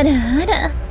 あらあら。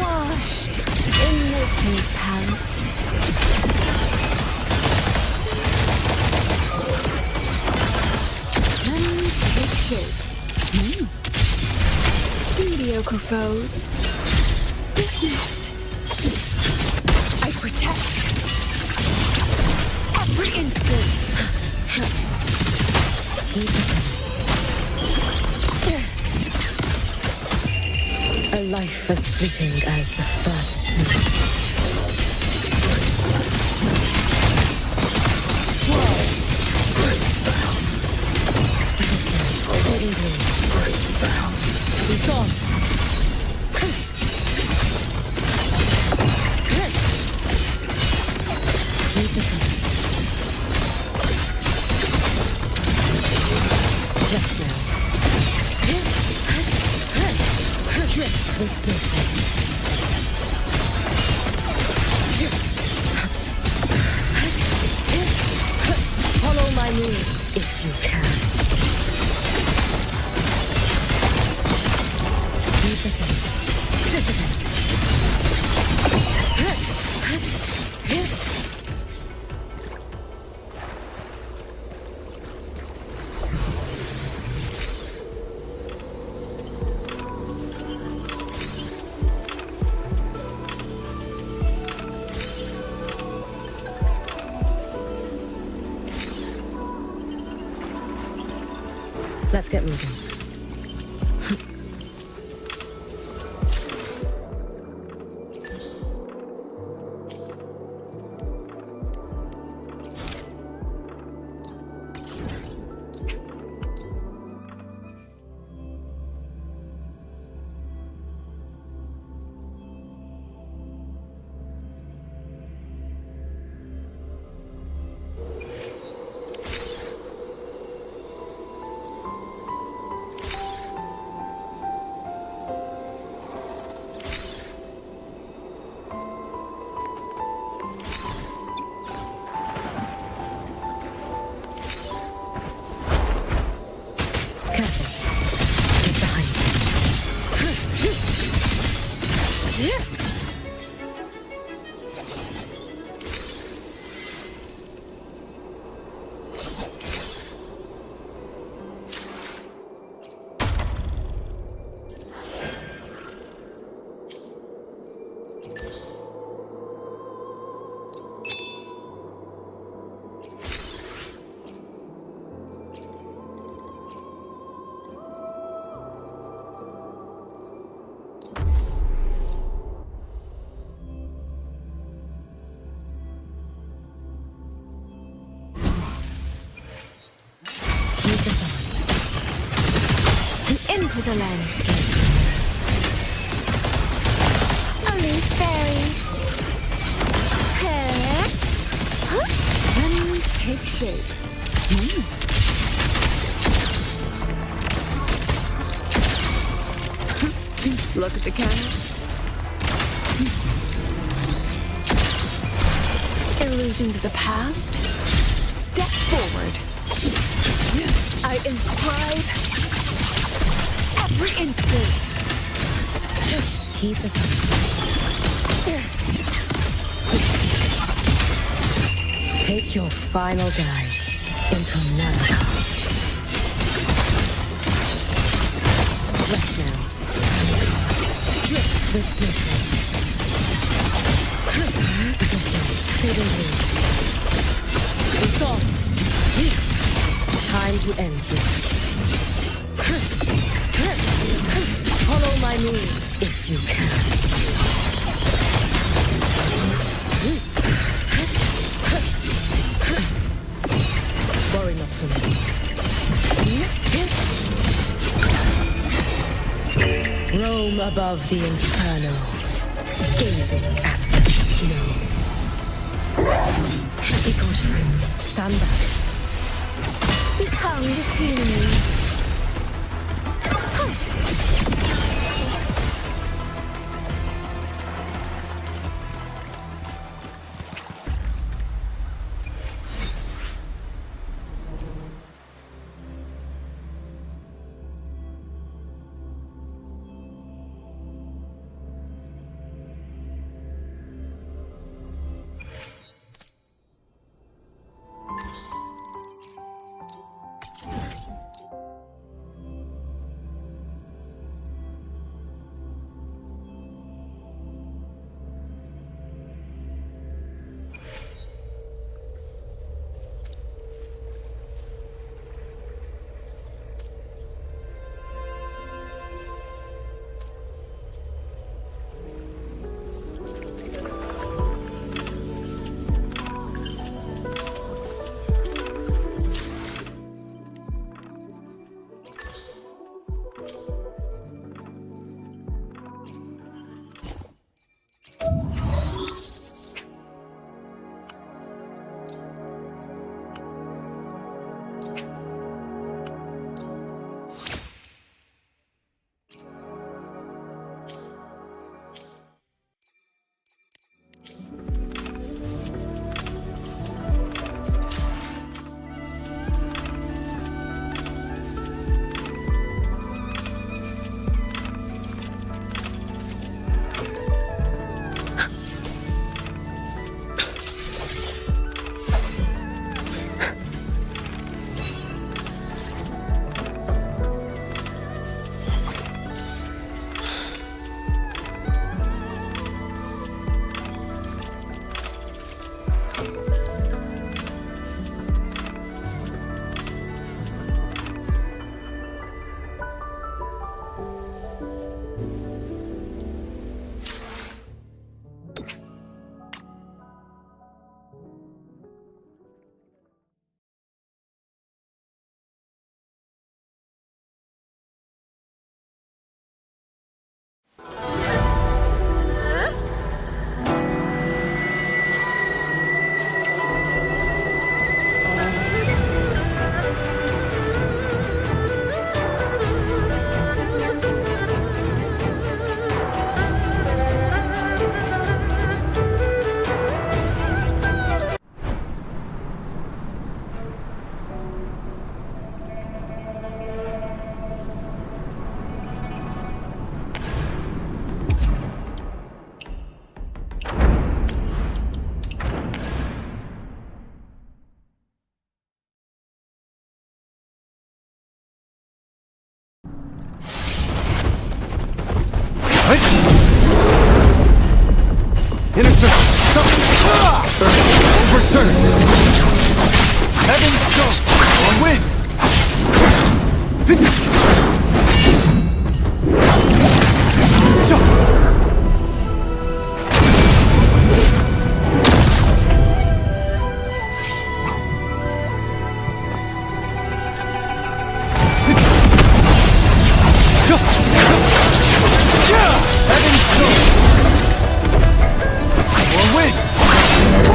Washed in the pan. Let me take shape. Mediocre foes. Dismissed. I protect. Every instant. A life as fleeting as the first snow. Be gone. Leave the sun. Rest now. Drift with snowflakes. Follow my moves if you can. Leave the sun. Dissipate. Let's get moving. shape. Look at the camera. Illusions of the past. Step forward. I inscribe every instant. Keep us up. Take your final dive into Nana. Rest now. Drip with snowflakes. This way, fading blue. It's on. Time to end this. Follow my moves if you can. Worry not for me. Roam above the inferno, gazing at the snow. Be cautious. Stand back. Become the scenery. Intercept! Overturn! Heaven's stone! Or wins!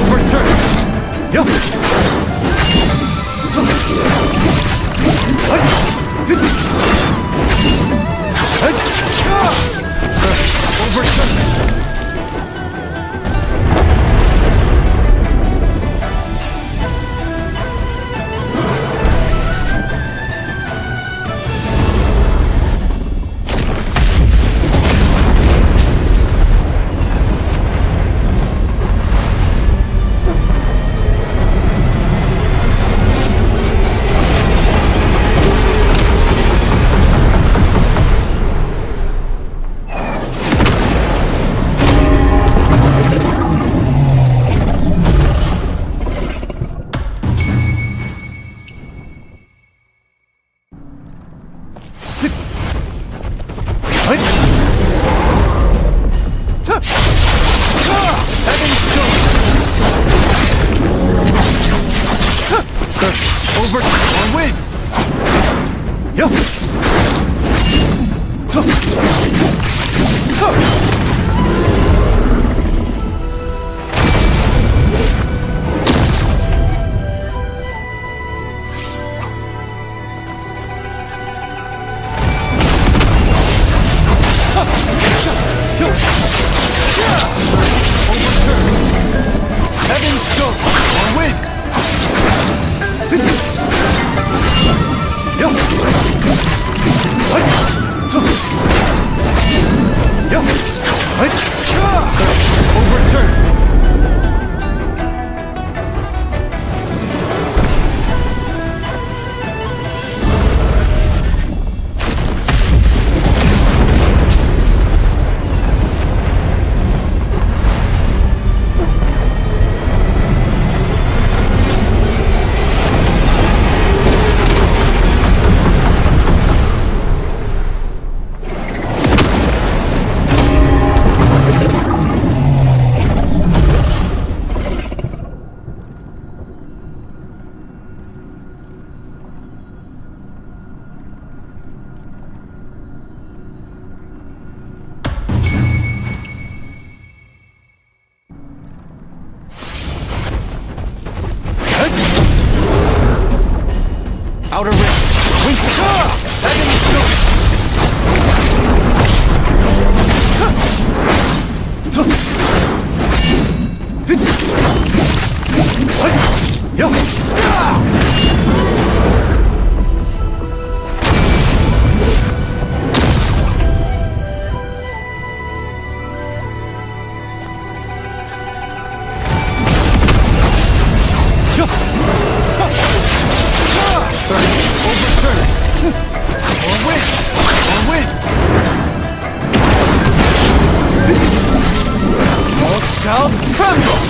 Overturn! Yup! Overturn wins! Yup! Heaven's Stone wins! Yup! Overturn! Outer rim! Winter! Heaven's Overturn! Or wins! Or wins! All shall tremble!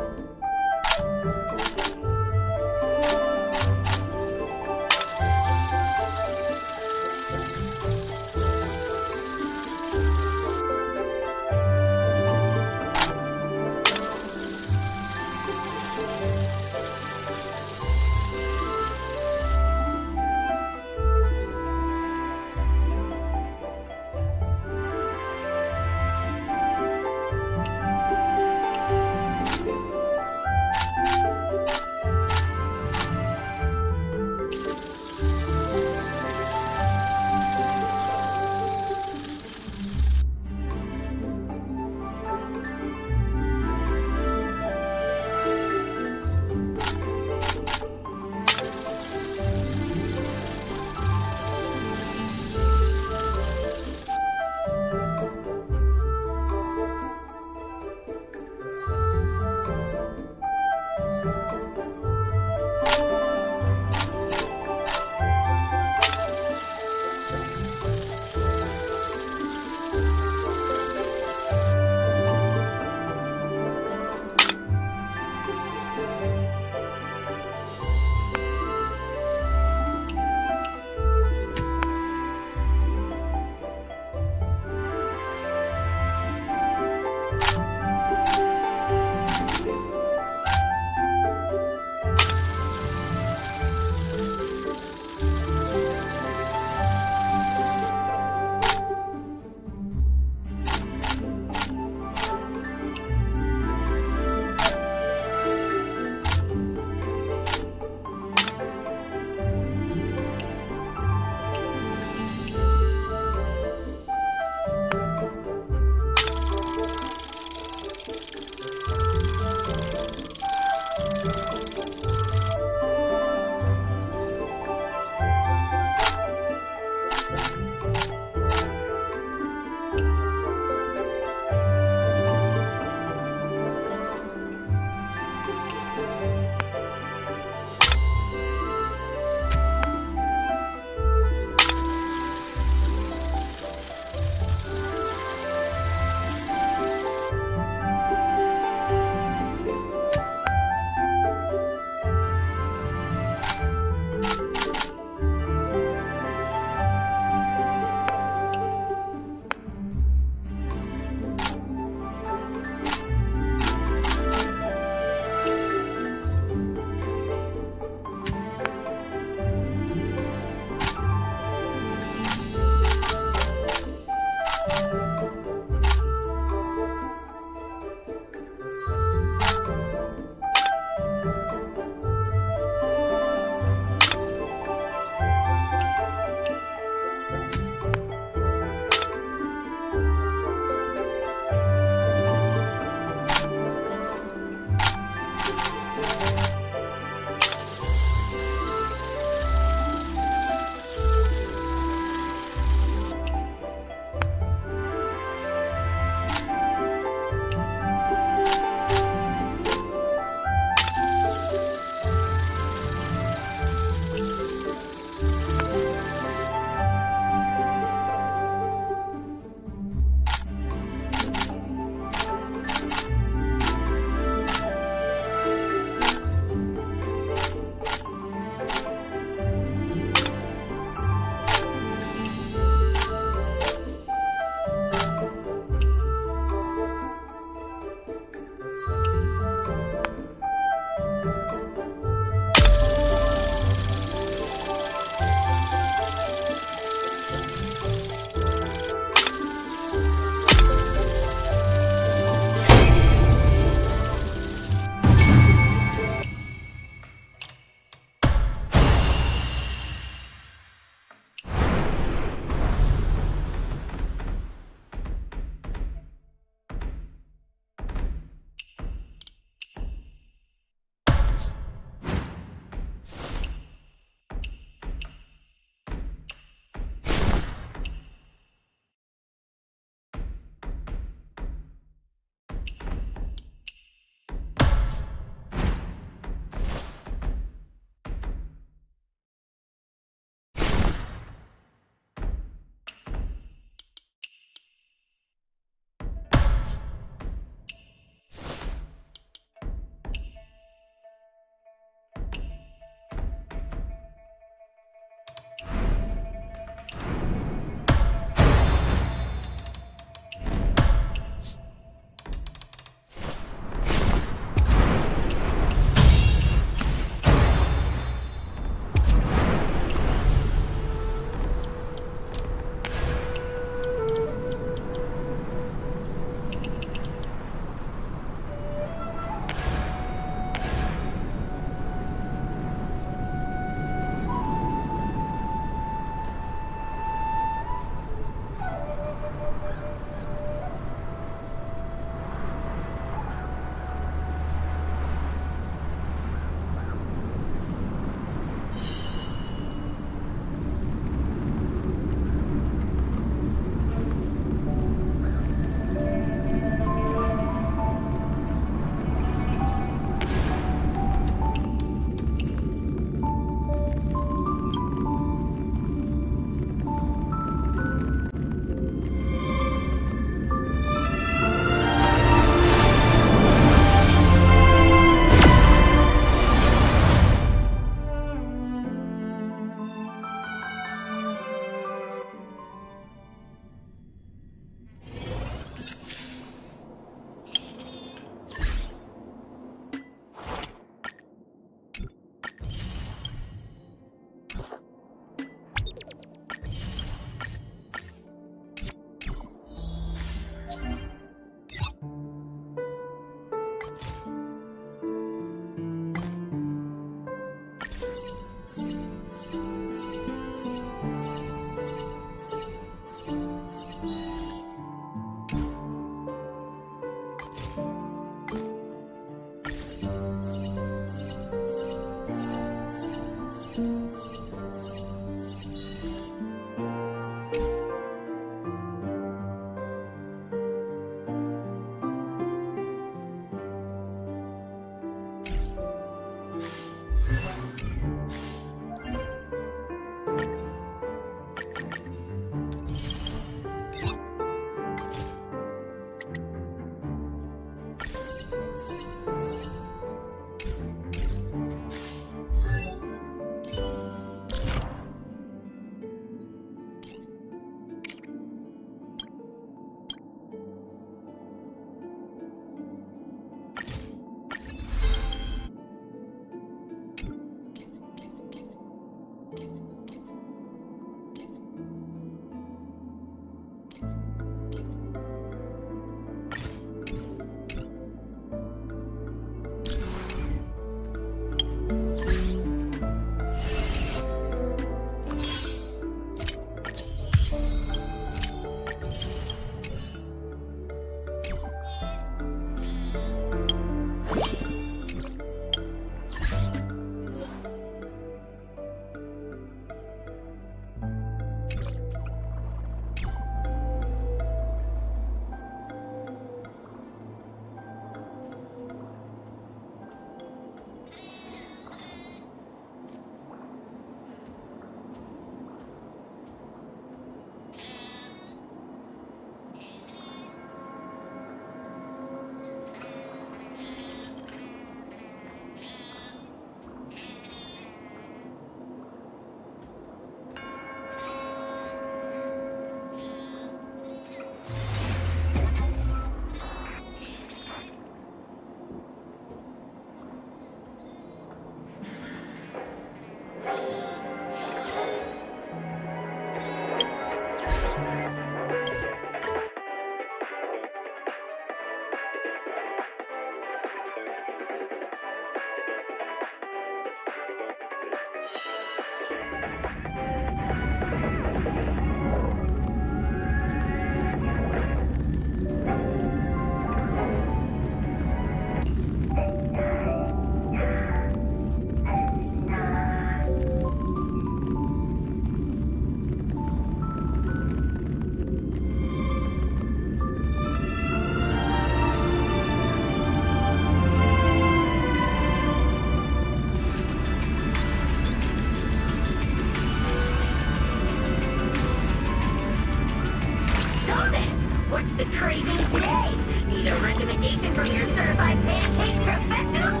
What's the crazy today? Need a recommendation from your certified pancake professional?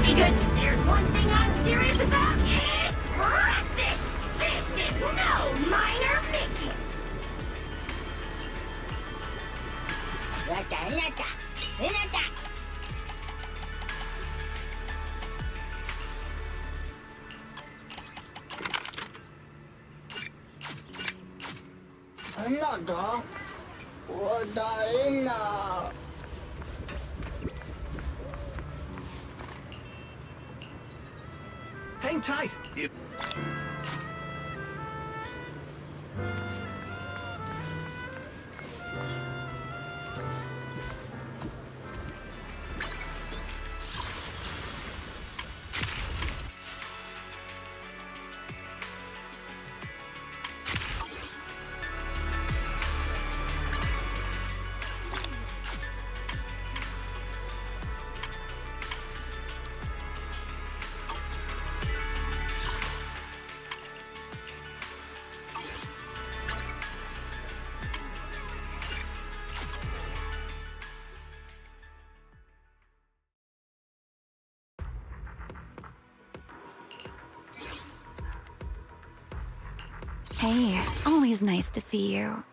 Because there's one thing I'm serious about, it's breakfast! This is no minor mission! Hang tight. Hey, always nice to see you.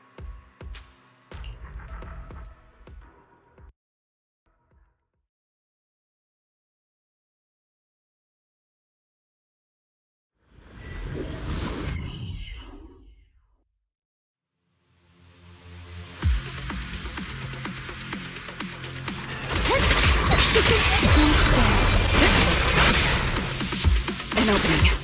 An opening.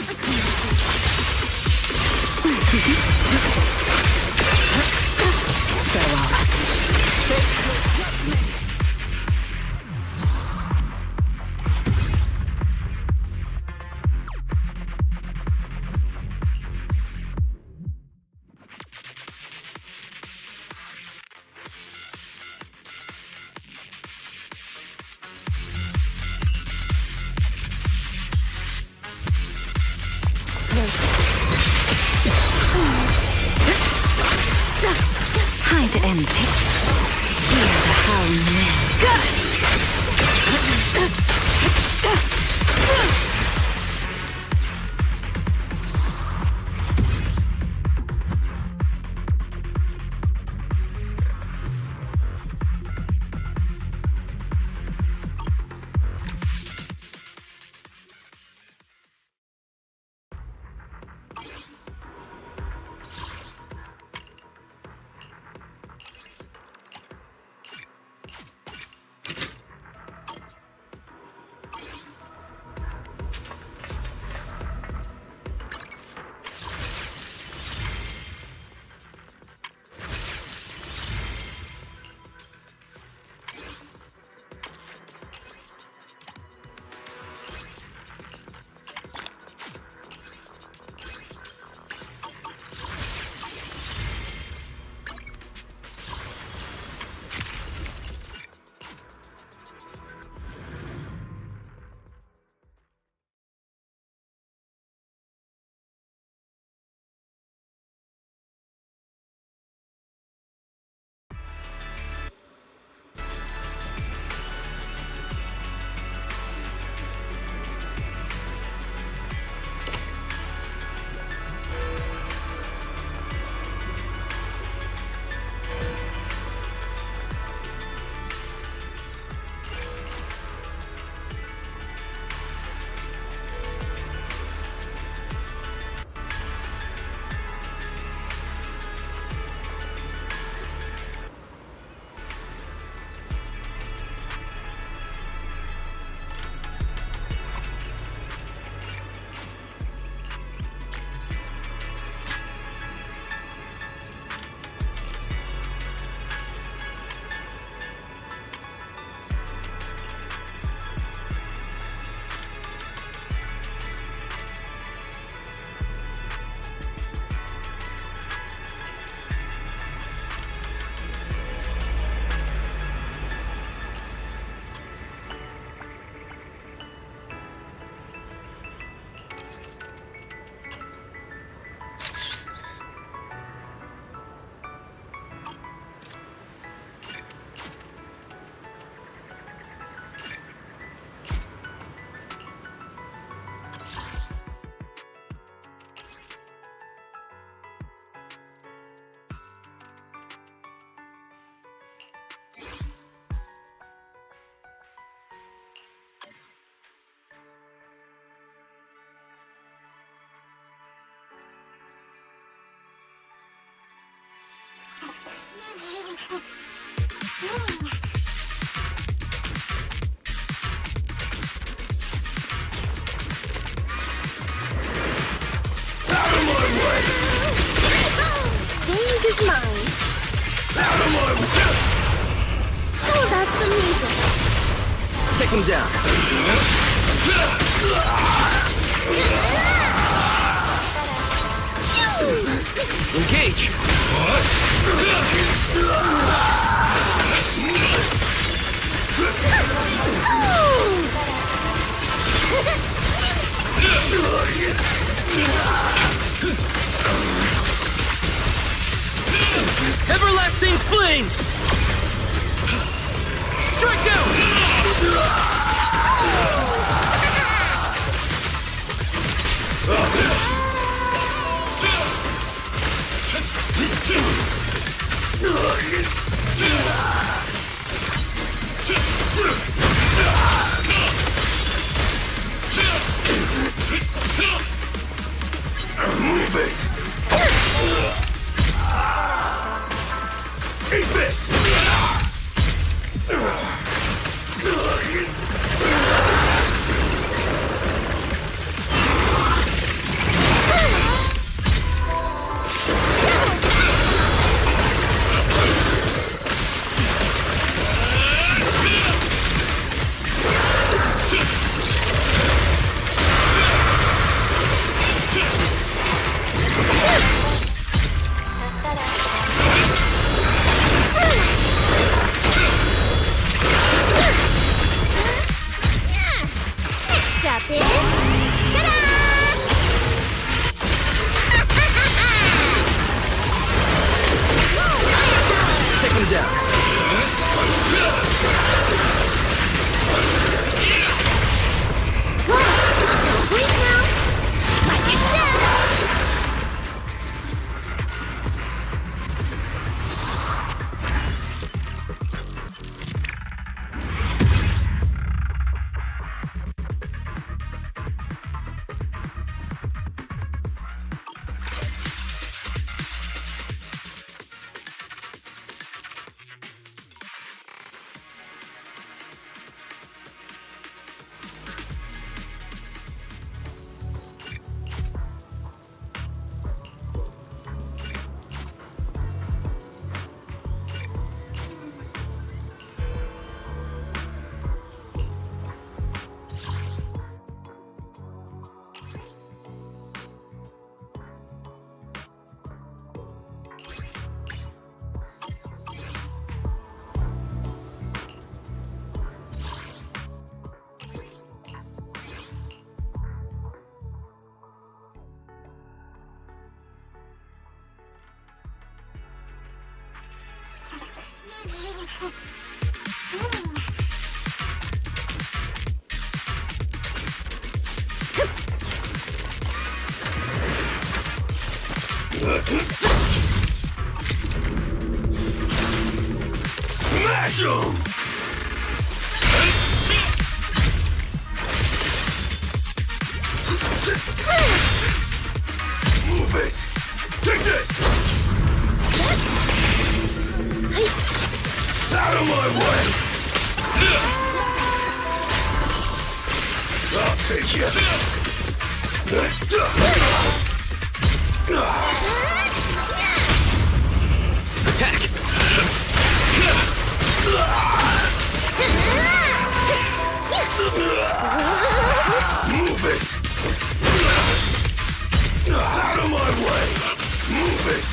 Stage is mine. Oh, that's amazing. Take him down. Engage. Everlasting flames. Strike out. Move it! Keep it! Smash 'em! Move it! Take this! Out of my way! I'll take you! Attack! Move it! Out of my way! Move it!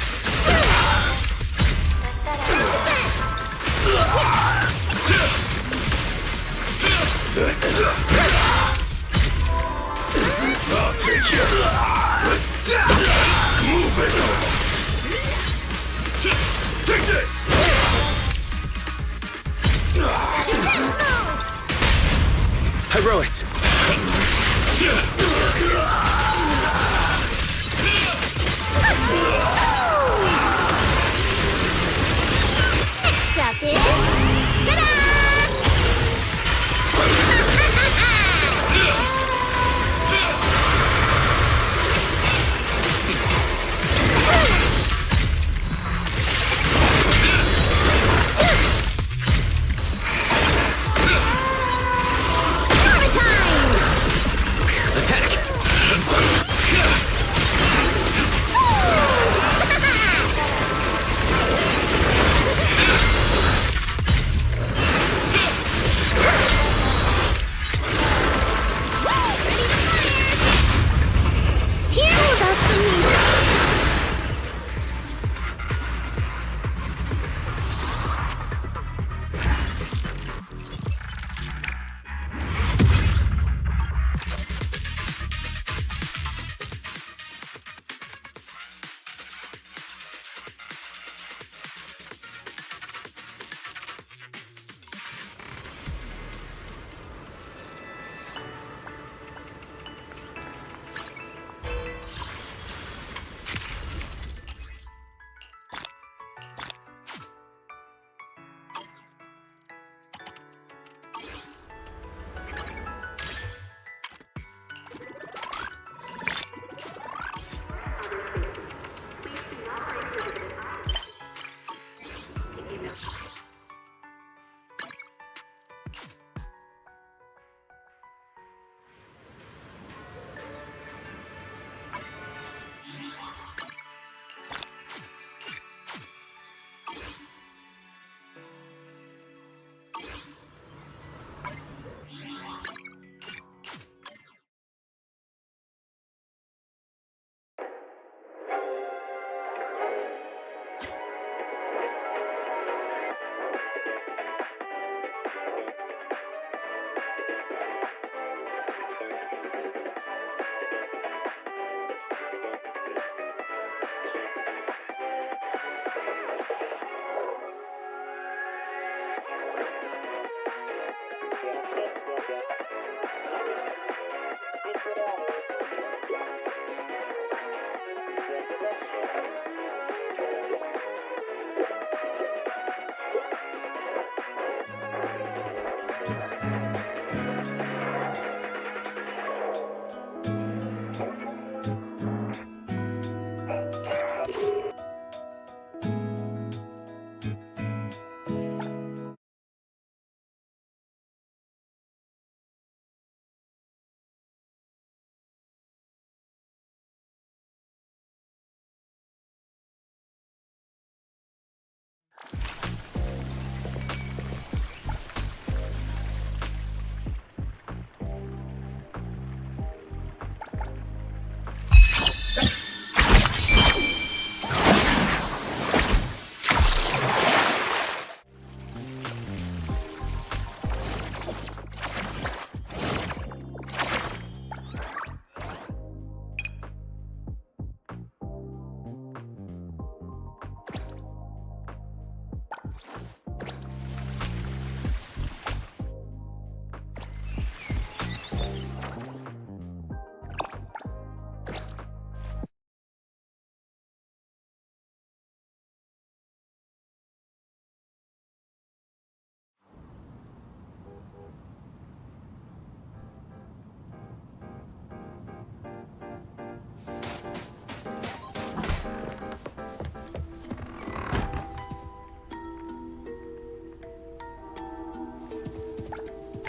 I'll take you! Move it! Take this! Hyrois! Next up is... Ta-da! Attack!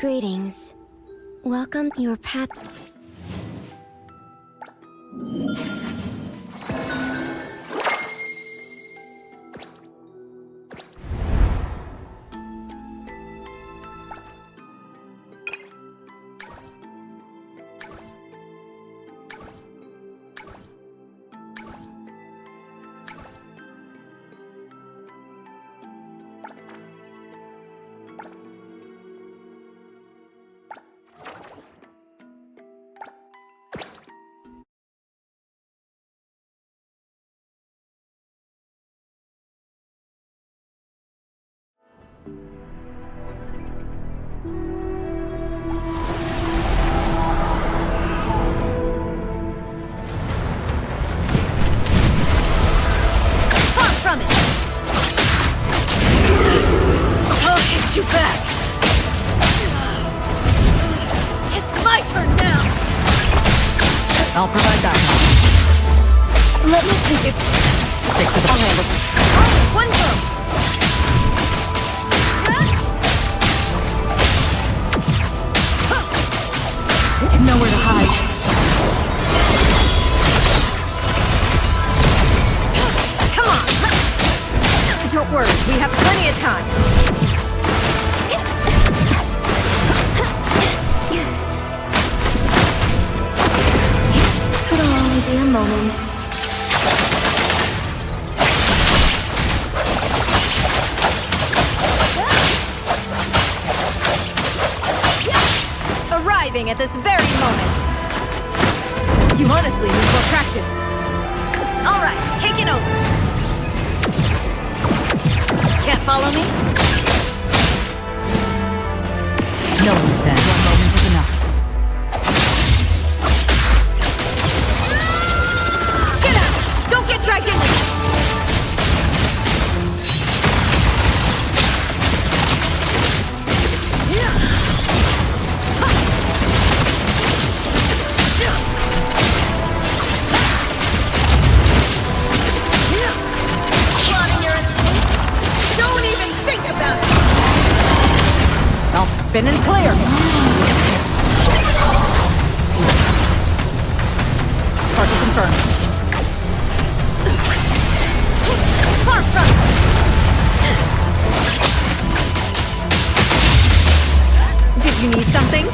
Greetings. Welcome your path. Far from it! I'll hit you back! It's my turn now! I'll provide backup. Let me take it. Stick to the I'll handle it. One throw! Nowhere to hide. Come on! Don't worry, we have plenty of time. It'll only be a moment. Arriving at this very moment. You honestly need more practice. All right, take it over. Can't follow me? No, you said. 1 moment is enough. Get out! Don't get dragged into this! Plotting your escape? Don't even think about it! I'll spin and clear! Hard to confirm. Far from it! Did you need something?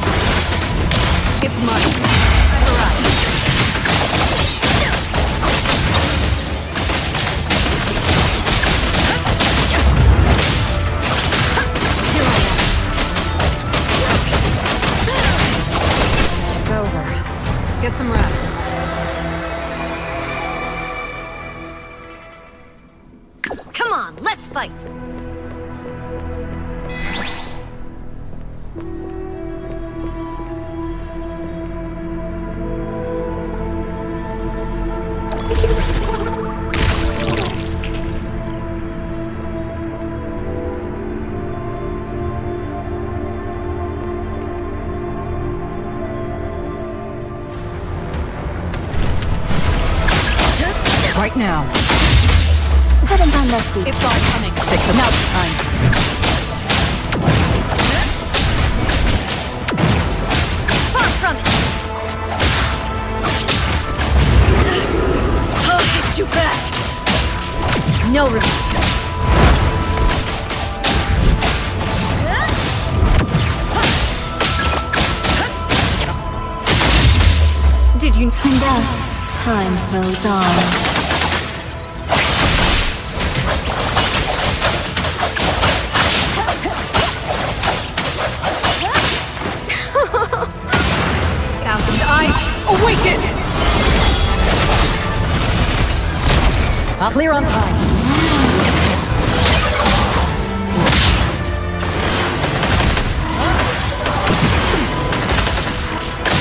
It's mine. I've arrived. Here I am. It's over. Get some rest. Come on, let's fight! Right now. Haven't gone left deep. It's all coming. Stick to now. Time. Far from it. I'll hit you back. No retreat. Did you? And as time flows on. Thousand eyes, awaken! I'll clear on time.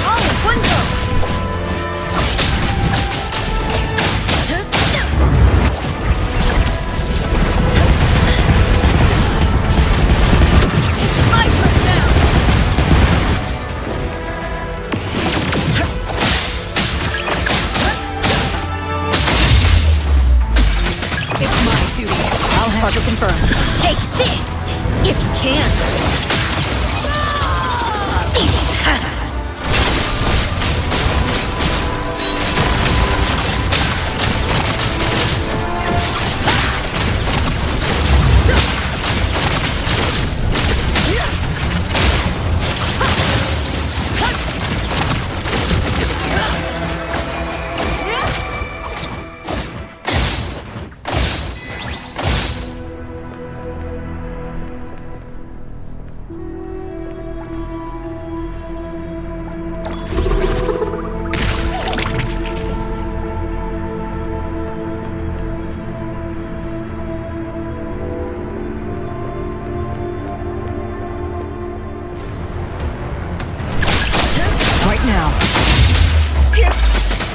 All in one go! My turn now! It's my duty. I'll have to confirm. Take this, if you can.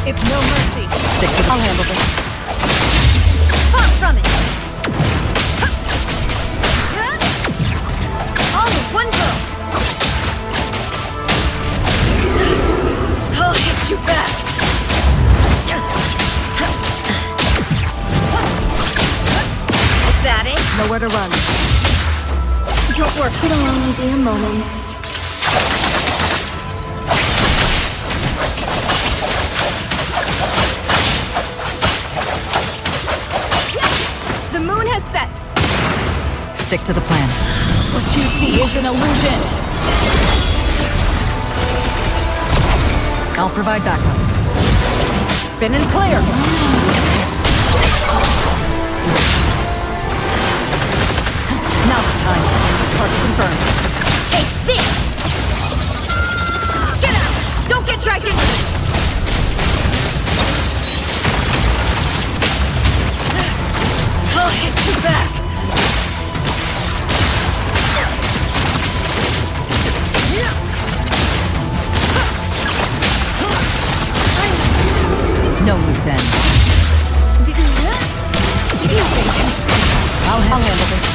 It's no mercy. Stick to the... I'll handle this. Far from it. All with one go. I'll hit you back. Is that it? Nowhere to run. Don't work. It'll only be a moment. The moon has set. Stick to the plan. What you see is an illusion. I'll provide backup. Spin and clear. Now it's time. Target confirmed. Take this! Get out! Don't get dragged into this! I'll hit you back! No loose ends. I'll handle this.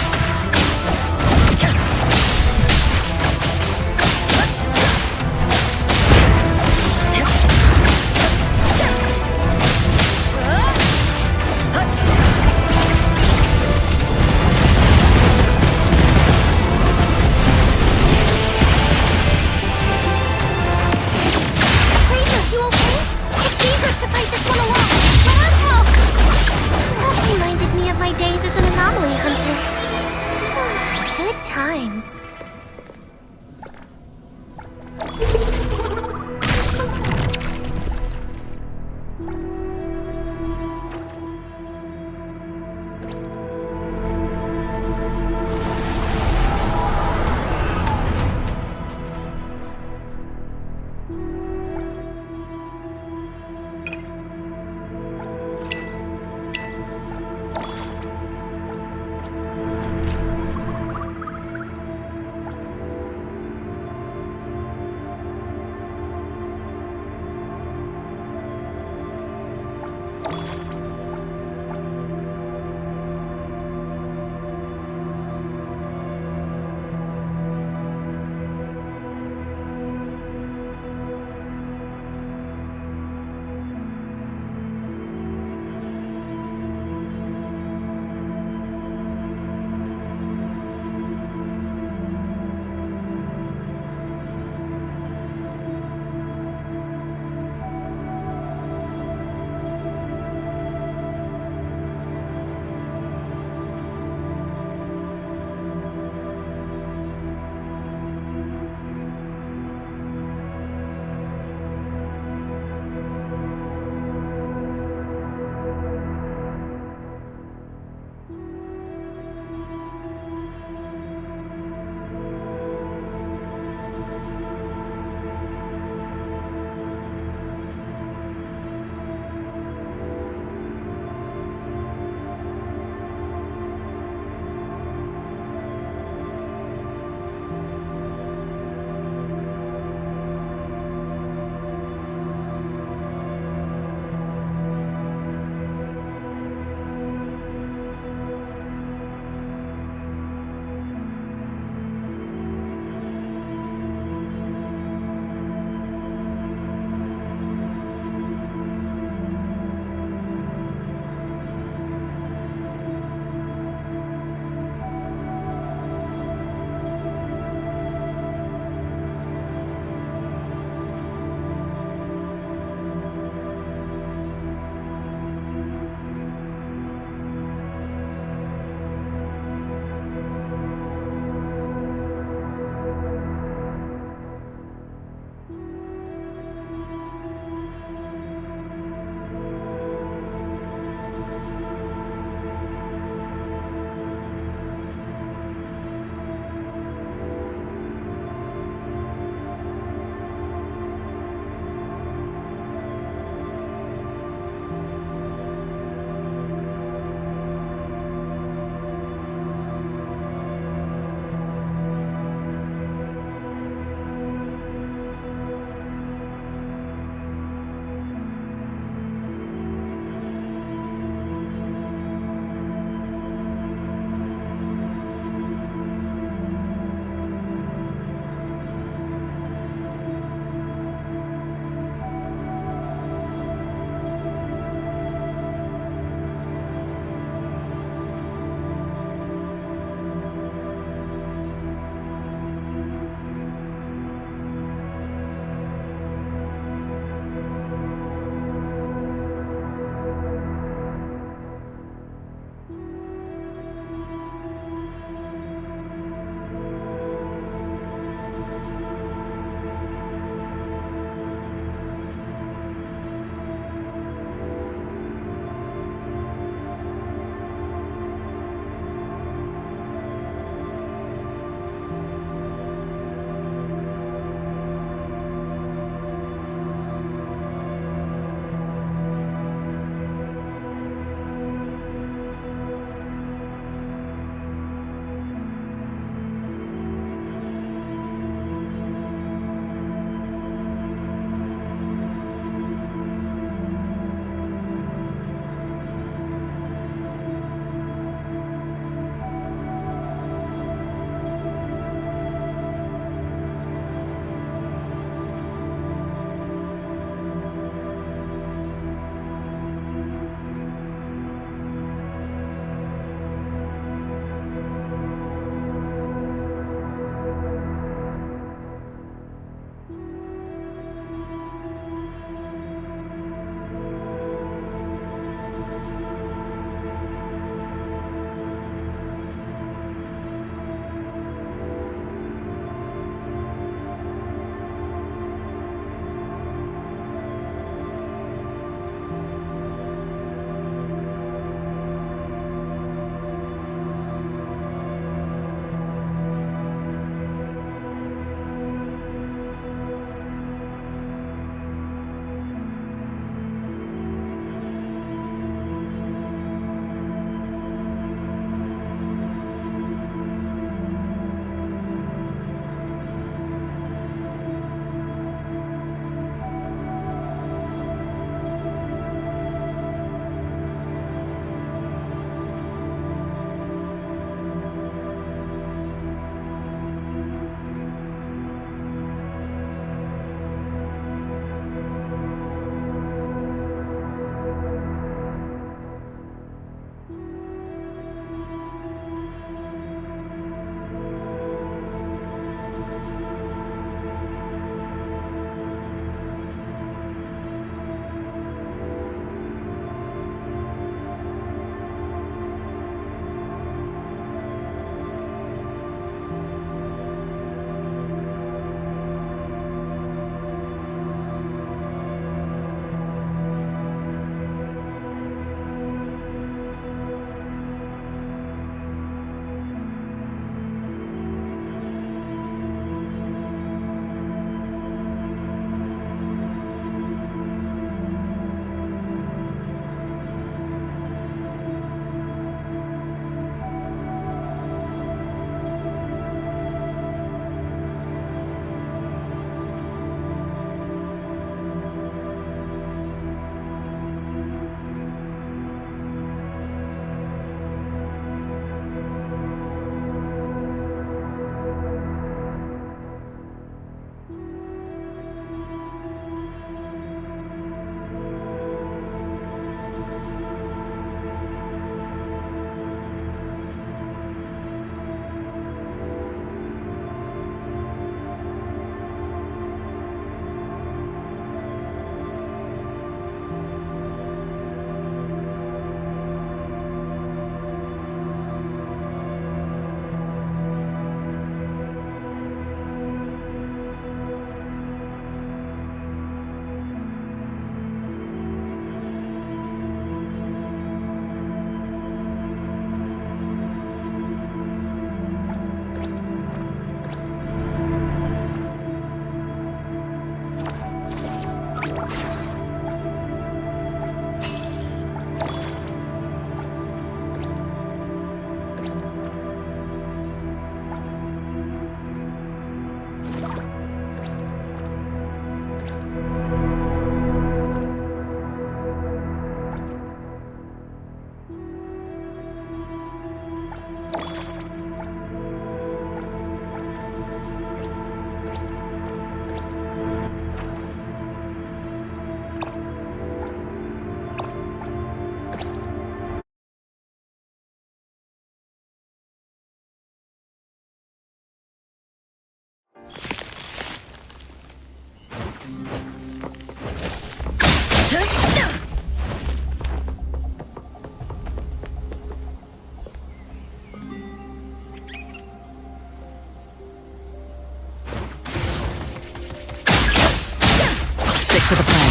Stick to the plan.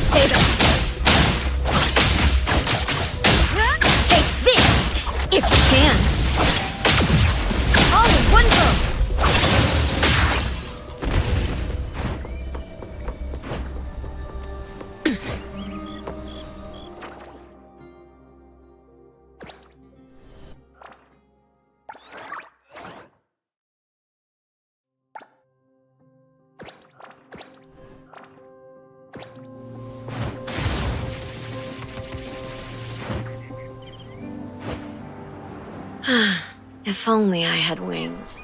Stay there. Take this, if you can. All in one go. If only I had wings.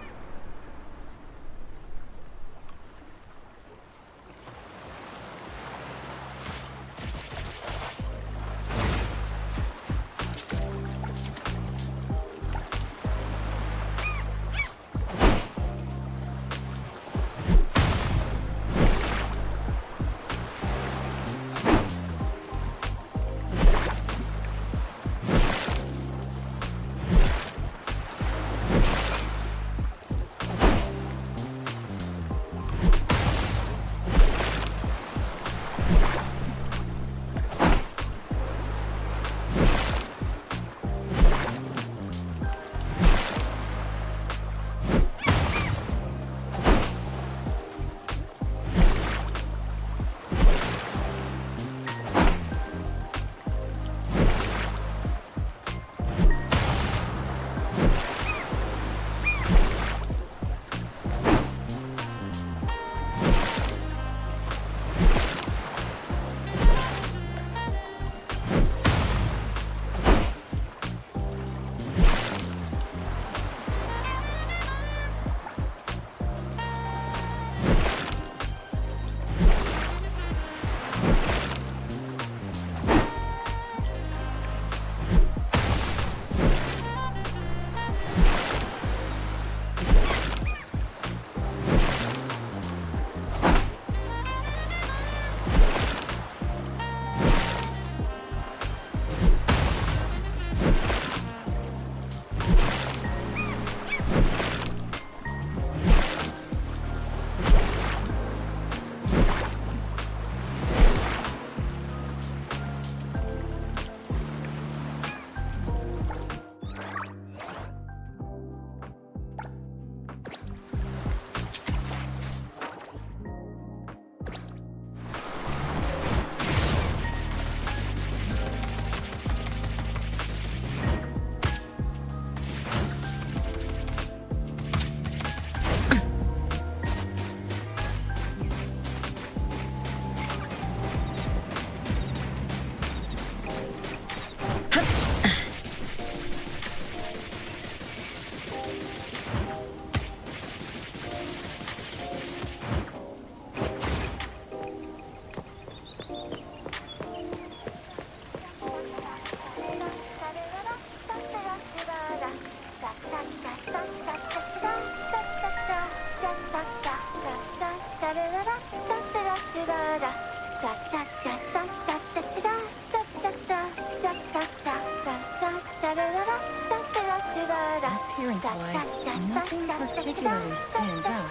Appearance-wise, nothing particularly stands out.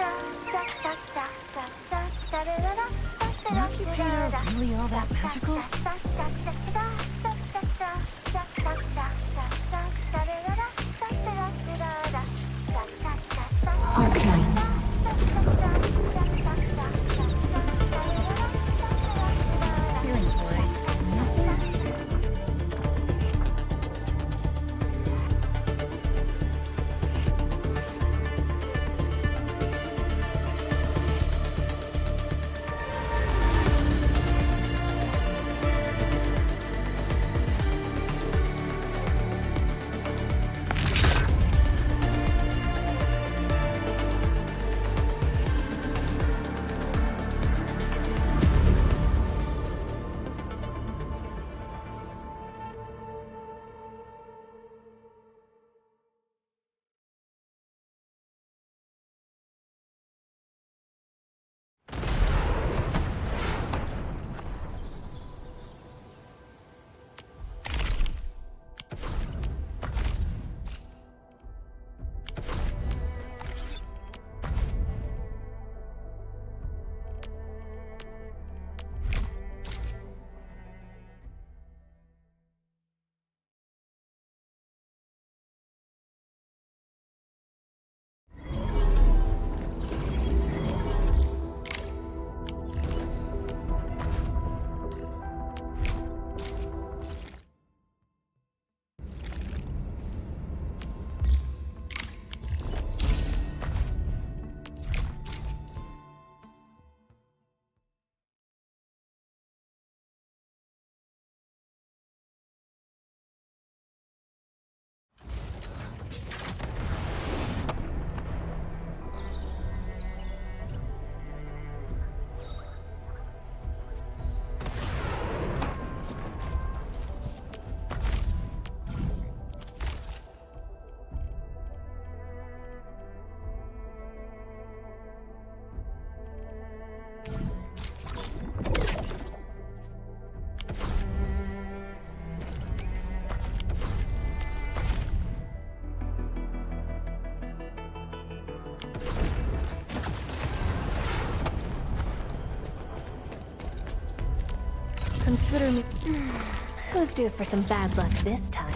Is Snarky Peter really all that magical? Arcanines. Appearance-wise, nothing. Consider me. Who's due for some bad luck this time?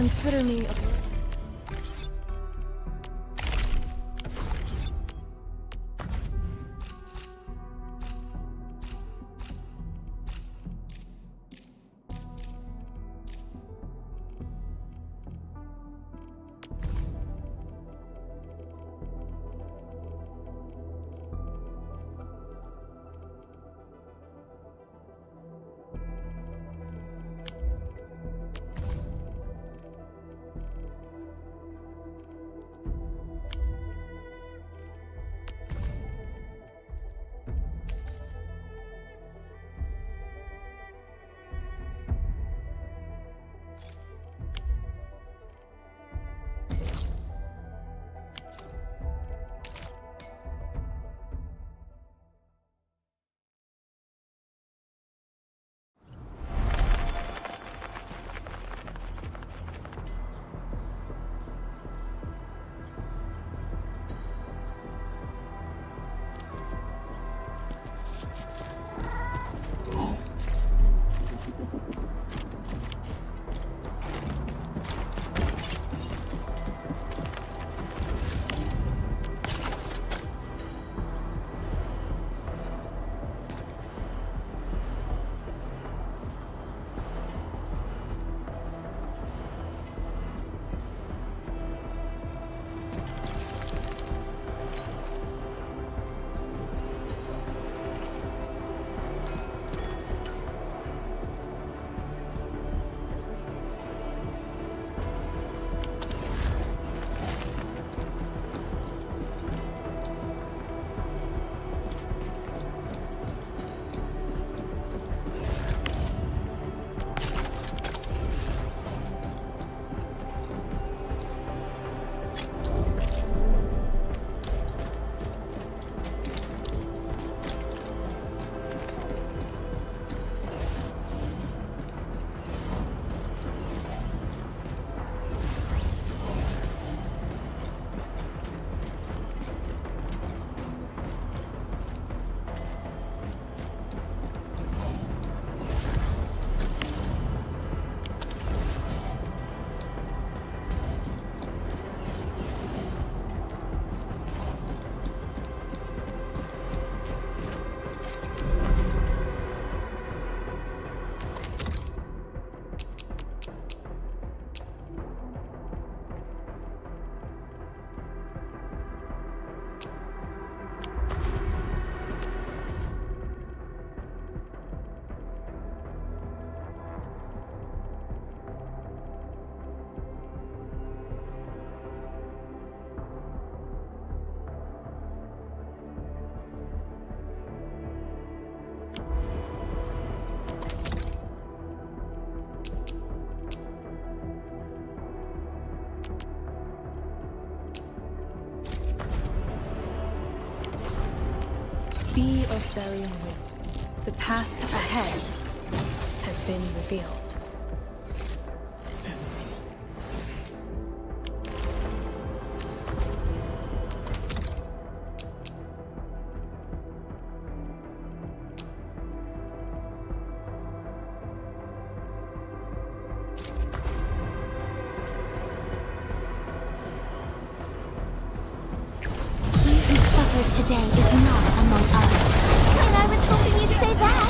Consider me a... Be of Therian will. The path ahead has been revealed. He who suffers today is not among us. And I was hoping you'd say that.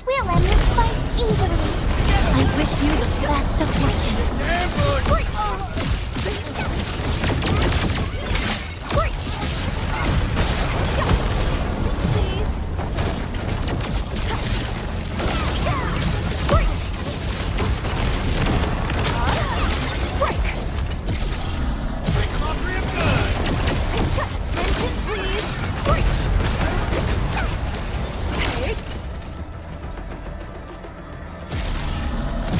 We'll end this fight easily. I wish you the best of fortune.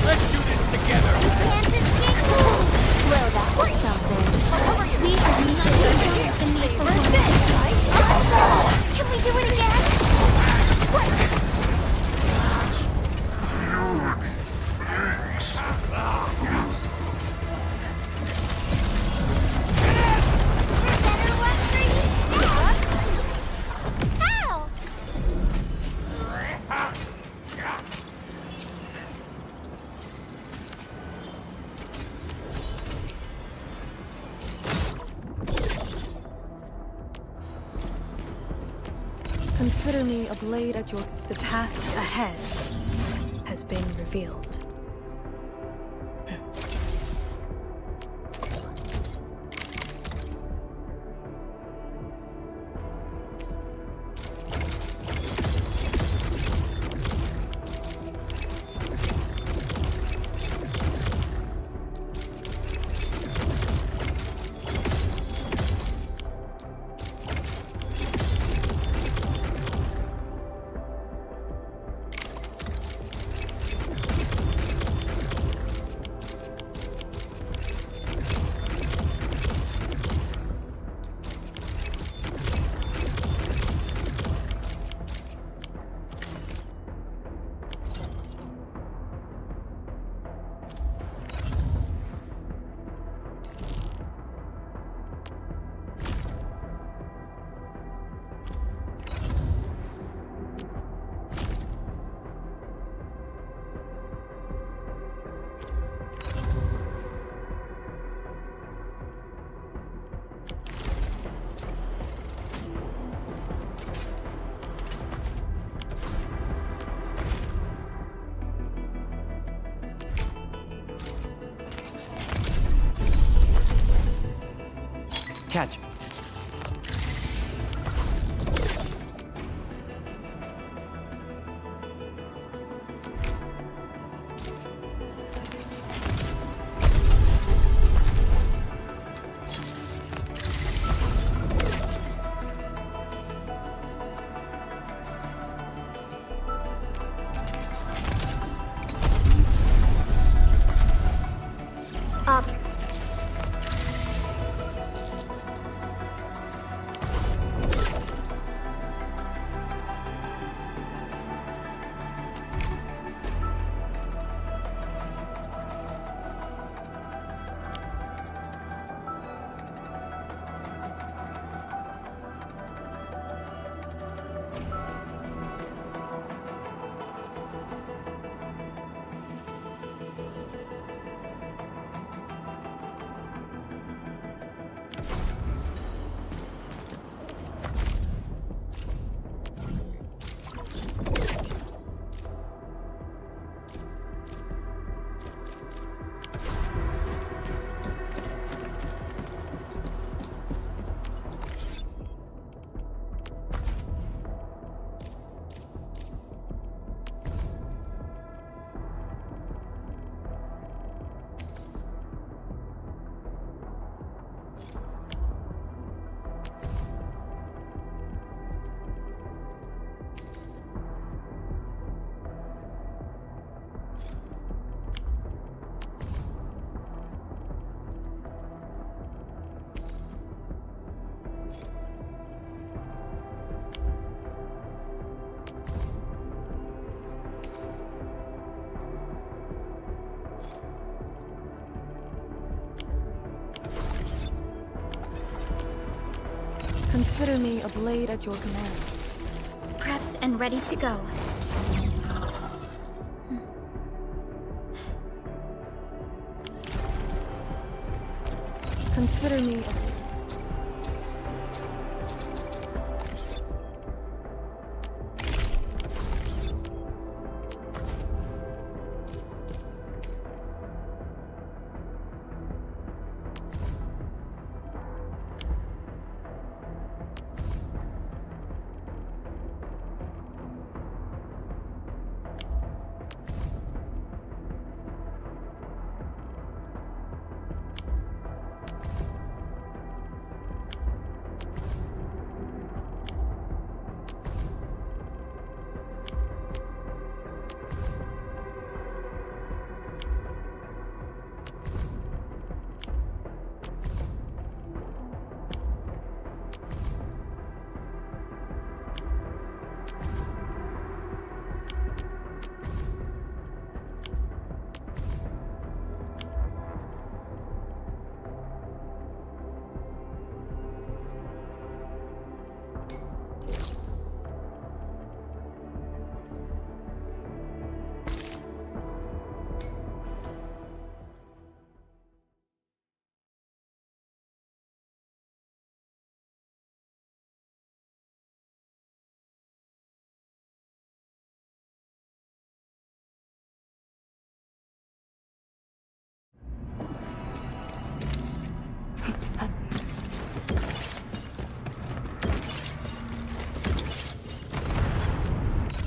Let's do this together! Well, that was something. We are not the need for this. Can we do it again? Better luck for you. Ow! Consider me a blade at your... The path ahead has been revealed. Catch. Up. Consider me a blade at your command. Prepped and ready to go. Consider me a...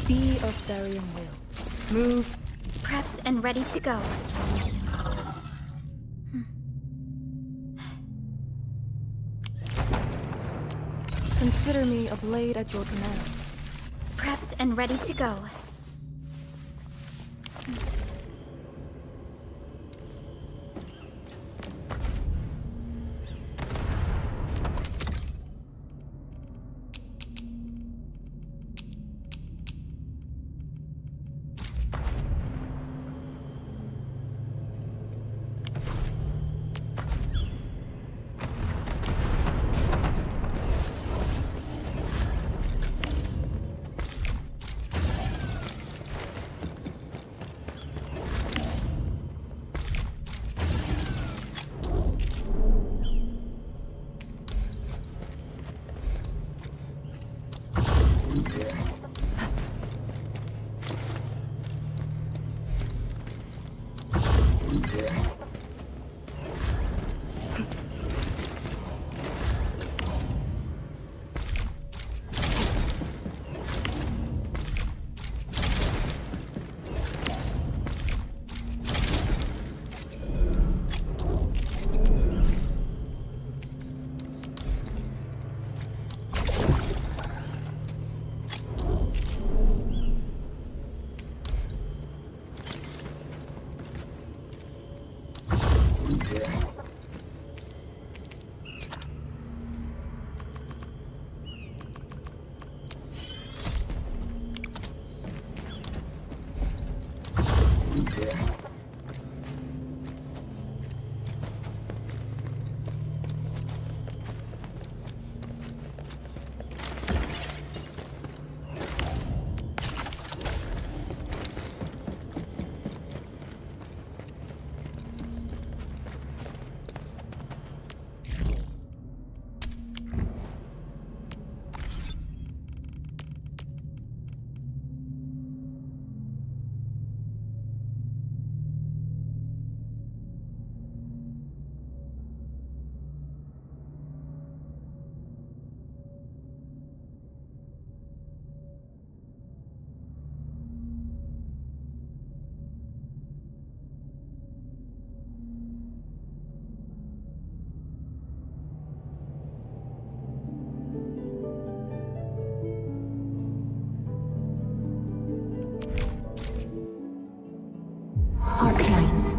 Be of Therian will. Move. Prepped and ready to go. Consider me a blade at your command. Prepped and ready to go. Arknights.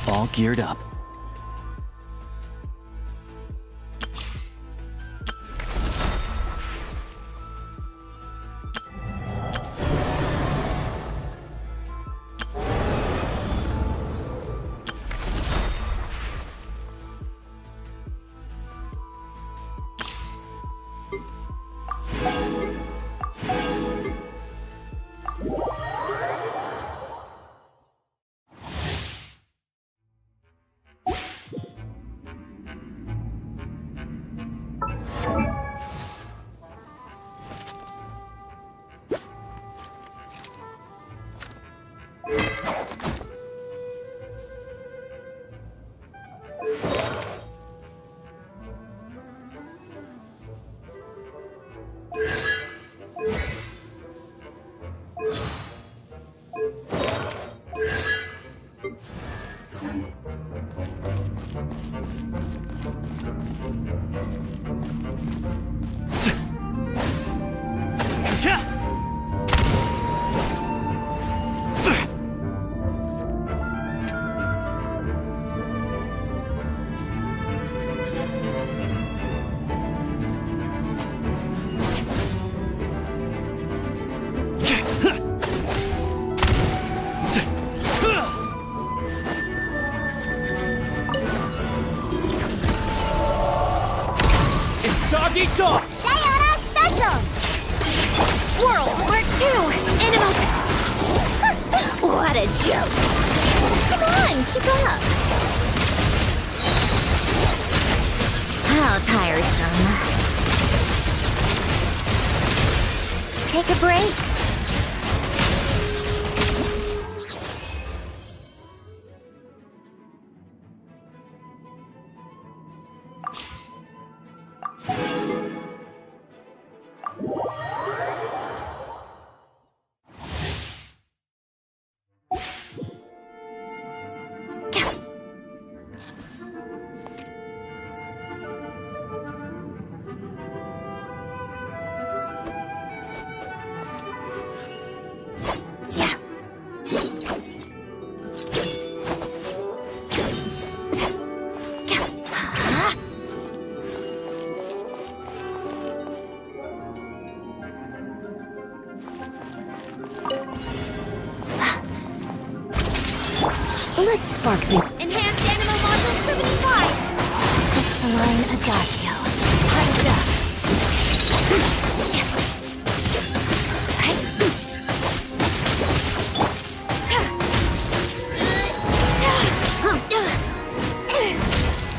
All geared up. Dog! Sayonara Special! Swirl, Mark 2, Animal... What a joke! Come on, keep up! How tiresome. Take a break. Let's spark the Enhanced Animal Module 75! Crystalline Adagio. Hyped up.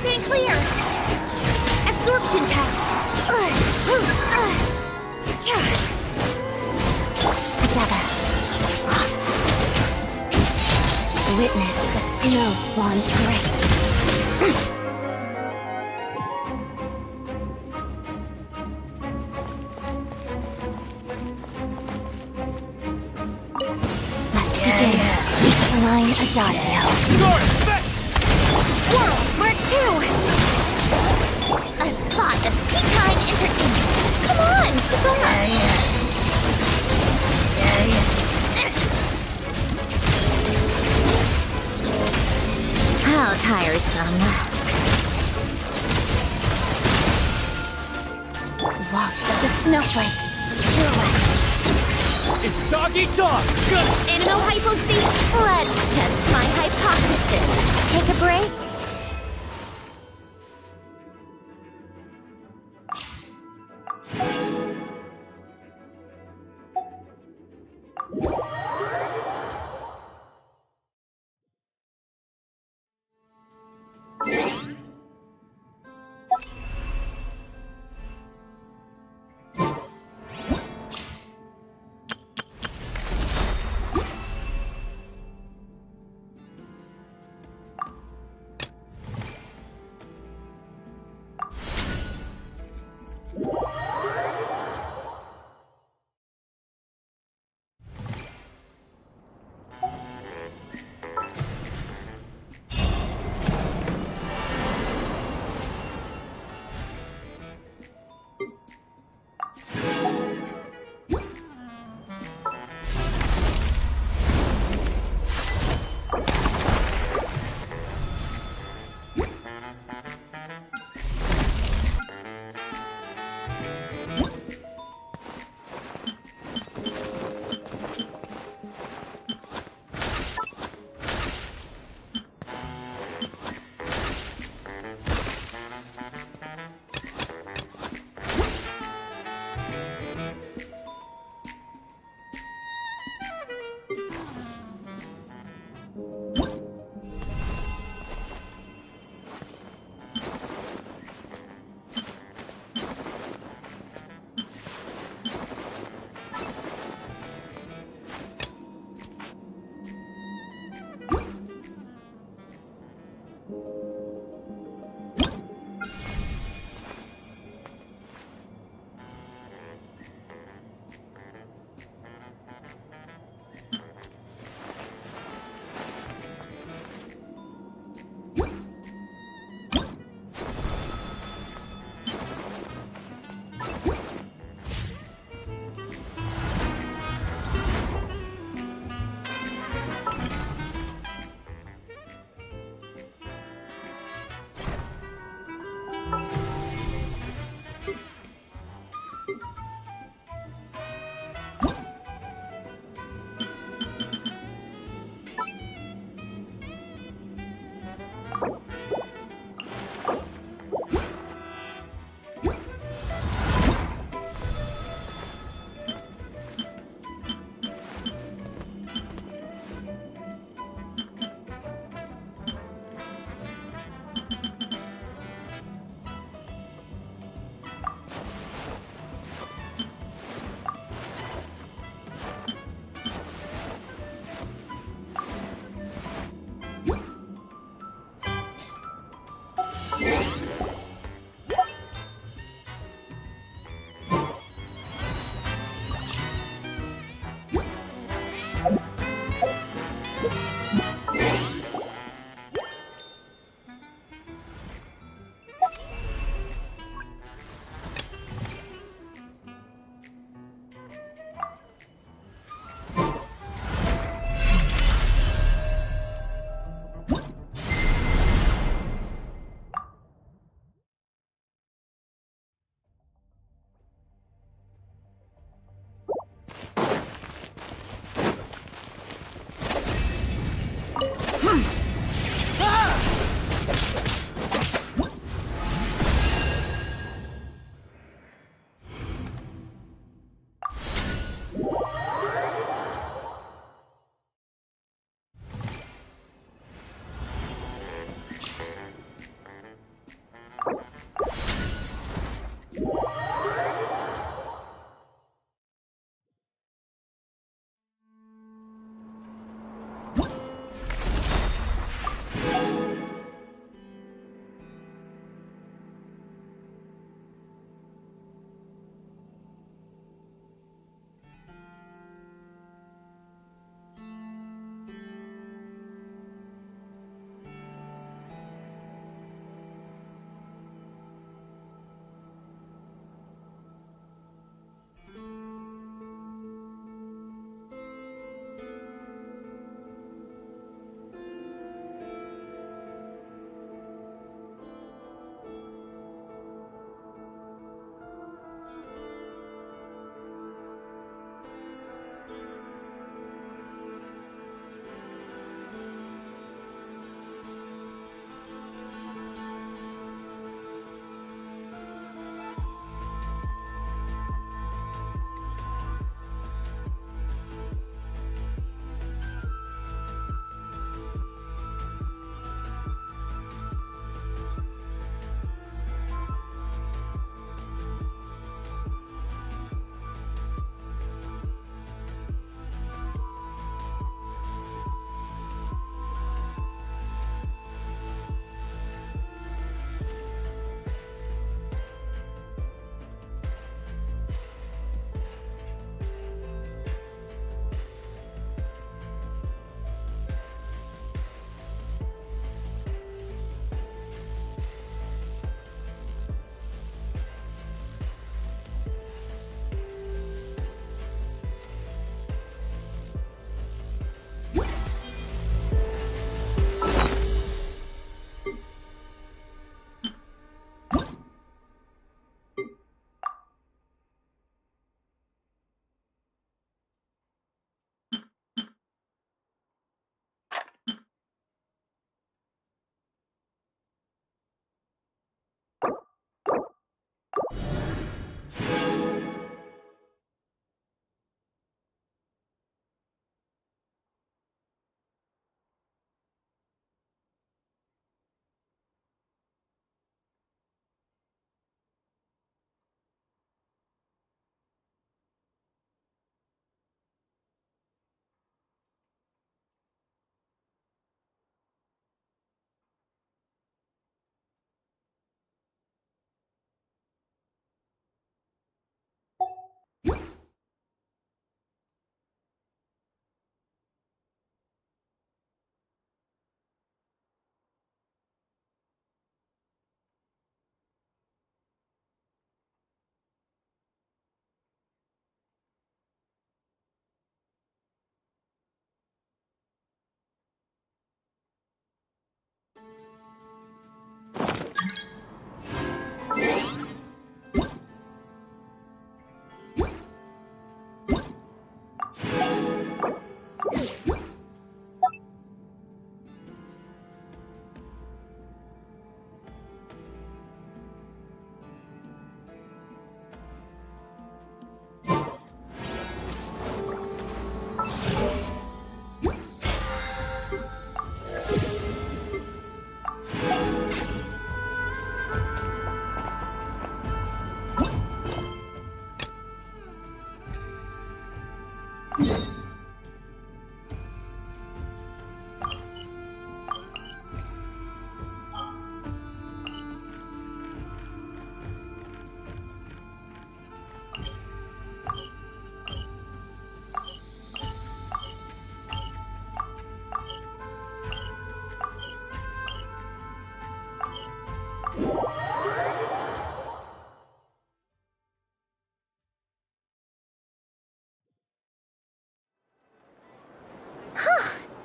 Stay clear! Absorption test! Together. Witness the snow swan's grace. Let's begin. Crystalline Adagio. Swirl, Mark 2! A spot of tea-time entertainment. Come on, keep up! How tiresome. walk the snowflakes. You're right. It's doggy dog! Good! Animal hyposthesis. Let's test my hypothesis. Take a break.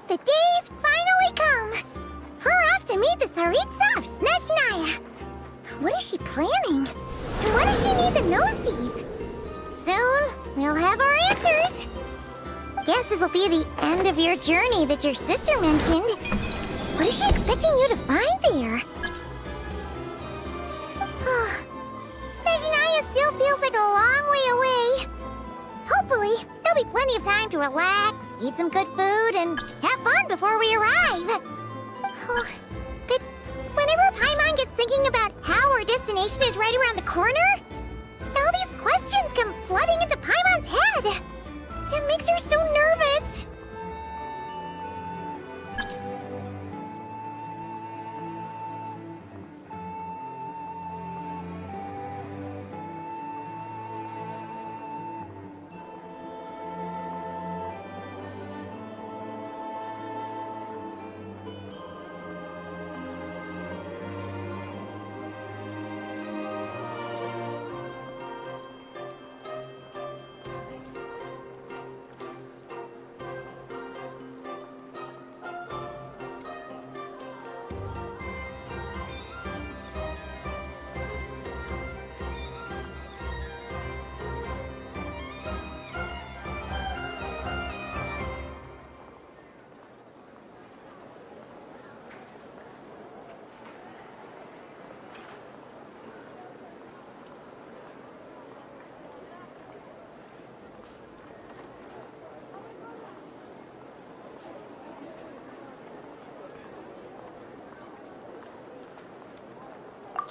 The day's finally come! We're off to meet the Tsaritsa of Snezhnaya! What is she planning? And why does she need the Gnosis? Soon, we'll have our answers! Guess this'll be the end of your journey that your sister mentioned. What is she expecting you to find there? Snezhnaya still feels like a long way away. Hopefully, there'll be plenty of time to relax, eat some good food, and have fun before we arrive. Oh, but whenever Paimon gets thinking about how our destination is right around the corner, all these questions come flooding into Paimon's head. It makes her so nervous.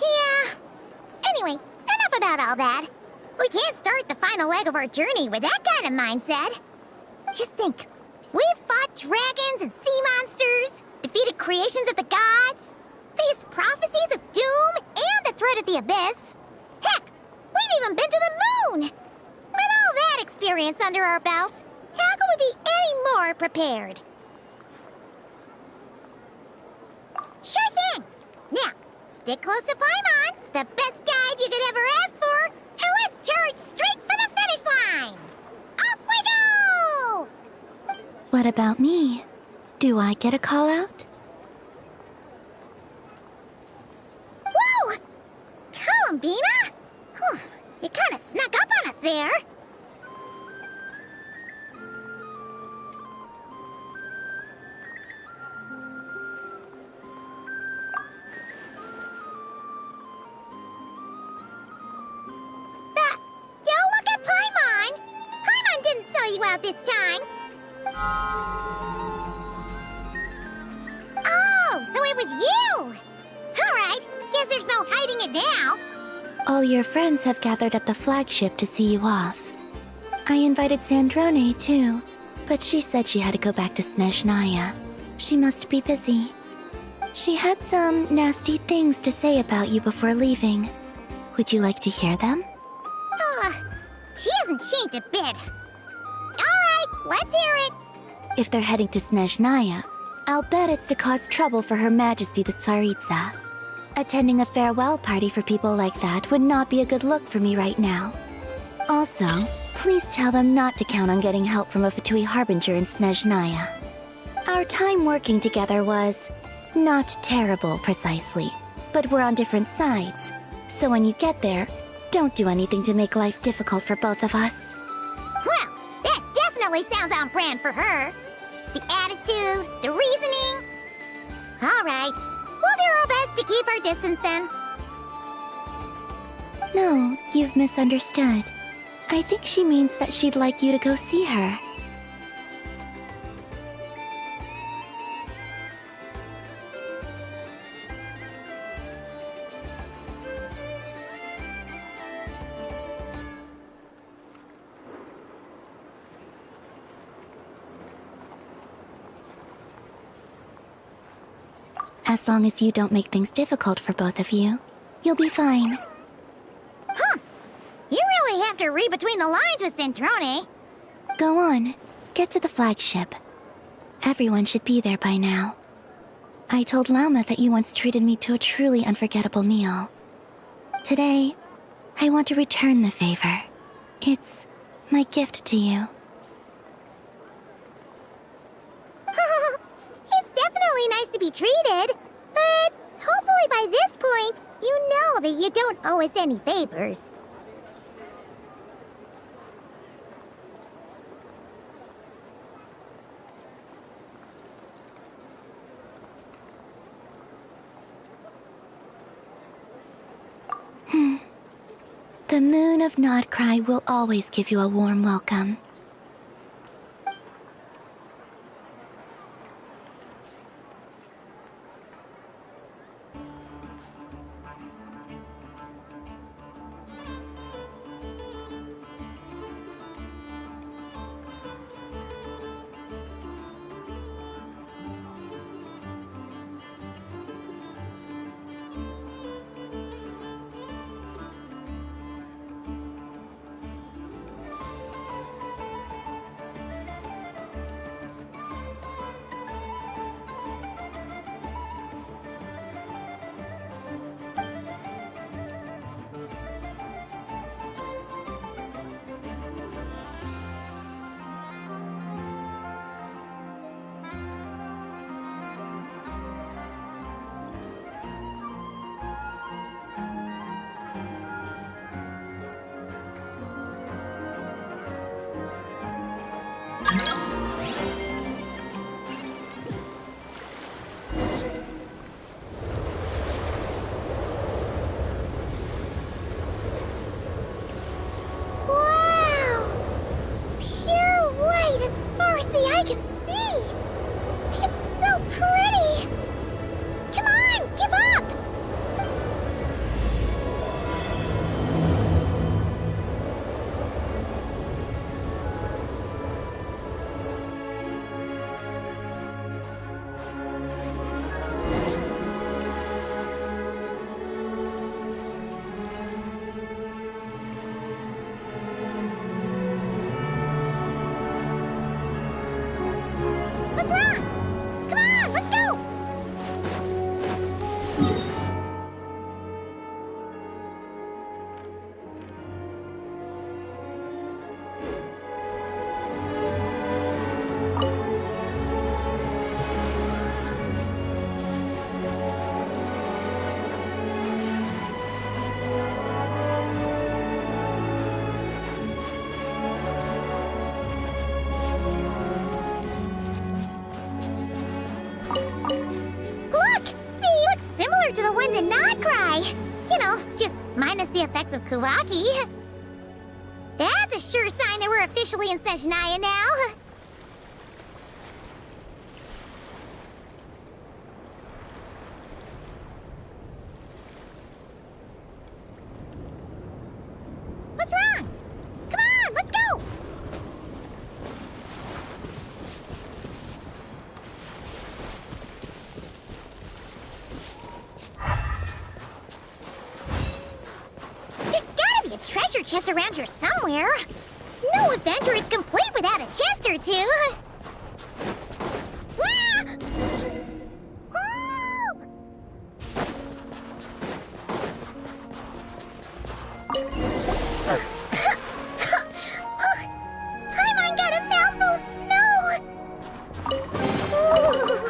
Yeah. Anyway, enough about all that. We can't start the final leg of our journey with that kind of mindset. Just think. We've fought dragons and sea monsters, defeated creations of the gods, faced prophecies of doom and the threat of the abyss. Heck, we've even been to the moon! With all that experience under our belts, how could we be any more prepared? Sure thing! Now, stick close to Paimon, the best guide you could ever ask for, and let's charge straight for the finish line! Off we go! What about me? Do I get a call out? Whoa! Columbina? Whew, you kinda snuck up on us there. Don't look at Paimon! Paimon didn't sell you out this time! Oh, so it was you! Alright, guess there's no hiding it now. All your friends have gathered at the flagship to see you off. I invited Sandrone too, but she said she had to go back to Snezhnaya. She must be busy. She had some nasty things to say about you before leaving. Would you like to hear them? She hasn't changed a bit. Alright, let's hear it. If they're heading to Snezhnaya, I'll bet it's to cause trouble for Her Majesty the Tsaritsa. Attending a farewell party for people like that would not be a good look for me right now. Also, please tell them not to count on getting help from a Fatui Harbinger in Snezhnaya. Our time working together was Not terrible, precisely, but we're on different sides. So when you get there, don't do anything to make life difficult for both of us. Well, that definitely sounds on brand for her. The attitude, the reasoning. All right, we'll do our best to keep our distance then. No, you've misunderstood. I think she means that she'd like you to go see her. As long as you don't make things difficult for both of you, you'll be fine. You really have to read between the lines with Centrone. Go on, get to the flagship. Everyone should be there by now. I told Lauma that you once treated me to a truly unforgettable meal. Today, I want to return the favor. It's my gift to you. It's definitely nice to be treated, but hopefully by this point, you know that you don't owe us any favors. The moon of Nodcry will always give you a warm welcome. Wow! Pure white as far as the eye can see! It's so pretty! Come on, give up! What's wrong? Come on, let's go! Look! They look similar to the ones in Nodcry! You know, just minus the effects of Kuvaki. That's a sure sign that we're officially in Snezhnaya now. What's wrong? Come on, let's go! There's gotta be a treasure chest around here somewhere. No adventure is complete without a chest or two. Ah! Paimon got a mouthful of snow. Ooh,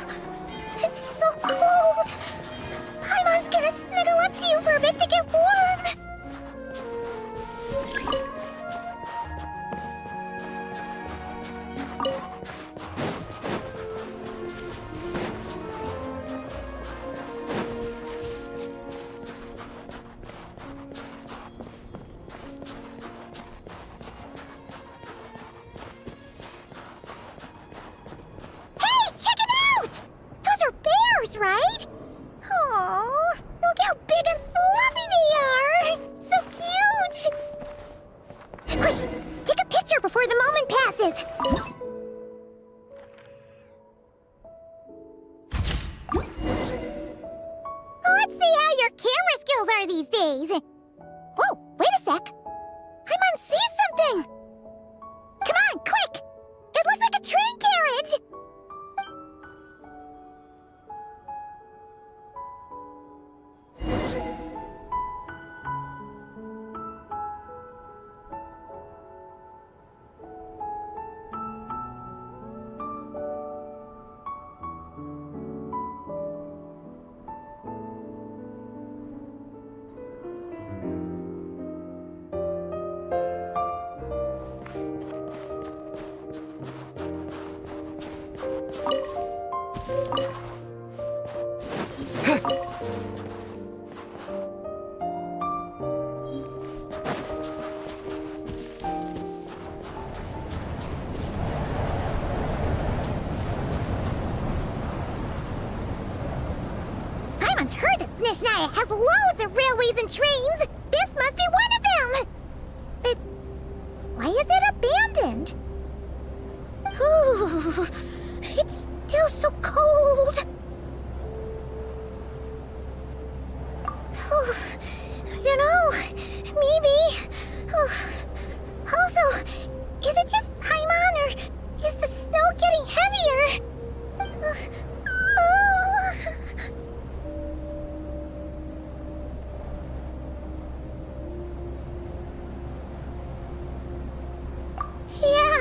it's so cold. pieces. Let's see how your camera skills are these days. Whoa, wait a sec. Paimon sees something. Come on, quick! It looks like a train carriage! Paimon's heard that Snezhnaya has loads of railways and trains. This must be one of them. But why is it abandoned? Ooh, it's still so cold. Oh, I don't know. Maybe. Oh. Also, is it just Paimon or is the snow getting heavier? Yeah.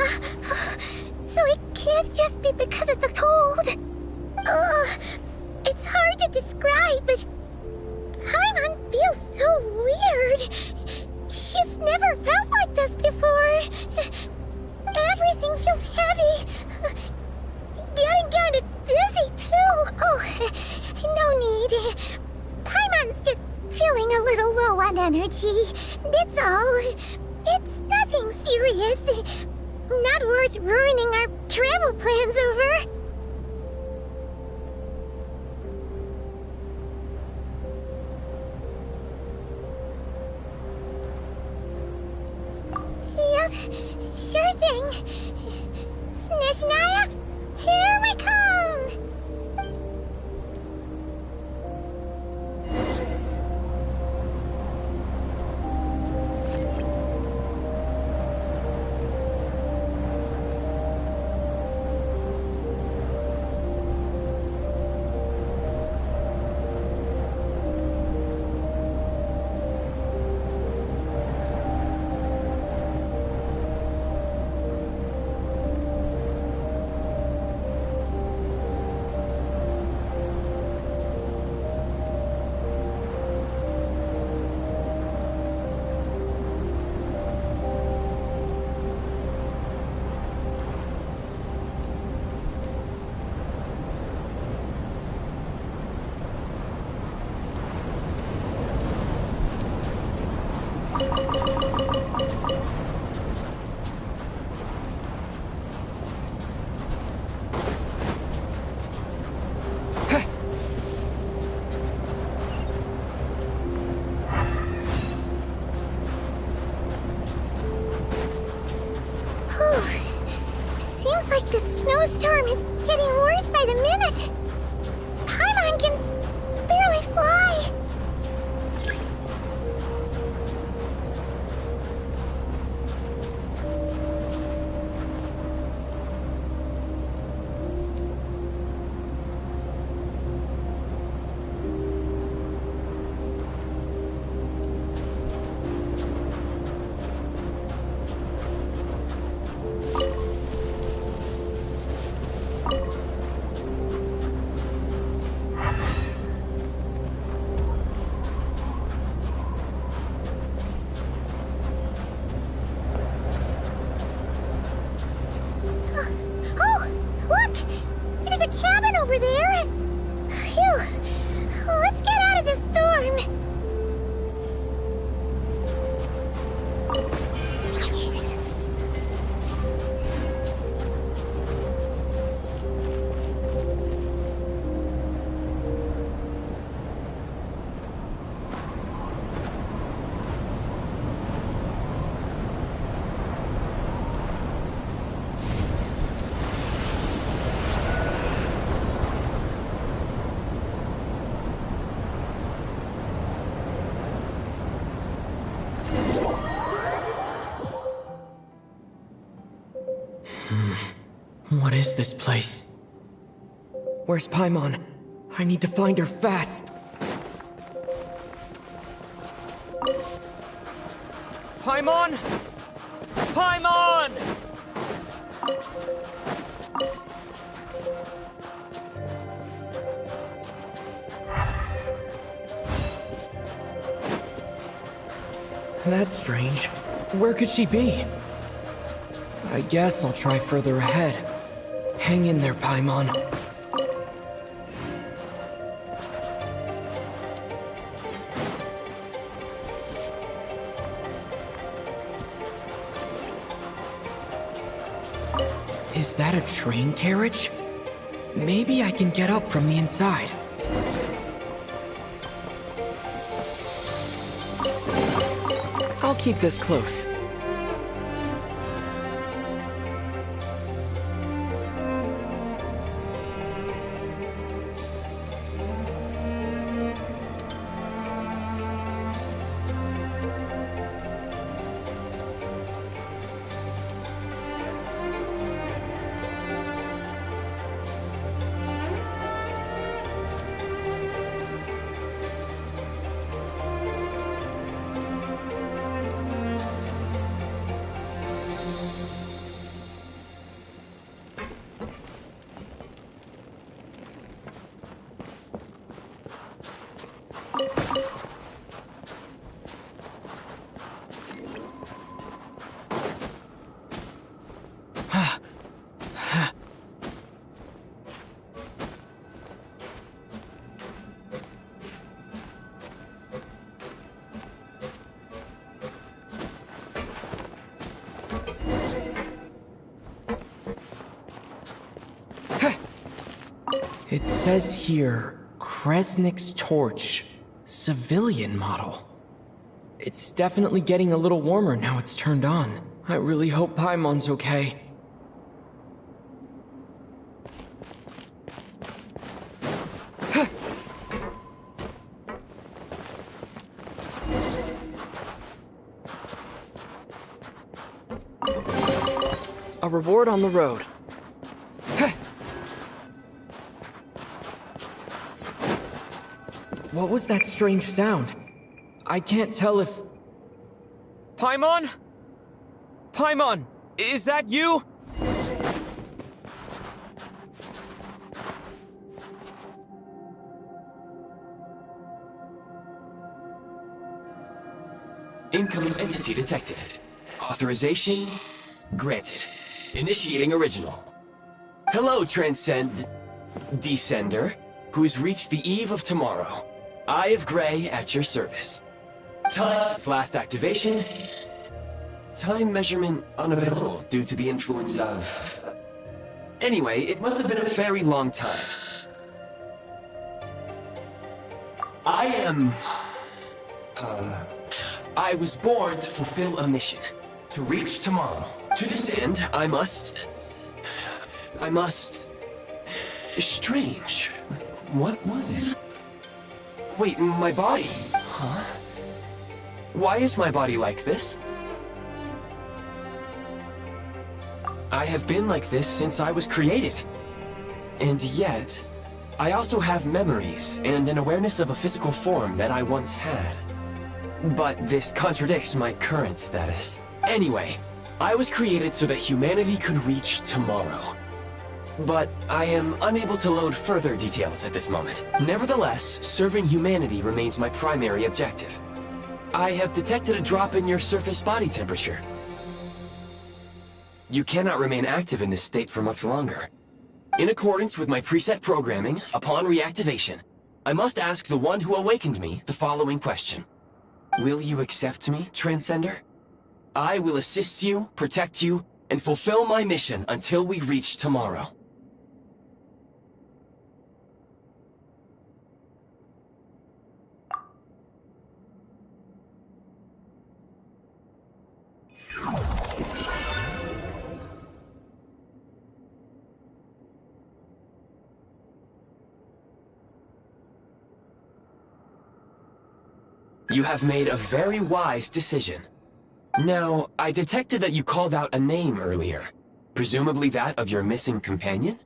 So it can't just be because of the cold. It's hard to describe, but Paimon feels so weird. She's never felt like this before. Everything feels heavy. Getting kind of dizzy, too. Oh, no need. Paimon's just feeling a little low on energy. That's all. It's nothing serious. Not worth ruining our travel plans over. Yep, sure thing. Snezhnaya, here we come! Seems like the snowstorm is getting worse by the minute. Paimon can barely fly. Over there? Phew. Let's get out of this storm. What is this place? Where's Paimon? I need to find her fast. Paimon! Paimon! That's strange. Where could she be? I guess I'll try further ahead. Hang in there, Paimon. Is that a train carriage? Maybe I can get up from the inside. I'll keep this close. It says here, Kresnik's torch, civilian model. It's definitely getting a little warmer now it's turned on. I really hope Paimon's okay. A reward on the road. What was that strange sound? I can't tell if... Paimon? Paimon, is that you? Incoming entity detected. Authorization granted. Initiating original. Hello, Descender, who's reached the eve of tomorrow. Eye of Grey at your service. Time since last activation. Time measurement unavailable due to the influence of... Anyway, it must have been a very long time. I was born to fulfill a mission. To reach tomorrow. To this end, I must... Strange. What was it? Wait, my body? Huh? Why is my body like this? I have been like this since I was created. And yet, I also have memories and an awareness of a physical form that I once had. But this contradicts my current status. Anyway, I was created so that humanity could reach tomorrow. But I am unable to load further details at this moment. Nevertheless, serving humanity remains my primary objective. I have detected a drop in your surface body temperature. You cannot remain active in this state for much longer. In accordance with my preset programming, upon reactivation, I must ask the one who awakened me the following question. Will you accept me, Transcender? I will assist you, protect you, and fulfill my mission until we reach tomorrow. You have made a very wise decision. Now, I detected that you called out a name earlier. Presumably that of your missing companion?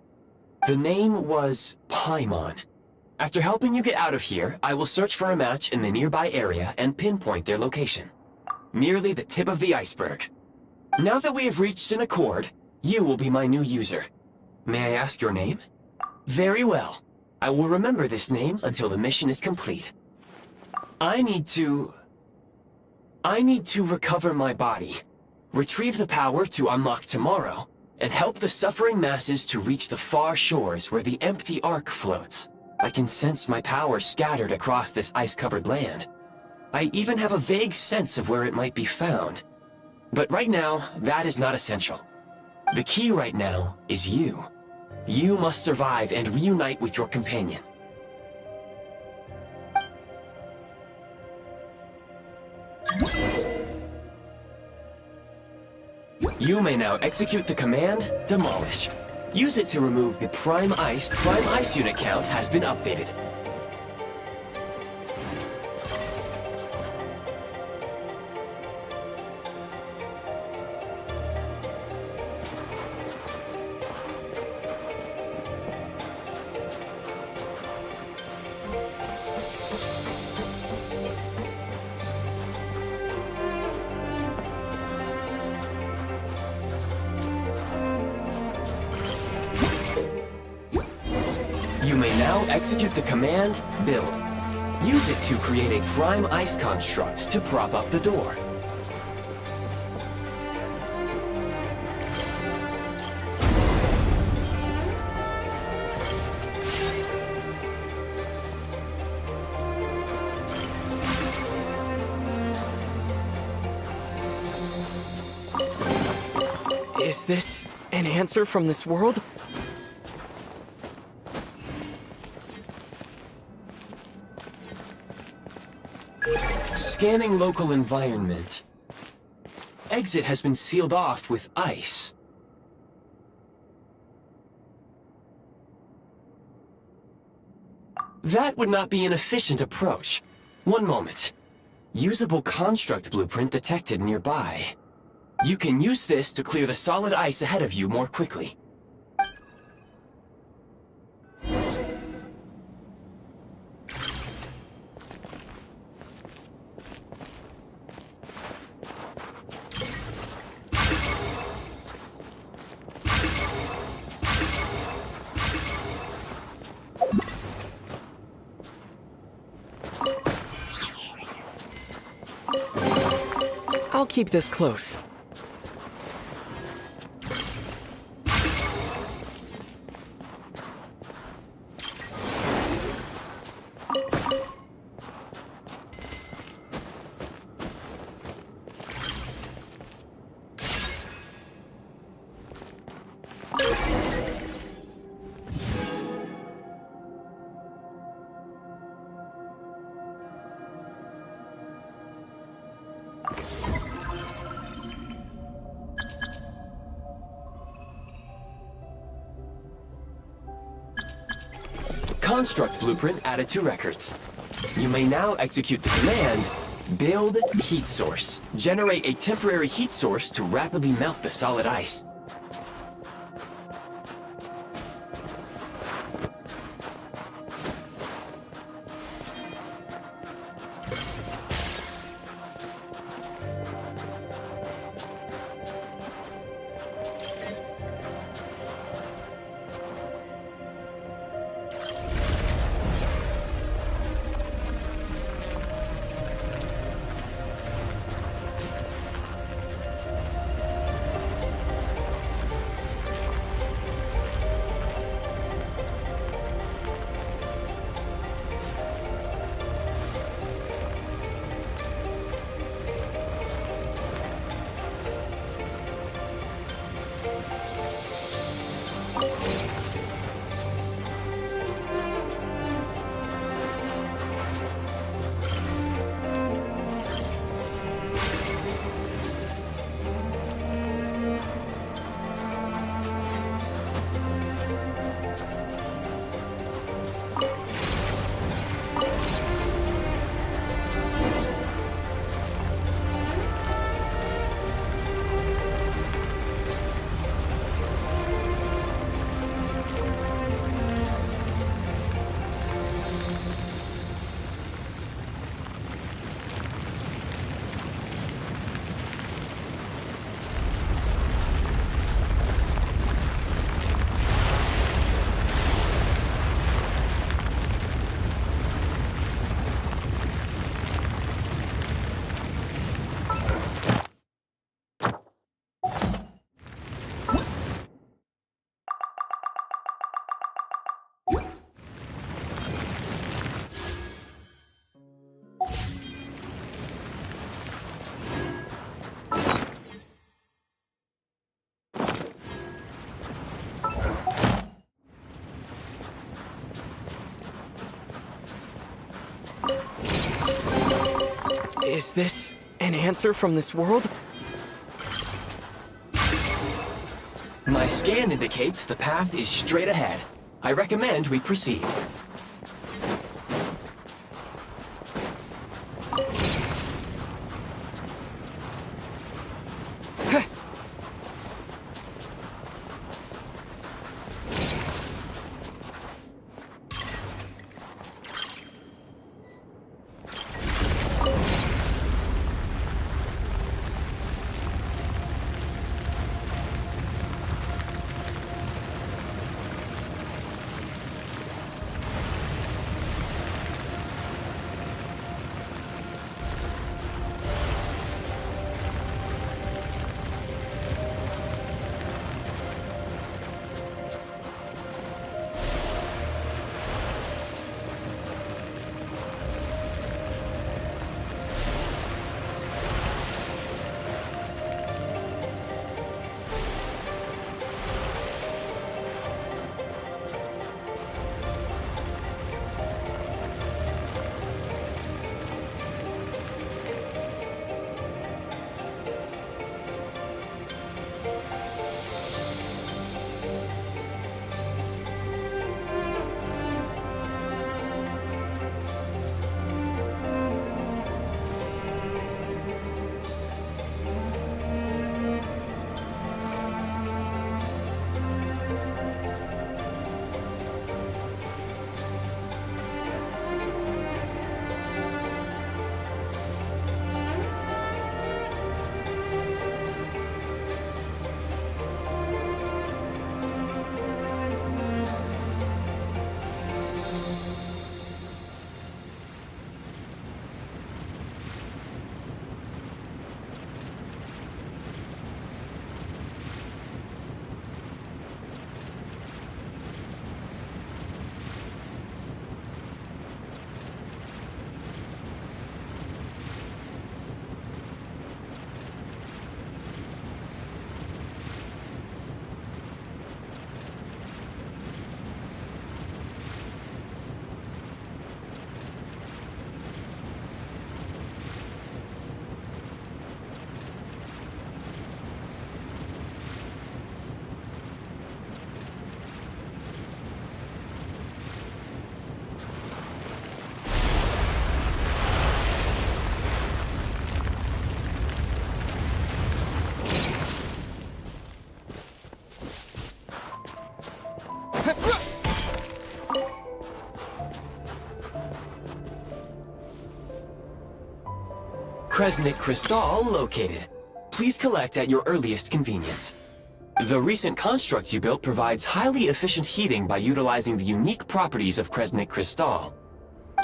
The name was Paimon. After helping you get out of here, I will search for a match in the nearby area and pinpoint their location. Merely the tip of the iceberg. Now that we have reached an accord, you will be my new user. May I ask your name? Very well. I will remember this name until the mission is complete. I need to recover my body, retrieve the power to unlock tomorrow, and help the suffering masses to reach the far shores where the empty Ark floats. I can sense my power scattered across this ice-covered land. I even have a vague sense of where it might be found. But right now, that is not essential. The key right now is you. You must survive and reunite with your companion. You may now execute the command, Demolish. Use it to remove the Prime Ice. Prime Ice unit count has been updated. You may now execute the command, Build. Use it to create a Prime Ice construct to prop up the door. Is this an answer from this world? Scanning local environment. Exit has been sealed off with ice. That would not be an efficient approach. One moment. Usable construct blueprint detected nearby. You can use this to clear the solid ice ahead of you more quickly. I'll keep this close. Construct blueprint added to records. You may now execute the command, Build Heat Source. Generate a temporary heat source to rapidly melt the solid ice. Is this an answer from this world? My scan indicates the path is straight ahead. I recommend we proceed. Kresnik Crystal located. Please collect at your earliest convenience. The recent construct you built provides highly efficient heating by utilizing the unique properties of Kresnik Crystal.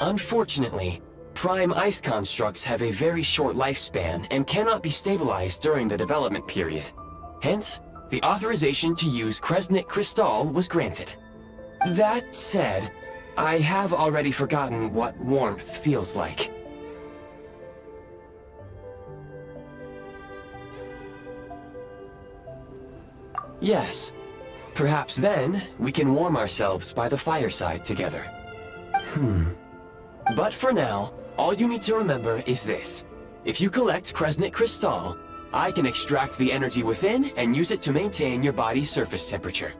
Unfortunately, prime ice constructs have a very short lifespan and cannot be stabilized during the development period. Hence, the authorization to use Kresnik Crystal was granted. That said, I have already forgotten what warmth feels like. Yes. Perhaps then, we can warm ourselves by the fireside together. But for now, all you need to remember is this. If you collect Kresnik Crystal, I can extract the energy within and use it to maintain your body's surface temperature.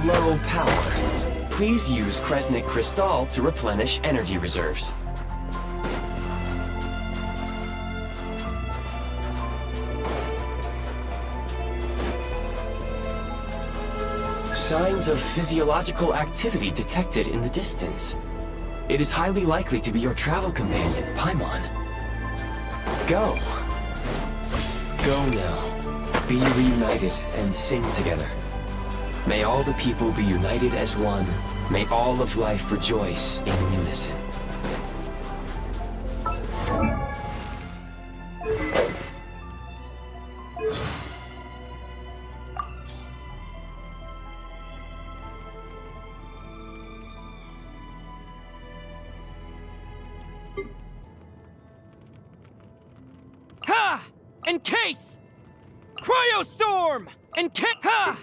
Low power. Please use Kresnik Crystal to replenish energy reserves. Signs of physiological activity detected in the distance. It is highly likely to be your travel companion, Paimon. Go. Go now. Be reunited and sing together. May all the people be united as one. May all of life rejoice in unison. Ha! Encase! Cryostorm! And ha!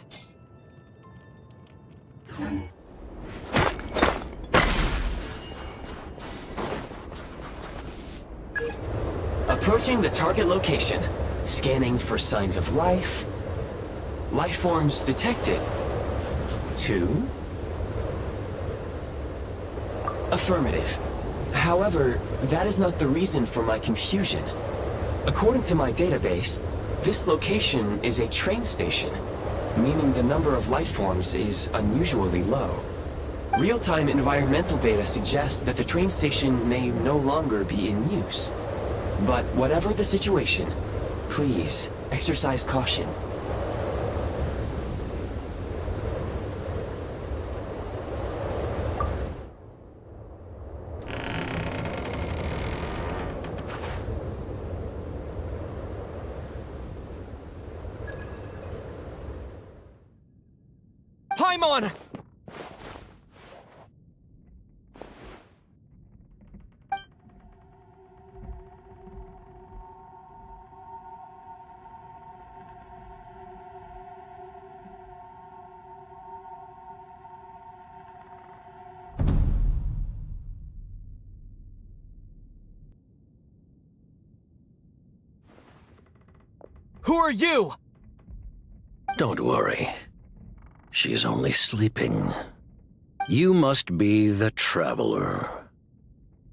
Approaching the target location. Scanning for signs of life. Life forms detected. 2. Affirmative. However, that is not the reason for my confusion. According to my database, this location is a train station, meaning the number of life forms is unusually low. Real-time environmental data suggests that the train station may no longer be in use. But whatever the situation, please exercise caution. Paimon! Who are you? Don't worry. She's only sleeping. You must be the Traveler.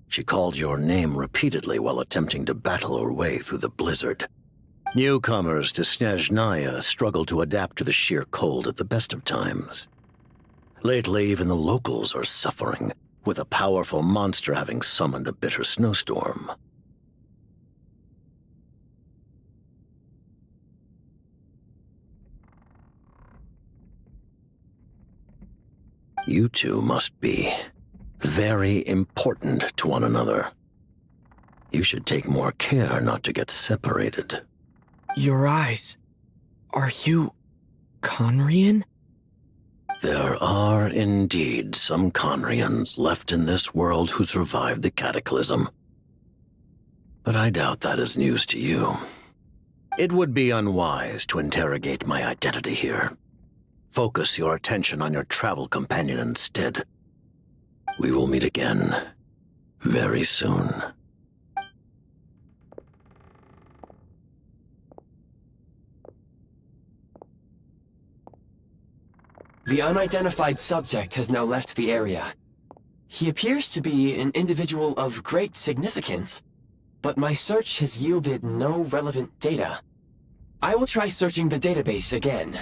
She called your name repeatedly while attempting to battle her way through the blizzard. Newcomers to Snezhnaya struggle to adapt to the sheer cold at the best of times. Lately, even the locals are suffering, with a powerful monster having summoned a bitter snowstorm. You two must be very important to one another. You should take more care not to get separated. Your eyes. Are you Conrian? There are indeed some Conrians left in this world who survived the cataclysm. But I doubt that is news to you. It would be unwise to interrogate my identity here. Focus your attention on your travel companion instead. We will meet again very soon. The unidentified subject has now left the area. He appears to be an individual of great significance, but my search has yielded no relevant data. I will try searching the database again.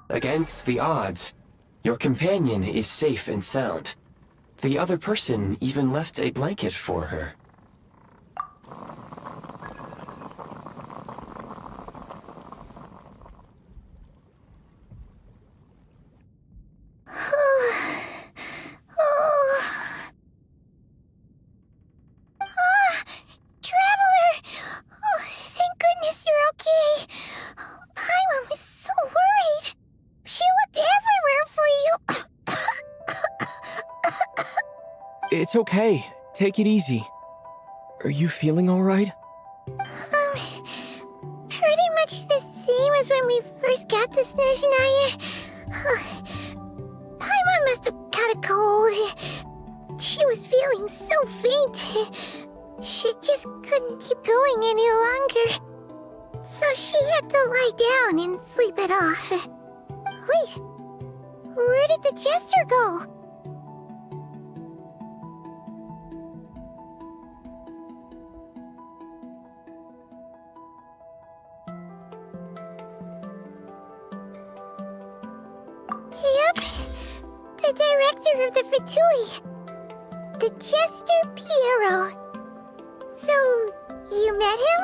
Against the odds, your companion is safe and sound. The other person even left a blanket for her. Traveler! Oh, thank goodness you're okay. Paimon was so worried. She looked everywhere for you. It's okay. Take it easy. Are you feeling alright? Pretty much the same as when we first got to Snezhnaya. Paimon must have caught a cold. She was feeling so faint. She just couldn't keep going any longer. So she had to lie down and sleep it off. Wait, where did the jester go? Yep, the director of the Fatui. The Jester Piero. So, you met him?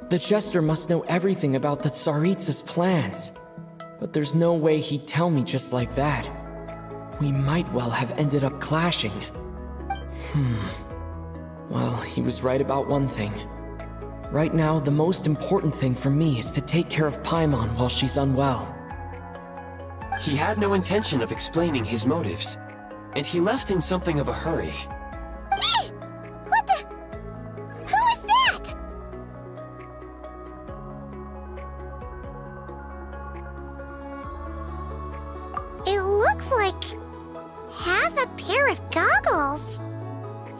The Jester must know everything about the Tsaritsa's plans. But there's no way he'd tell me just like that. We might well have ended up clashing. Well, he was right about one thing. Right now, the most important thing for me is to take care of Paimon while she's unwell. He had no intention of explaining his motives, and he left in something of a hurry. Hey! What the? Who is that? It looks like half a pair of goggles.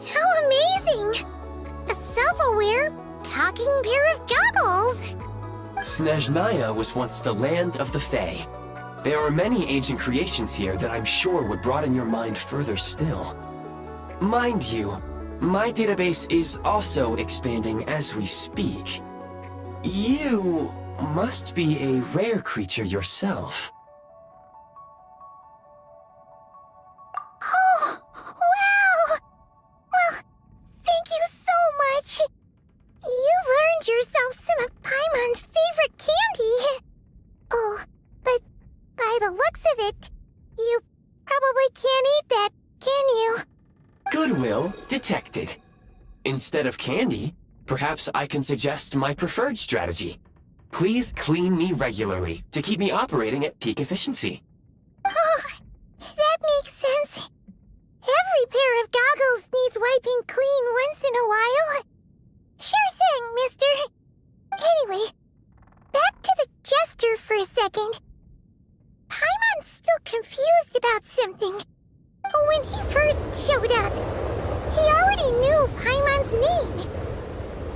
How amazing! A self-aware, talking pair of goggles! Snezhnaya was once the land of the Fae. There are many ancient creations here that I'm sure would broaden your mind further still. Mind you, my database is also expanding as we speak. You must be a rare creature yourself. Oh, wow! Well, thank you so much. You've earned yourself some of Paimon's favorite candy. Oh, but by the looks of it, you probably can't eat that, can you? Goodwill detected. Instead of candy, perhaps I can suggest my preferred strategy. Please clean me regularly to keep me operating at peak efficiency. Oh, that makes sense. Every pair of goggles needs wiping clean once in a while. Sure thing, mister. Anyway, back to the Jester for a second. Paimon's still confused about something. When he first showed up, he already knew Paimon's name.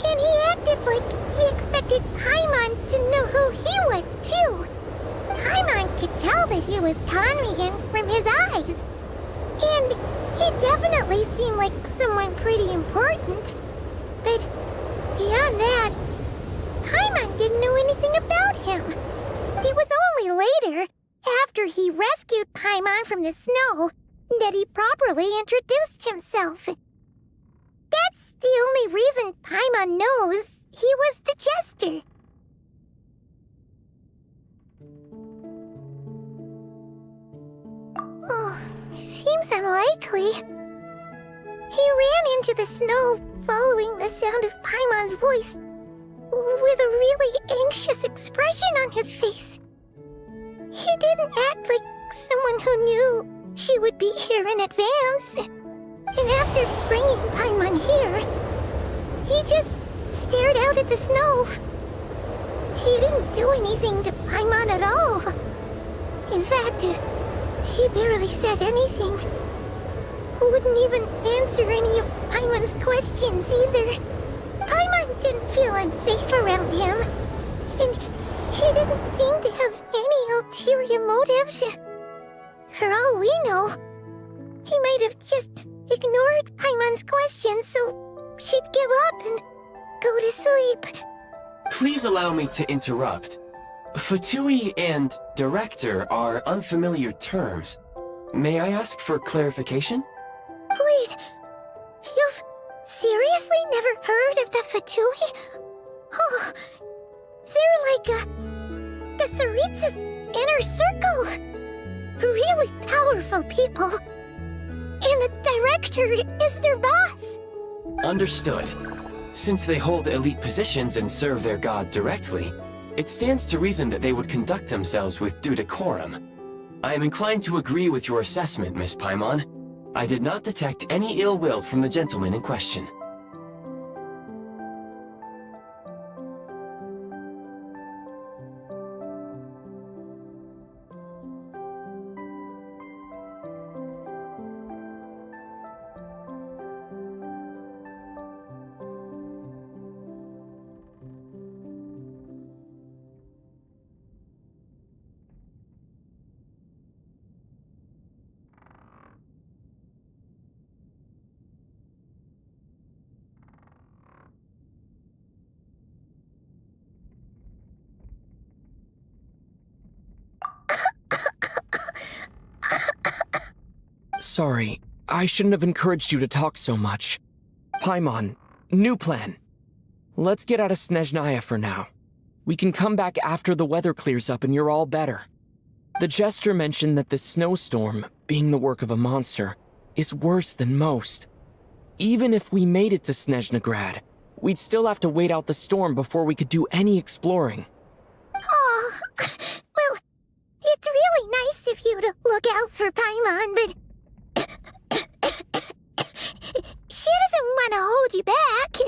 And he acted like he expected Paimon to know who he was, too. Paimon could tell that he was Conrian from his eyes. And he definitely seemed like someone pretty important. But beyond that, Paimon didn't know anything about him. It was only later, after he rescued Paimon from the snow, that he properly introduced himself. That's the only reason Paimon knows he was the Jester. Oh, seems unlikely. He ran into the snow following the sound of Paimon's voice, with a really anxious expression on his face. He didn't act like someone who knew she would be here in advance. And after bringing Paimon here, he just stared out at the snow. He didn't do anything to Paimon at all. In fact, he barely said anything. Wouldn't even answer any of Paimon's questions either. Paimon didn't feel unsafe around him, and he didn't seem to have any ulterior motives. For all we know, he might have just ignored Paimon's questions so she'd give up and go to sleep. Please allow me to interrupt. Fatui and director are unfamiliar terms. May I ask for clarification? Wait, you've seriously never heard of the Fatui? Oh, they're like the Tsaritsa's inner circle. Really powerful people. And the director is their boss. Understood. Since they hold elite positions and serve their god directly, it stands to reason that they would conduct themselves with due decorum. I am inclined to agree with your assessment, Miss Paimon. I did not detect any ill will from the gentleman in question. Sorry, I shouldn't have encouraged you to talk so much. Paimon, new plan. Let's get out of Snezhnaya for now. We can come back after the weather clears up and you're all better. The Jester mentioned that the snowstorm, being the work of a monster, is worse than most. Even if we made it to Snezhnegrad, we'd still have to wait out the storm before we could do any exploring. Oh, well, it's really nice of you to look out for Paimon, but she doesn't want to hold you back.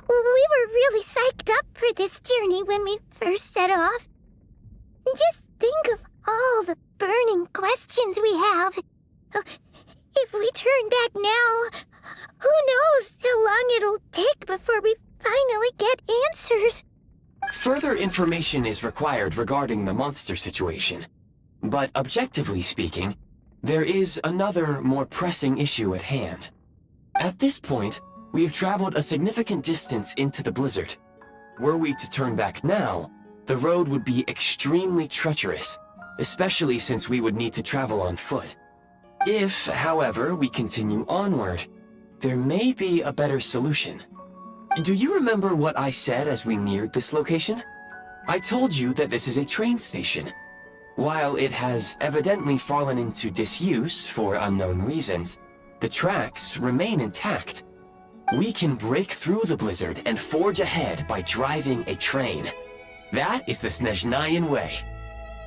We were really psyched up for this journey when we first set off. Just think of all the burning questions we have. If we turn back now, who knows how long it'll take before we finally get answers. Further information is required regarding the monster situation. But objectively speaking, there is another, more pressing issue at hand. At this point, we have traveled a significant distance into the blizzard. Were we to turn back now, the road would be extremely treacherous, especially since we would need to travel on foot. If, however, we continue onward, there may be a better solution. Do you remember what I said as we neared this location? I told you that this is a train station. While it has evidently fallen into disuse for unknown reasons, the tracks remain intact. We can break through the blizzard and forge ahead by driving a train. That is the Snezhnayan way.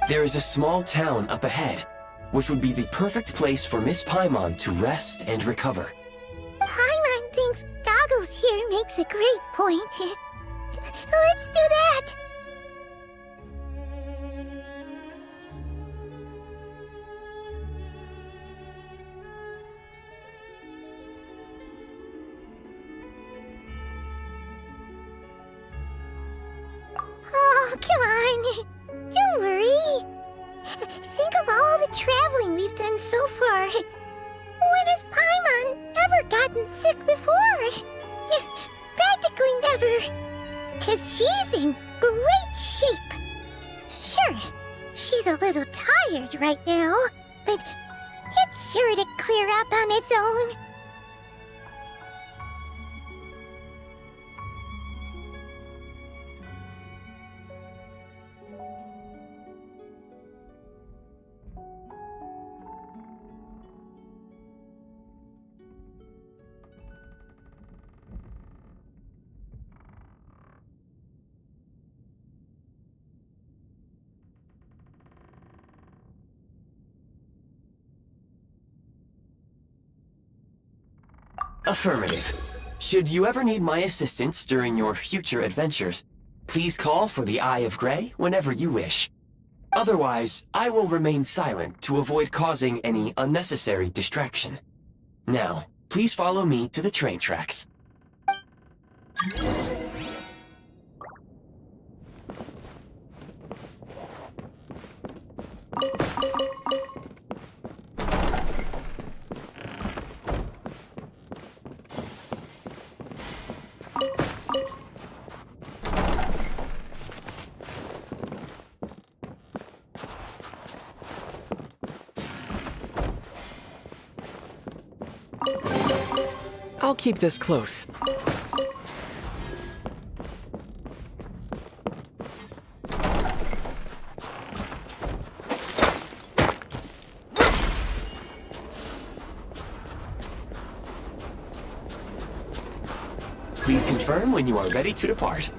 There is a small town up ahead, which would be the perfect place for Miss Paimon to rest and recover. Paimon thinks Goggles here makes a great point. Let's do that! Oh, come on. Don't worry. Think of all the traveling we've done so far. When has Paimon ever gotten sick before? Practically never. 'Cause she's in great shape. Sure, she's a little tired right now, but it's sure to clear up on its own. Affirmative. Should you ever need my assistance during your future adventures, please call for the Eye of Grey whenever you wish. Otherwise, I will remain silent to avoid causing any unnecessary distraction. Now, please follow me to the train tracks. I'll keep this close. Please confirm when you are ready to depart.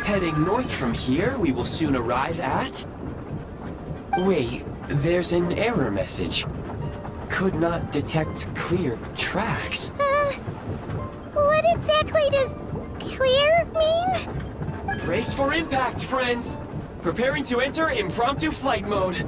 Heading north from here, we will soon arrive at... Wait, there's an error message. Could not detect clear tracks. What exactly does clear mean? Brace for impact, friends! Preparing to enter impromptu flight mode.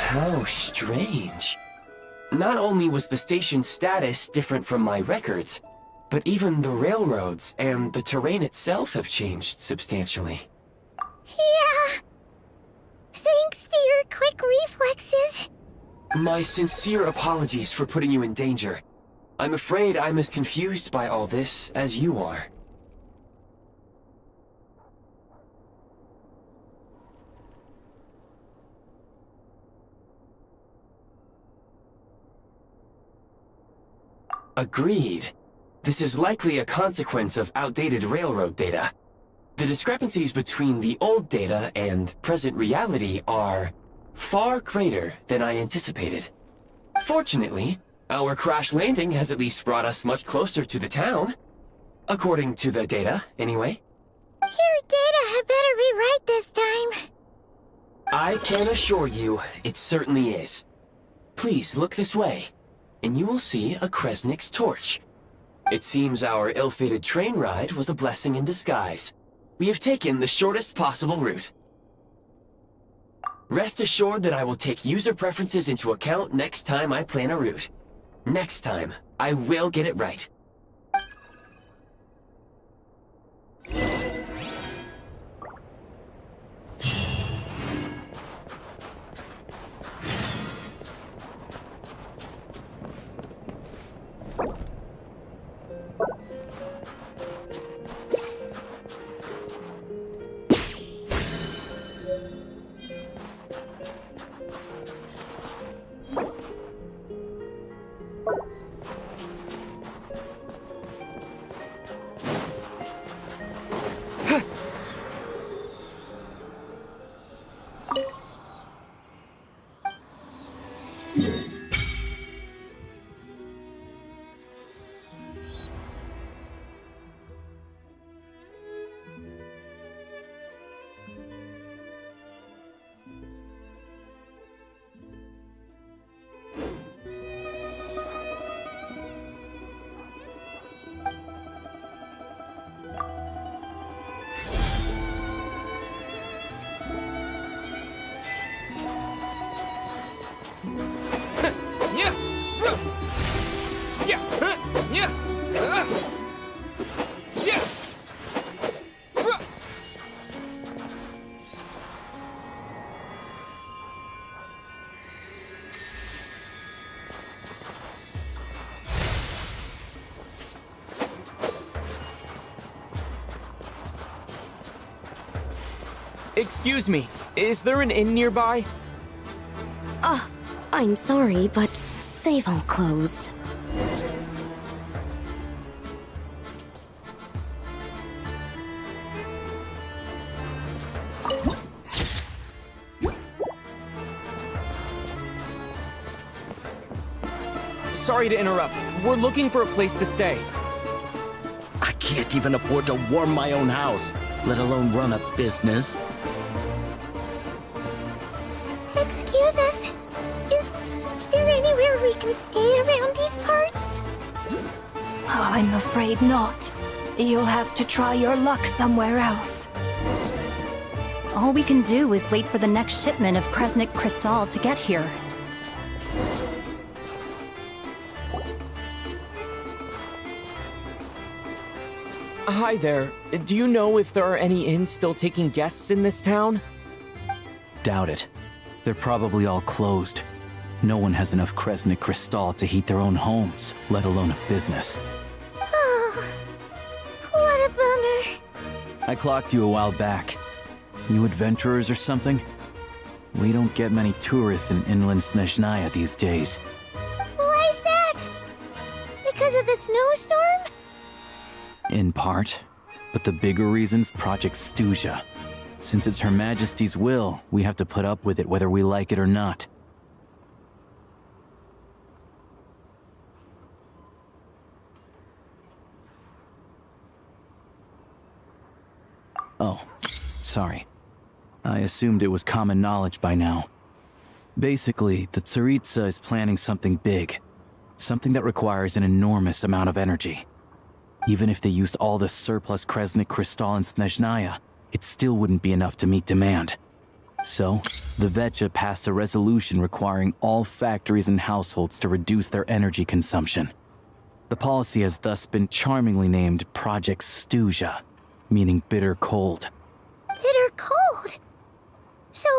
How strange. Not only was the station's status different from my records, but even the railroads and the terrain itself have changed substantially. Yeah. Thanks to your quick reflexes. My sincere apologies for putting you in danger. I'm afraid I'm as confused by all this as you are. Agreed. This is likely a consequence of outdated railroad data. The discrepancies between the old data and present reality are far greater than I anticipated. Fortunately, our crash landing has at least brought us much closer to the town. According to the data, anyway. Your data had better be right this time. I can assure you, it certainly is. Please look this way, and you will see a Kresnik's torch. It seems our ill-fated train ride was a blessing in disguise. We have taken the shortest possible route. Rest assured that I will take user preferences into account next time I plan a route. Next time, I will get it right. Excuse me, is there an inn nearby? I'm sorry, but they've all closed. Sorry to interrupt. We're looking for a place to stay. I can't even afford to warm my own house, let alone run a business. Excuse us. Is there anywhere we can stay around these parts? I'm afraid not. You'll have to try your luck somewhere else. All we can do is wait for the next shipment of Kresnik Crystal to get here. Hi there. Do you know if there are any inns still taking guests in this town? Doubt it. They're probably all closed. No one has enough Kresnik Crystal to heat their own homes, let alone a business. Oh, what a bummer. I clocked you a while back. New adventurers or something? We don't get many tourists in inland Snezhnaya these days. Why is that? Because of the snowstorm? In part. But the bigger reason's Project Stuja. Since it's Her Majesty's will, we have to put up with it whether we like it or not. Oh, sorry. I assumed it was common knowledge by now. Basically, the Tsaritsa is planning something big. Something that requires an enormous amount of energy. Even if they used all the surplus Kresnik Crystal in Snezhnaya, it still wouldn't be enough to meet demand. So, the Vetja passed a resolution requiring all factories and households to reduce their energy consumption. The policy has thus been charmingly named Project Stuja, meaning bitter cold. Bitter cold? So,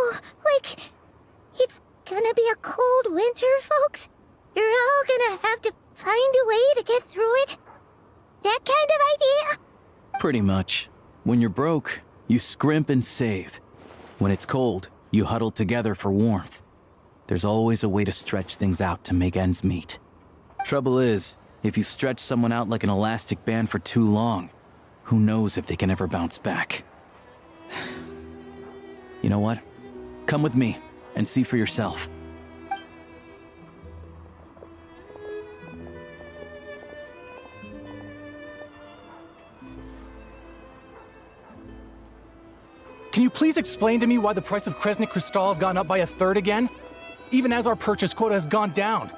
like, it's gonna be a cold winter, folks? You're all gonna have to find a way to get through it? That kind of idea? Pretty much. When you're broke, you scrimp and save. When it's cold, you huddle together for warmth. There's always a way to stretch things out to make ends meet. Trouble is, if you stretch someone out like an elastic band for too long, who knows if they can ever bounce back. You know what? Come with me and see for yourself. Can you please explain to me why the price of Kresnik Crystal has gone up by 1/3 again? Even as our purchase quota has gone down.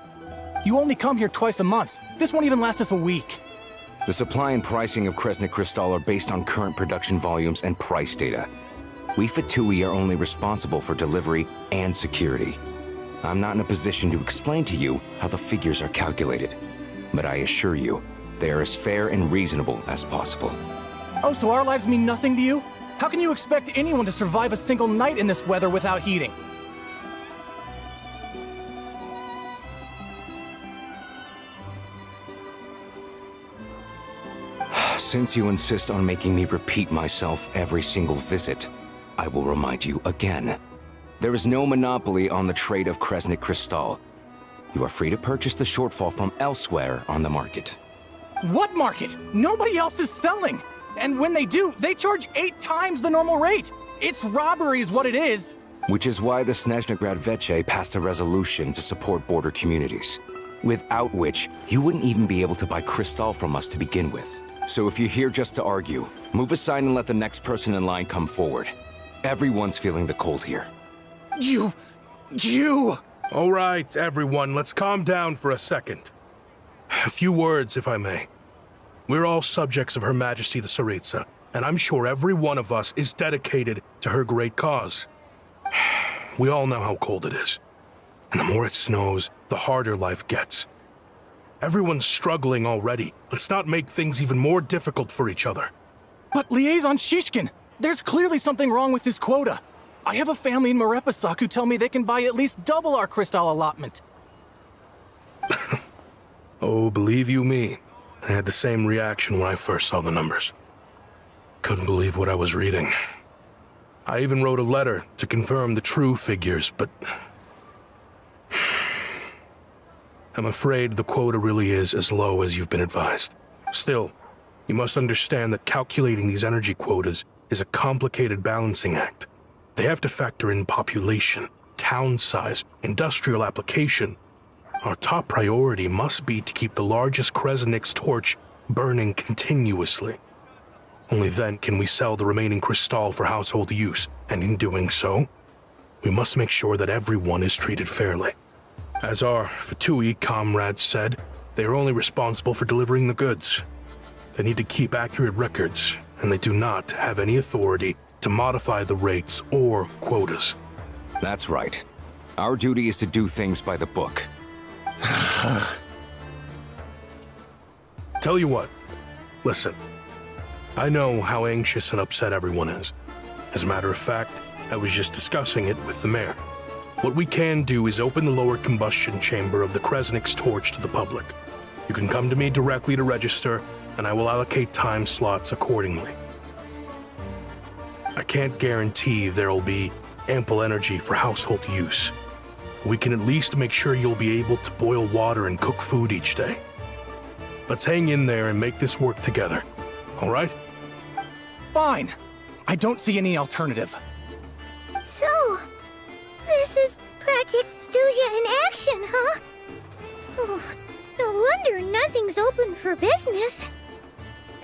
You only come here twice a month. This won't even last us a week. The supply and pricing of Kresnik Crystal are based on current production volumes and price data. We Fatui are only responsible for delivery and security. I'm not in a position to explain to you how the figures are calculated, but I assure you, they are as fair and reasonable as possible. Oh, so our lives mean nothing to you? How can you expect anyone to survive a single night in this weather without heating? Since you insist on making me repeat myself every single visit, I will remind you again. There is no monopoly on the trade of Kresnik Crystal. You are free to purchase the shortfall from elsewhere on the market. What market? Nobody else is selling! And when they do, they charge 8 times the normal rate! It's robbery is what it is! Which is why the Snezhnegrad Veche passed a resolution to support border communities. Without which, you wouldn't even be able to buy Crystal from us to begin with. So if you're here just to argue, move aside and let the next person in line come forward. Everyone's feeling the cold here. You... All right, everyone, let's calm down for a second. A few words, if I may. We're all subjects of Her Majesty the Tsaritsa, and I'm sure every one of us is dedicated to her great cause. We all know how cold it is. And the more it snows, the harder life gets. Everyone's struggling already. Let's not make things even more difficult for each other. But Liaison Shishkin, there's clearly something wrong with this quota. I have a family in Marepasak who tell me they can buy at least double our Crystal allotment. Oh, believe you me, I had the same reaction when I first saw the numbers. Couldn't believe what I was reading. I even wrote a letter to confirm the true figures, but I'm afraid the quota really is as low as you've been advised. Still, you must understand that calculating these energy quotas is a complicated balancing act. They have to factor in population, town size, industrial application. Our top priority must be to keep the largest Kresnik's torch burning continuously. Only then can we sell the remaining Crystal for household use, and in doing so, we must make sure that everyone is treated fairly. As our Fatui comrades said, they are only responsible for delivering the goods. They need to keep accurate records, and they do not have any authority to modify the rates or quotas. That's right. Our duty is to do things by the book. Tell you what, listen. I know how anxious and upset everyone is. As a matter of fact, I was just discussing it with the mayor. What we can do is open the lower combustion chamber of the Kresnik's torch to the public. You can come to me directly to register, and I will allocate time slots accordingly. I can't guarantee there'll be ample energy for household use. We can at least make sure you'll be able to boil water and cook food each day. Let's hang in there and make this work together, all right? Fine. I don't see any alternative. So, this is Project Stuja in action, huh? Oh, no wonder nothing's open for business.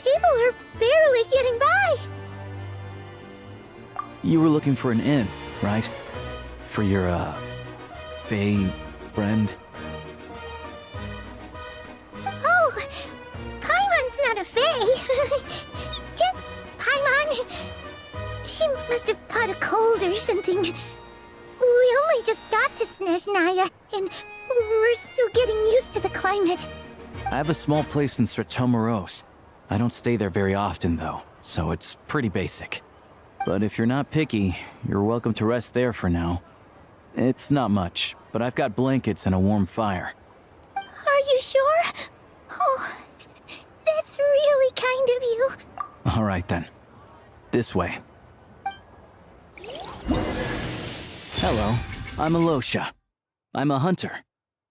People are barely getting by. You were looking for an inn, right? For your, Fae friend? Oh, Paimon's not a fae. Just Paimon. She must have caught a cold or something. We only just got to Snezhnaya, and we're still getting used to the climate. I have a small place in Stratomaros. I don't stay there very often, though, so it's pretty basic. But if you're not picky, you're welcome to rest there for now. It's not much, but I've got blankets and a warm fire. Are you sure? Oh, that's really kind of you. All right, then. This way. Hello, I'm Alosha. I'm a hunter.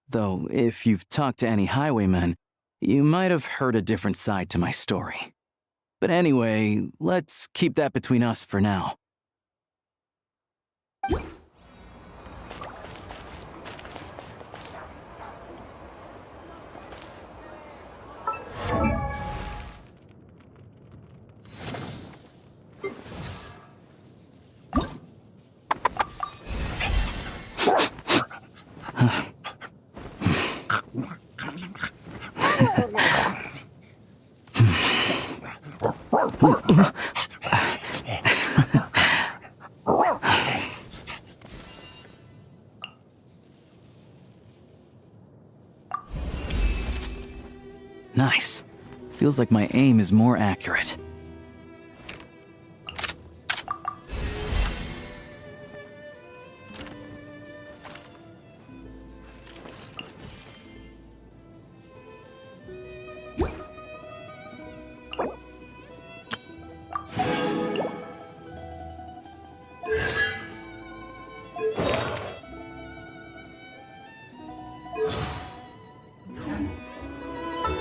Though, if you've talked to any highwaymen, you might have heard a different side to my story. But anyway, let's keep that between us for now. Nice. Feels like my aim is more accurate.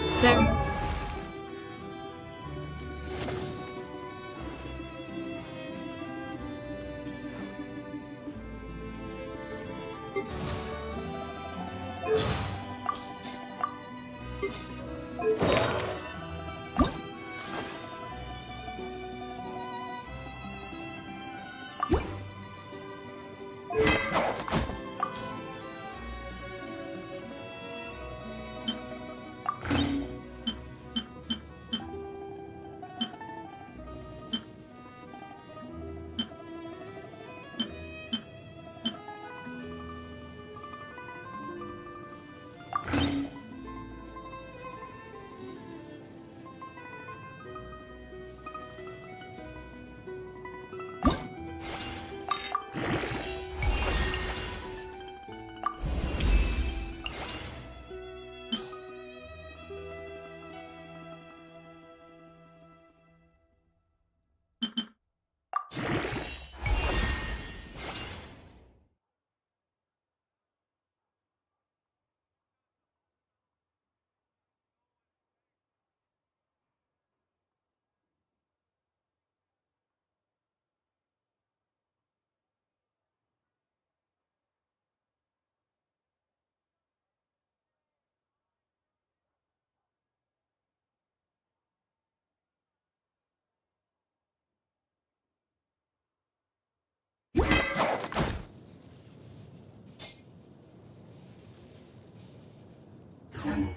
Stare.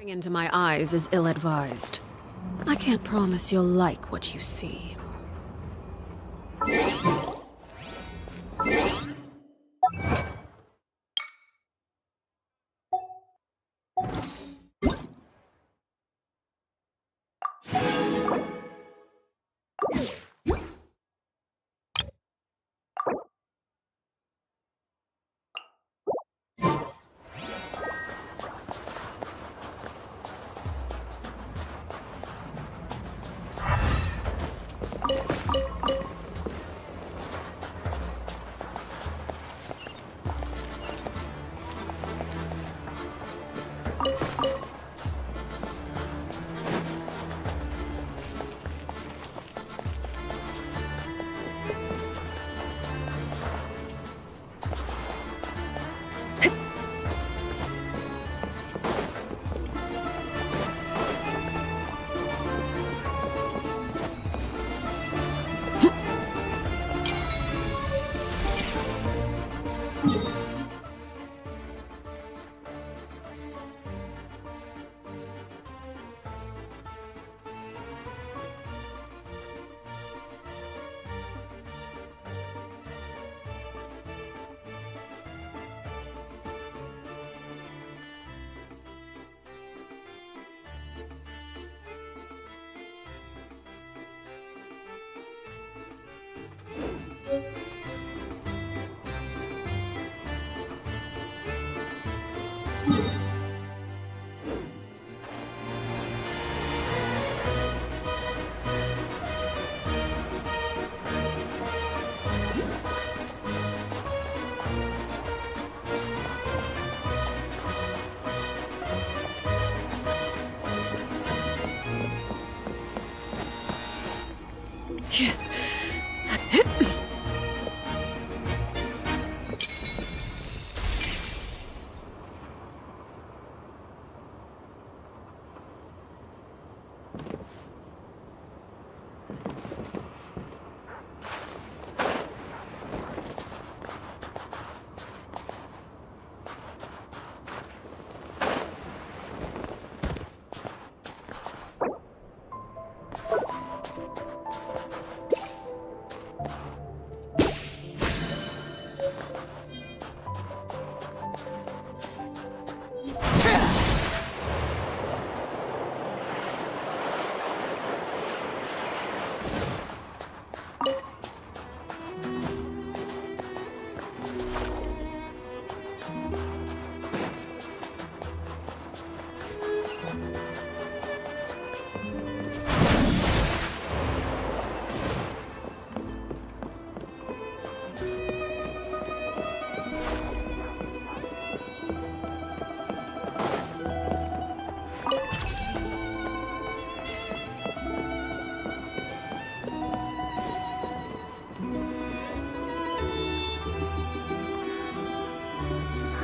Staring into my eyes is ill-advised. I can't promise you'll like what you see.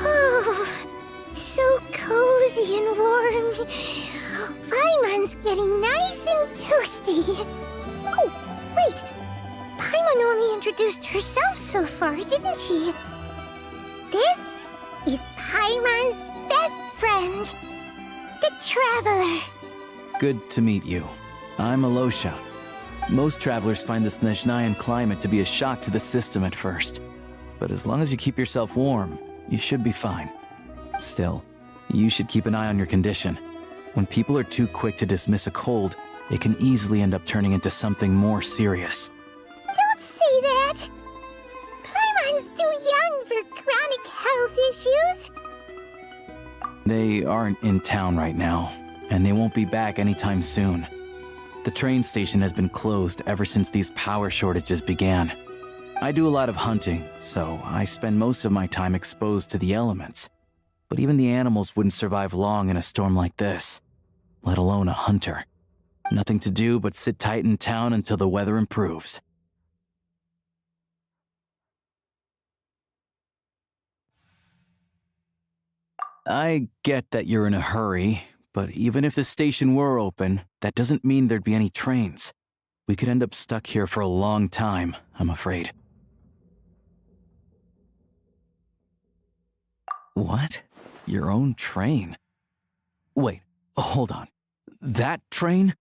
Oh, so cozy and warm. Paimon's getting nice and toasty. Oh, wait. Paimon only introduced herself so far, didn't she? This is Paimon's best friend, the Traveler. Good to meet you. I'm Alosha. Most travelers find the Snezhnayan climate to be a shock to the system at first. But as long as you keep yourself warm, you should be fine. Still, you should keep an eye on your condition. When people are too quick to dismiss a cold, it can easily end up turning into something more serious. Don't say that. Paimon's too young for chronic health issues. They aren't in town right now, and they won't be back anytime soon. The train station has been closed ever since these power shortages began. I do a lot of hunting, so I spend most of my time exposed to the elements. But even the animals wouldn't survive long in a storm like this, let alone a hunter. Nothing to do but sit tight in town until the weather improves. I get that you're in a hurry, but even if the station were open, that doesn't mean there'd be any trains. We could end up stuck here for a long time, I'm afraid. What? Your own train? Wait, hold on. That train?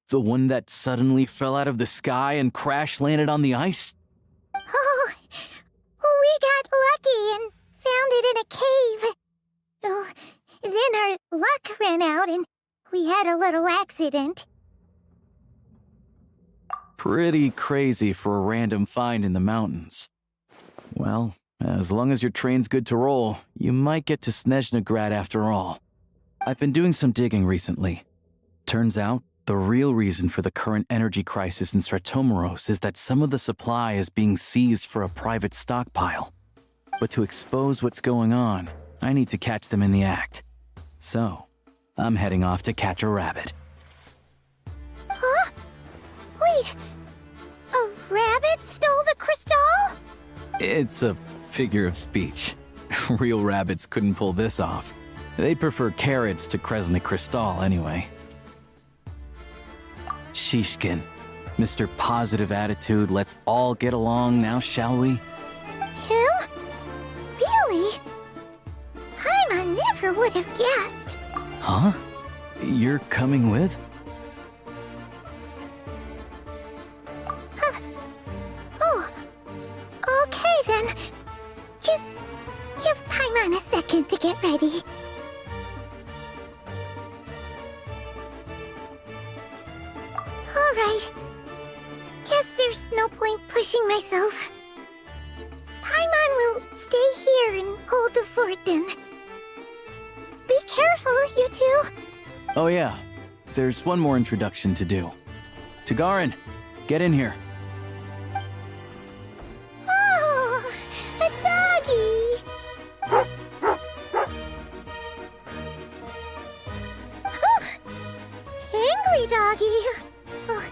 The one that suddenly fell out of the sky and crash-landed on the ice? Oh, we got lucky and found it in a cave. Oh, then our luck ran out and we had a little accident. Pretty crazy for a random find in the mountains. Well, as long as your train's good to roll, you might get to Snezhnegrad after all. I've been doing some digging recently. Turns out, the real reason for the current energy crisis in Stratomeros is that some of the supply is being seized for a private stockpile. But to expose what's going on, I need to catch them in the act. So, I'm heading off to catch a rabbit. Huh? Wait, a rabbit stole the crystal? It's a figure of speech. Real rabbits couldn't pull this off. They prefer carrots to Kresnik Crystal anyway. Shishkin, Mr. Positive Attitude, let's all get along now, shall we? Him? Really? Paimon never would have guessed. Huh? You're coming with? Oh, okay then. Just give Paimon a second to get ready. Alright. Guess there's no point pushing myself. Paimon will stay here and hold the fort then. Be careful, you two. Oh yeah, there's one more introduction to do. Tagarin, get in here. Oh, a doggy. Oh, angry doggy. Oh,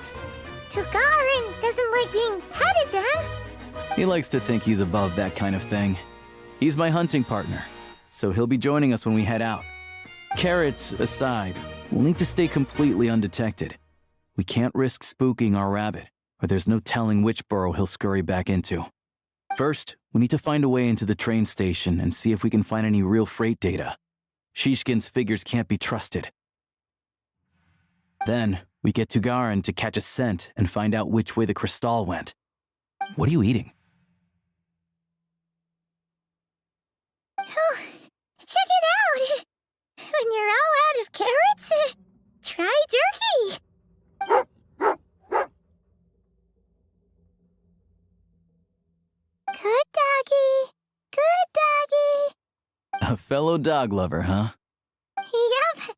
to Garin doesn't like being petted then. He likes to think he's above that kind of thing. He's my hunting partner, so he'll be joining us when we head out. Carrots aside, we'll need to stay completely undetected. We can't risk spooking our rabbit, or there's no telling which burrow he'll scurry back into. First, we need to find a way into the train station and see if we can find any real freight data. Shishkin's figures can't be trusted. Then, we get to Garin to catch a scent and find out which way the Crystal went. What are you eating? Oh, check it out! When you're all out of carrots, try jerky! Good doggy! Good doggy! A fellow dog lover, huh? Yup!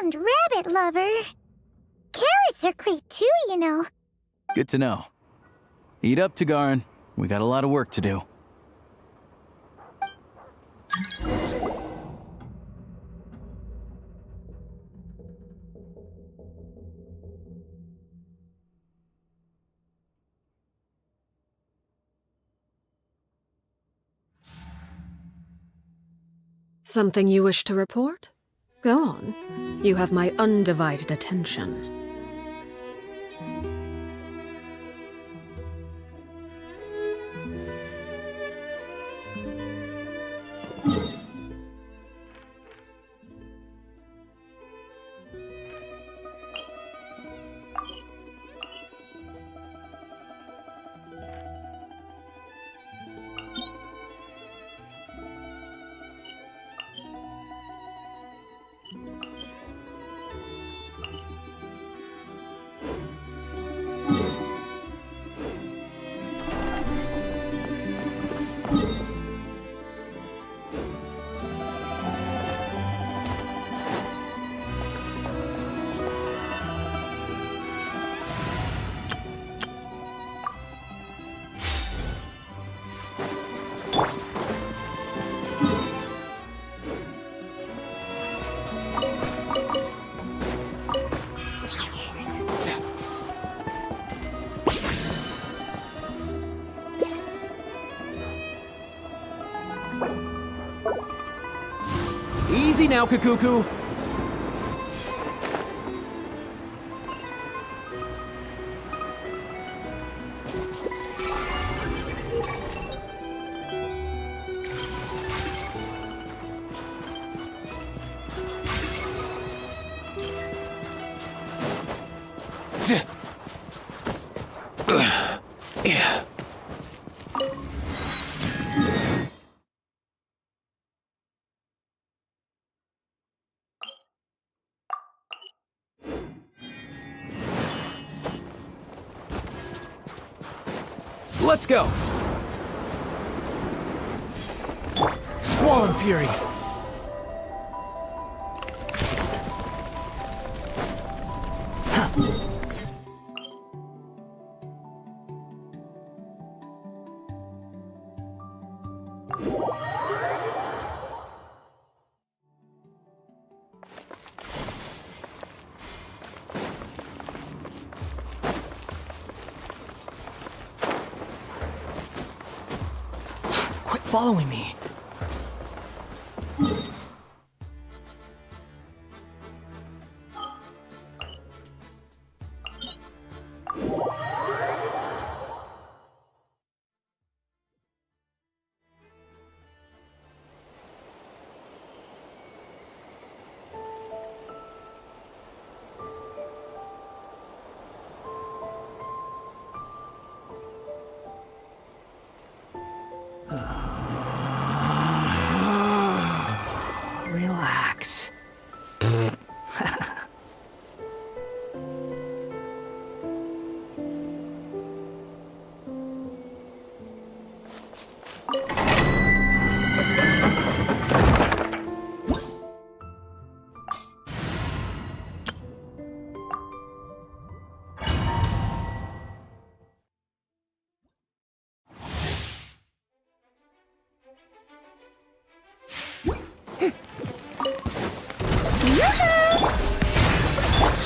And rabbit lover. Carrots are great too, you know. Good to know. Eat up, Tagarin. We got a lot of work to do. Something you wish to report? Go on. You have my undivided attention. Easy now, Kakuku! Let's go! Squall and Fury! Quit following me. Relax.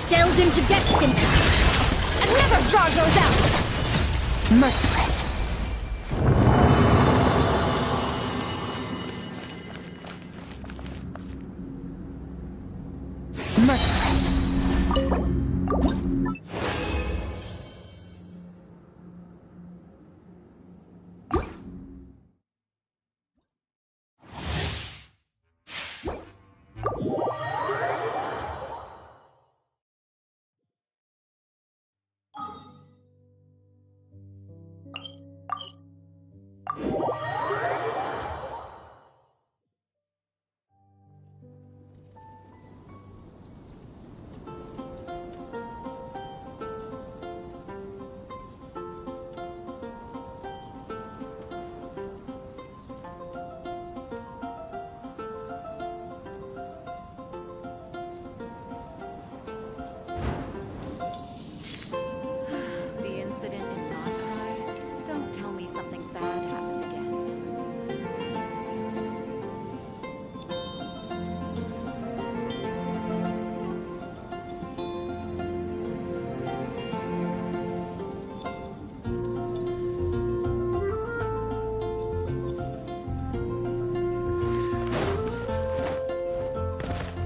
Delve into destiny and Never draw those out! Merciless. Merciless. The incident in Notrai? Don't tell me something bad happened again.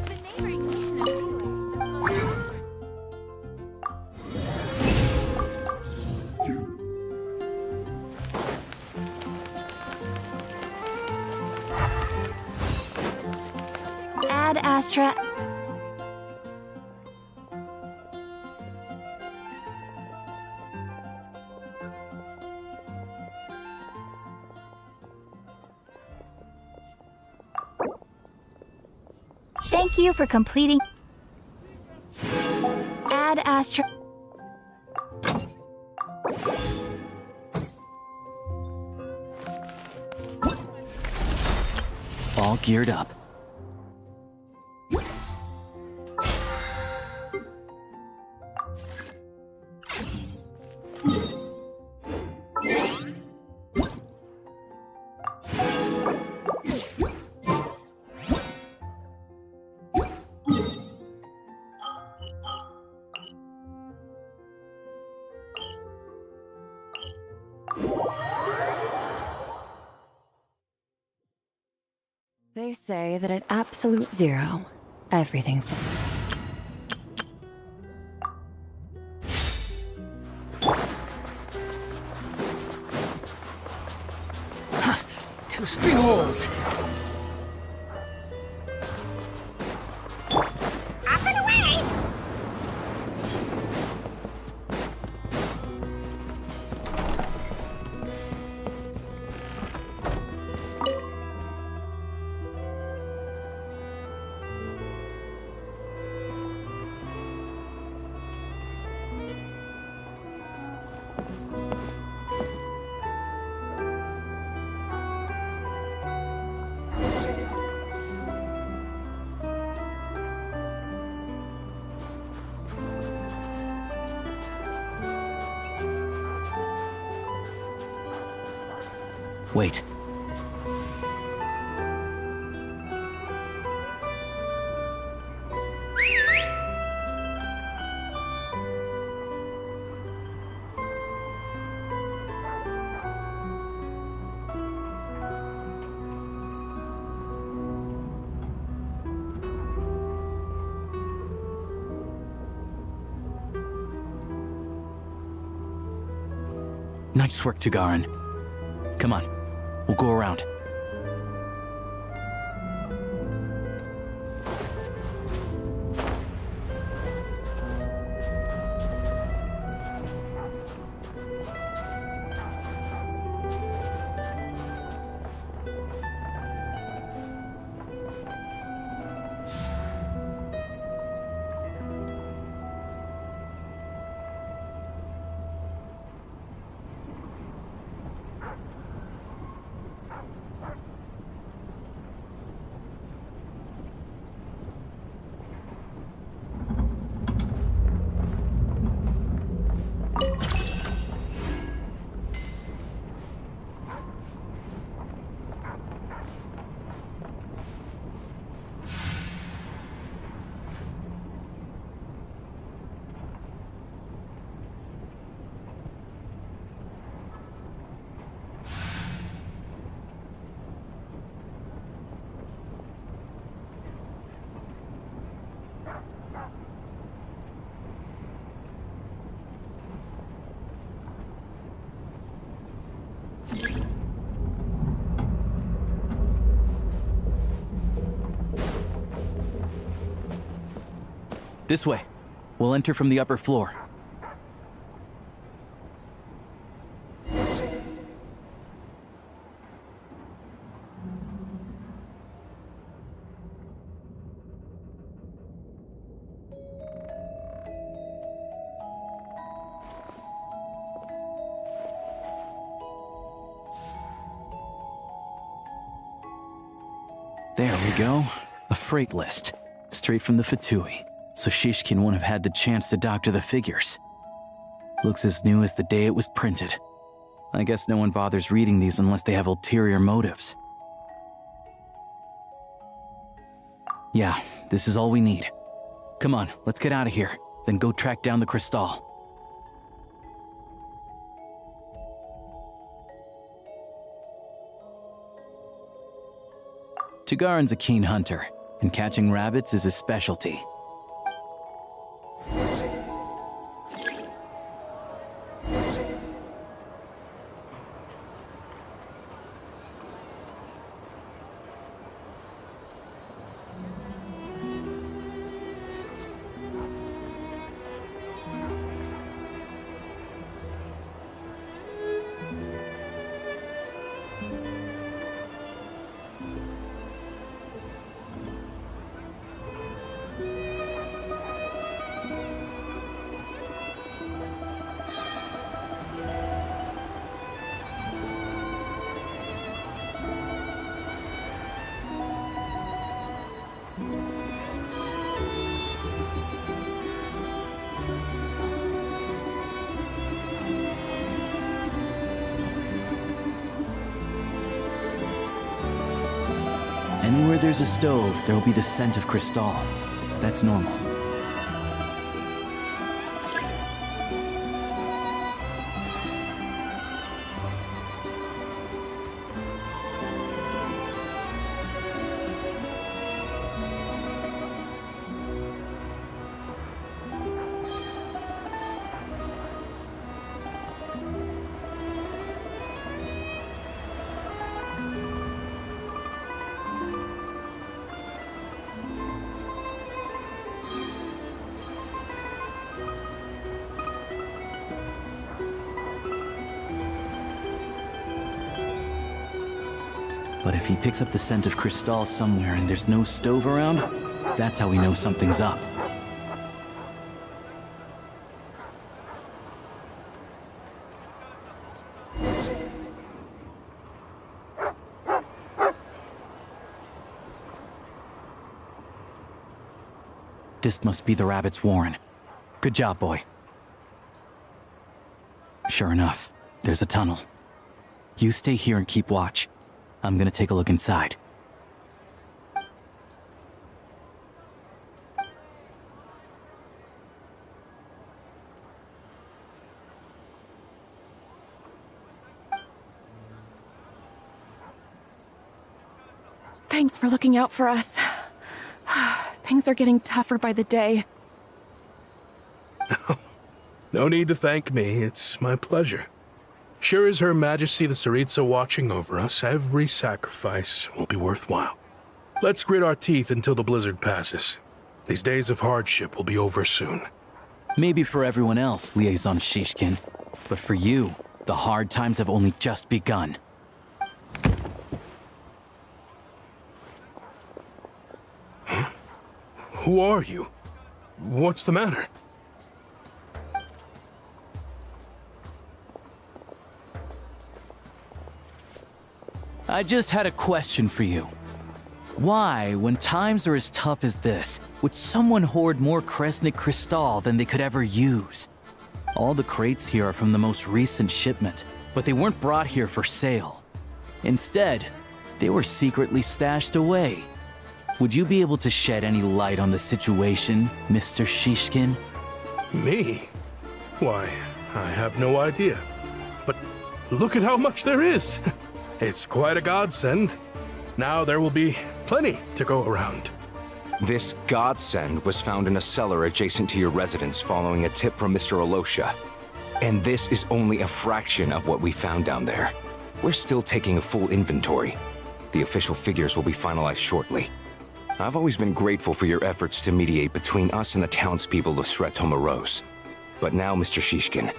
The neighboring nation of Liyue is the most Ad Astra. Thank you for completing Ad Astra. All geared up. They say that at absolute zero, everything Too behold! Up and away! Wait. Nice work, Tagarin. Come on, we'll go around. This way. We'll enter from the upper floor. There we go. A freight list. Straight from the Fatui. So Shishkin won't have had the chance to doctor the figures. Looks as new as the day it was printed. I guess no one bothers reading these unless they have ulterior motives. Yeah, this is all we need. Come on, let's get out of here. Then go track down the Crystal. Tugarin's a keen hunter, and catching rabbits is his specialty. Anywhere there's a stove, there'll be the scent of Crystal. That's normal. But if he picks up the scent of Crystal somewhere and there's no stove around, that's how we know something's up. This must be the rabbit's warren. Good job, boy. Sure enough, there's a tunnel. You stay here and keep watch. I'm gonna take a look inside. Thanks for looking out for us. Things are getting tougher by the day. No need to thank me. It's my pleasure. Sure as Her Majesty the Tsaritsa watching over us, every sacrifice will be worthwhile. Let's grit our teeth until the blizzard passes. These days of hardship will be over soon. Maybe for everyone else, Liaison Shishkin. But for you, the hard times have only just begun. Huh? Who are you? What's the matter? I just had a question for you. Why, when times are as tough as this, would someone hoard more Kresnik Crystal than they could ever use? All the crates here are from the most recent shipment, but they weren't brought here for sale. Instead, they were secretly stashed away. Would you be able to shed any light on the situation, Mr. Shishkin? Me? Why, I have no idea. But look at how much there is! It's quite a godsend. Now there will be plenty to go around. This godsend was found in a cellar adjacent to your residence following a tip from Mr. Alosha. And this is only a fraction of what we found down there. We're still taking a full inventory. The official figures will be finalized shortly. I've always been grateful for your efforts to mediate between us and the townspeople of Sretomaros. But now, Mr. Shishkin,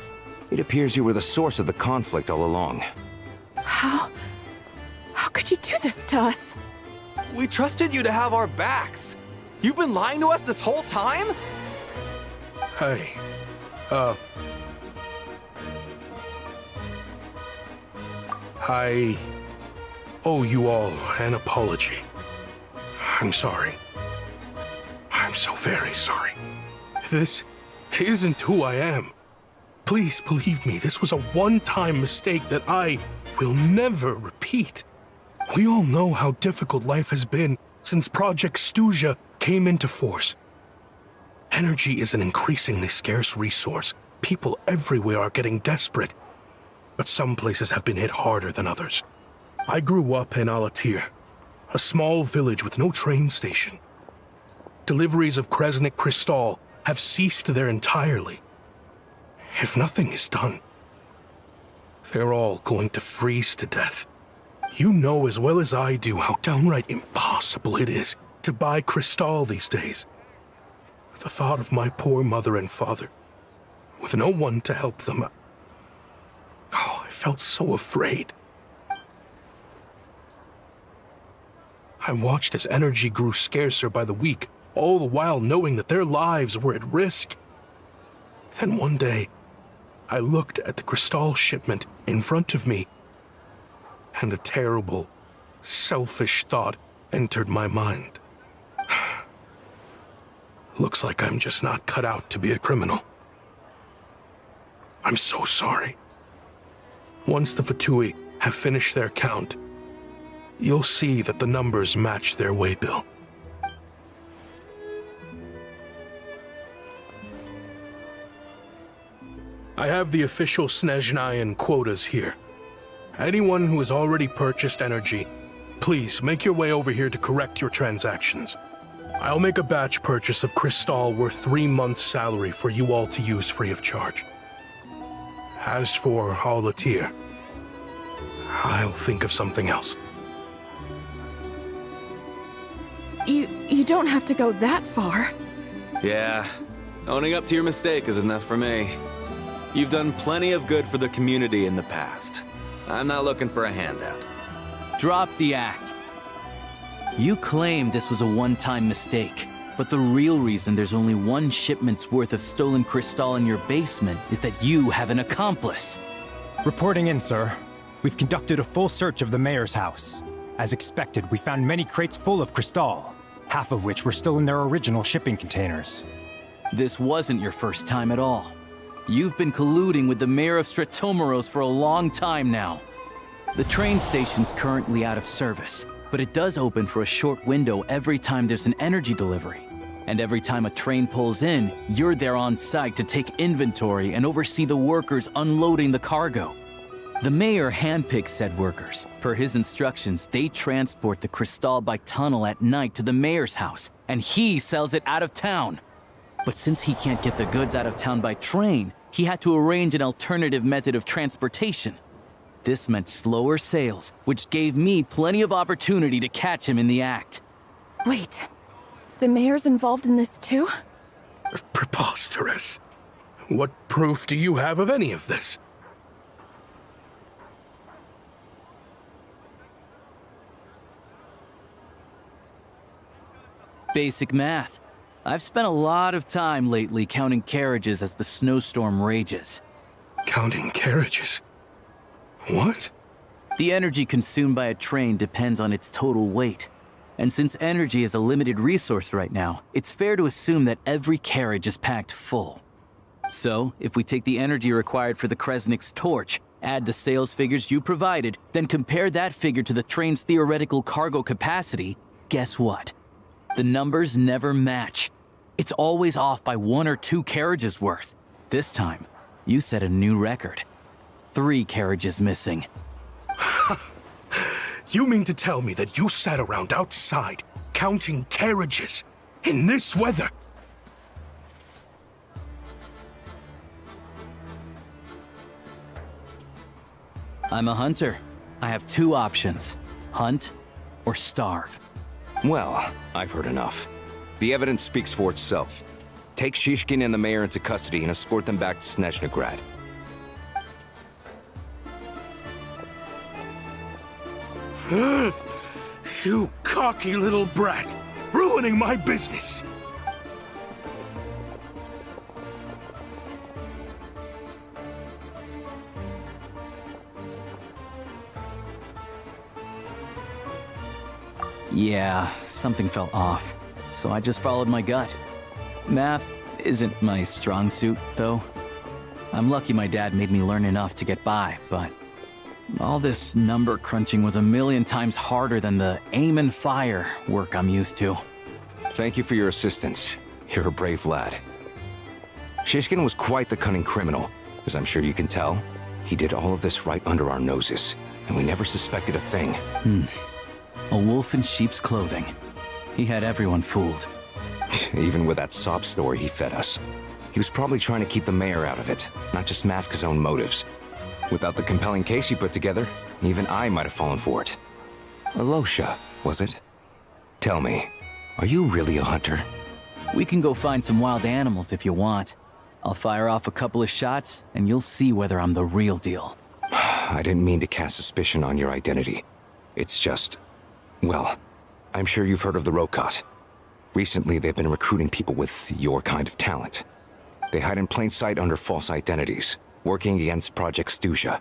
it appears you were the source of the conflict all along. How could you do this to us? We trusted you to have our backs. You've been lying to us this whole time? Hey, I owe you all an apology. I'm sorry. I'm so very sorry. This isn't who I am. Please believe me, this was a one-time mistake that I will never repeat. We all know how difficult life has been since Project Stuja came into force. Energy is an increasingly scarce resource. People everywhere are getting desperate. But some places have been hit harder than others. I grew up in Alatir, a small village with no train station. Deliveries of Kresnik Kristall have ceased there entirely. If nothing is done, they're all going to freeze to death. You know as well as I do how downright impossible it is to buy Kristall these days. The thought of my poor mother and father, with no one to help them, I felt so afraid. I watched as energy grew scarcer by the week, all the while knowing that their lives were at risk. Then one day, I looked at the Kristall shipment in front of me, and a terrible, selfish thought entered my mind. Looks like I'm just not cut out to be a criminal. I'm so sorry. Once the Fatui have finished their count, you'll see that the numbers match their waybill. I have the official Snezhnayan quotas here. Anyone who has already purchased energy, please make your way over here to correct your transactions. I'll make a batch purchase of Kristall worth 3 months' salary for you all to use free of charge. As for Alatir, I'll think of something else. You don't have to go that far. Yeah, owning up to your mistake is enough for me. You've done plenty of good for the community in the past. I'm not looking for a handout. Drop the act. You claim this was a one-time mistake, but the real reason there's only 1 shipment's worth of stolen Kristall in your basement is that you have an accomplice. Reporting in, sir. We've conducted a full search of the mayor's house. As expected, we found many crates full of Kristall, half of which were still in their original shipping containers. This wasn't your first time at all. You've been colluding with the mayor of Sretomaros for a long time now. The train station's currently out of service, but it does open for a short window every time there's an energy delivery. And every time a train pulls in, you're there on site to take inventory and oversee the workers unloading the cargo. The mayor handpicks said workers. Per his instructions, they transport the Kristall by tunnel at night to the mayor's house, and he sells it out of town. But since he can't get the goods out of town by train, he had to arrange an alternative method of transportation. This meant slower sales, which gave me plenty of opportunity to catch him in the act. Wait, the mayor's involved in this too? Preposterous. What proof do you have of any of this? Basic math. I've spent a lot of time lately counting carriages as the snowstorm rages. Counting carriages? What? The energy consumed by a train depends on its total weight. And since energy is a limited resource right now, it's fair to assume that every carriage is packed full. So, if we take the energy required for the Kresnik's torch, add the sales figures you provided, then compare that figure to the train's theoretical cargo capacity, guess what? The numbers never match. It's always off by 1 or 2 carriages worth. This time, you set a new record. 3 carriages missing. You mean to tell me that you sat around outside, counting carriages, in this weather? I'm a hunter. I have 2 options: hunt or starve. Well, I've heard enough. The evidence speaks for itself. Take Shishkin and the mayor into custody and escort them back to Snezhnograd. You cocky little brat! Ruining my business! Yeah, something felt off, so I just followed my gut. Math isn't my strong suit, though. I'm lucky my dad made me learn enough to get by, but all this number crunching was a million times harder than the aim and fire work I'm used to. Thank you for your assistance. You're a brave lad. Shishkin was quite the cunning criminal, as I'm sure you can tell. He did all of this right under our noses, and we never suspected a thing. A wolf in sheep's clothing. He had everyone fooled. Even with that sob story he fed us. He was probably trying to keep the mayor out of it, not just mask his own motives. Without the compelling case he put together, even I might have fallen for it. Alosha, was it? Tell me, are you really a hunter? We can go find some wild animals if you want. I'll fire off a couple of shots, and you'll see whether I'm the real deal. I didn't mean to cast suspicion on your identity. It's just... well, I'm sure you've heard of the Rokot. Recently, they've been recruiting people with your kind of talent. They hide in plain sight under false identities, working against Project Stuja,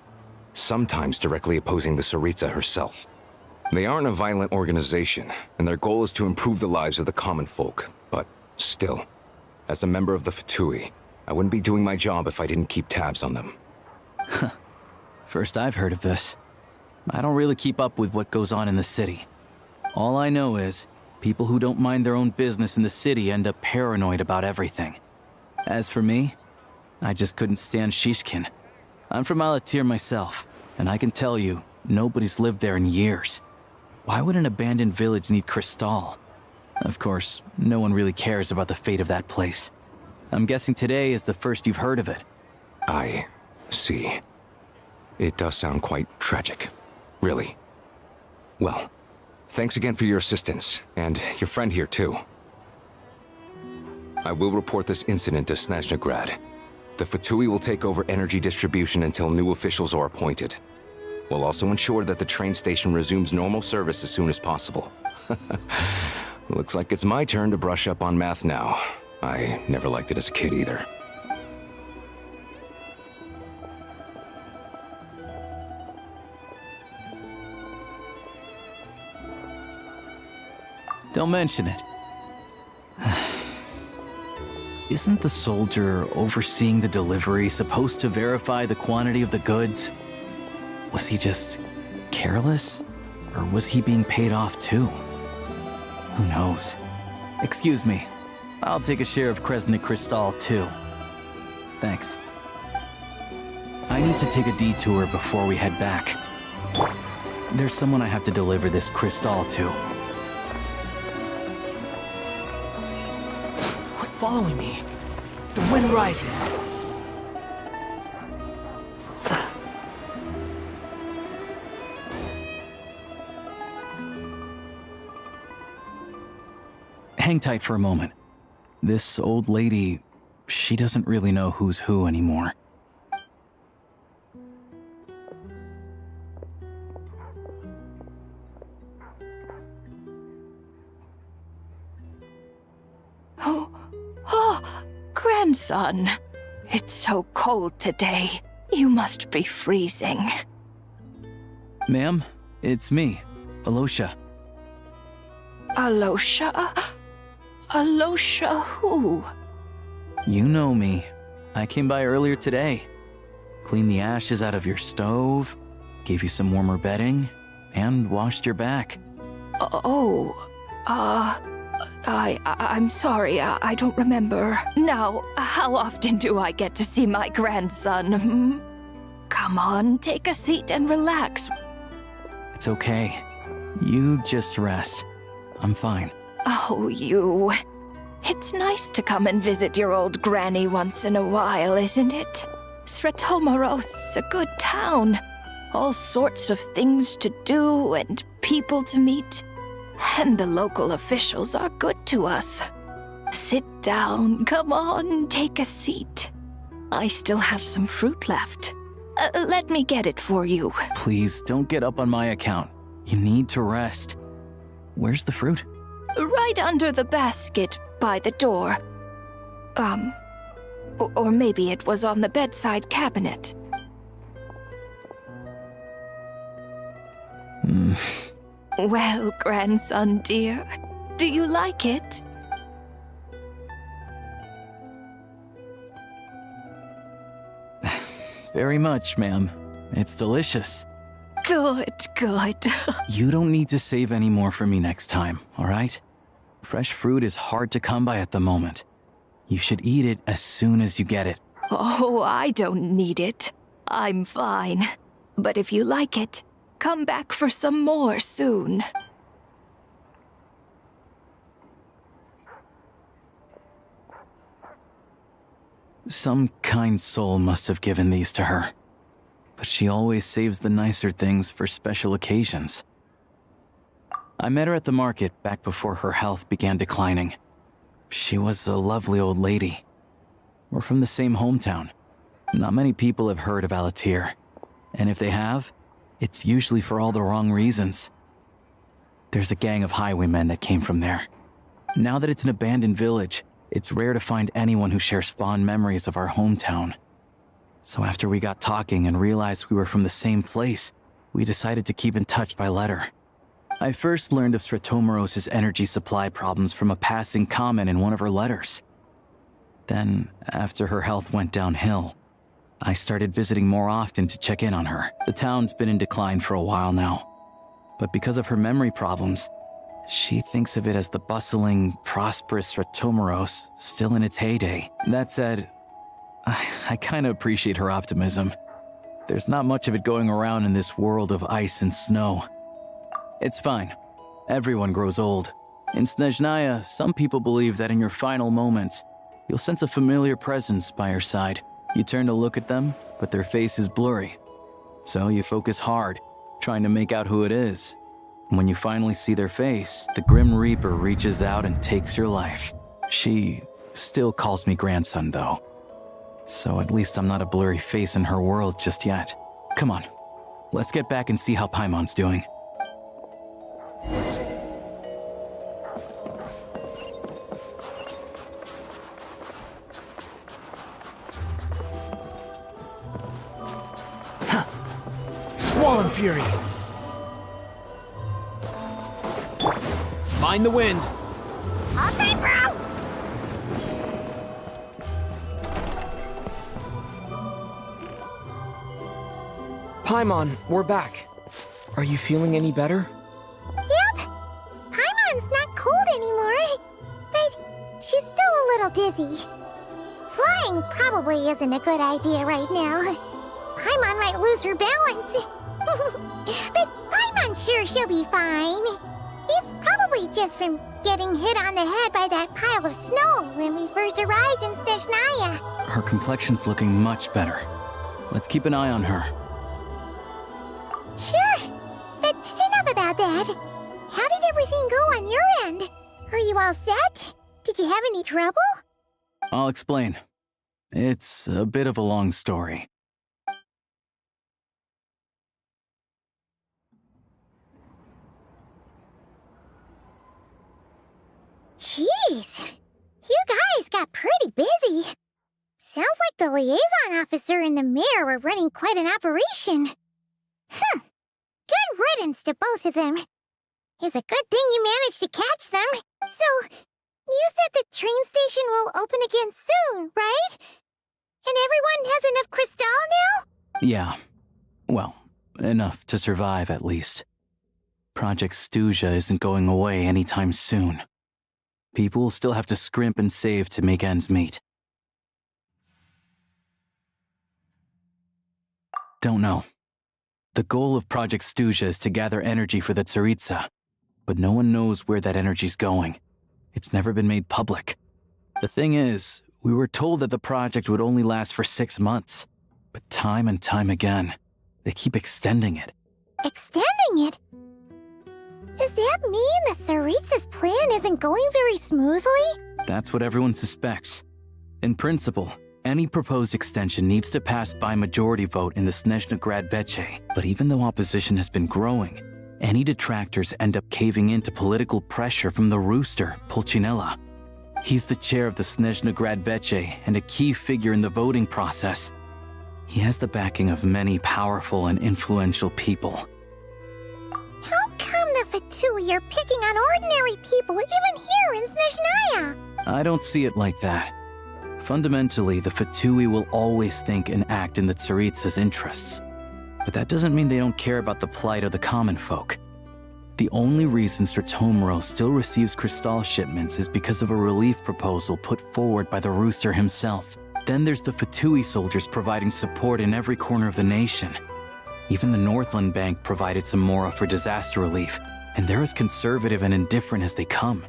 sometimes directly opposing the Tsaritsa herself. They aren't a violent organization, and their goal is to improve the lives of the common folk. But still, as a member of the Fatui, I wouldn't be doing my job if I didn't keep tabs on them. First I've heard of this. I don't really keep up with what goes on in the city. All I know is, people who don't mind their own business in the city end up paranoid about everything. As for me, I just couldn't stand Shishkin. I'm from Alatir myself, and I can tell you, nobody's lived there in years. Why would an abandoned village need Crystal? Of course, no one really cares about the fate of that place. I'm guessing today is the first you've heard of it. I see. It does sound quite tragic. Really. Well, thanks again for your assistance, and your friend here too. I will report this incident to Snezhnograd. The Fatui will take over energy distribution until new officials are appointed. We'll also ensure that the train station resumes normal service as soon as possible. Looks like it's my turn to brush up on math now. I never liked it as a kid either. Don't mention it. Isn't the soldier overseeing the delivery supposed to verify the quantity of the goods? Was he just careless? Or was he being paid off too? Who knows? Excuse me. I'll take a share of Kresnik Crystal too. Thanks. I need to take a detour before we head back. There's someone I have to deliver this crystal to. Quit following me. The wind rises. Hang tight for a moment. This old lady, she doesn't really know who's who anymore. Oh, grandson. It's so cold today. You must be freezing. Ma'am, it's me, Alosha. Alosha? Alosha who? You know me. I came by earlier today. Cleaned the ashes out of your stove, gave you some warmer bedding, and washed your back. I'm sorry, I don't remember. Now, how often do I get to see my grandson? Come on, take a seat and relax. It's okay. You just rest. I'm fine. Oh, you. It's nice to come and visit your old granny once in a while, isn't it? Sretomaros's a good town. All sorts of things to do and people to meet. And the local officials are good to us. Sit down, come on, take a seat. I still have some fruit left. Let me get it for you. Please, don't get up on my account. You need to rest. Where's the fruit? Right under the basket by the door. Or maybe it was on the bedside cabinet. Well, grandson dear, do you like it? Very much, ma'am. It's delicious. Good, good. You don't need to save any more for me next time, all right? Fresh fruit is hard to come by at the moment. You should eat it as soon as you get it. Oh, I don't need it. I'm fine. But if you like it, come back for some more soon. Some kind soul must have given these to her. But she always saves the nicer things for special occasions. I met her at the market back before her health began declining. She was a lovely old lady. We're from the same hometown. Not many people have heard of Alatir. And if they have, it's usually for all the wrong reasons. There's a gang of highwaymen that came from there. Now that it's an abandoned village, it's rare to find anyone who shares fond memories of our hometown. So after we got talking and realized we were from the same place, we decided to keep in touch by letter. I first learned of Stratomoros's energy supply problems from a passing comment in one of her letters. Then, after her health went downhill, I started visiting more often to check in on her. The town's been in decline for a while now, but because of her memory problems, she thinks of it as the bustling, prosperous Stratomoros still in its heyday. That said, I kinda appreciate her optimism. There's not much of it going around in this world of ice and snow. It's fine. Everyone grows old. In Snezhnaya, some people believe that in your final moments, you'll sense a familiar presence by your side. You turn to look at them, but their face is blurry. So you focus hard, trying to make out who it is. And when you finally see their face, the Grim Reaper reaches out and takes your life. She still calls me grandson, though. So at least I'm not a blurry face in her world just yet. Come on, let's get back and see how Paimon's doing. Squall Fury! Mind the wind! All time, bro! Paimon, we're back. Are you feeling any better? Yep. Paimon's not cold anymore, but she's still a little dizzy. Flying probably isn't a good idea right now. Paimon might lose her balance. But Paimon's sure she'll be fine. It's probably just from getting hit on the head by that pile of snow when we first arrived in Snezhnaya. Her complexion's looking much better. Let's keep an eye on her. Sure, but enough about that. How did everything go on your end? Are you all set? Did you have any trouble? I'll explain. It's a bit of a long story. Jeez, you guys got pretty busy. Sounds like the liaison officer and the mayor were running quite an operation. Good riddance to both of them. It's a good thing you managed to catch them. So, you said the train station will open again soon, right? And everyone has enough crystal now? Yeah. Well, enough to survive at least. Project Stuja isn't going away anytime soon. People will still have to scrimp and save to make ends meet. Don't know. The goal of Project Stuja is to gather energy for the Tsaritsa, but no one knows where that energy's going. It's never been made public. The thing is, we were told that the project would only last for 6 months, but time and time again, they keep extending it. Extending it? Does that mean the Tsaritsa's plan isn't going very smoothly? That's what everyone suspects. In principle, any proposed extension needs to pass by majority vote in the Snezhnegrad Veche. But even though opposition has been growing, any detractors end up caving into political pressure from the Rooster, Pulcinella. He's the chair of the Snezhnegrad Veche and a key figure in the voting process. He has the backing of many powerful and influential people. How come the Fatui are picking on ordinary people even here in Snezhnaya? I don't see it like that. Fundamentally, the Fatui will always think and act in the Tsaritsa's interests. But that doesn't mean they don't care about the plight of the common folk. The only reason Sratomro still receives Crystal shipments is because of a relief proposal put forward by the Rooster himself. Then there's the Fatui soldiers providing support in every corner of the nation. Even the Northland Bank provided some mora for disaster relief, and they're as conservative and indifferent as they come.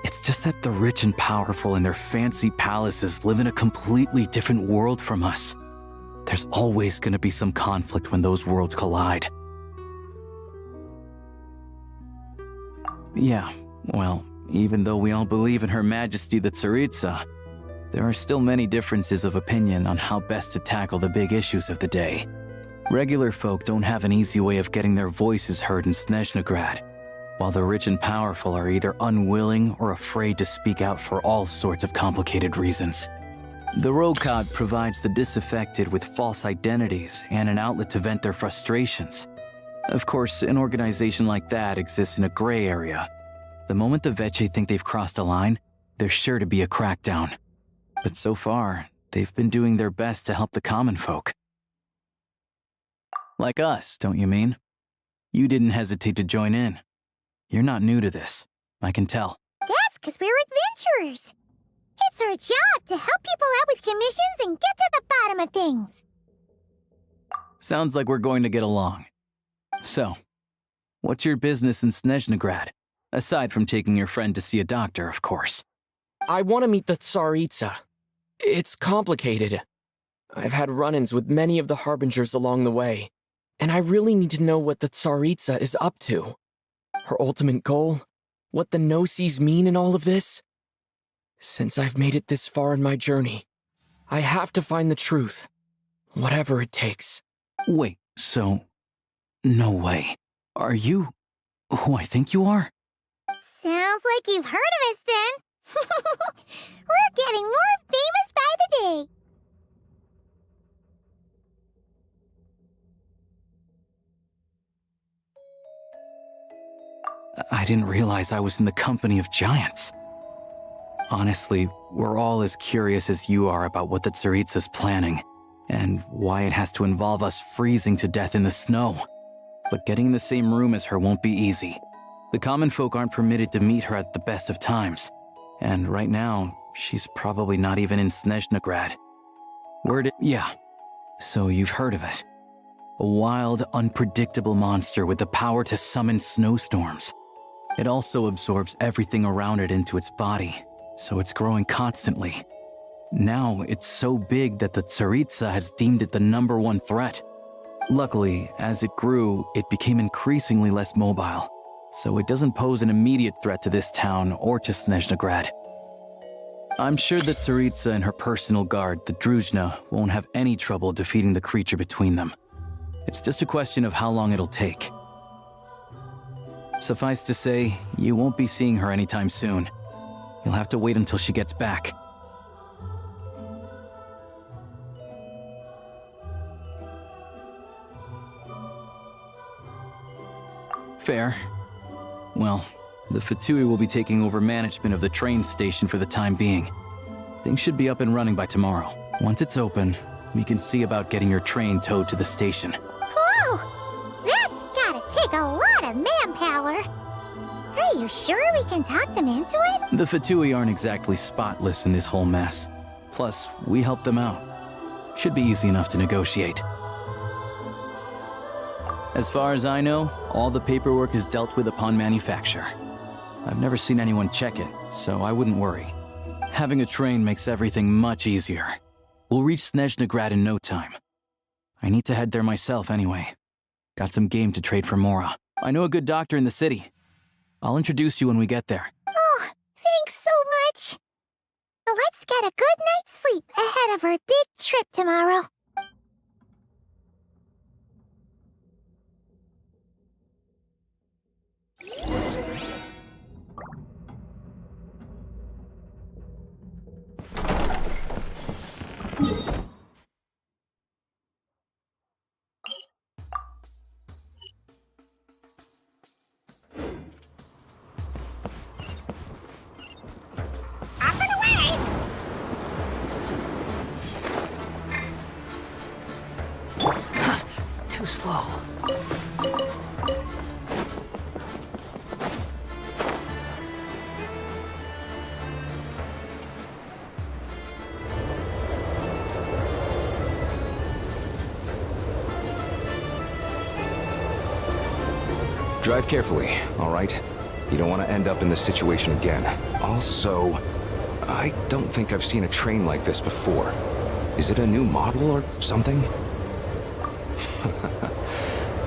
It's just that the rich and powerful in their fancy palaces live in a completely different world from us. There's always going to be some conflict when those worlds collide. Yeah, well, even though we all believe in Her Majesty the Tsaritsa, there are still many differences of opinion on how best to tackle the big issues of the day. Regular folk don't have an easy way of getting their voices heard in Snezhnegrad, while the rich and powerful are either unwilling or afraid to speak out for all sorts of complicated reasons. The Rokad provides the disaffected with false identities and an outlet to vent their frustrations. Of course, an organization like that exists in a gray area. The moment the Veche think they've crossed a line, there's sure to be a crackdown. But so far, they've been doing their best to help the common folk. Like us, don't you mean? You didn't hesitate to join in. You're not new to this, I can tell. That's because we're adventurers. It's our job to help people out with commissions and get to the bottom of things. Sounds like we're going to get along. So, what's your business in Snezhnegrad? Aside from taking your friend to see a doctor, of course. I want to meet the Tsaritsa. It's complicated. I've had run-ins with many of the Harbingers along the way, and I really need to know what the Tsaritsa is up to. Her ultimate goal? What the Gnosis mean in all of this? Since I've made it this far in my journey, I have to find the truth, whatever it takes. Wait, so... No way. Are you who I think you are? Sounds like you've heard of us then. We're getting more famous by the day. I didn't realize I was in the company of giants. Honestly, we're all as curious as you are about what the Tsaritsa's planning, and why it has to involve us freezing to death in the snow. But getting in the same room as her won't be easy. The common folk aren't permitted to meet her at the best of times, and right now, she's probably not even in Snezhnegrad. Yeah, so you've heard of it. A wild, unpredictable monster with the power to summon snowstorms. It also absorbs everything around it into its body, so it's growing constantly. Now, it's so big that the Tsaritsa has deemed it the #1 threat. Luckily, as it grew, it became increasingly less mobile, so it doesn't pose an immediate threat to this town or to Snezhnegrad. I'm sure the Tsaritsa and her personal guard, the Druzhna, won't have any trouble defeating the creature between them. It's just a question of how long it'll take. Suffice to say, you won't be seeing her anytime soon. You'll have to wait until she gets back. Fair. Well, the Fatui will be taking over management of the train station for the time being. Things should be up and running by tomorrow. Once it's open, we can see about getting your train towed to the station. Whoa! That's gotta take a lot of manpower. Are you sure we can talk them into it? The Fatui aren't exactly spotless in this whole mess. Plus, we helped them out. Should be easy enough to negotiate. As far as I know, all the paperwork is dealt with upon manufacture. I've never seen anyone check it, so I wouldn't worry. Having a train makes everything much easier. We'll reach Snezhnegrad in no time. I need to head there myself anyway. Got some game to trade for Mora. I know a good doctor in the city. I'll introduce you when we get there. Oh, thanks so much. Let's get a good night's sleep ahead of our big trip tomorrow. Up and away! Too slow. Drive carefully, all right? You don't want to end up in this situation again. Also, I don't think I've seen a train like this before. Is it a new model or something?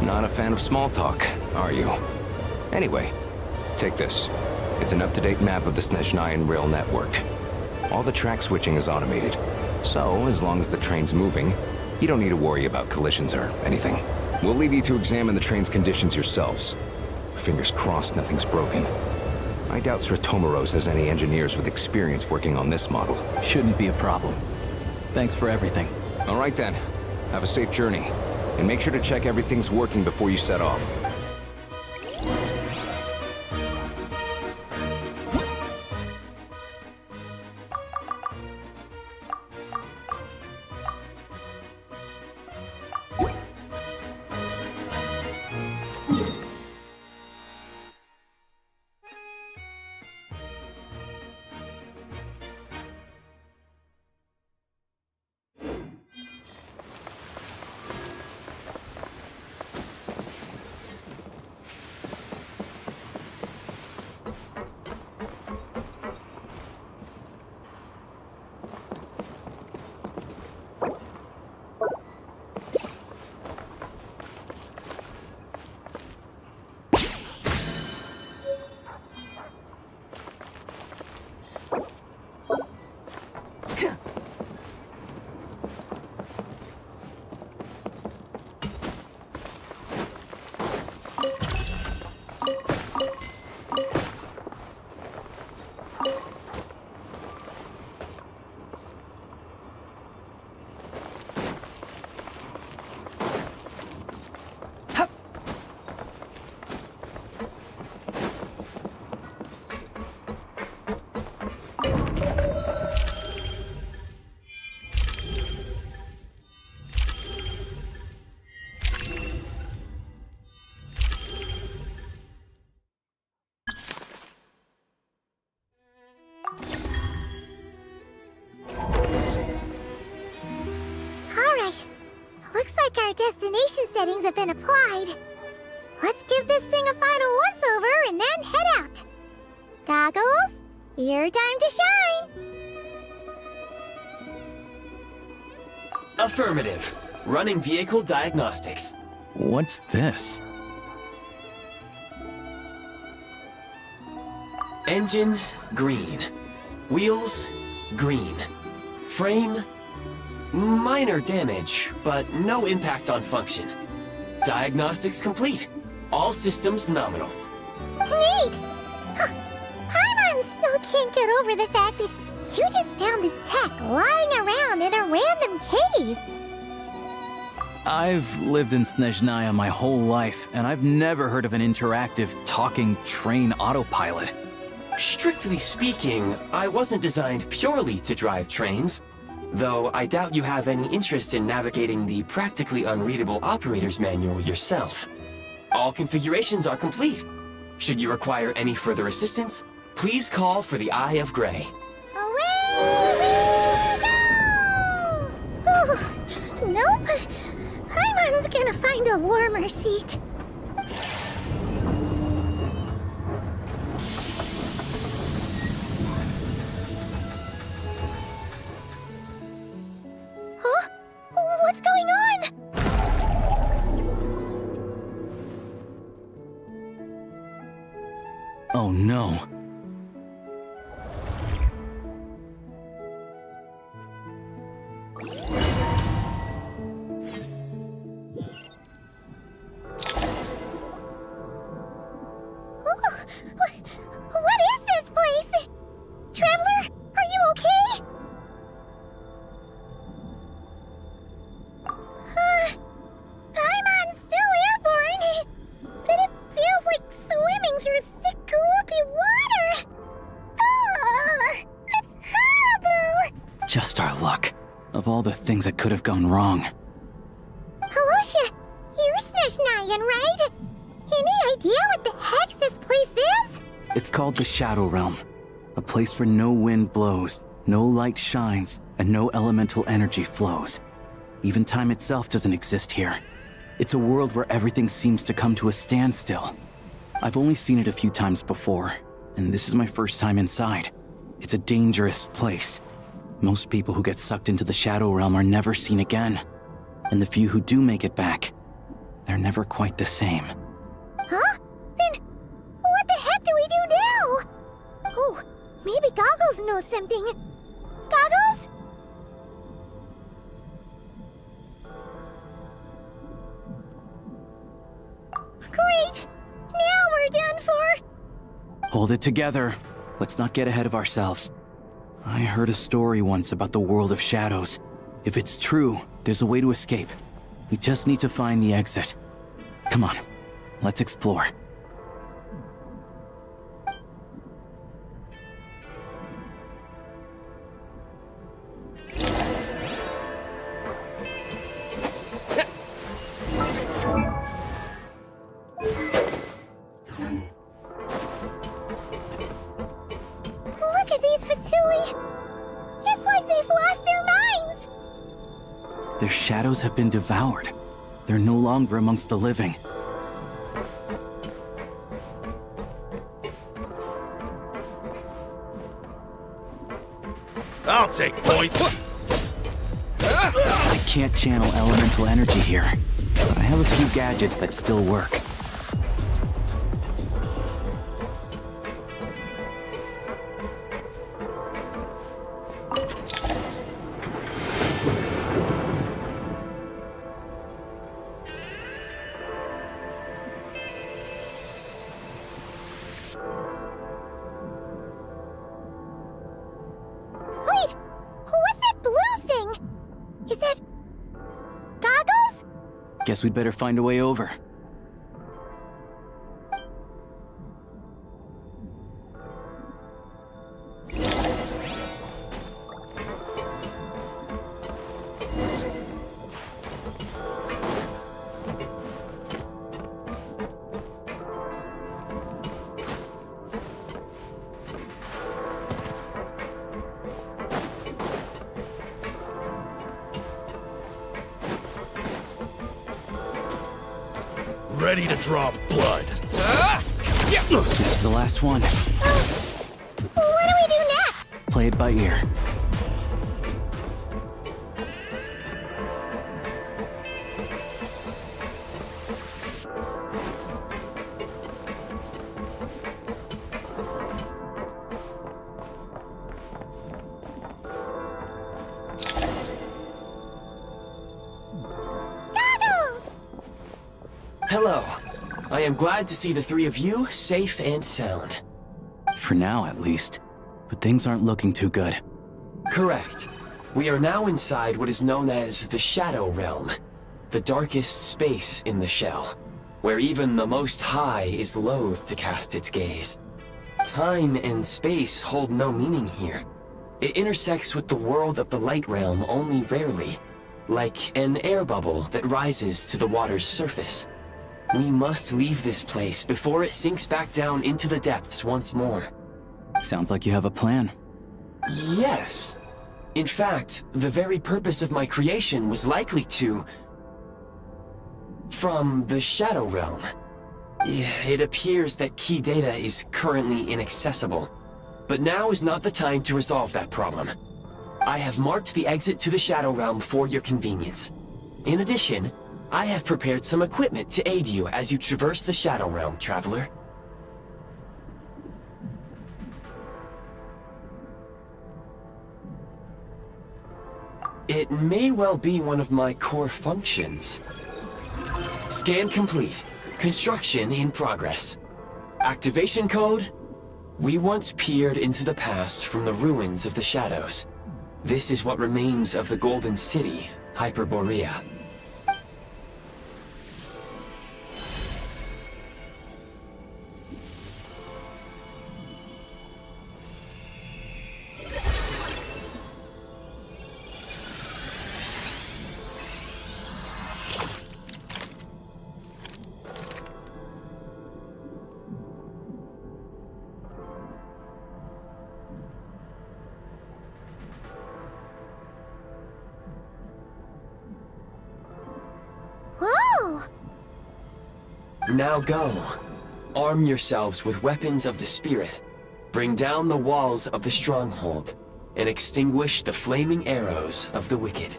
Not a fan of small talk, are you? Anyway, take this. It's an up-to-date map of the Snezhnayan rail network. All the track switching is automated, so as long as the train's moving, you don't need to worry about collisions or anything. We'll leave you to examine the train's conditions yourselves. Fingers crossed nothing's broken. I doubt Sir Tomaros has any engineers with experience working on this model. Shouldn't be a problem. Thanks for everything. All right then. Have a safe journey. And make sure to check everything's working before you set off. Our destination settings have been applied. Let's give this thing a final once-over and then head out. Goggles, your time to shine! Affirmative. Running vehicle diagnostics. What's this? Engine, green. Wheels, green. Frame, minor damage, but no impact on function. Diagnostics complete. All systems nominal. Neat! Huh. Paimon still can't get over the fact that you just found this tech lying around in a random cave. I've lived in Snezhnaya my whole life, and I've never heard of an interactive, talking train autopilot. Strictly speaking, I wasn't designed purely to drive trains. Though I doubt you have any interest in navigating the practically unreadable operator's manual yourself. All configurations are complete. Should you require any further assistance, please call for the Eye of Grey. Away we go! Oh, nope. Paimon's gonna find a warmer seat. Huh? What's going on? Oh no. What is this place? Traveler, are you okay? I'm still airborne, but it feels like swimming through thick, gloopy water. Ugh, it's horrible. Just our luck. Of all the things that could have gone wrong. Halosha, you're Snezhnayan, right? Any idea what the heck this place is? It's called the Shadow Realm. A place where no wind blows, no light shines, and no elemental energy flows. Even time itself doesn't exist here. It's a world where everything seems to come to a standstill. I've only seen it a few times before, and this is my first time inside. It's a dangerous place. Most people who get sucked into the Shadow Realm are never seen again. And the few who do make it back, they're never quite the same. Huh? Then what the heck do we do now? Oh, maybe Goggles knows something. Goggles? Great! Now we're done for! Hold it together. Let's not get ahead of ourselves. I heard a story once about the world of shadows. If it's true, there's a way to escape. We just need to find the exit. Come on, let's explore. Look at these Fatui! It's like they've lost their minds! Their shadows have been devoured. They're no longer amongst the living. I'll take point. I can't channel elemental energy here, but I have a few gadgets that still work. Wait! What's that blue thing? Is that... Goggles? Guess we'd better find a way over. Ready to draw blood. This is the last one. What do we do next? Play it by ear. Goggles! Hello. I am glad to see the three of you safe and sound. For now, at least. But things aren't looking too good. Correct. We are now inside what is known as the Shadow Realm, the darkest space in the shell, where even the Most High is loath to cast its gaze. Time and space hold no meaning here. It intersects with the world of the Light Realm only rarely, like an air bubble that rises to the water's surface. We must leave this place before it sinks back down into the depths once more. Sounds like you have a plan. Yes. In fact, the very purpose of my creation was likely to... from the Shadow Realm. It appears that key data is currently inaccessible, but now is not the time to resolve that problem. I have marked the exit to the Shadow Realm for your convenience. In addition, I have prepared some equipment to aid you as you traverse the Shadow Realm, Traveler. may well be one of my core functions. Scan complete. Construction in progress. Activation code? We once peered into the past from the ruins of the shadows. This is what remains of the Golden City, Hyperborea. Whoa! Now go. Arm yourselves with weapons of the spirit. Bring down the walls of the stronghold, and extinguish the flaming arrows of the wicked.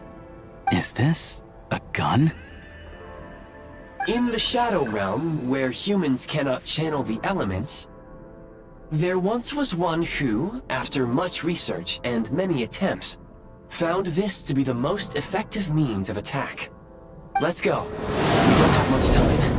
Is this a gun? In the Shadow Realm, where humans cannot channel the elements, there once was one who, after much research and many attempts, found this to be the most effective means of attack. Let's go. We don't have much time.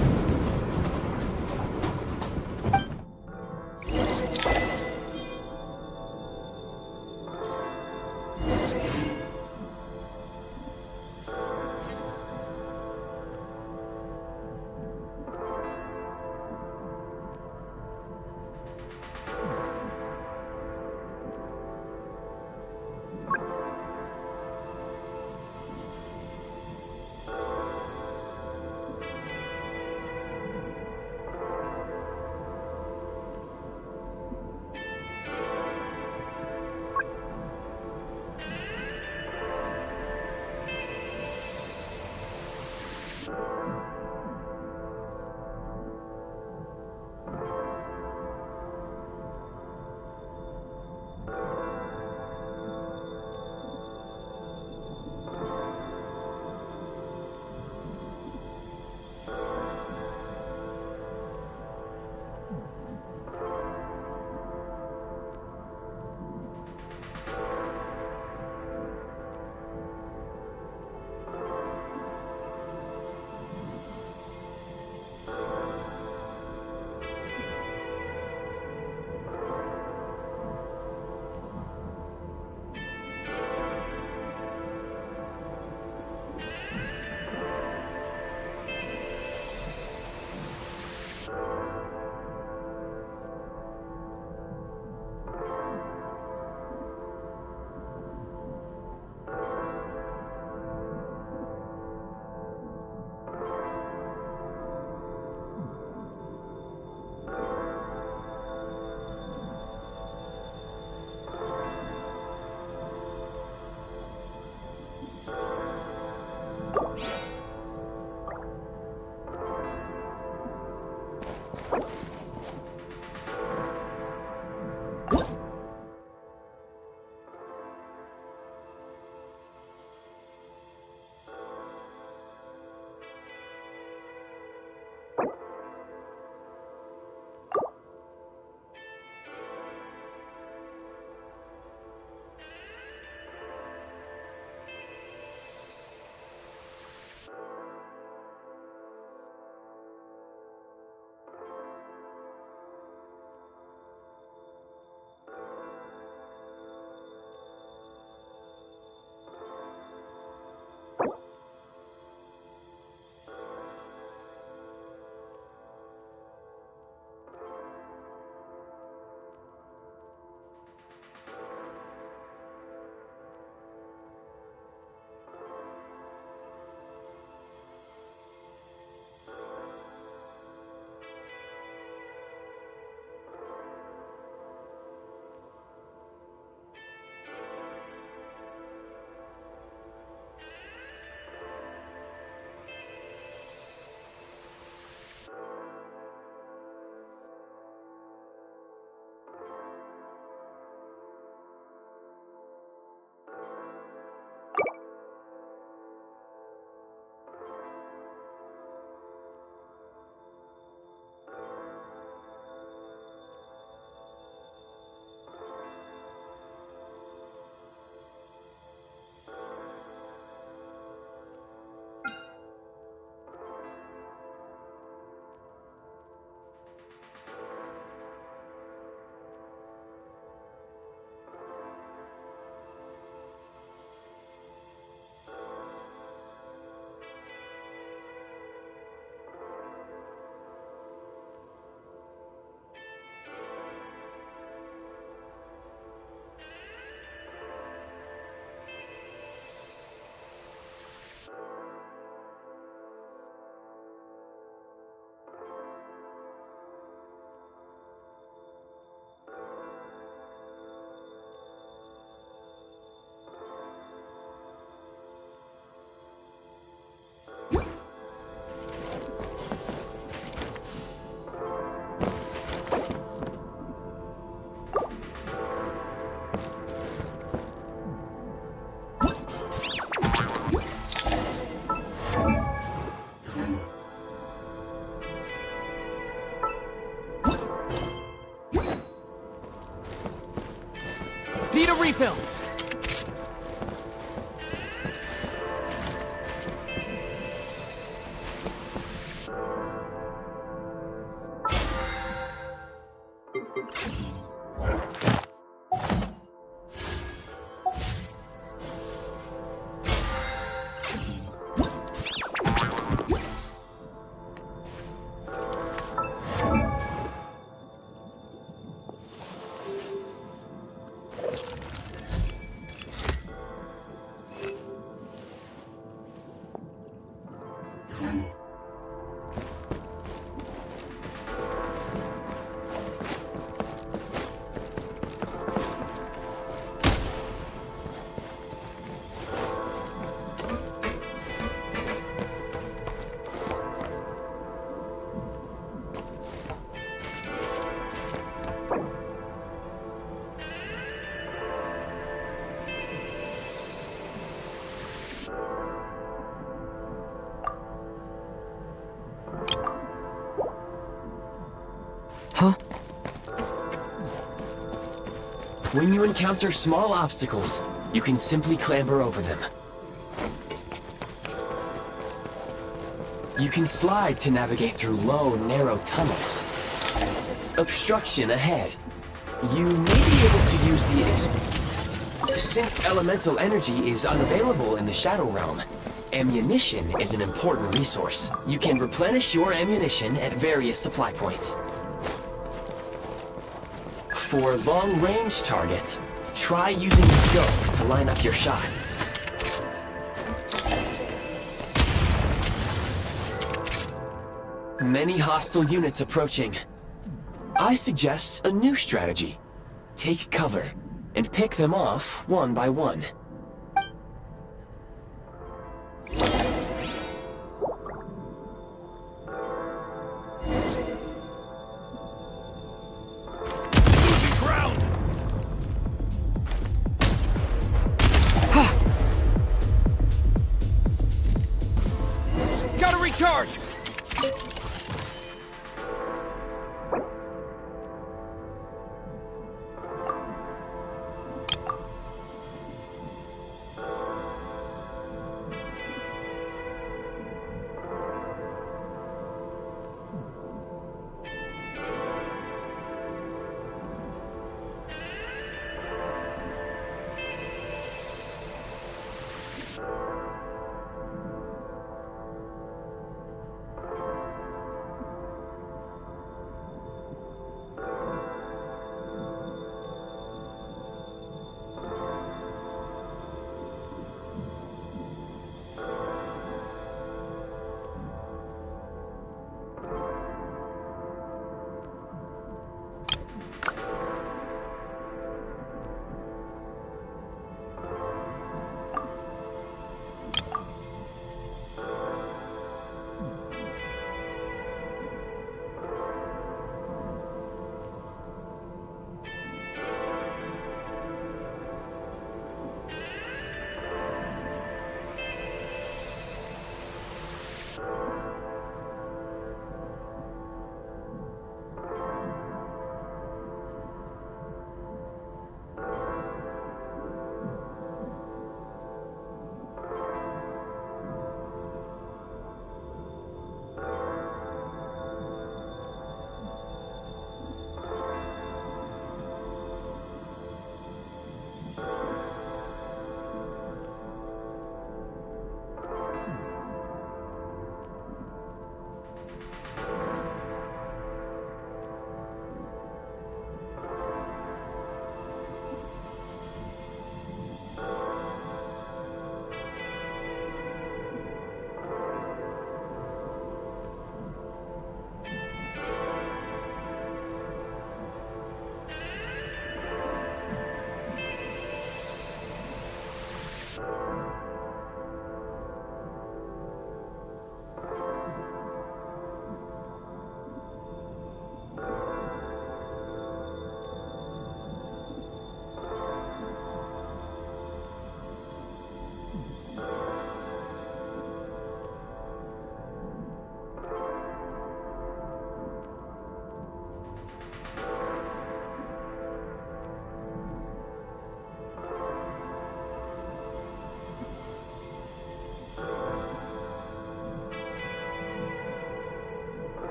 refill! Huh? When you encounter small obstacles, you can simply clamber over them. You can slide to navigate through low, narrow tunnels. Obstruction ahead. You may be able to use the Since elemental energy is unavailable in the Shadow Realm, ammunition is an important resource. You can replenish your ammunition at various supply points. For long-range targets, try using the scope to line up your shot. Many hostile units approaching. I suggest a new strategy. Take cover, and pick them off one by one. Gotta recharge!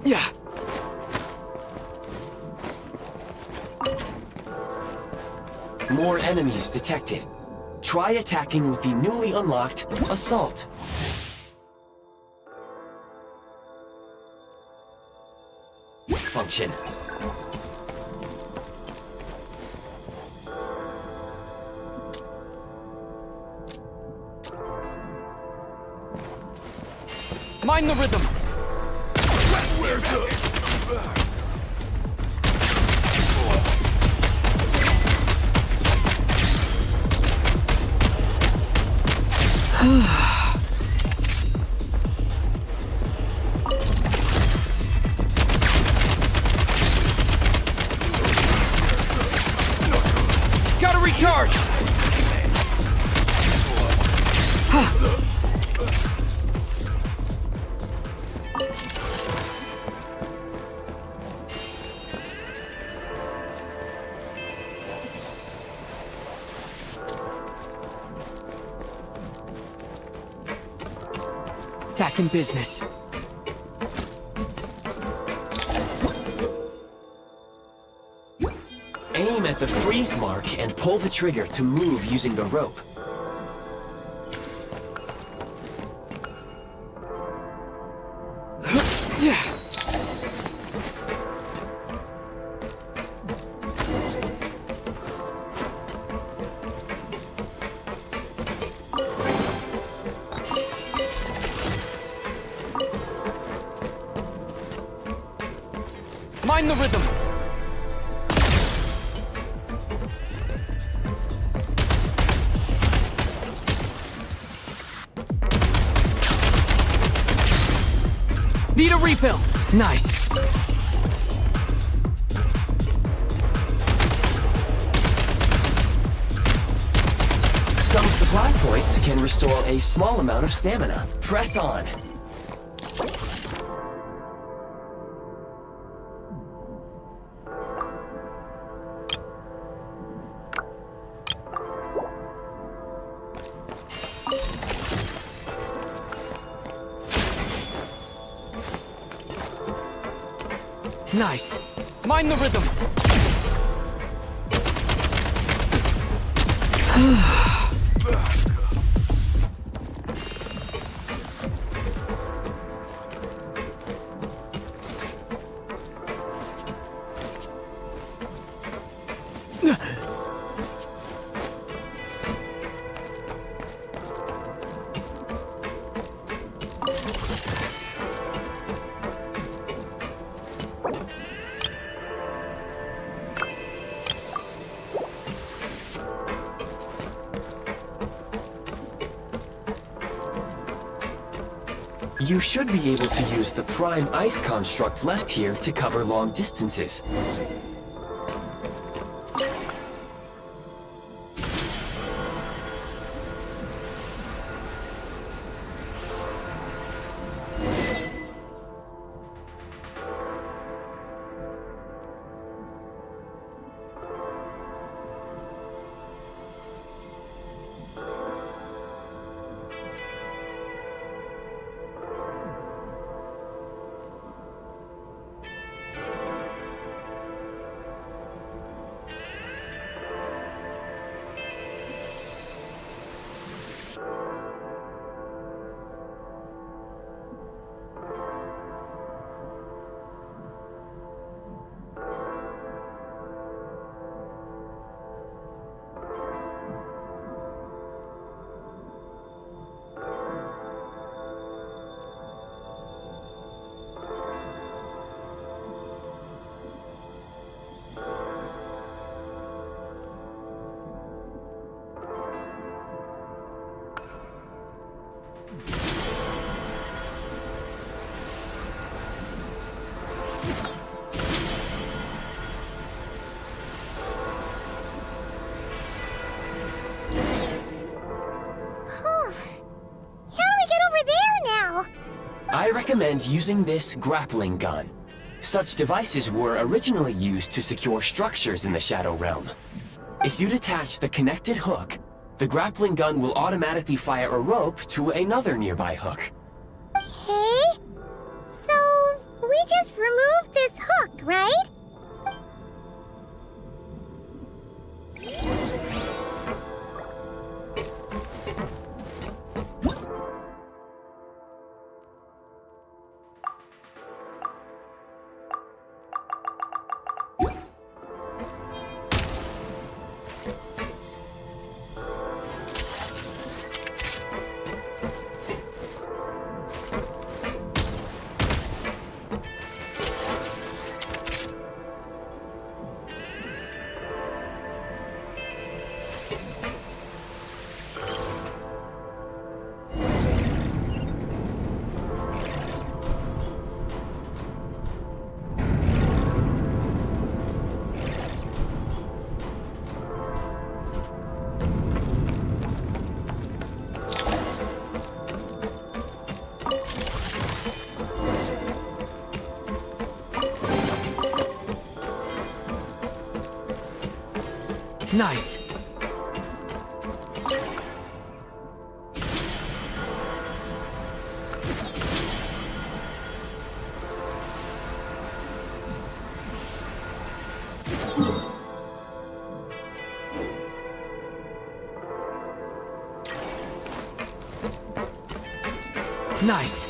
Yeah. More enemies detected. Try attacking with the newly unlocked Assault. Function. Mind the rhythm! Where's the... Gotta recharge! Back in business. Aim at the freeze mark and pull the trigger to move using the rope. Mind the rhythm! Need a refill! Nice. Some supply points can restore a small amount of stamina. Press on. Nice. Mind the rhythm. You should be able to use the Prime Ice construct left here to cover long distances. I recommend using this grappling gun. Such devices were originally used to secure structures in the Shadow Realm. If you detach the connected hook, the grappling gun will automatically fire a rope to another nearby hook. Okay. So, just remove this hook, right? Nice. Nice.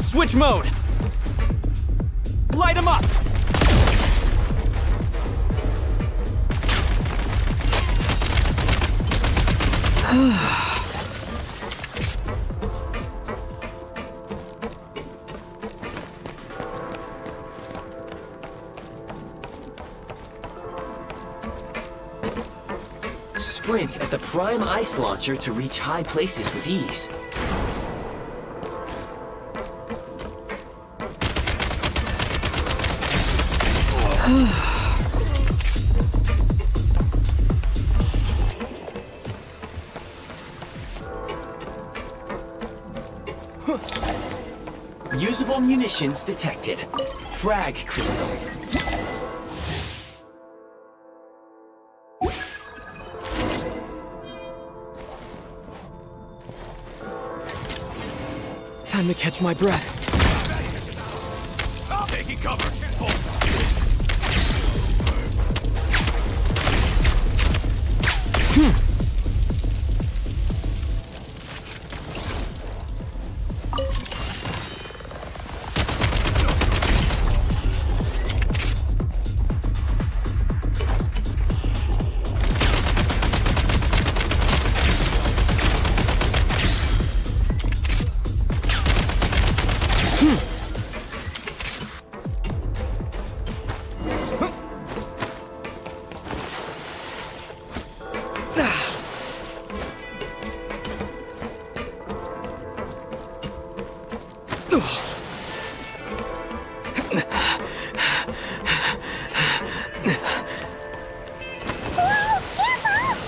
Switch mode! Light him up! Sprint at the prime ice launcher to reach high places with ease. Usable munitions detected. Frag crystal. Time to catch my breath. Taking cover.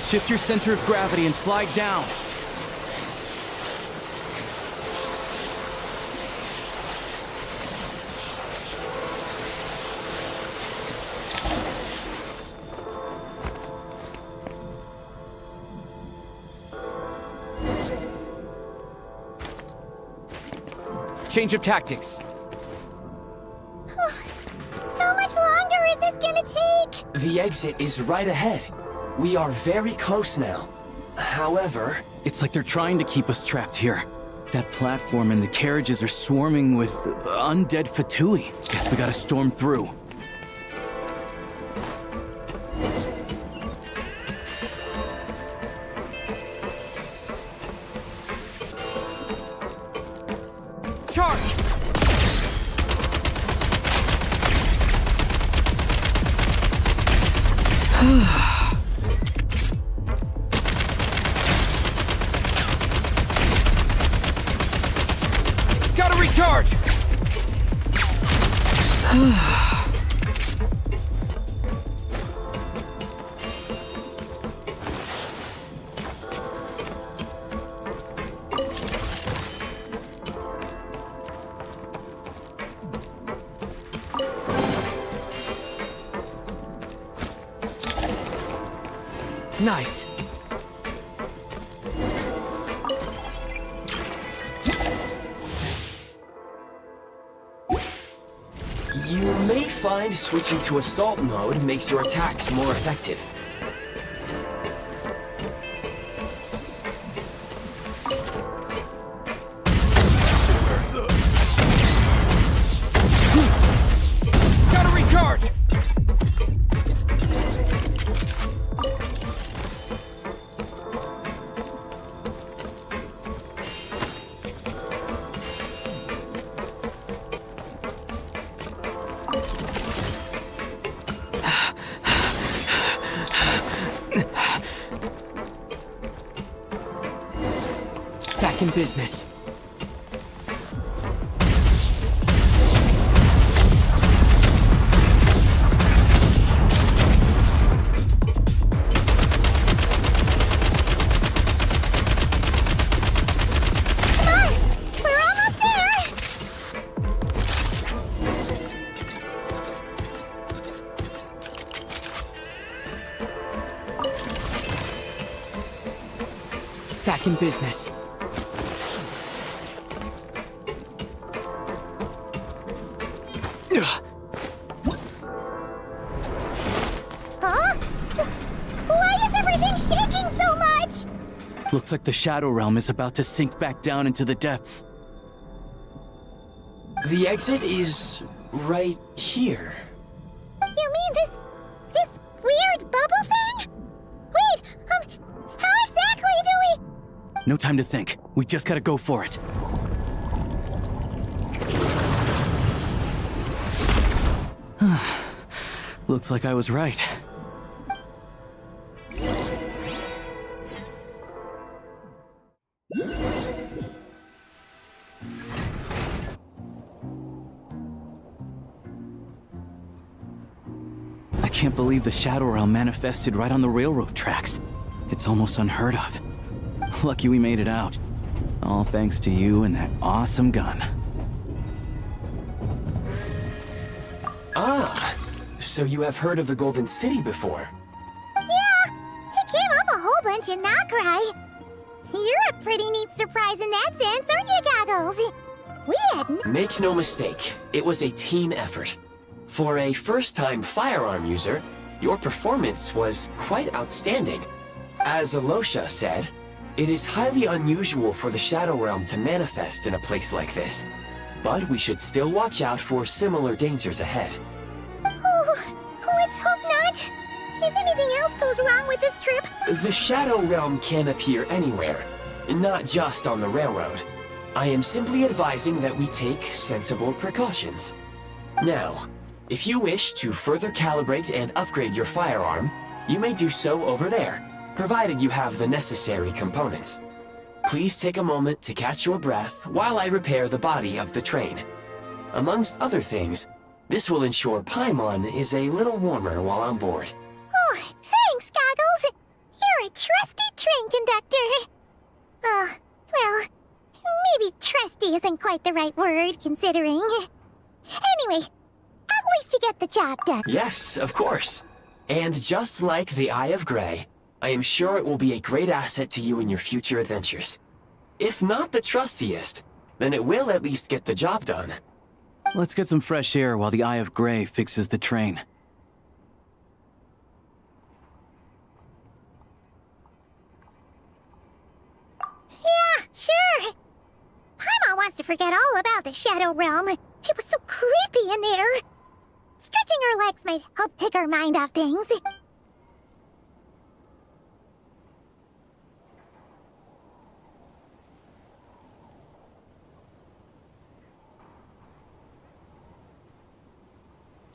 Shift your center of gravity and slide down. Change of tactics. How much longer is this gonna take? The exit is right ahead. We are very close now. However... It's like they're trying to keep us trapped here. That platform and the carriages are swarming with undead Fatui. Guess we gotta storm through. Charge! Gotta recharge! Nice. You may find switching to assault mode makes your attacks more effective. Gotta recharge! Back in business. We're almost there! Back in business. Huh? Why is everything shaking so much? Looks like the Shadow Realm is about to sink back down into the depths. The exit is right here. You mean this weird bubble thing? Wait, how exactly do we... No time to think. We just gotta go for it. Looks like I was right. I can't believe the Shadow Realm manifested right on the railroad tracks. It's almost unheard of. Lucky we made it out. All thanks to you and that awesome gun. Ah, so you have heard of the Golden City before? Yeah, it came up a whole bunch in Nokrai. You're a pretty neat surprise in that sense, aren't you, Goggles? We hadn't... Make no mistake, it was a team effort. For a first-time firearm user, your performance was quite outstanding. As Alosha said, it is highly unusual for the Shadow Realm to manifest in a place like this. But we should still watch out for similar dangers ahead. Oh, let's hope not. If anything else goes wrong with this trip... The Shadow Realm can appear anywhere, not just on the railroad. I am simply advising that we take sensible precautions. Now, if you wish to further calibrate and upgrade your firearm, you may do so over there, provided you have the necessary components. Please take a moment to catch your breath while I repair the body of the train. Amongst other things, this will ensure Paimon is a little warmer while on board. Oh, thanks, Goggles. You're a trusty train conductor. Well, maybe trusty isn't quite the right word, considering. Anyway, at least you get the job done. Yes, of course. And just like the Eye of Grey, I am sure it will be a great asset to you in your future adventures. If not the trustiest, then it will at least get the job done. Let's get some fresh air while the Eye of Grey fixes the train. Yeah, sure. Paimon wants to forget all about the Shadow Realm. It was so creepy in there. Stretching her legs might help take her mind off things.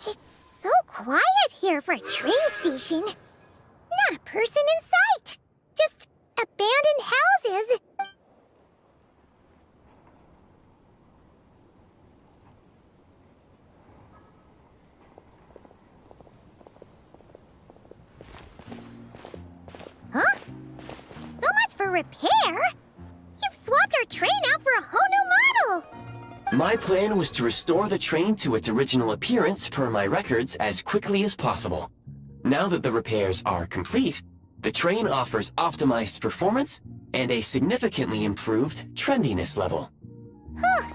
It's so quiet here for a train station. Not a person in sight. Just abandoned houses. Huh? So much for repair? You've swapped our train out for a whole new model! My plan was to restore the train to its original appearance per my records as quickly as possible. Now that the repairs are complete, The train offers optimized performance and a significantly improved trendiness level. Huh.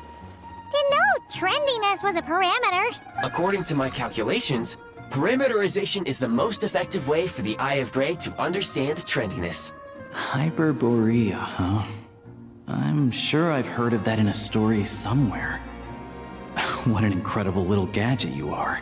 Didn't know trendiness was a parameter. According to my calculations, parameterization is the most effective way for the Eye of Grey to understand trendiness. Hyperborea, huh? I'm sure I've heard of that in a story somewhere. What an incredible little gadget you are.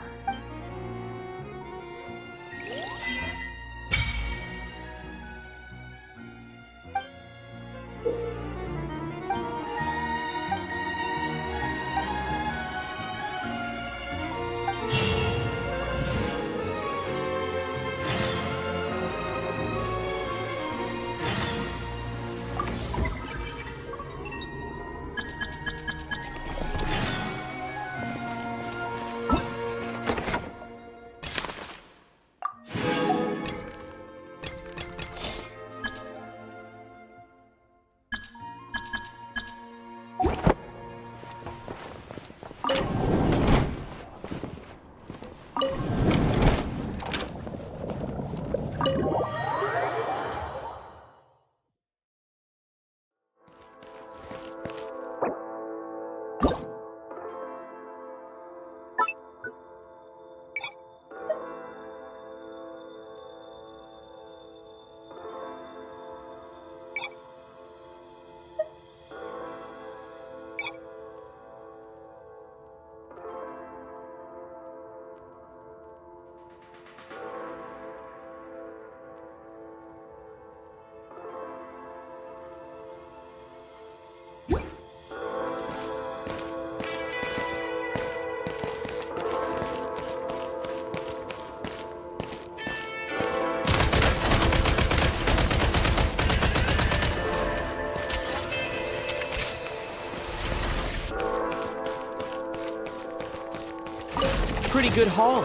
Pretty good haul.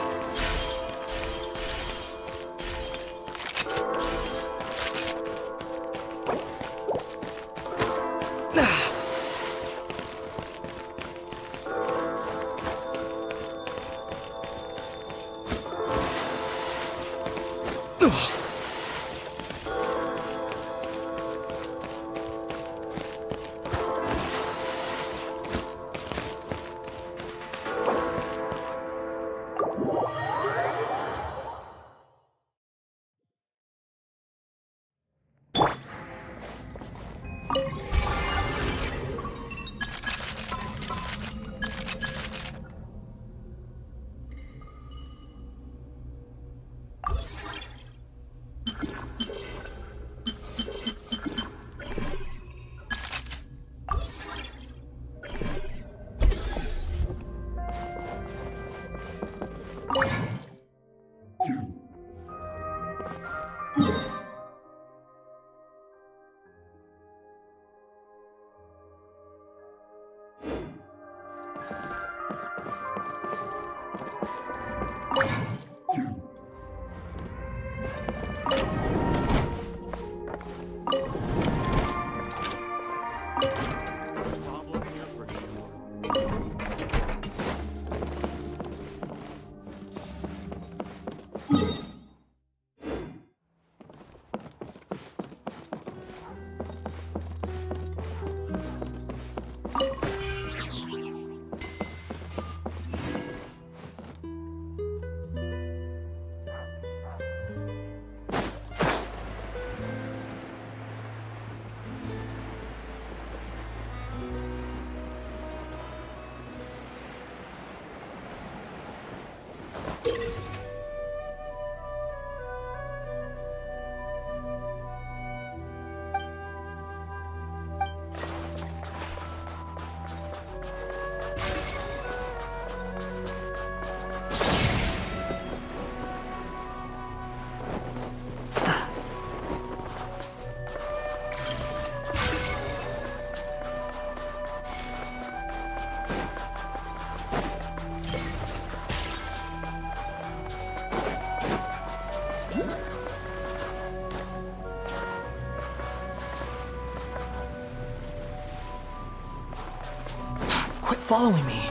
Following me.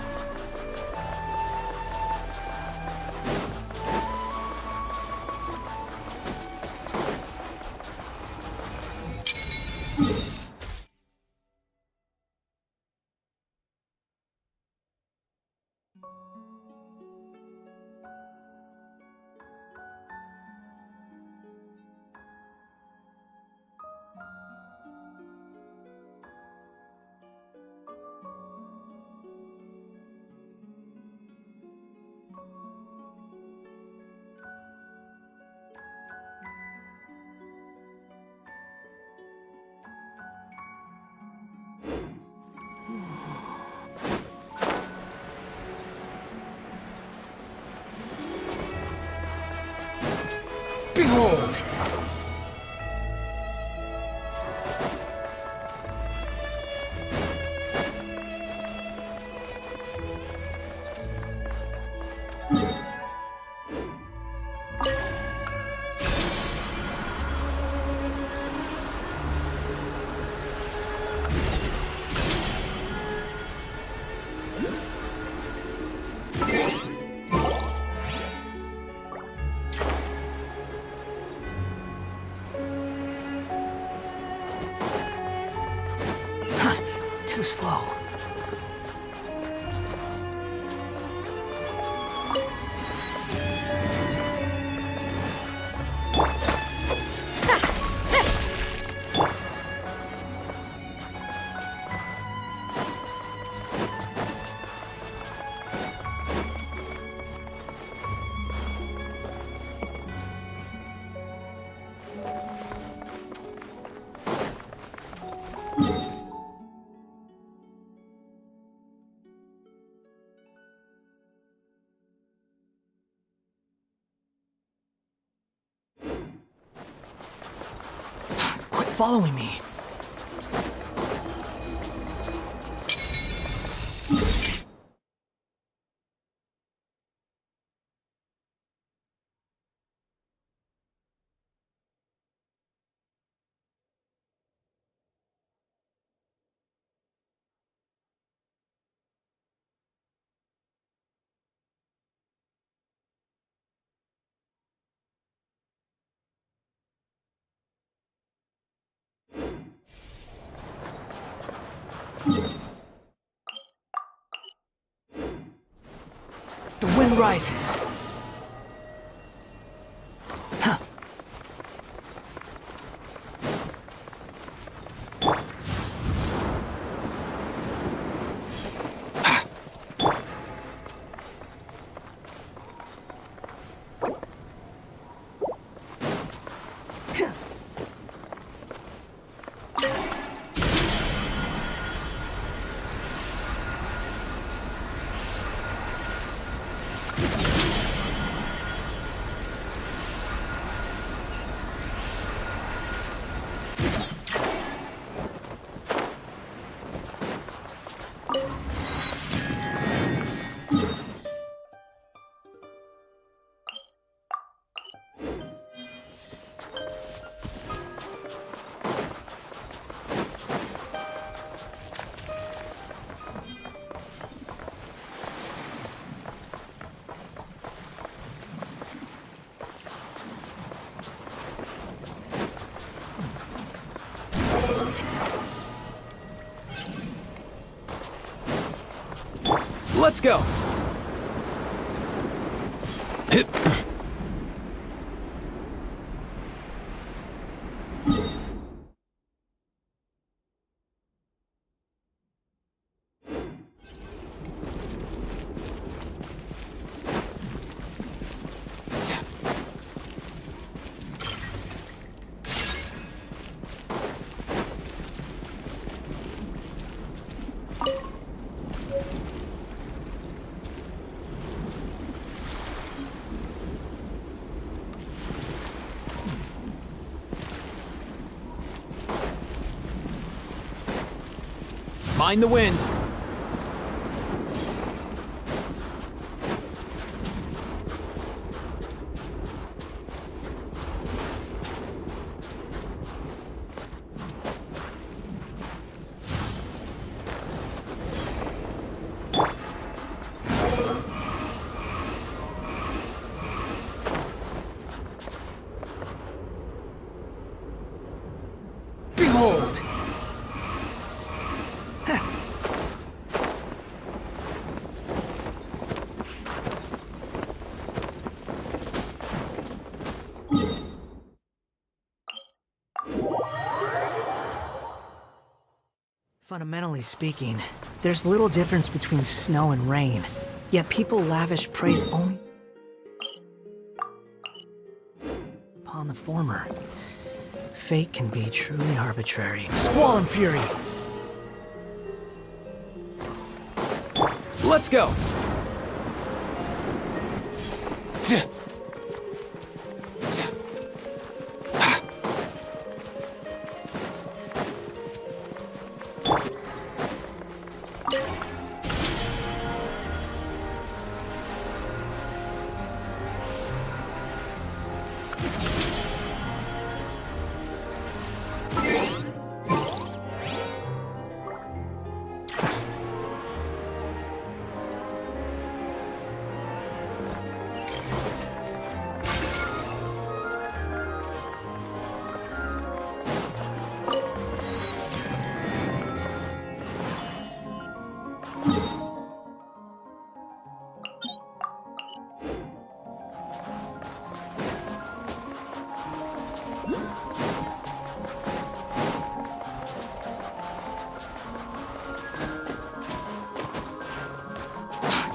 Behold! Too slow. Quit following me. The wind rises. Huh. Let's go! Mind the wind. Behold! Fundamentally speaking, there's little difference between snow and rain. Yet people lavish praise only upon the former. Fate can be truly arbitrary. Squall and fury! Let's go!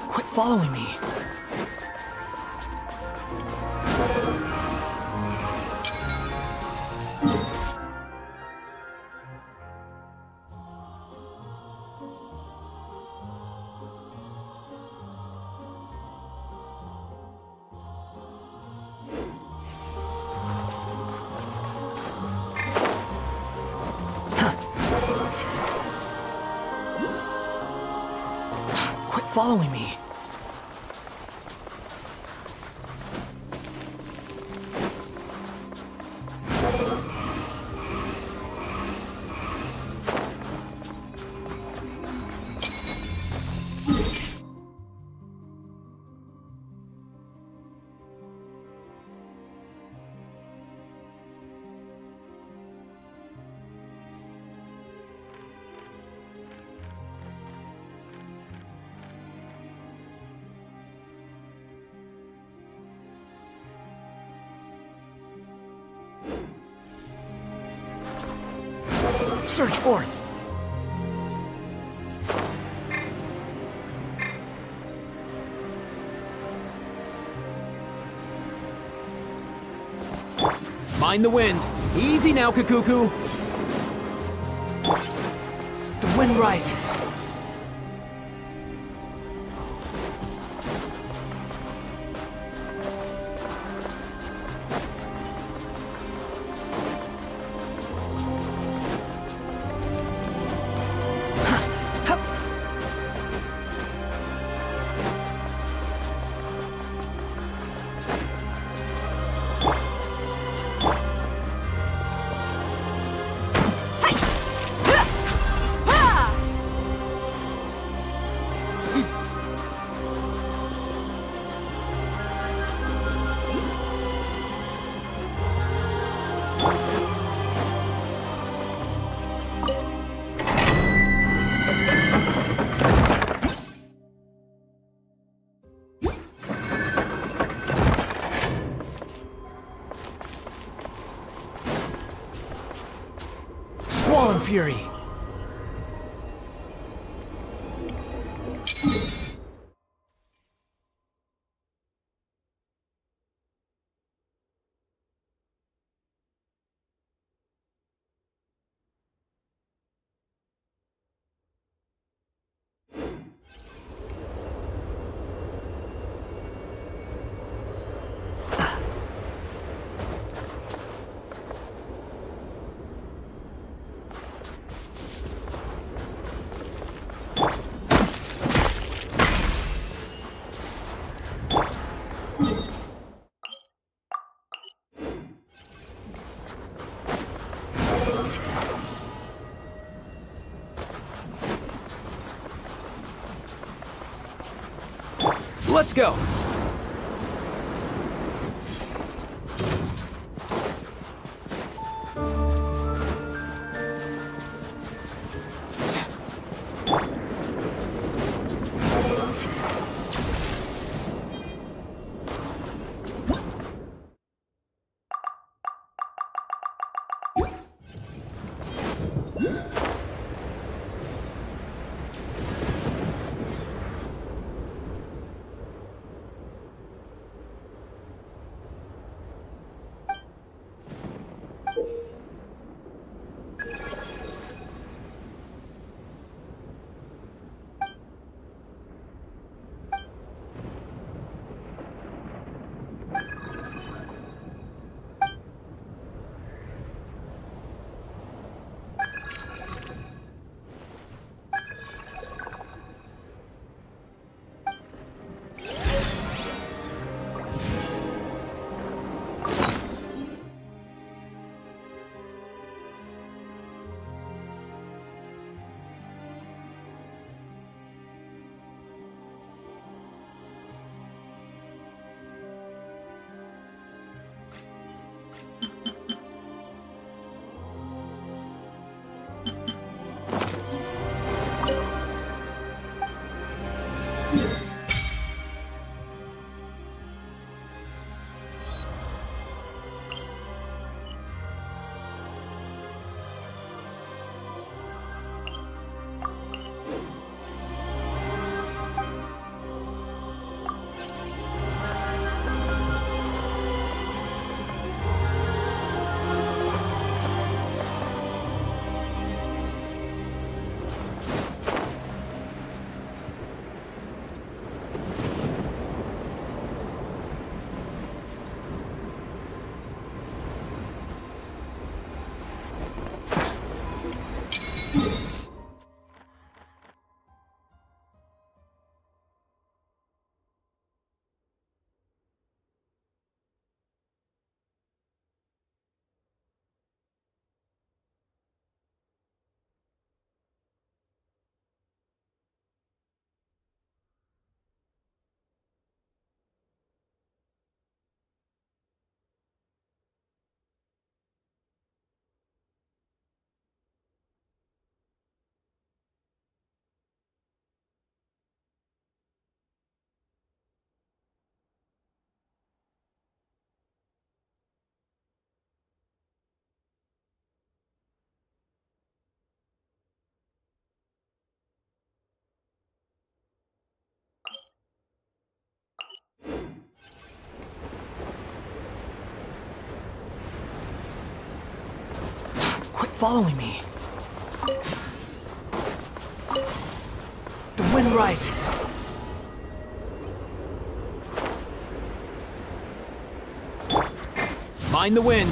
Quit following me. Quit following me. Search forth! Mind the wind. Easy now, Kakuku. The wind rises. Squall and fury! Let's go! following me. The wind rises. Mind the wind.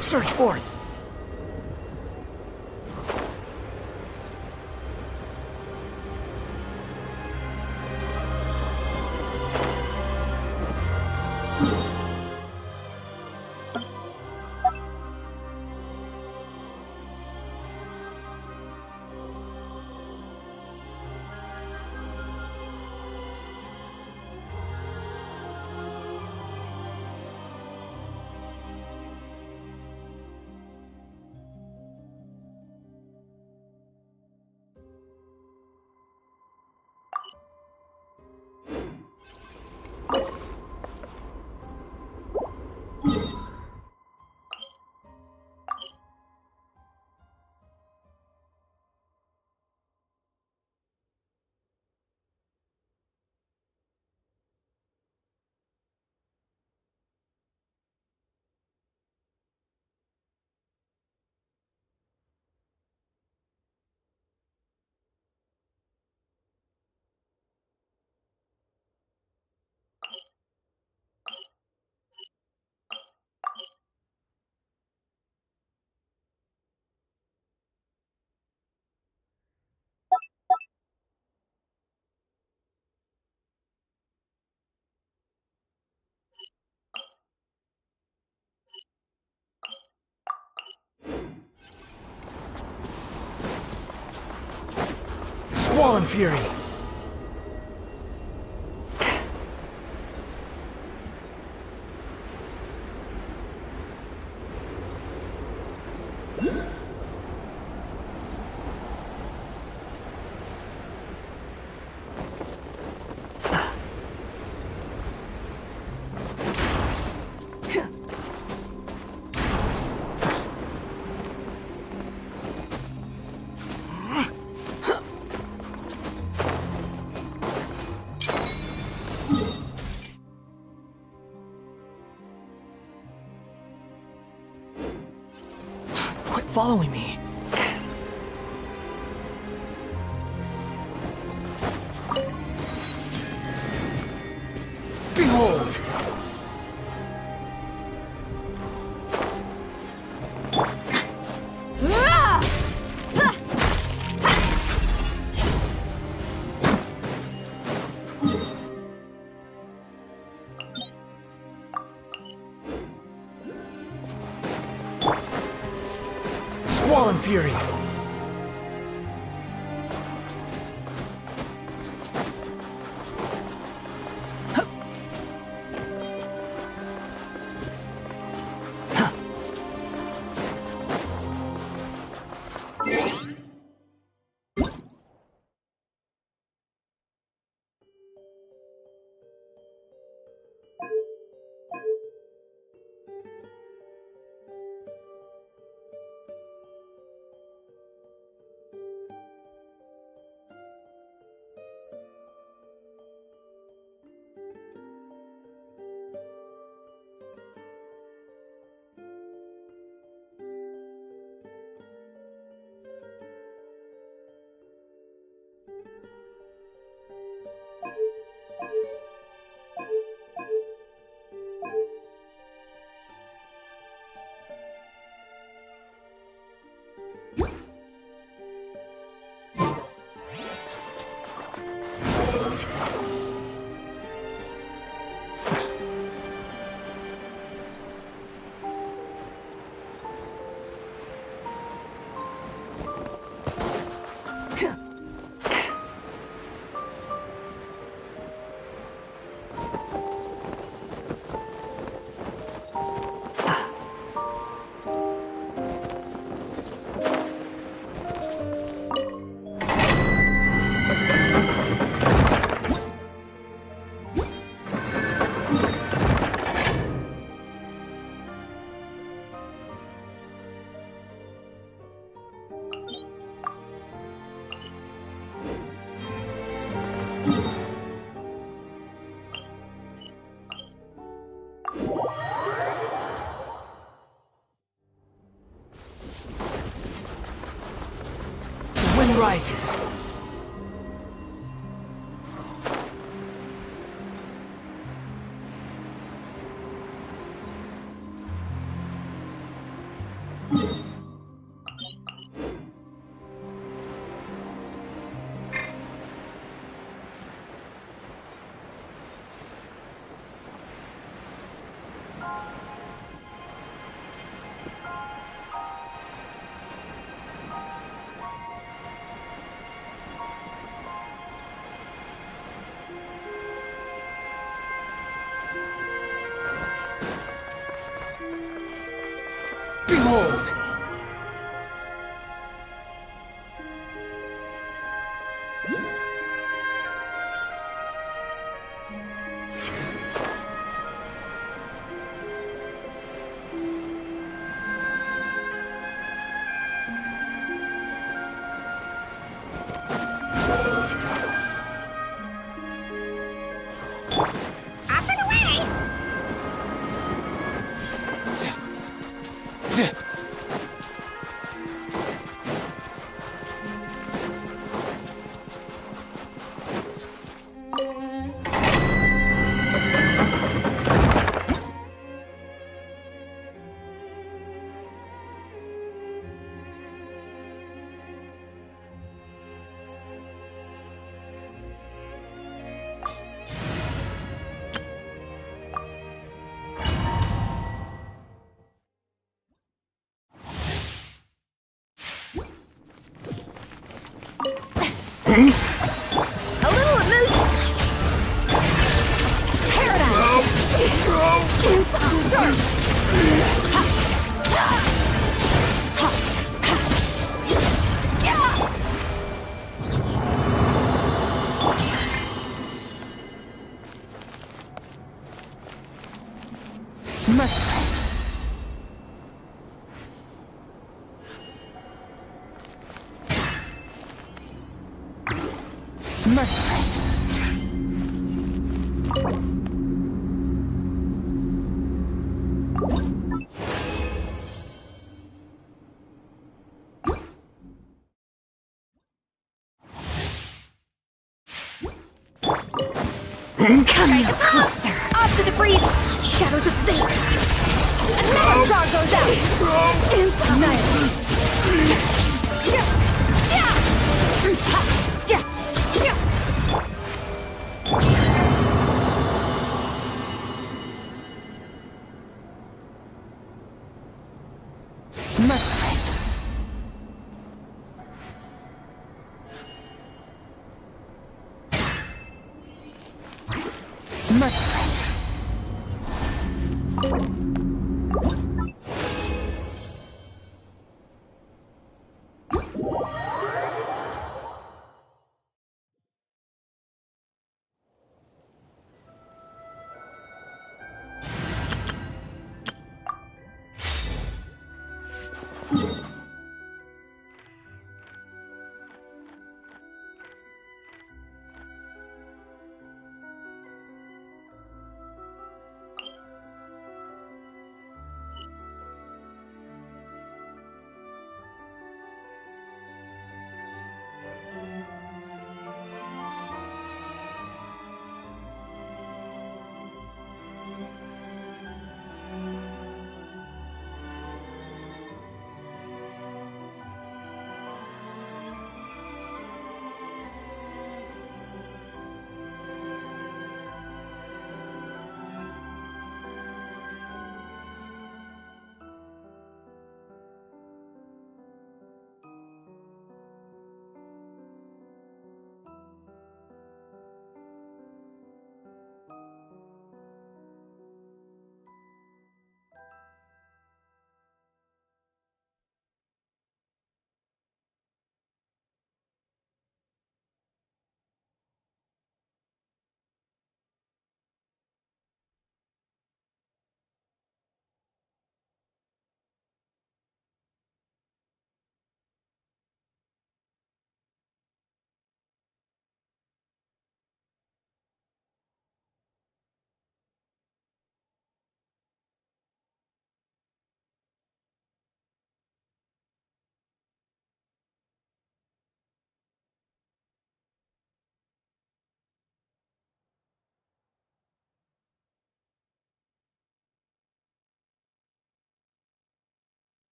Search for it. Squall Fury! Quit following me. Behold! Squall and Fury! sun rises. Behold! Up and away! A little amusement. Paradise. Merciless. Merciless. Come closer. Off to the breeze. Shadows of fate. Another star goes out. Annihilate. Merciless. Merciless.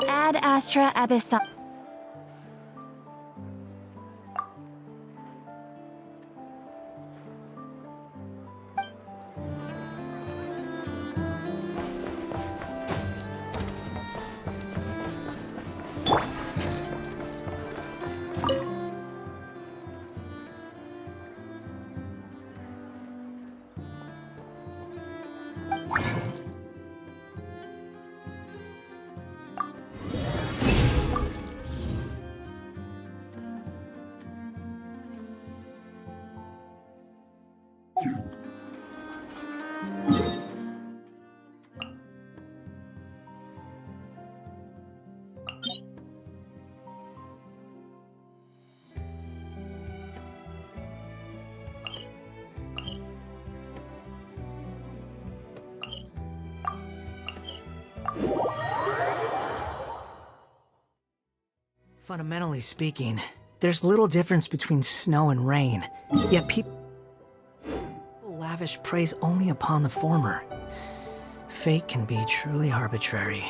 Ad Astra Abyssal. Fundamentally speaking, there's little difference between snow and rain, yet people lavish praise only upon the former. Fate can be truly arbitrary.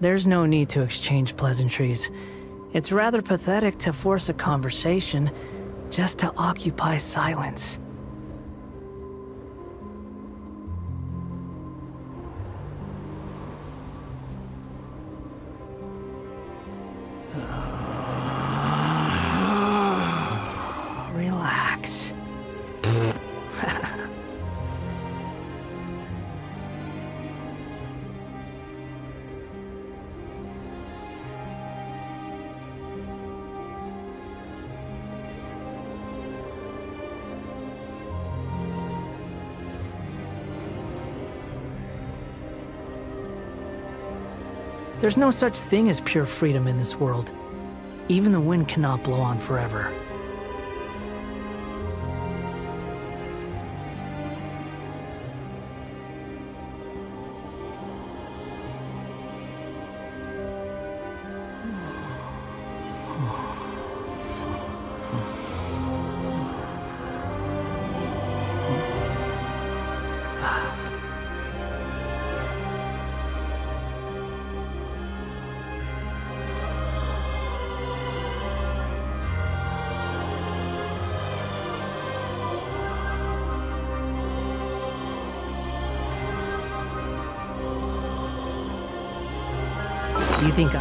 There's no need to exchange pleasantries. It's rather pathetic to force a conversation just to occupy silence. Relax. There's no such thing as pure freedom in this world. Even the wind cannot blow on forever. You think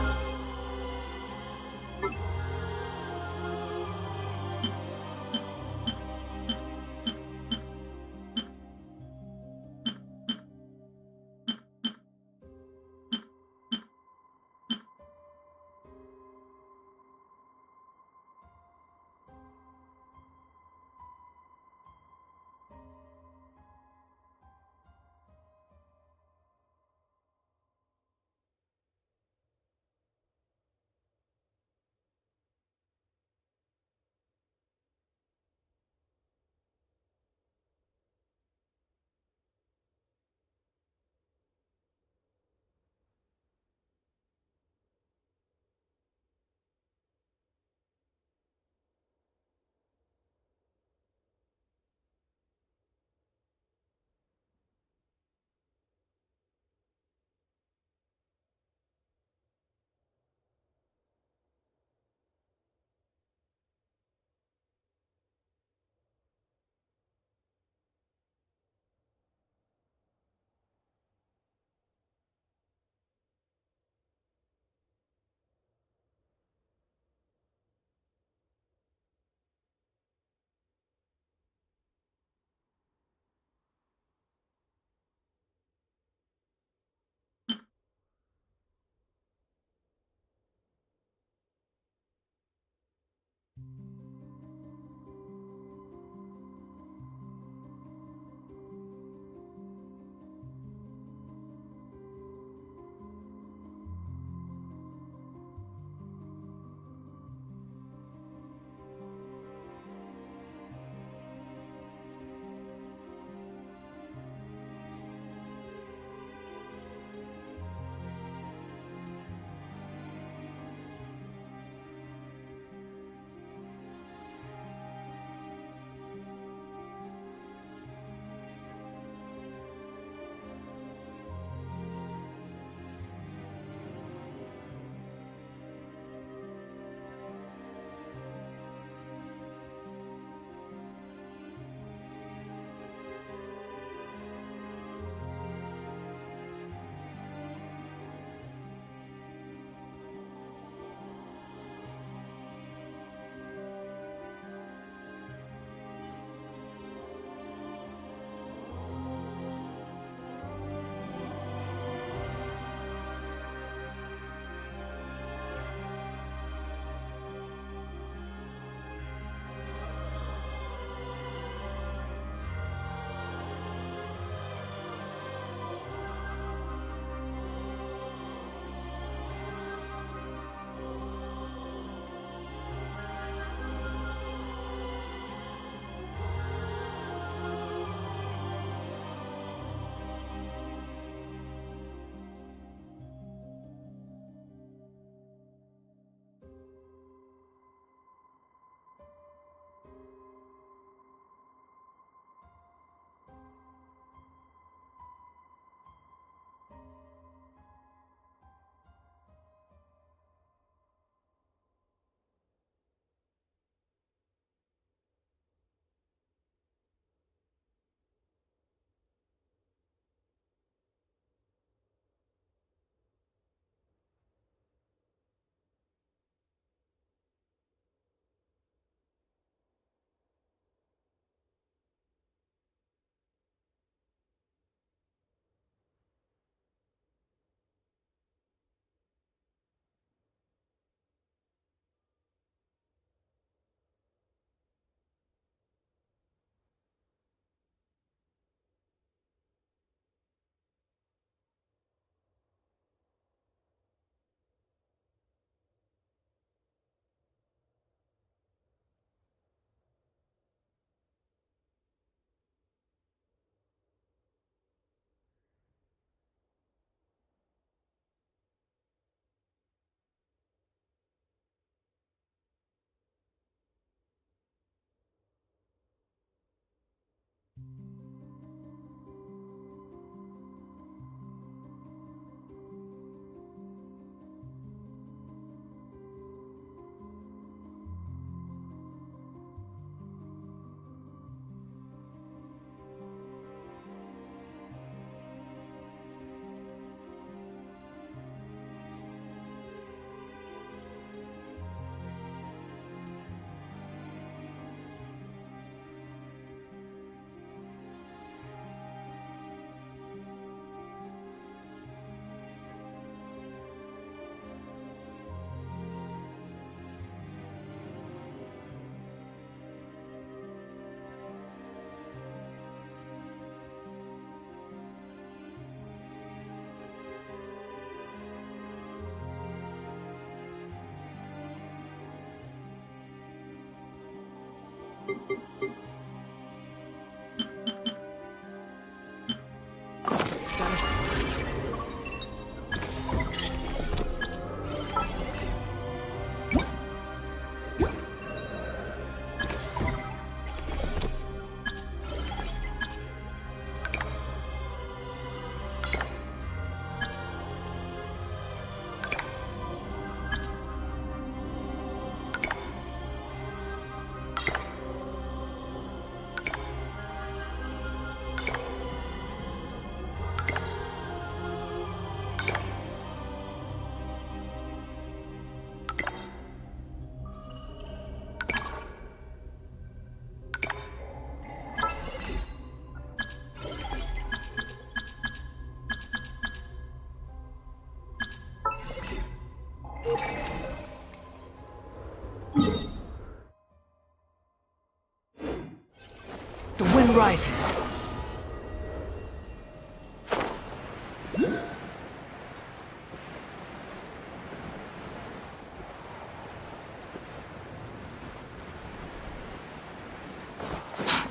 The wind rises.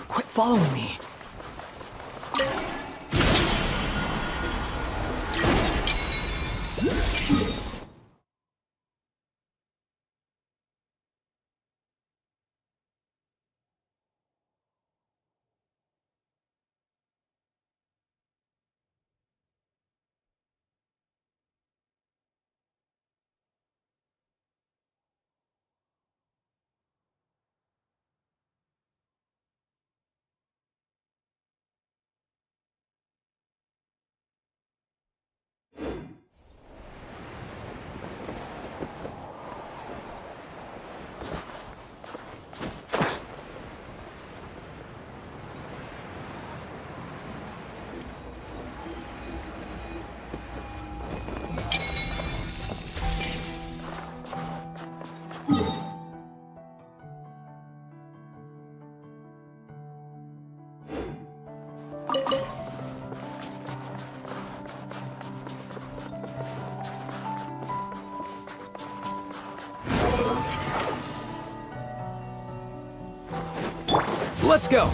Quit following me. Let's go!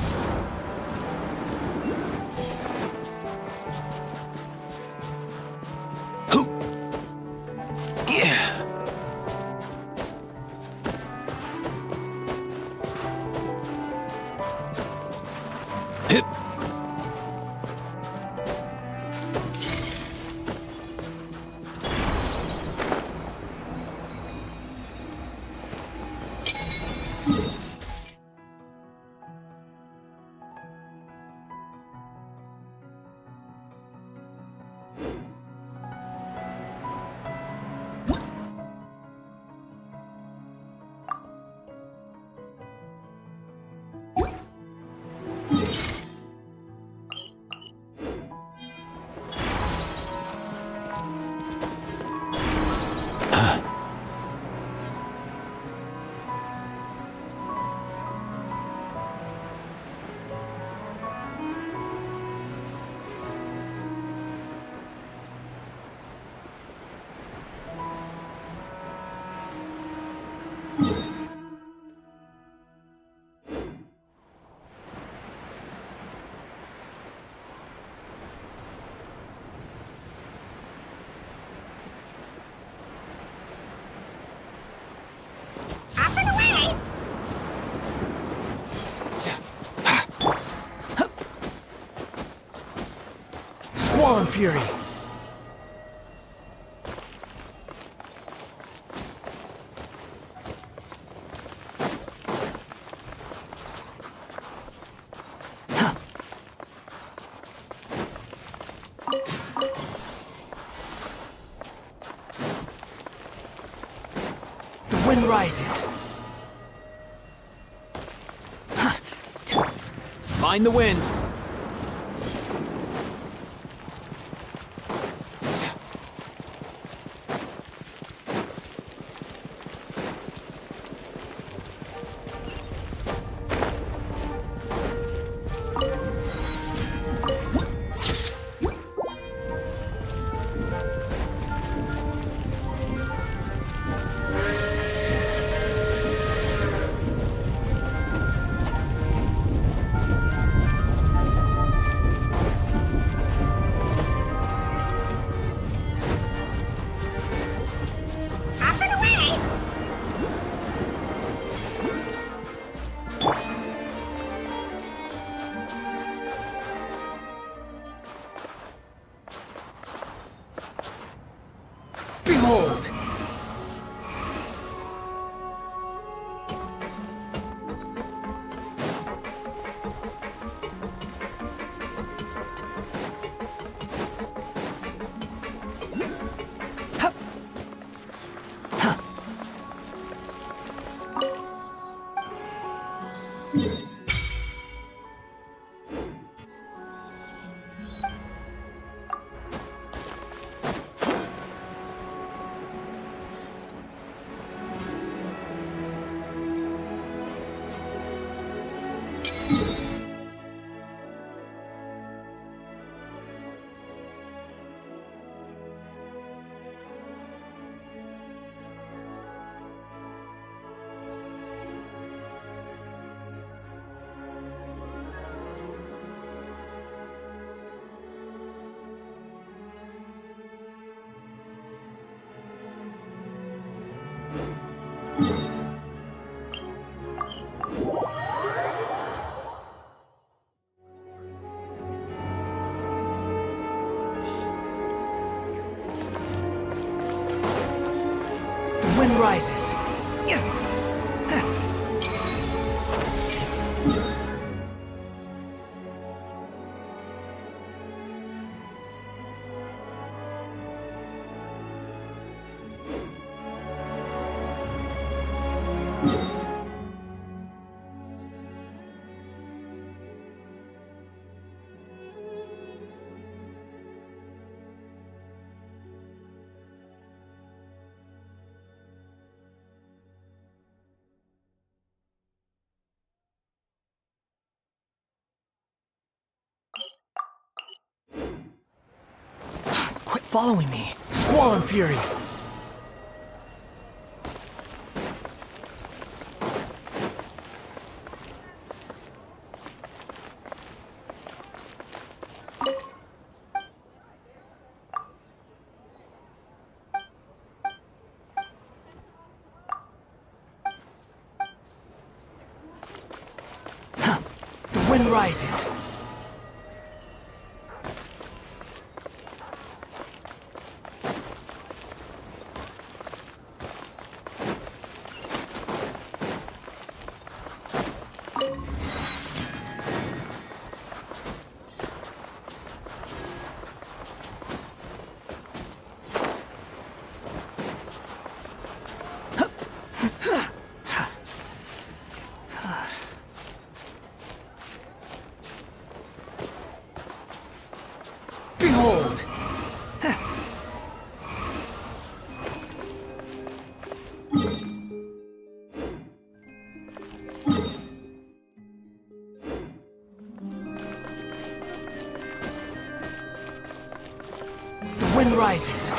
Squall Fury. The wind rises. Mind the wind. The wind rises. Quit following me. Squall and Fury. The wind rises. Behold! The wind rises.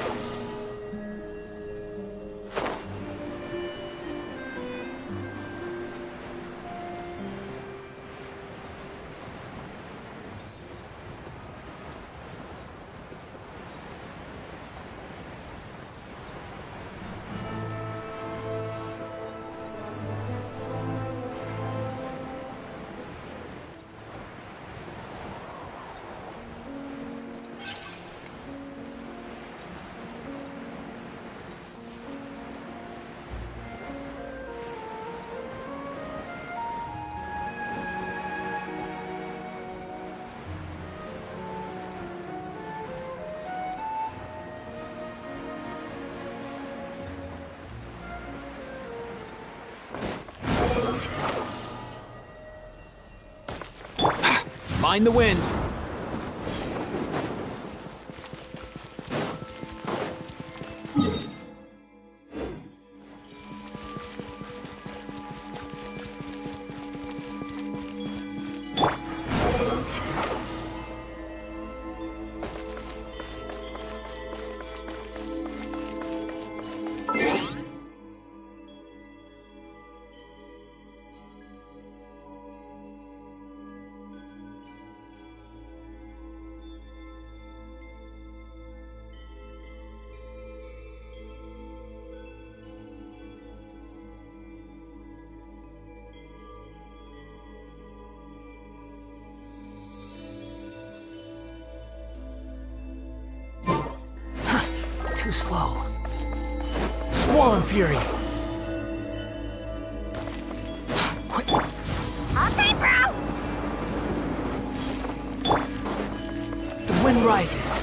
Mind the wind. Too slow. Squall and Fury. Quick. All time, bro! The wind rises.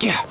Yeah.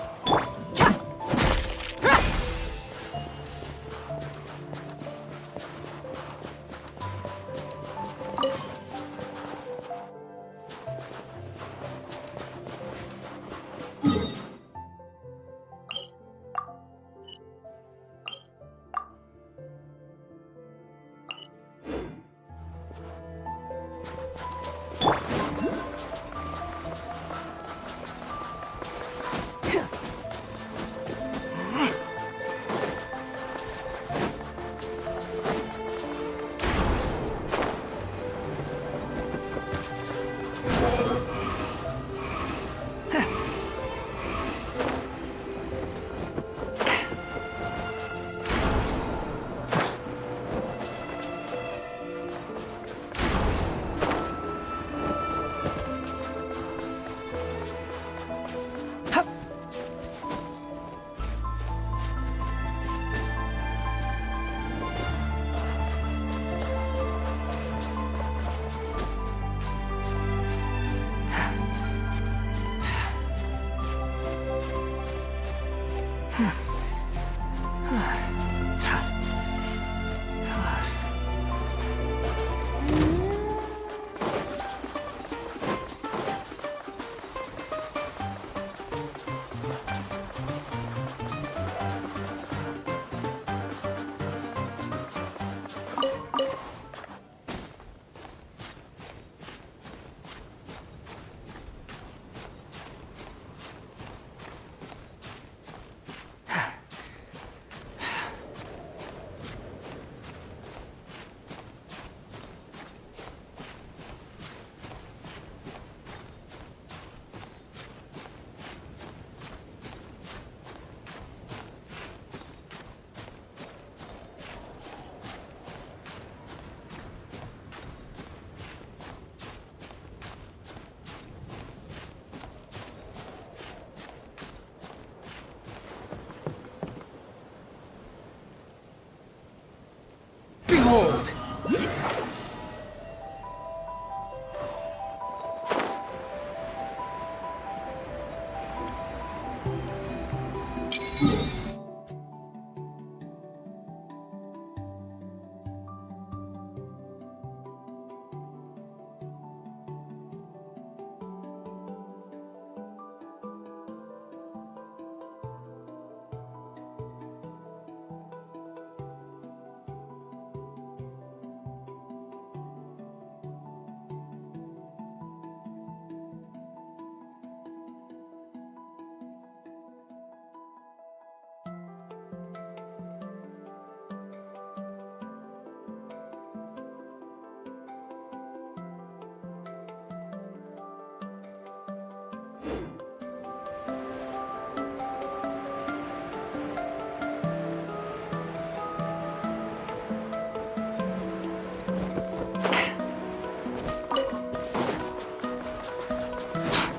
Behold!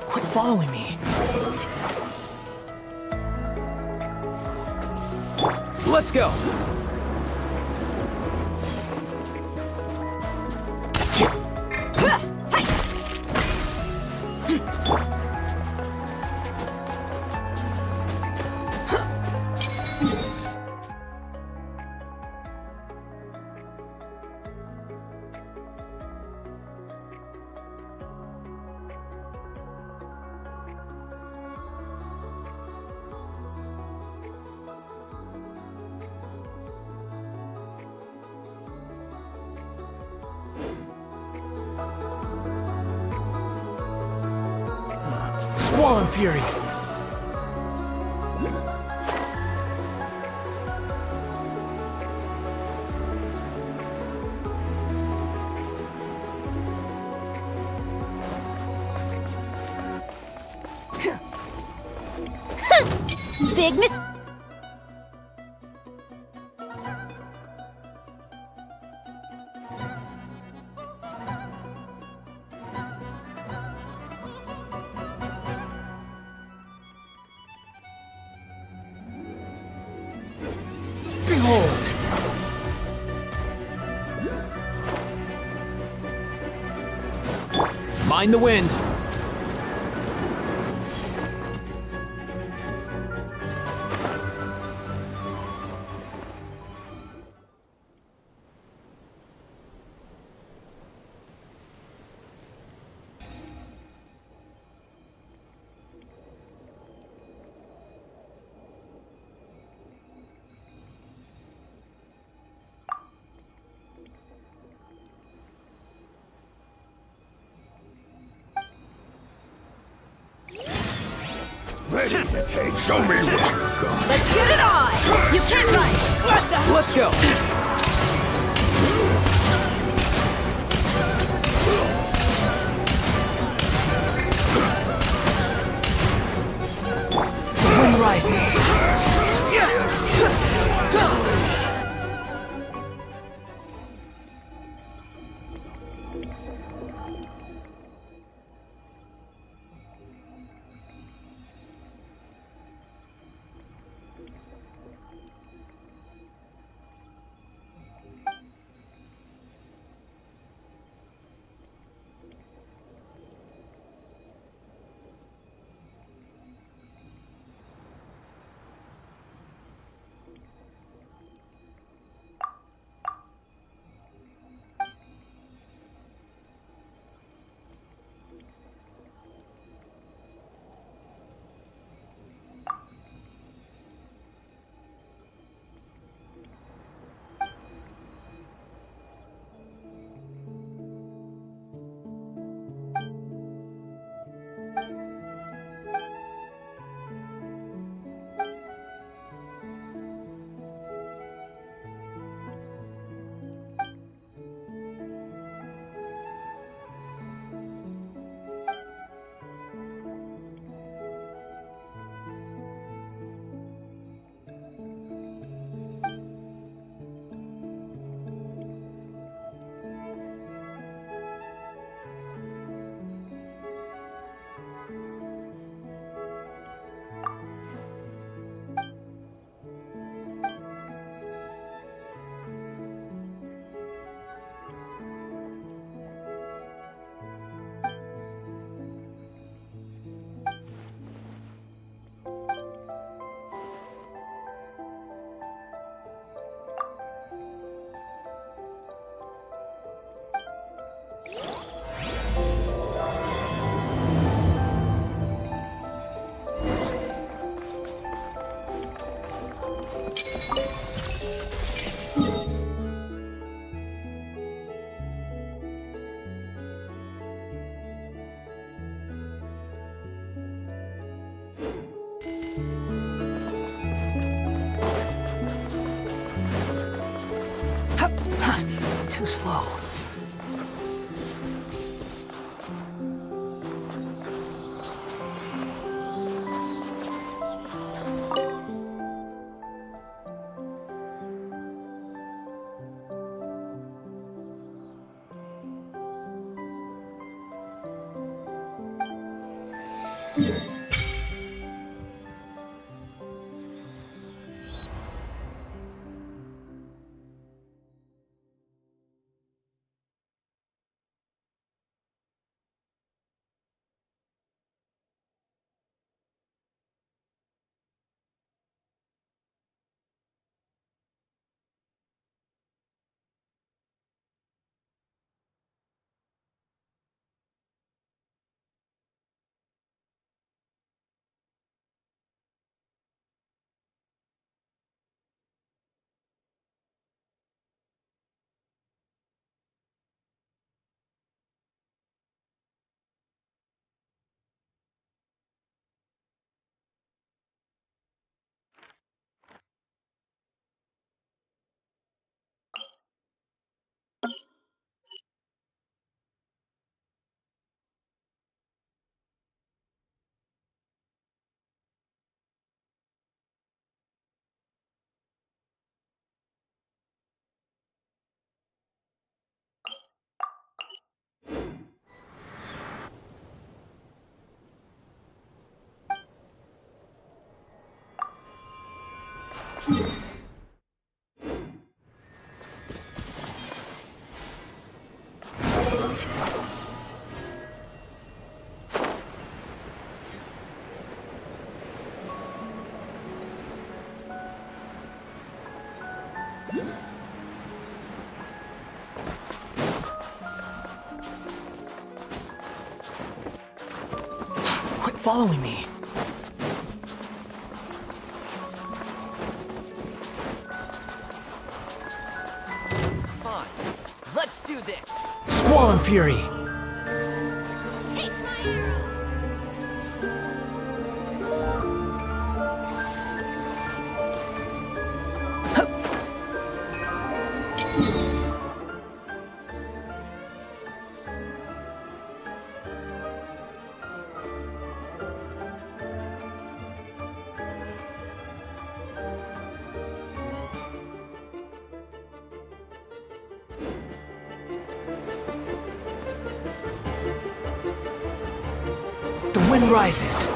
Quit following me. Let's go. Squall Fury! Big miss. Behold! Mind the wind. Ready to taste. Show me what you've got. Let's get it on! You can't run! Let's go. The wind rises. Too slow. following me. Fine. Let's do this. Squall and Fury. Taste my arrow! The wind rises.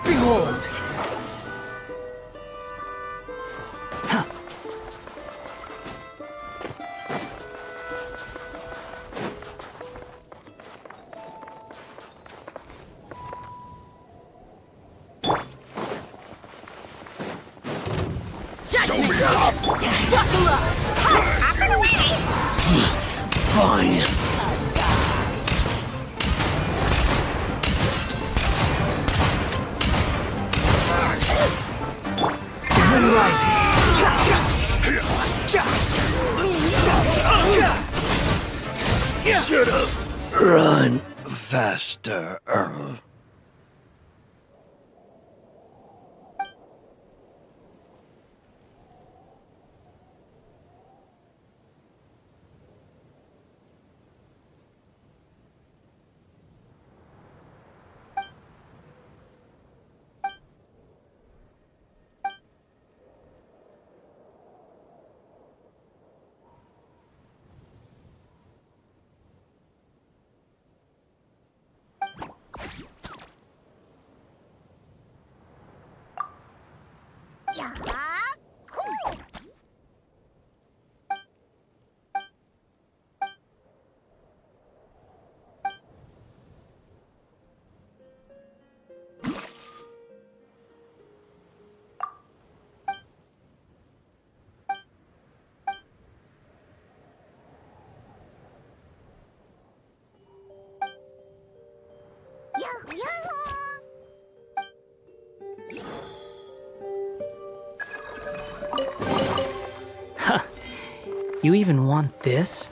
Behold! Show me up! Buckle up! Up and away! Fine. The wind rises. Should've run faster. Yeah, cool. You even want this?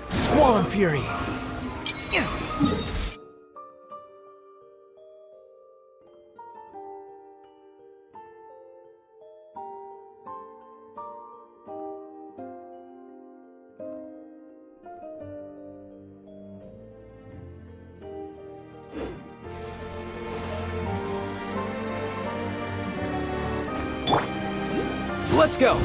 Squall Fury! Let's go!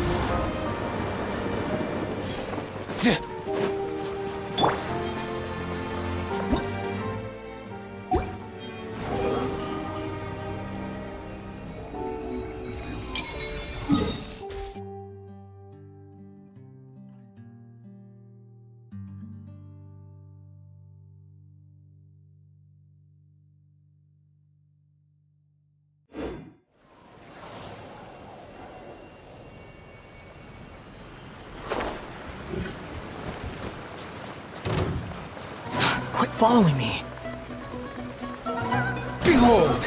Quit following me. Behold!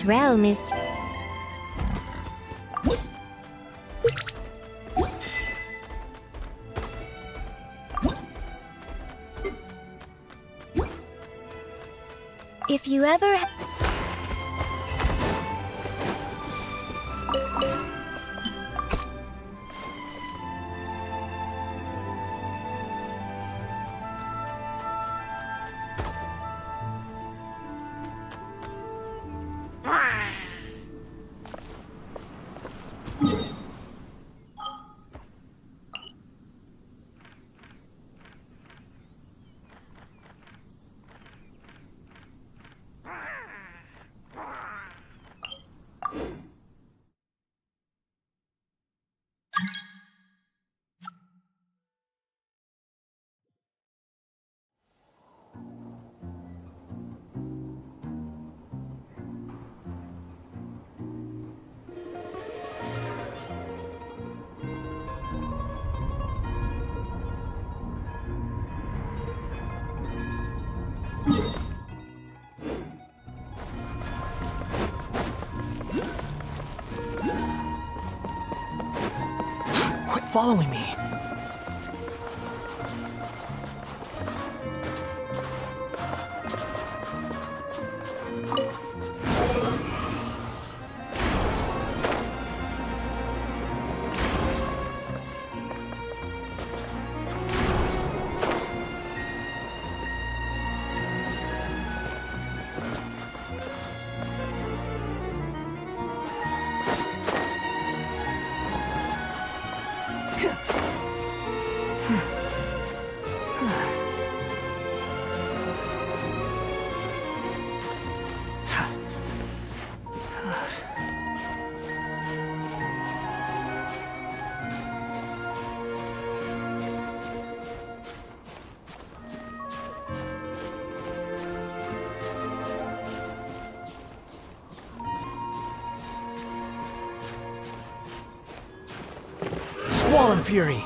realm is... If you ever... Quit following me. Squall and Fury.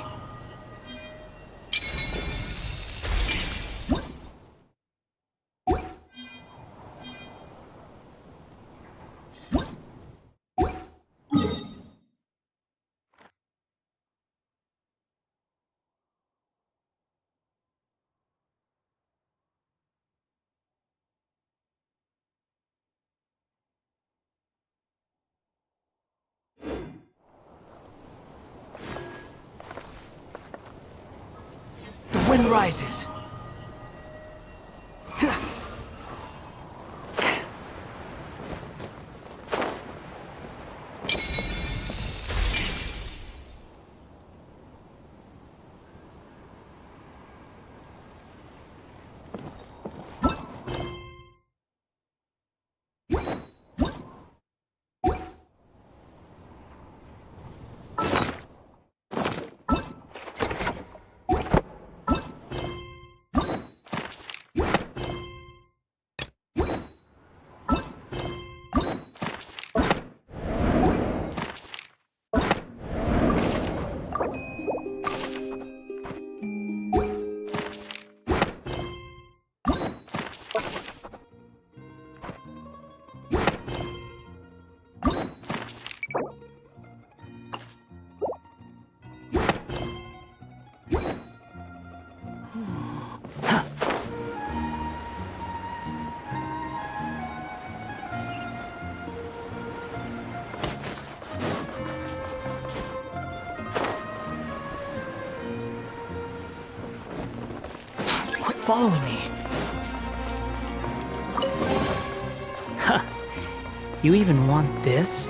The wind rises. Following me. Huh. You even want this?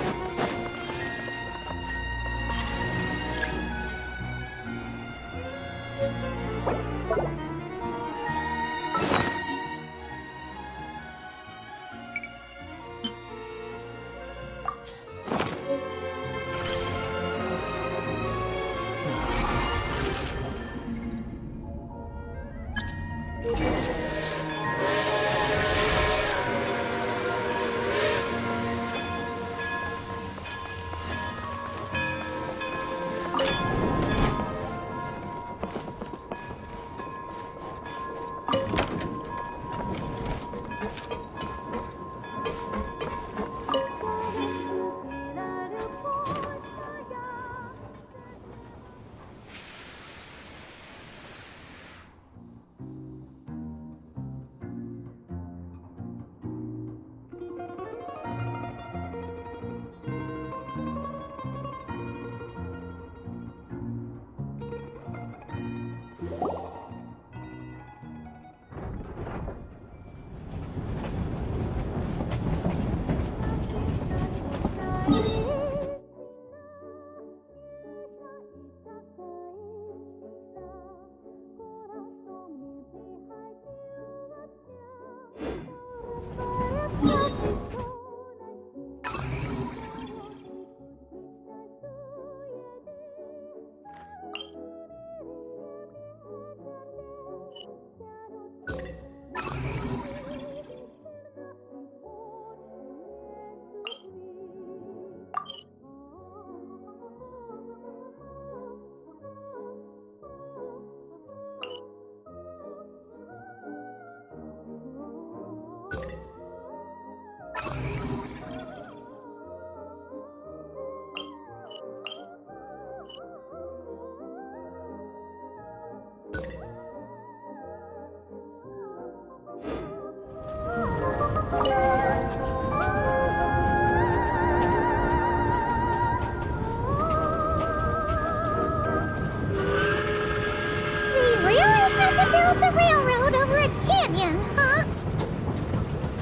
to build the railroad over a canyon, huh?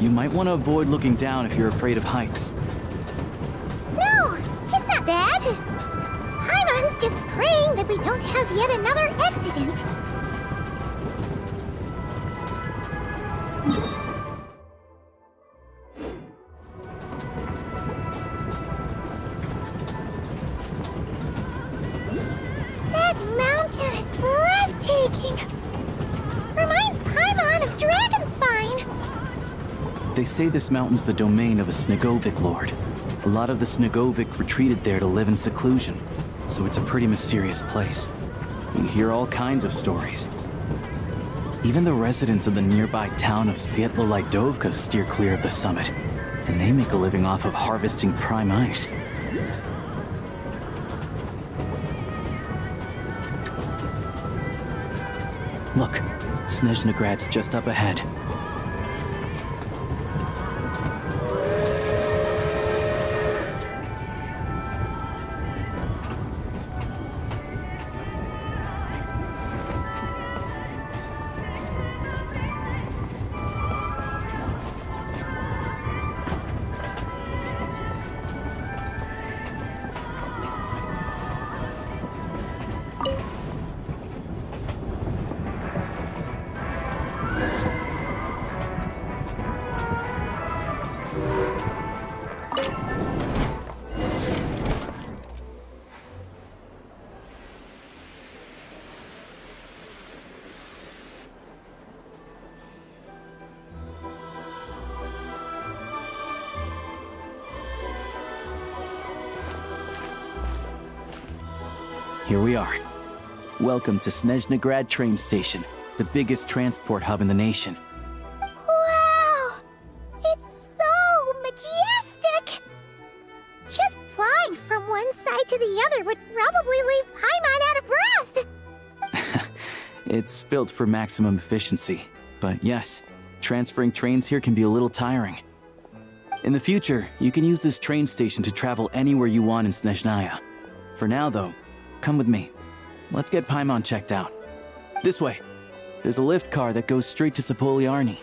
You might want to avoid looking down if you're afraid of heights. No, it's not that. Paimon's just praying that we don't have yet another accident. That mountain is breathtaking. Reminds Paimon of Dragonspine. They say this mountain's the domain of a Snegovik lord. A lot of the Snegovik retreated there to live in seclusion, so it's a pretty mysterious place. You hear all kinds of stories. Even the residents of the nearby town of Svietla Lidovka steer clear of the summit, and they make a living off of harvesting prime ice. Look, Snezhnograd's just up ahead. Here we are. Welcome to Snezhnograd train station, the biggest transport hub in the nation. Wow! It's so majestic! Just flying from one side to the other would probably leave Paimon out of breath! It's built for maximum efficiency, but yes, transferring trains here can be a little tiring. In the future, you can use this train station to travel anywhere you want in Snezhnaya. For now, though, come with me. Let's get Paimon checked out. This way. There's a lift car that goes straight to Sapoliarny.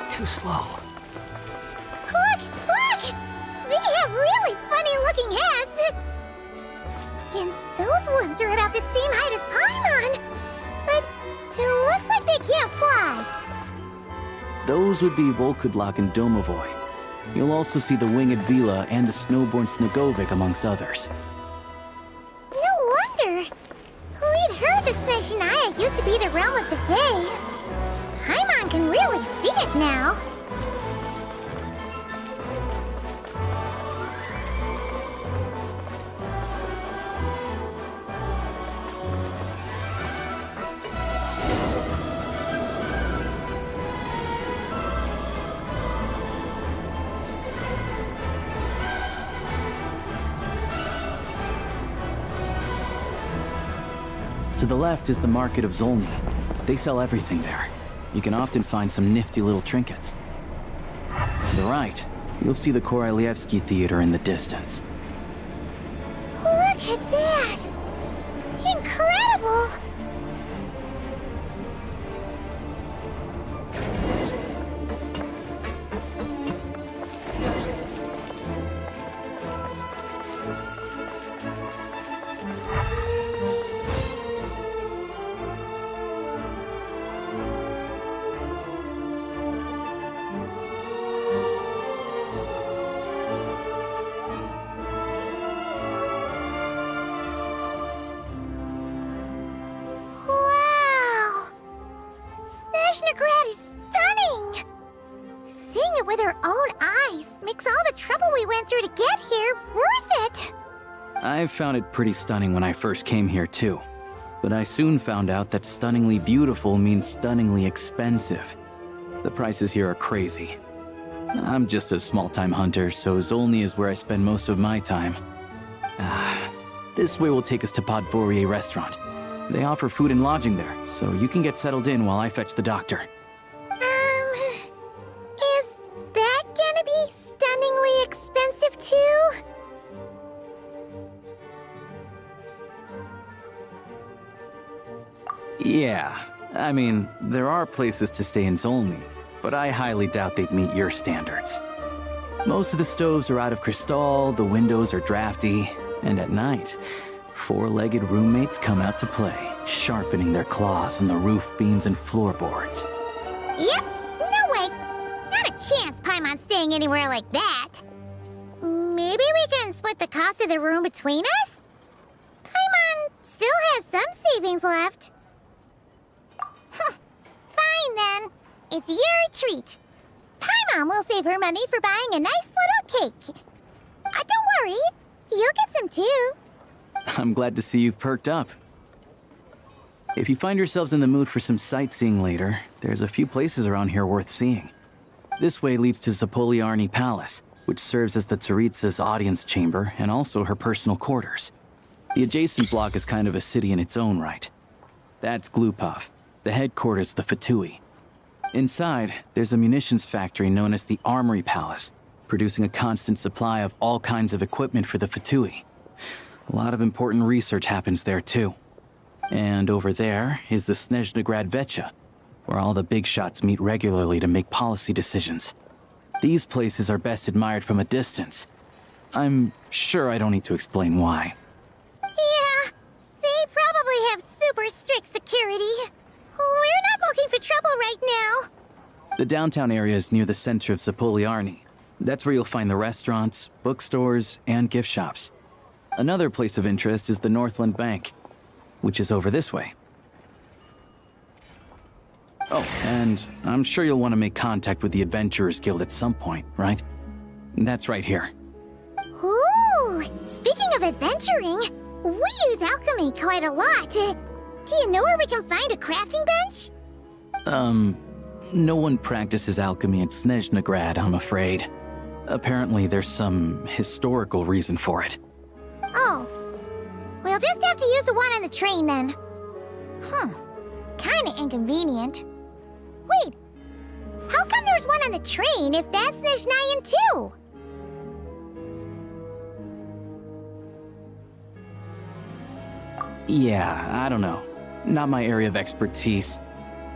Too slow. Look! Look! They have really funny-looking heads! And those ones are about the same height as Paimon! But it looks like they can't fly. Those would be Volkudlak and Domovoy. You'll also see the winged Vila and the snowborn Snegovik amongst others. No wonder! We'd heard that Snezhnaya used to be the realm of the Fae. Paimon can really see it now. To the left is the market of Zolny. They sell everything there. You can often find some nifty little trinkets. To the right, you'll see the Korolyevsky Theater in the distance. Look at that! Incredible! Wow! Snezhnograd is stunning! Seeing it with our own eyes makes all the trouble we went through to get here worth it! I found it pretty stunning when I first came here too. But I soon found out that stunningly beautiful means stunningly expensive. The prices here are crazy. I'm just a small-time hunter, so Zolny is where I spend most of my time. This way will take us to Podvorye restaurant. They offer food and lodging there, so you can get settled in while I fetch the doctor. Is I mean, there are places to stay in Zolny, but I highly doubt they'd meet your standards. Most of the stoves are out of crystal, the windows are drafty, and at night, four-legged roommates come out to play, sharpening their claws on the roof beams and floorboards. Yep, no way. Not a chance Paimon's staying anywhere like that. Maybe we can split the cost of the room between us? Paimon still has some savings left. Fine then. It's your treat. Paimon will save her money for buying a nice little cake. Don't worry, you'll get some too. I'm glad to see you've perked up. If you find yourselves in the mood for some sightseeing later, there's a few places around here worth seeing. This way leads to Zapoliarny Palace, which serves as the Tsaritsa's audience chamber and also her personal quarters. The adjacent block is kind of a city in its own right. That's Glupov, the headquarters of the Fatui. Inside, there's a munitions factory known as the Armory Palace, producing a constant supply of all kinds of equipment for the Fatui. A lot of important research happens there too. And over there is the Snezhnegrad Vecha, where all the big shots meet regularly to make policy decisions. These places are best admired from a distance. I'm sure I don't need to explain why. Yeah, they probably have super strict security. We're not looking for trouble right now. The downtown area is near the center of Zapoliarny. That's where you'll find the restaurants, bookstores, and gift shops. Another place of interest is the Northland Bank, which is over this way. Oh, and I'm sure you'll want to make contact with the Adventurers Guild at some point, right? That's right here. Ooh, speaking of adventuring, we use alchemy quite a lot. Do you know where we can find a crafting bench? No one practices alchemy at Snezhnegrad, I'm afraid. Apparently there's some historical reason for it. Oh, we'll just have to use the one on the train then. Kinda inconvenient. Wait, how come there's one on the train if that's Snezhnayan too? Yeah, I don't know. Not my area of expertise.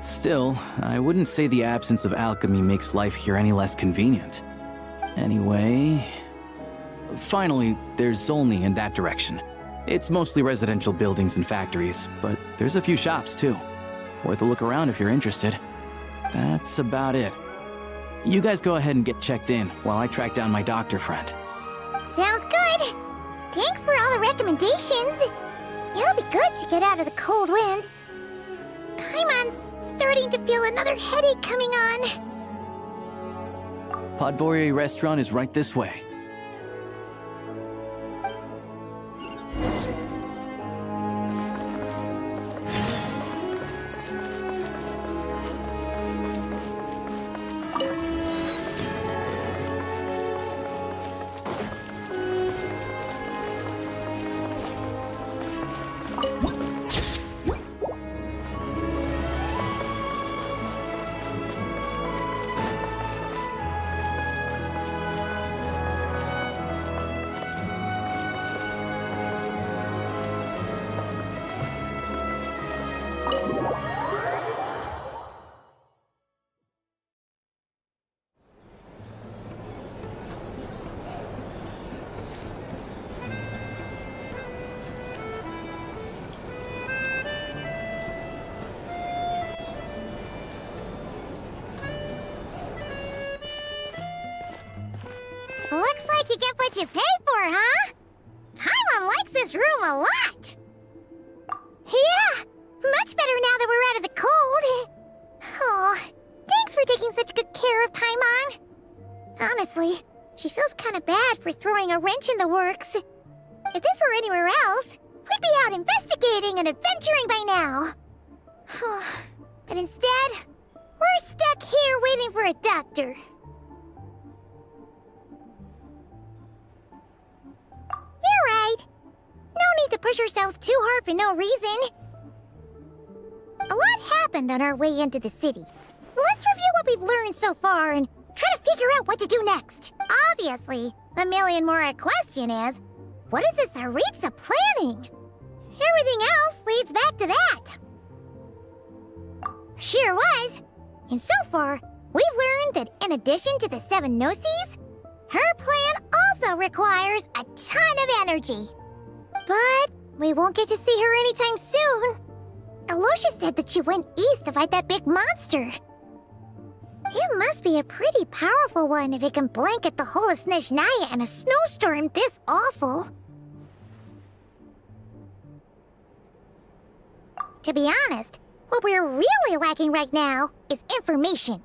Still, I wouldn't say the absence of alchemy makes life here any less convenient. Anyway... Finally, there's Zolny in that direction. It's mostly residential buildings and factories, but there's a few shops too. Worth a look around if you're interested. That's about it. You guys go ahead and get checked in while I track down my doctor friend. Sounds good. Thanks for all the recommendations. It'll be good to get out of the cold wind. Paimon's starting to feel another headache coming on. Podvorye restaurant is right this way. Looks like you get what you pay for, huh? Paimon likes this room a lot. Yeah, much better now that we're out of the cold. Oh, thanks for taking such good care of Paimon. Honestly, she feels kind of bad for throwing a wrench in the works. If this were anywhere else, we'd be out investigating and adventuring by now. But instead, we're stuck here waiting for a doctor. You're right. No need to push ourselves too hard for no reason. A lot happened on our way into the city. Let's review what we've learned so far and try to figure out what to do next. Obviously, the million-more question is, what is this Tsaritsa planning? Everything else leads back to that. Sure was. And so far, we've learned that in addition to the 7 Gnosis, her plan also requires a ton of energy. But we won't get to see her anytime soon. Alosha said that she went east to fight that big monster. It must be a pretty powerful one if it can blanket the whole of Snezhnaya in a snowstorm this awful. To be honest, what we're really lacking right now is information.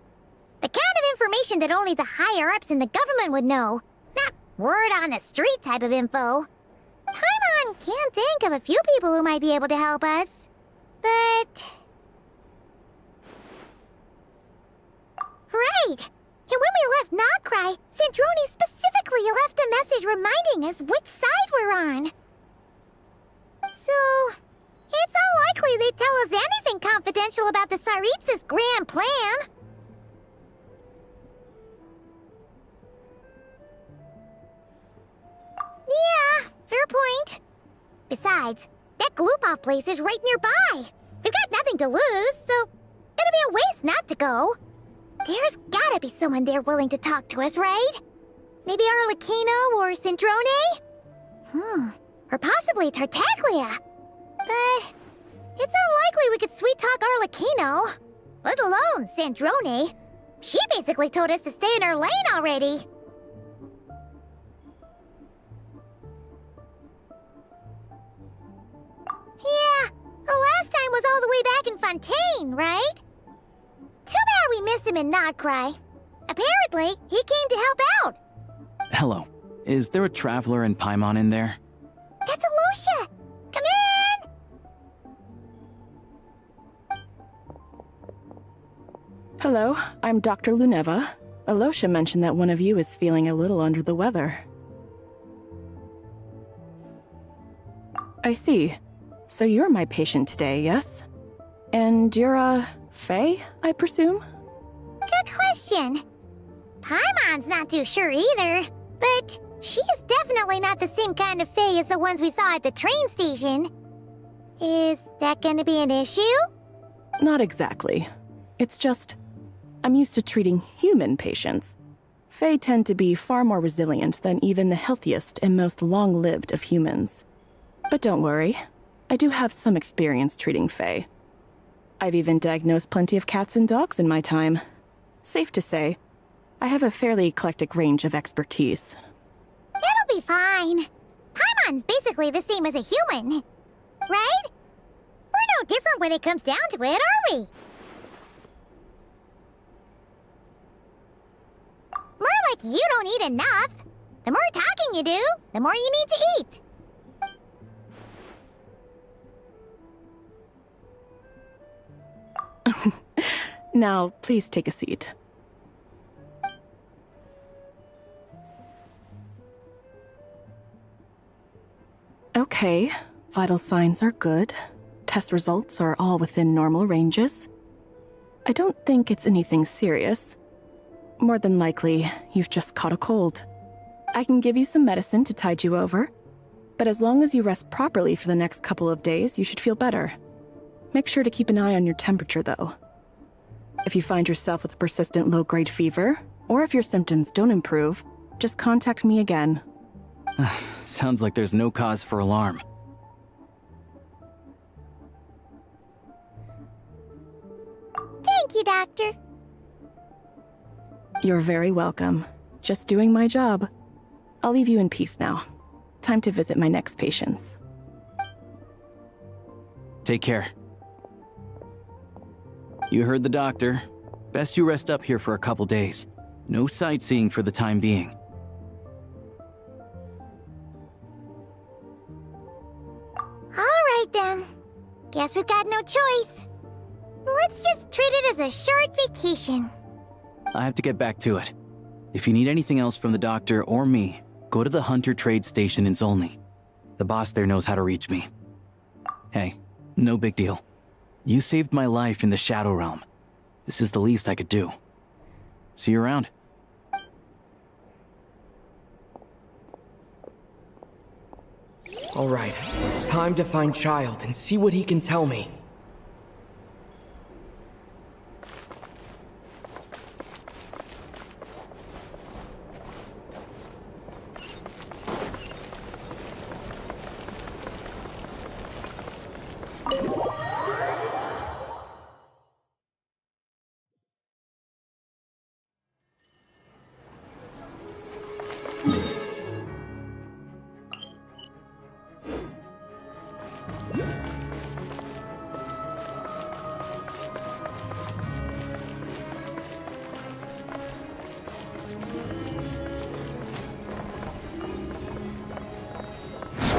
The kind of information that only the higher-ups in the government would know. Not word-on-the-street type of info. Paimon can think of a few people who might be able to help us. But... Right! And when we left Nogcry, Sandrone specifically left a message reminding us which side we're on. So... it's unlikely they'd tell us anything confidential about the Tsaritsa's grand plan. Yeah, fair point. Besides, that Glupov place is right nearby. We've got nothing to lose, so it'll be a waste not to go. There's gotta be someone there willing to talk to us, right? Maybe Arlecchino or Sandrone? Or possibly Tartaglia. But it's unlikely we could sweet-talk Arlecchino, let alone Sandrone. She basically told us to stay in her lane already. Yeah, the last time was all the way back in Fontaine, right? Too bad we missed him in Nogcry. Apparently, he came to help out. Hello. Is there a traveler in Paimon in there? That's Alosha! Come in! Hello, I'm Dr. Luneva. Alosha mentioned that one of you is feeling a little under the weather. I see. So you're my patient today, yes? And you're, Faye, I presume? Good question. Paimon's not too sure either, but she's definitely not the same kind of Faye as the ones we saw at the train station. Is that gonna be an issue? Not exactly. It's just, I'm used to treating human patients. Fae tend to be far more resilient than even the healthiest and most long-lived of humans. But don't worry, I do have some experience treating Fae. I've even diagnosed plenty of cats and dogs in my time. Safe to say, I have a fairly eclectic range of expertise. It'll be fine. Paimon's basically the same as a human, right? We're no different when it comes down to it, are we? More like you don't eat enough. The more talking you do, the more you need to eat. Now, please take a seat. Okay, vital signs are good. Test results are all within normal ranges. I don't think it's anything serious. More than likely, you've just caught a cold. I can give you some medicine to tide you over, but as long as you rest properly for the next couple of days, you should feel better. Make sure to keep an eye on your temperature, though. If you find yourself with a persistent low-grade fever, or if your symptoms don't improve, just contact me again. Sounds like there's no cause for alarm. Thank you, Doctor. You're very welcome. Just doing my job. I'll leave you in peace now. Time to visit my next patients. Take care. You heard the doctor. Best you rest up here for a couple days. No sightseeing for the time being. All right, then. Guess we've got no choice. Let's just treat it as a short vacation. I have to get back to it. If you need anything else from the doctor or me, go to the Hunter Trade Station in Zolny. The boss there knows how to reach me. Hey, no big deal. You saved my life in the Shadow Realm. This is the least I could do. See you around. All right, time to find Child and see what he can tell me.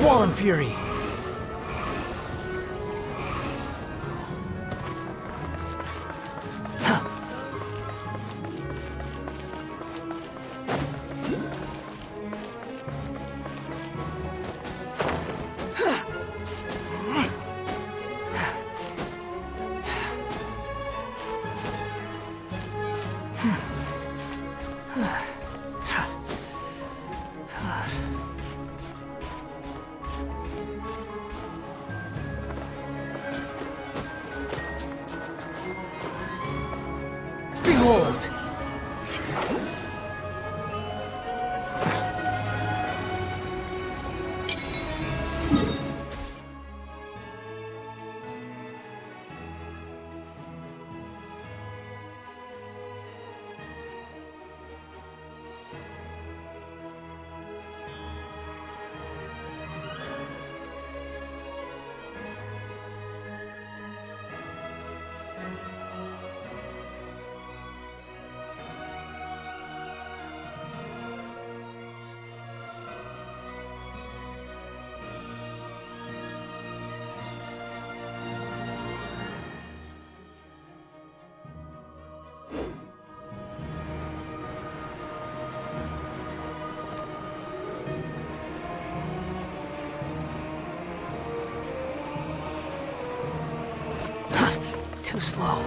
Squall and Fury. Behold! Too slow.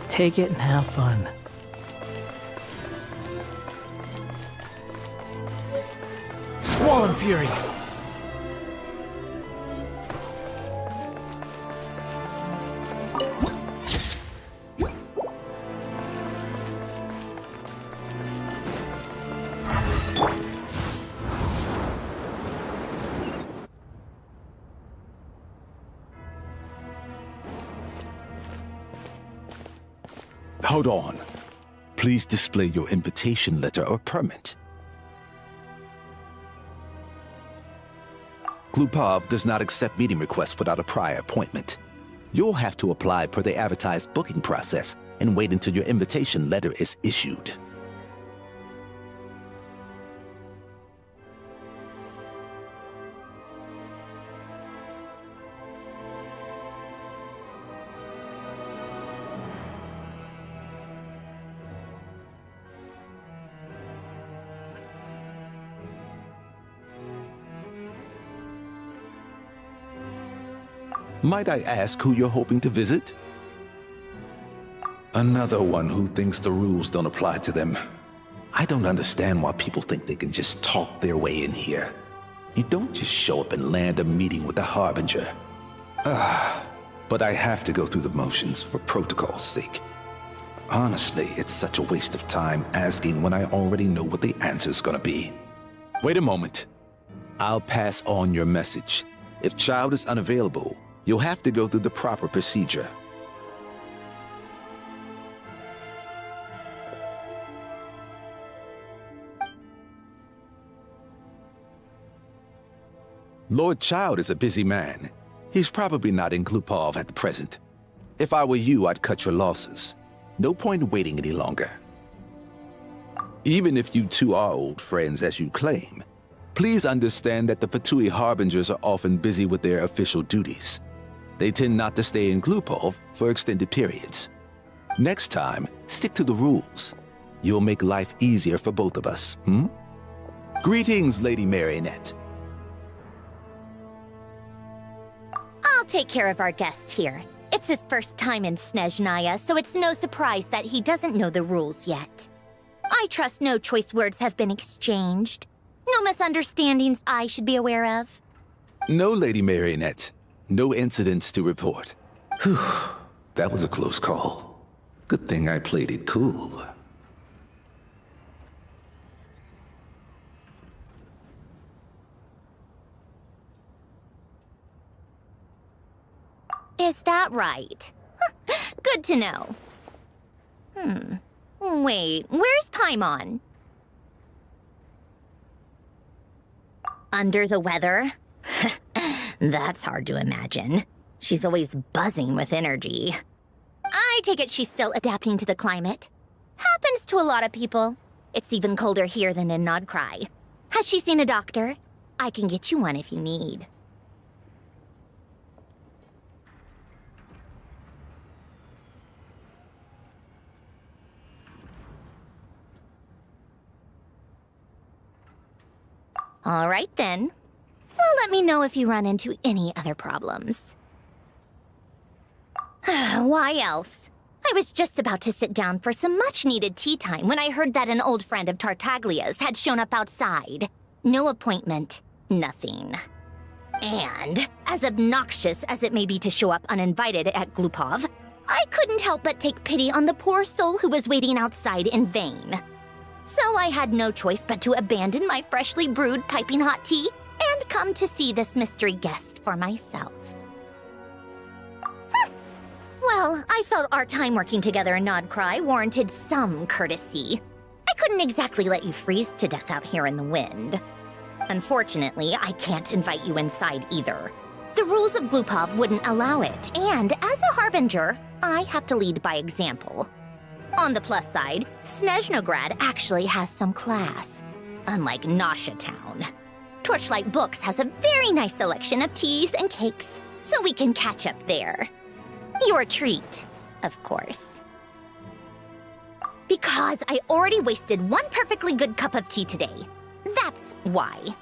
Take it and have fun. Squall and Fury! Hold on. Please display your invitation letter or permit. Glupov does not accept meeting requests without a prior appointment. You'll have to apply per the advertised booking process and wait until your invitation letter is issued. Might I ask who you're hoping to visit? Another one who thinks the rules don't apply to them. I don't understand why people think they can just talk their way in here. You don't just show up and land a meeting with the Harbinger. But I have to go through the motions for protocol's sake. Honestly, it's such a waste of time asking when I already know what the answer's gonna be. Wait a moment. I'll pass on your message. If Child is unavailable, you'll have to go through the proper procedure. Lord Child is a busy man. He's probably not in Glupov at the present. If I were you, I'd cut your losses. No point in waiting any longer. Even if you two are old friends as you claim, please understand that the Fatui Harbingers are often busy with their official duties. They tend not to stay in Glupov for extended periods. Next time, stick to the rules. You'll make life easier for both of us, Greetings, Lady Marionette. I'll take care of our guest here. It's his first time in Snezhnaya, so it's no surprise that he doesn't know the rules yet. I trust no choice words have been exchanged. No misunderstandings I should be aware of. No, Lady Marionette. No incidents to report. Whew, that was a close call. Good thing I played it cool. Is that right? Good to know. Wait, where's Paimon? Under the weather? That's hard to imagine. She's always buzzing with energy. I take it she's still adapting to the climate. Happens to a lot of people. It's even colder here than in Nodcry. Has she seen a doctor? I can get you one if you need. All right, then. Well, let me know if you run into any other problems. Why else? I was just about to sit down for some much-needed tea time when I heard that an old friend of Tartaglia's had shown up outside. No appointment, nothing. And, as obnoxious as it may be to show up uninvited at Glupov, I couldn't help but take pity on the poor soul who was waiting outside in vain. So I had no choice but to abandon my freshly brewed piping hot tea and come to see this mystery guest for myself. Well, I felt our time working together in Nodcry warranted some courtesy. I couldn't exactly let you freeze to death out here in the wind. Unfortunately, I can't invite you inside either. The rules of Glupov wouldn't allow it, and as a Harbinger, I have to lead by example. On the plus side, Snezhnograd actually has some class, unlike Nasha Town. Torchlight Books has a very nice selection of teas and cakes, so we can catch up there. Your treat, of course. Because I already wasted one perfectly good cup of tea today. That's why.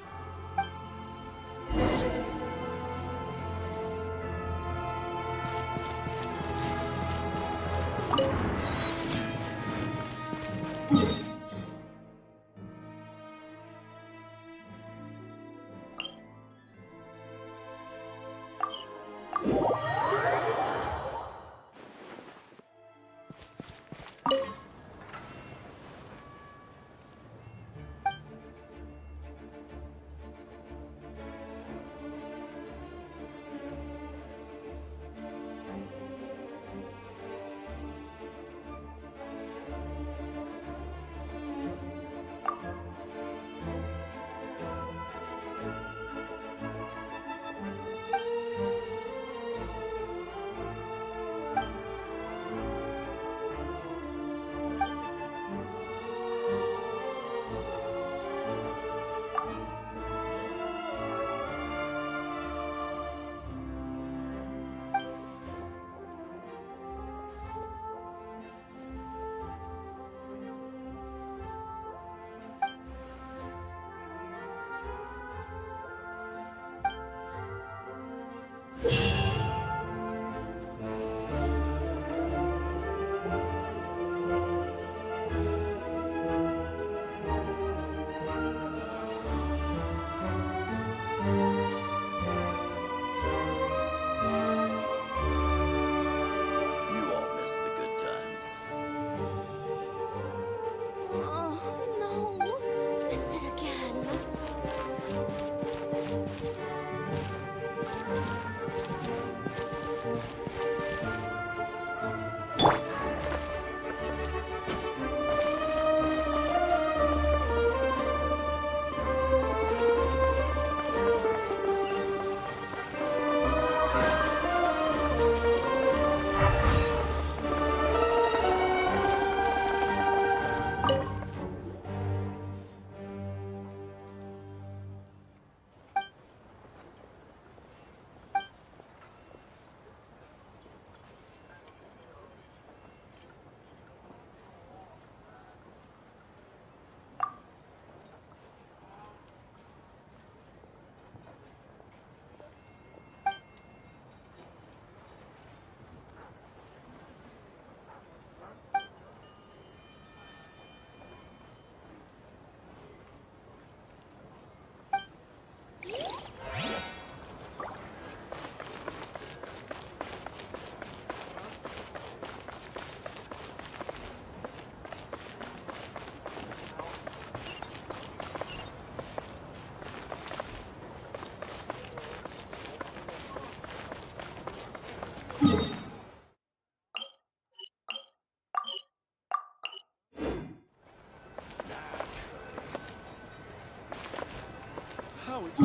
No, it's...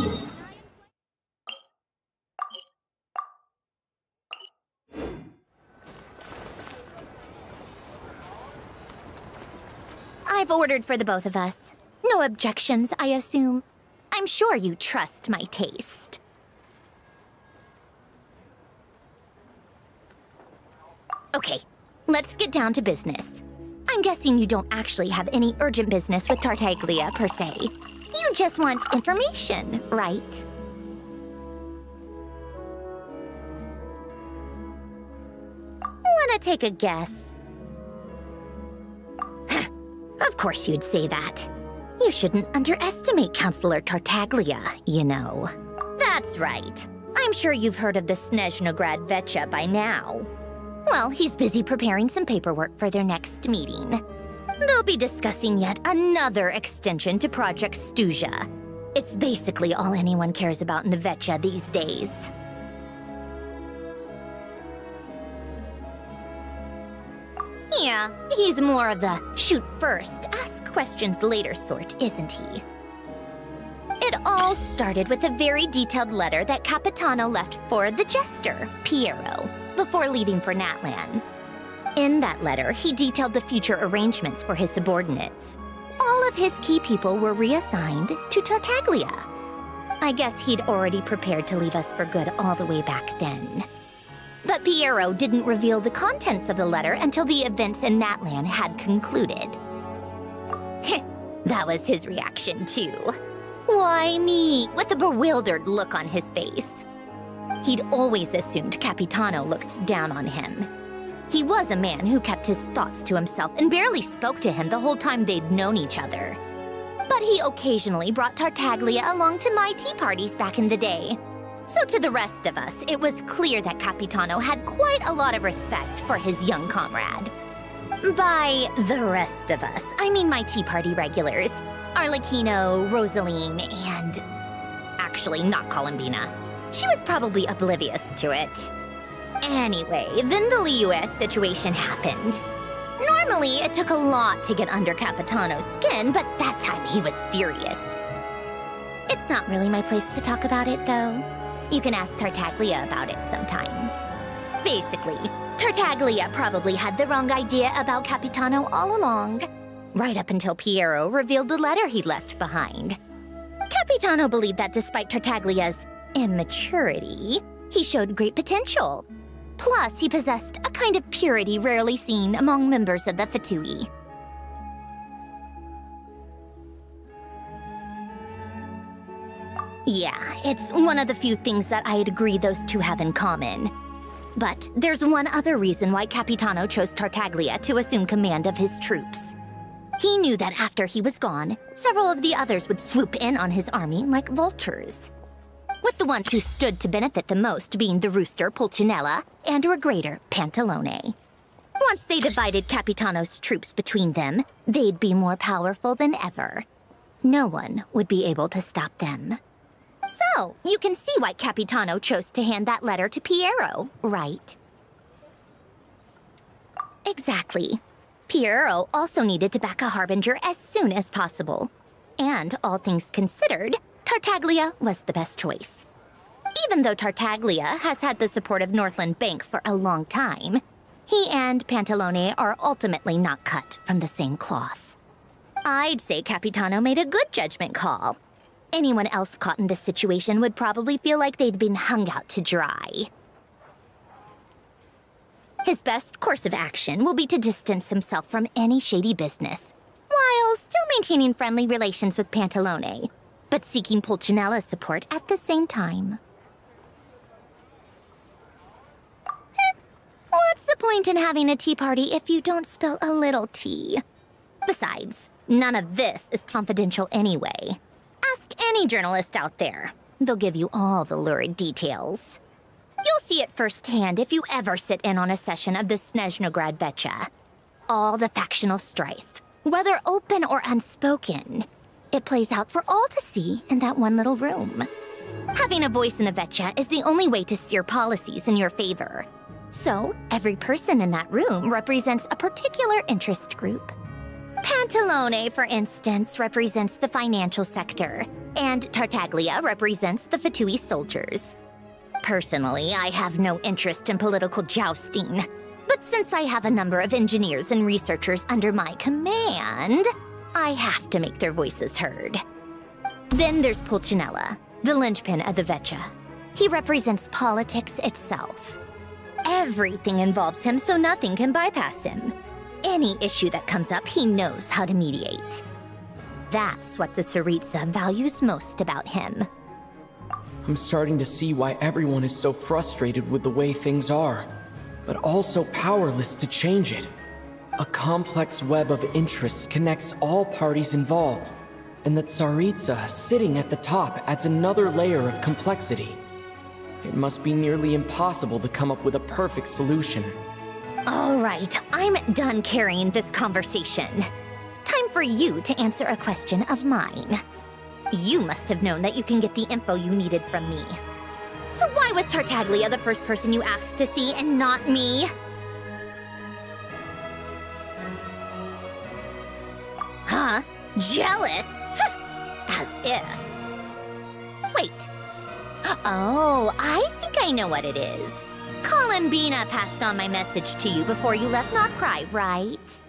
I've ordered for the both of us. No objections, I assume. I'm sure you trust my taste. Okay, let's get down to business. I'm guessing you don't actually have any urgent business with Tartaglia, per se. You just want information, right? Wanna take a guess? Of course you'd say that. You shouldn't underestimate Counselor Tartaglia, you know. That's right. I'm sure you've heard of the Snezhnograd Vecha by now. Well, he's busy preparing some paperwork for their next meeting. They'll be discussing yet another extension to Project Stuja. It's basically all anyone cares about in the Vecha these days. Yeah, he's more of the shoot first, ask questions later sort, isn't he? It all started with a very detailed letter that Capitano left for the jester, Piero, before leaving for Natlan. In that letter, he detailed the future arrangements for his subordinates. All of his key people were reassigned to Tartaglia. I guess he'd already prepared to leave us for good all the way back then. But Piero didn't reveal the contents of the letter until the events in Natlan had concluded. That was his reaction, too. Why me? With a bewildered look on his face. He'd always assumed Capitano looked down on him. He was a man who kept his thoughts to himself and barely spoke to him the whole time they'd known each other. But he occasionally brought Tartaglia along to my tea parties back in the day. So to the rest of us, it was clear that Capitano had quite a lot of respect for his young comrade. By the rest of us, I mean my tea party regulars. Arlecchino, Rosaline, and... actually, not Columbina. She was probably oblivious to it. Anyway, then the Liyue situation happened. Normally, it took a lot to get under Capitano's skin, but that time he was furious. It's not really my place to talk about it, though. You can ask Tartaglia about it sometime. Basically, Tartaglia probably had the wrong idea about Capitano all along. Right up until Piero revealed the letter he'd left behind. Capitano believed that despite Tartaglia's immaturity, he showed great potential. Plus, he possessed a kind of purity rarely seen among members of the Fatui. Yeah, it's one of the few things that I'd agree those two have in common. But there's one other reason why Capitano chose Tartaglia to assume command of his troops. He knew that after he was gone, several of the others would swoop in on his army like vultures. With the ones who stood to benefit the most being the rooster Pulcinella and Regrator Pantalone. Once they divided Capitano's troops between them, they'd be more powerful than ever. No one would be able to stop them. So, you can see why Capitano chose to hand that letter to Piero, right? Exactly. Piero also needed to back a harbinger as soon as possible. And, all things considered, Tartaglia was the best choice. Even though Tartaglia has had the support of Northland Bank for a long time, he and Pantalone are ultimately not cut from the same cloth. I'd say Capitano made a good judgment call. Anyone else caught in this situation would probably feel like they'd been hung out to dry. His best course of action will be to distance himself from any shady business, while still maintaining friendly relations with Pantalone, but seeking Pulcinella's support at the same time. What's the point in having a tea party if you don't spill a little tea? Besides, none of this is confidential anyway. Ask any journalist out there. They'll give you all the lurid details. You'll see it firsthand if you ever sit in on a session of the Snezhnograd Vecha. All the factional strife, whether open or unspoken, it plays out for all to see in that one little room. Having a voice in the Vecha is the only way to steer policies in your favor. So, every person in that room represents a particular interest group. Pantalone, for instance, represents the financial sector, and Tartaglia represents the Fatui soldiers. Personally, I have no interest in political jousting, but since I have a number of engineers and researchers under my command, I have to make their voices heard. Then there's Pulcinella, the linchpin of the Vecchia. He represents politics itself. Everything involves him, so nothing can bypass him. Any issue that comes up, he knows how to mediate. That's what the Tsaritsa values most about him. I'm starting to see why everyone is so frustrated with the way things are, but also powerless to change it. A complex web of interests connects all parties involved, and the Tsaritsa sitting at the top adds another layer of complexity. It must be nearly impossible to come up with a perfect solution. All right, I'm done carrying this conversation. Time for you to answer a question of mine. You must have known that you can get the info you needed from me. So why was Tartaglia the first person you asked to see and not me? Huh? Jealous? As if. Wait. Oh, I think I know what it is. Columbina passed on my message to you before you left Notcry, right?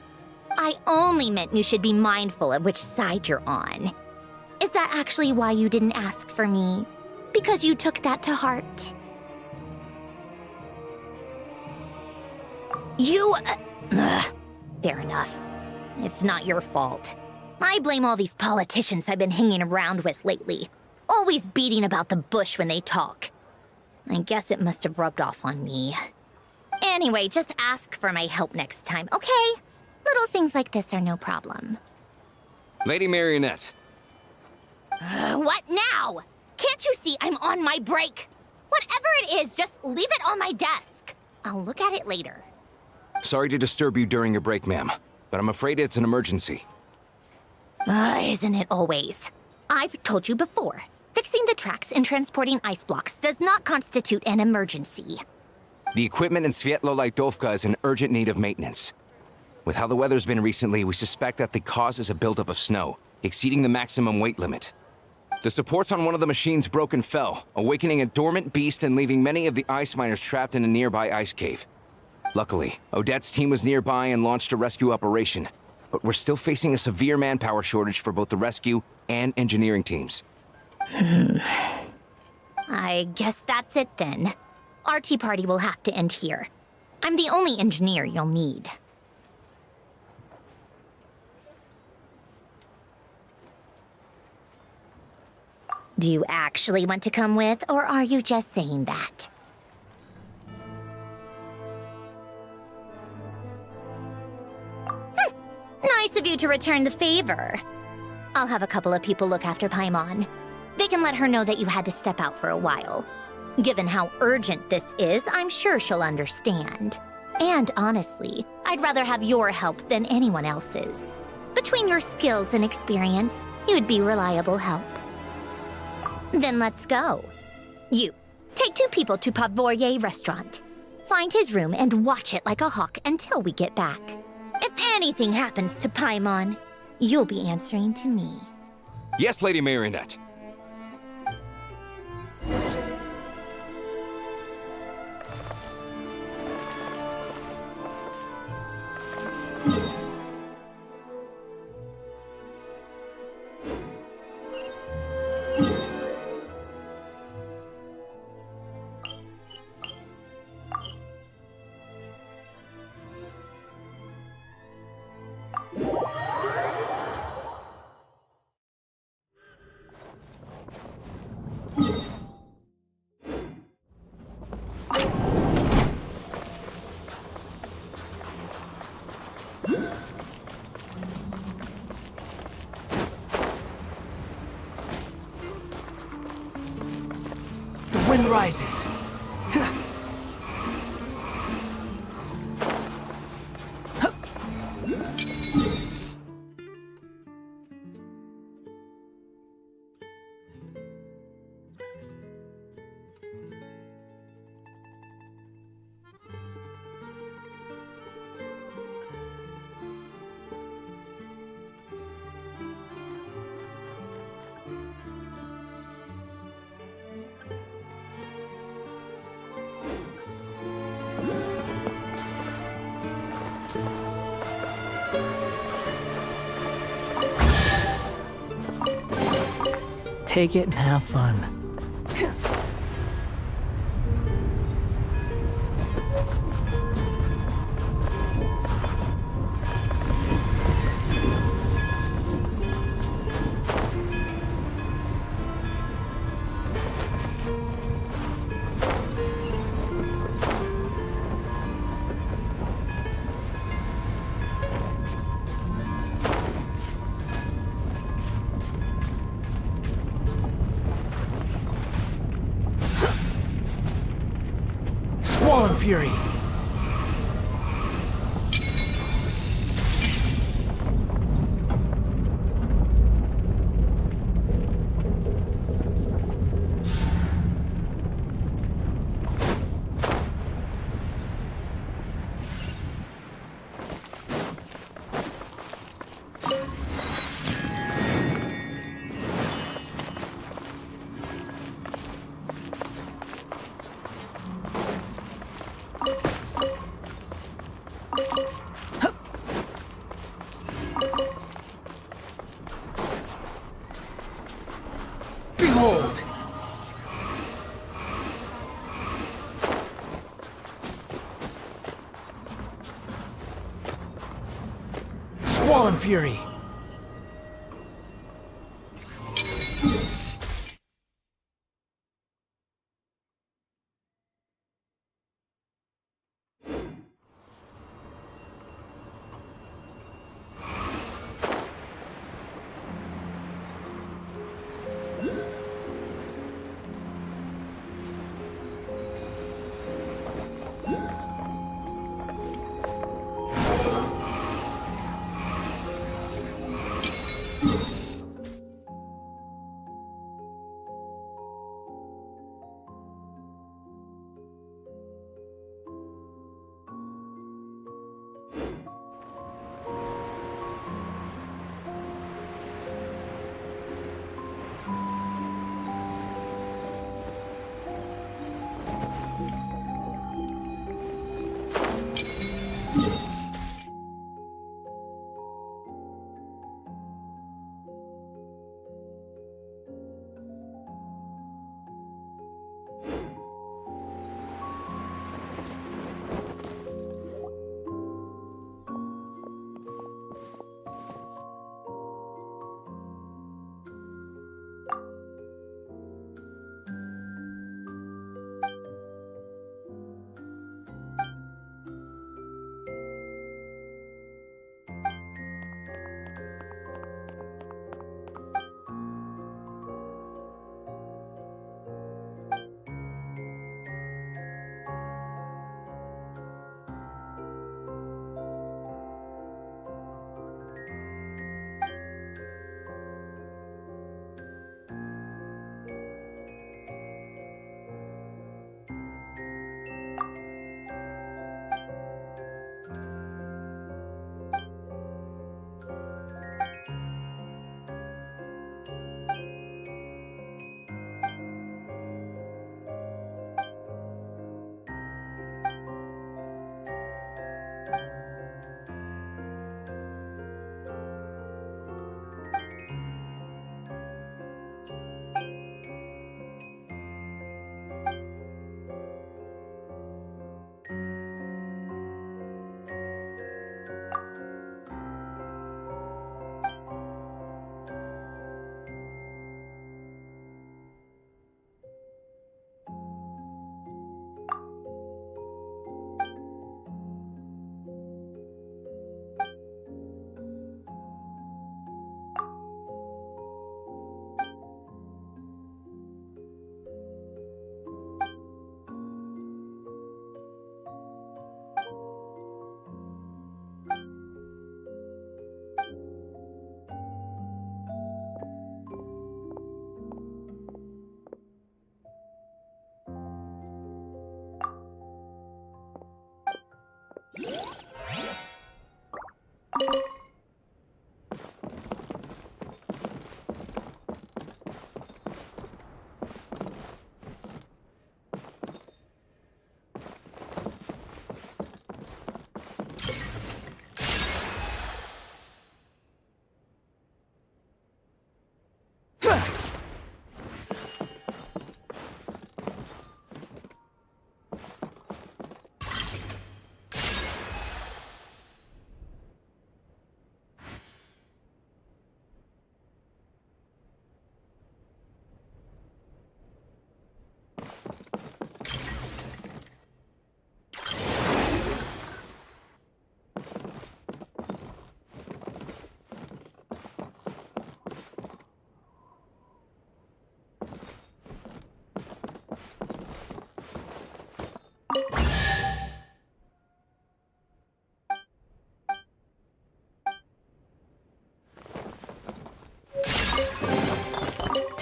I only meant you should be mindful of which side you're on. Is that actually why you didn't ask for me? Because you took that to heart? Fair enough. It's not your fault. I blame all these politicians I've been hanging around with lately. Always beating about the bush when they talk. I guess it must have rubbed off on me. Anyway, just ask for my help next time, okay? Little things like this are no problem. Lady Marionette. What now? Can't you see I'm on my break? Whatever it is, just leave it on my desk. I'll look at it later. Sorry to disturb you during your break, ma'am, but I'm afraid it's an emergency. Isn't it always? I've told you before. Fixing the tracks and transporting ice blocks does not constitute an emergency. The equipment in Svietlo-Lightovka is in urgent need of maintenance. With how the weather's been recently, we suspect that the cause is a buildup of snow, exceeding the maximum weight limit. The supports on one of the machines broke and fell, awakening a dormant beast and leaving many of the ice miners trapped in a nearby ice cave. Luckily, Odette's team was nearby and launched a rescue operation, but we're still facing a severe manpower shortage for both the rescue and engineering teams. I guess that's it then. Our tea party will have to end here. I'm the only engineer you'll need. Do you actually want to come with, or are you just saying that? Nice of you to return the favor. I'll have a couple of people look after Paimon. They can let her know that you had to step out for a while. Given how urgent this is, I'm sure she'll understand. And honestly, I'd rather have your help than anyone else's. Between your skills and experience, you'd be reliable help. Then let's go. You, take 2 people to Pavoye Restaurant. Find his room and watch it like a hawk until we get back. If anything happens to Paimon, you'll be answering to me. Yes, Lady Marionette. The wind rises. take it and have fun. Squall and Fury! Behold! Squall and Fury!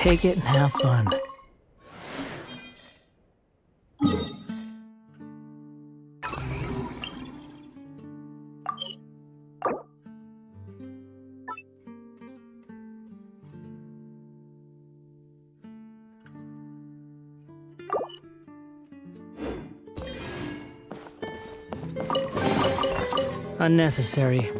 take it and have fun. Unnecessary.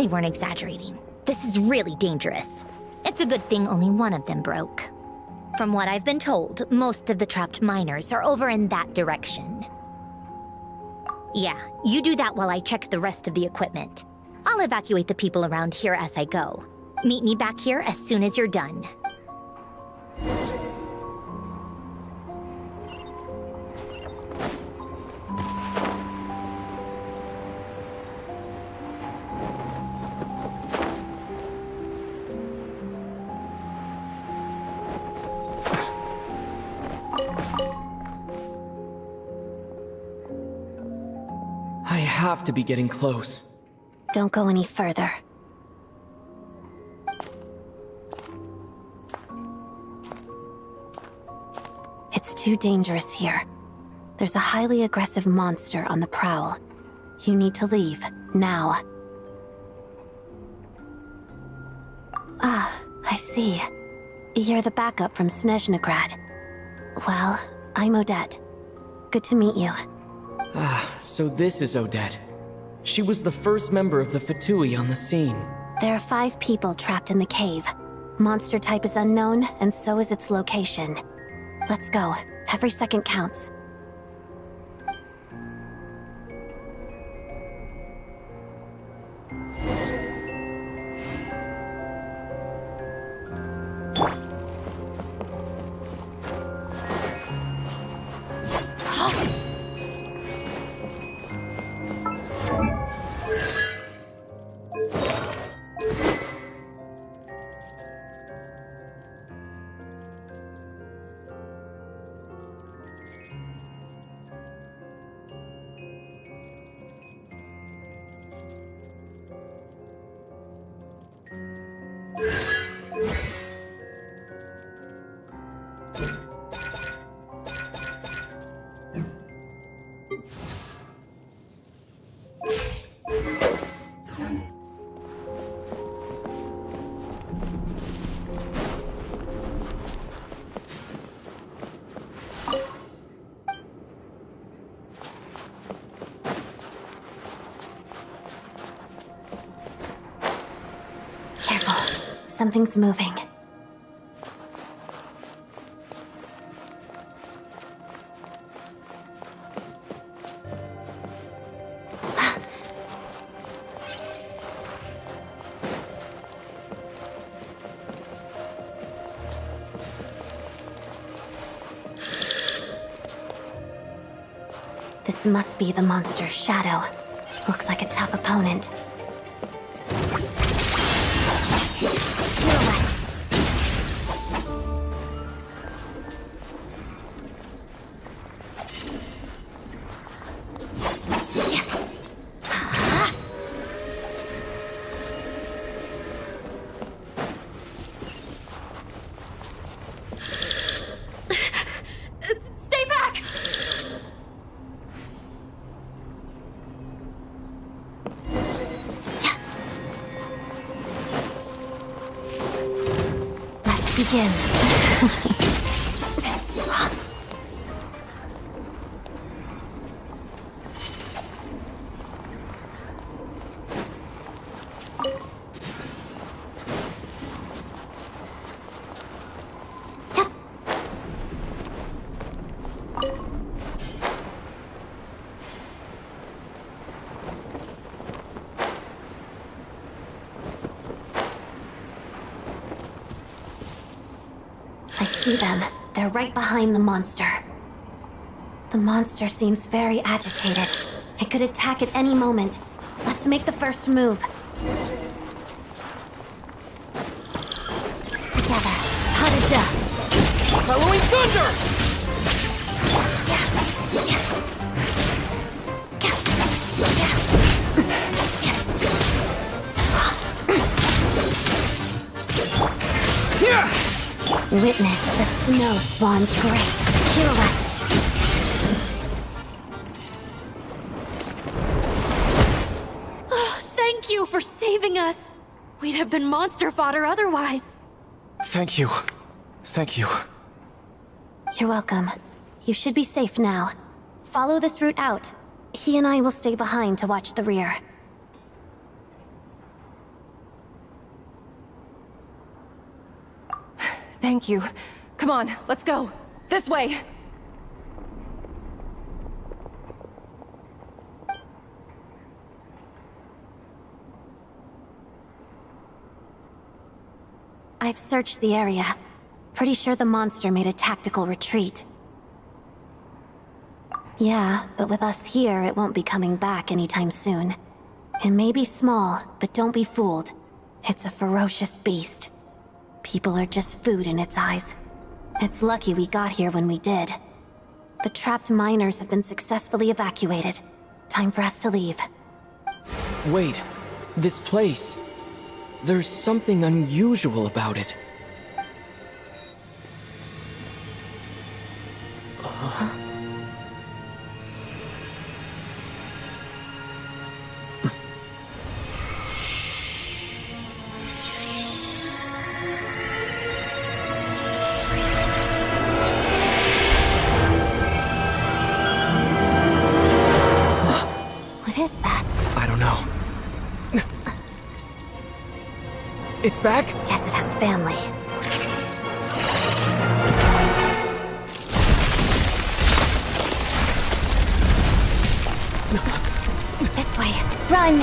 They weren't exaggerating. This is really dangerous. It's a good thing only one of them broke. From what I've been told, most of the trapped miners are over in that direction. Yeah, you do that while I check the rest of the equipment. I'll evacuate the people around here as I go. Meet me back here as soon as you're done. I have to be getting close. Don't go any further. It's too dangerous here. There's a highly aggressive monster on the prowl. You need to leave, now. Ah, I see. You're the backup from Snezhnegrad. Well, I'm Odette. Good to meet you. Ah, so this is Odette. She was the first member of the Fatui on the scene. There are 5 people trapped in the cave. Monster type is unknown, and so is its location. Let's go. Every second counts. Something's moving. This must be the monster's shadow. Looks like a tough opponent. Stay back! Let's begin. I see them. They're right behind the monster. The monster seems very agitated. It could attack at any moment. Let's make the first move. Together. Hada! Following thunder! Witness the snow swan's grace. Pirouette. Oh, thank you for saving us. We'd have been monster fodder otherwise. Thank you. Thank you. You're welcome. You should be safe now. Follow this route out. He and I will stay behind to watch the rear. Thank you. Come on, let's go. This way. I've searched the area. Pretty sure the monster made a tactical retreat. Yeah, but with us here, it won't be coming back anytime soon. It may be small, but don't be fooled. It's a ferocious beast. People are just food in its eyes. It's lucky we got here when we did. The trapped miners have been successfully evacuated. Time for us to leave. Wait, this place. There's something unusual about it. What is that? I don't know. It's back? Guess it has family. This way. Run!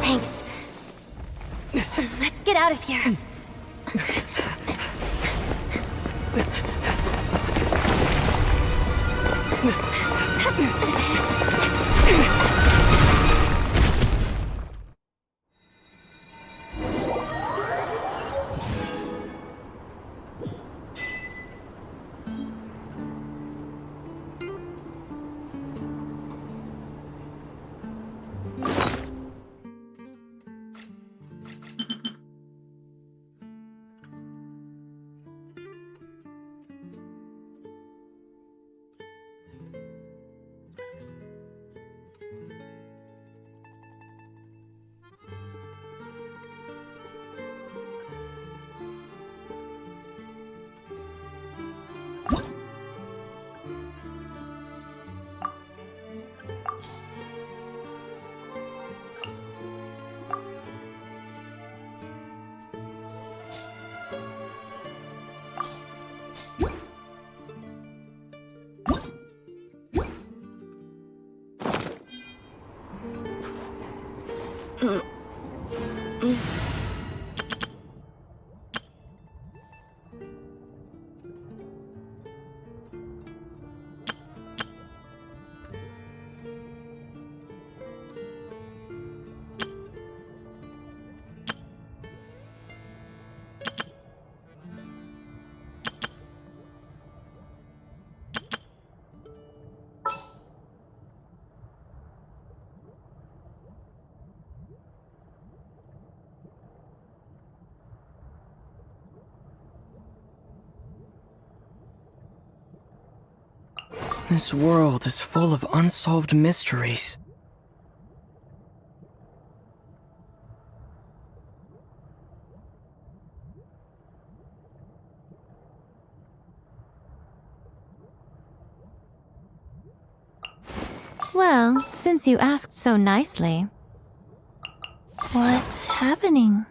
Thanks. Let's get out of here. This world is full of unsolved mysteries. Well, since you asked so nicely. What's happening?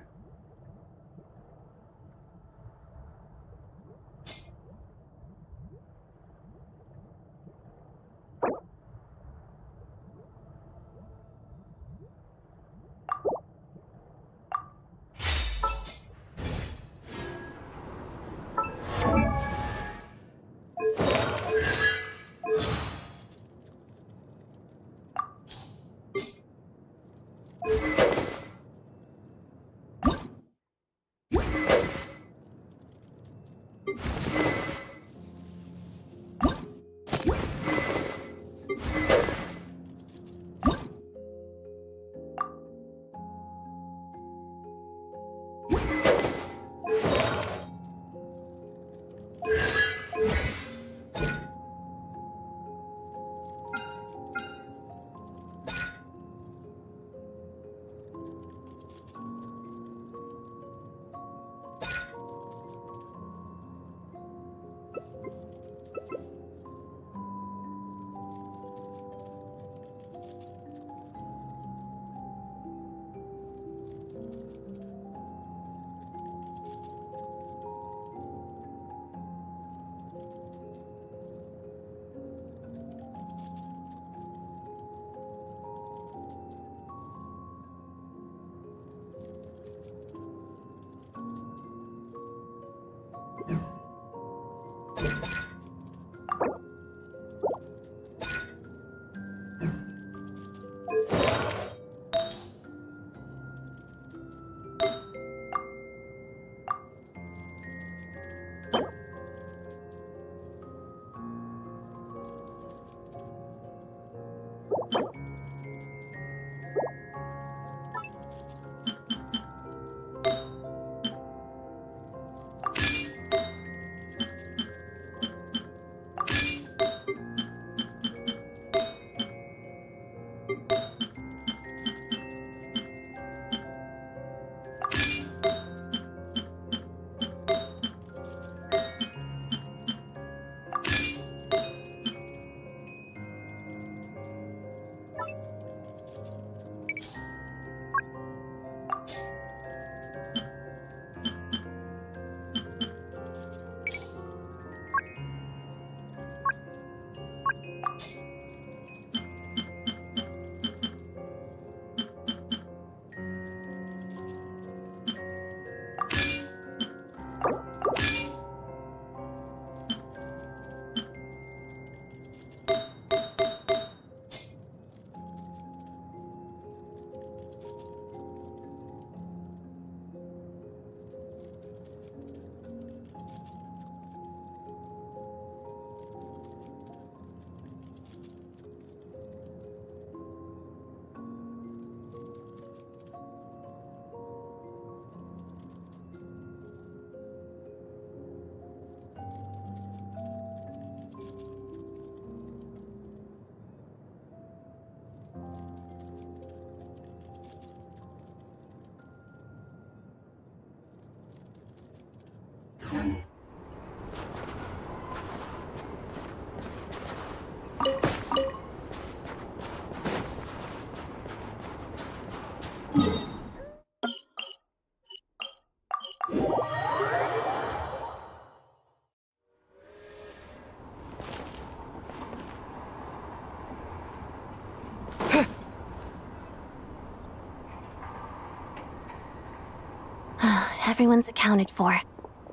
Everyone's accounted for.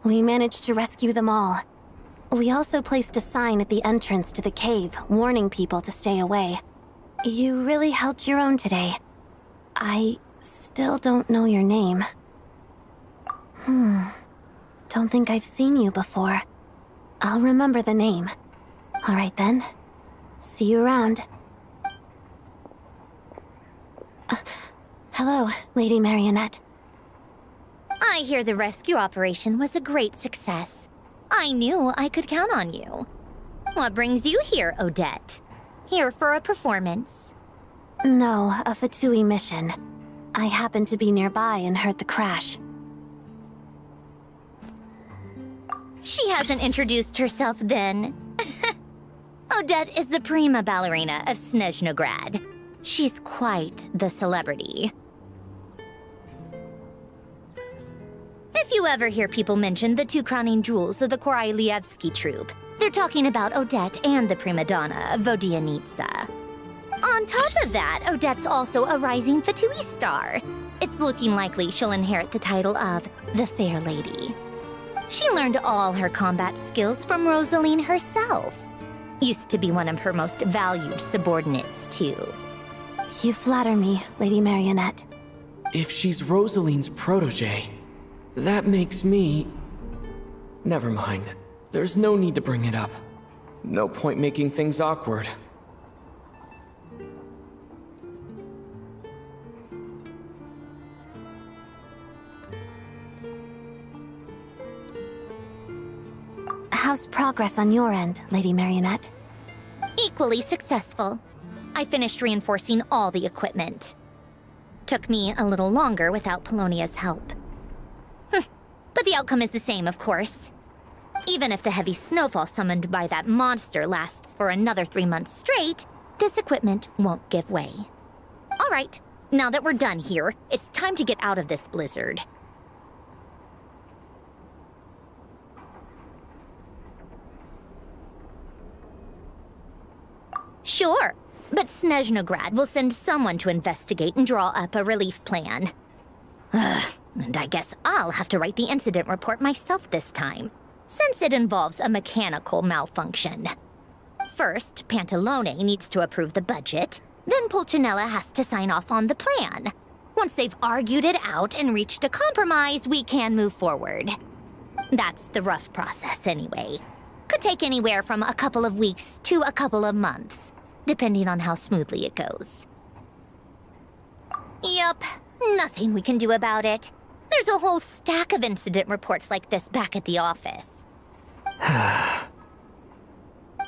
We managed to rescue them all. We also placed a sign at the entrance to the cave, warning people to stay away. You really held your own today. I still don't know your name. Don't think I've seen you before. I'll remember the name. All right then. See you around. Hello, Lady Marionette. I hear the rescue operation was a great success. I knew I could count on you. What brings you here, Odette? Here for a performance? No, a Fatui mission. I happened to be nearby and heard the crash. She hasn't introduced herself then. Odette is the prima ballerina of Snezhnograd. She's quite the celebrity. If you ever hear people mention the two crowning jewels of the Korailievsky troupe, they're talking about Odette and the prima donna, Vodianitsa. On top of that, Odette's also a rising Fatui star. It's looking likely she'll inherit the title of the Fair Lady. She learned all her combat skills from Rosaline herself. Used to be one of her most valued subordinates, too. You flatter me, Lady Marionette. If she's Rosaline's protege, that makes me... Never mind. There's no need to bring it up. No point making things awkward. How's progress on your end, Lady Marionette? Equally successful. I finished reinforcing all the equipment. Took me a little longer without Polonia's help. But the outcome is the same, of course. Even if the heavy snowfall summoned by that monster lasts for another 3 months straight, this equipment won't give way. All right, now that we're done here, it's time to get out of this blizzard. Sure, but Snezhnograd will send someone to investigate and draw up a relief plan. And I guess I'll have to write the incident report myself this time, since it involves a mechanical malfunction. First, Pantalone needs to approve the budget, then Pulcinella has to sign off on the plan. Once they've argued it out and reached a compromise, we can move forward. That's the rough process anyway. Could take anywhere from a couple of weeks to a couple of months. depending on how smoothly it goes. Yup, nothing we can do about it. There's a whole stack of incident reports like this back at the office.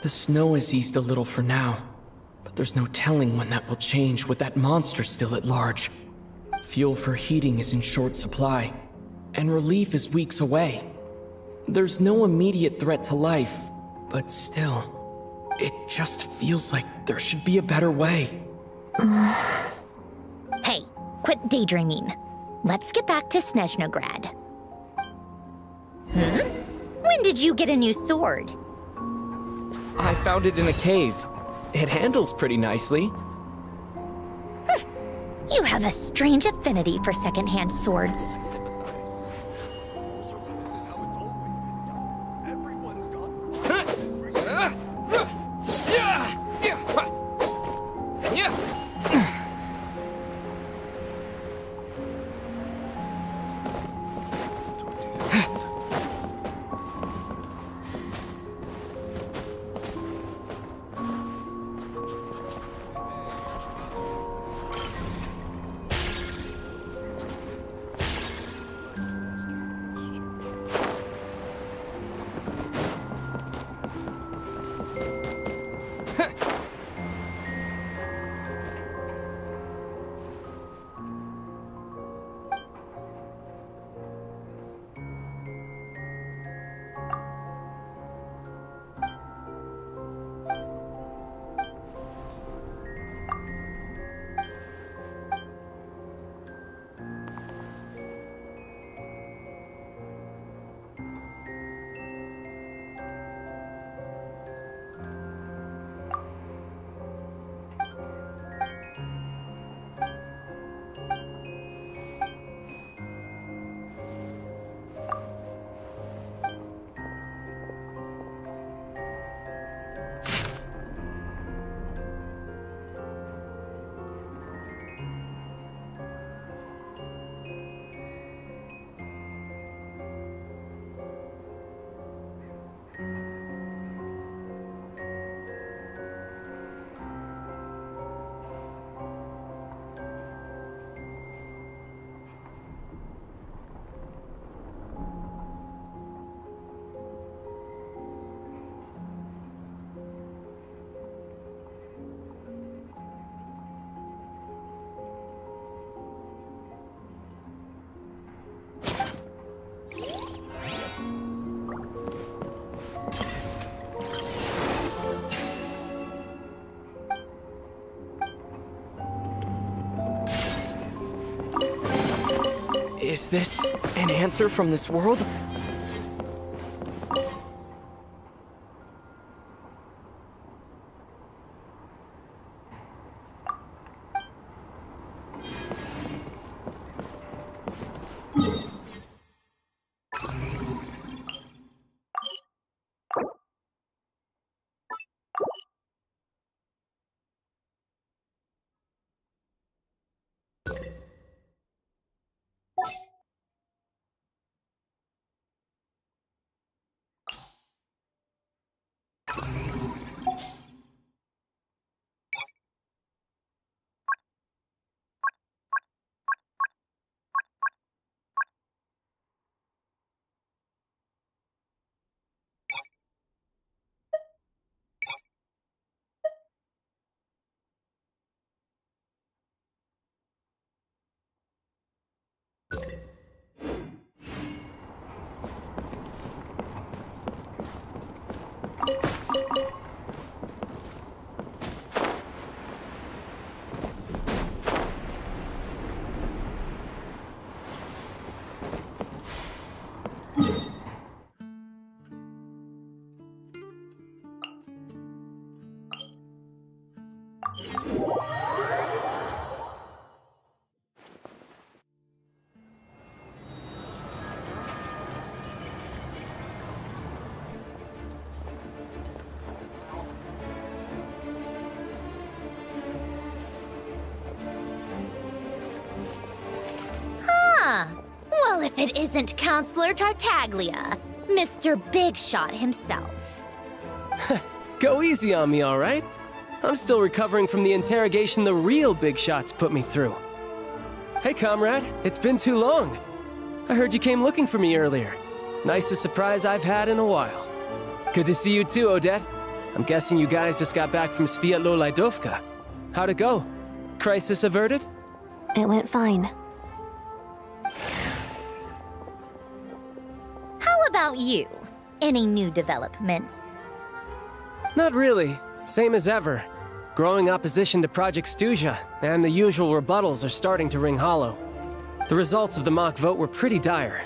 The snow has eased a little for now, but there's no telling when that will change with that monster still at large. Fuel for heating is in short supply, and relief is weeks away. There's no immediate threat to life, but still, it just feels like there should be a better way. Hey, quit daydreaming. Let's get back to Snezhnograd. When did you get a new sword? I found it in a cave. It handles pretty nicely. You have a strange affinity for secondhand swords. Is this an answer from this world? Well, if it isn't Counselor Tartaglia, Mr. Big Shot himself. Go easy on me, all right? I'm still recovering from the interrogation the real big shots put me through. Hey, comrade, it's been too long. I heard you came looking for me earlier. Nicest surprise I've had in a while. Good to see you too, Odette. I'm guessing you guys just got back from Sviatlo-Laidovka. How'd it go? Crisis averted? It went fine. How about you? Any new developments? Not really. Same as ever. Growing opposition to Project Stuja, and the usual rebuttals are starting to ring hollow. The results of the mock vote were pretty dire.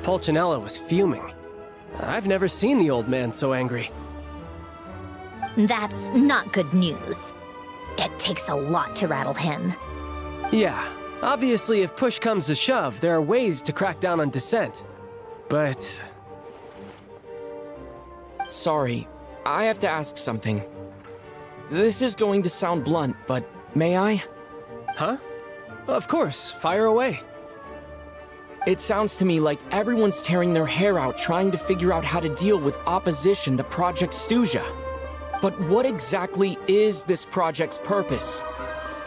Pulcinella was fuming. I've never seen the old man so angry. That's not good news. It takes a lot to rattle him. Yeah, obviously if push comes to shove, there are ways to crack down on dissent. But... Sorry, I have to ask something. This is going to sound blunt, but may I? Huh? Of course, fire away. It sounds to me like everyone's tearing their hair out trying to figure out how to deal with opposition to Project Stuja. But what exactly is this project's purpose?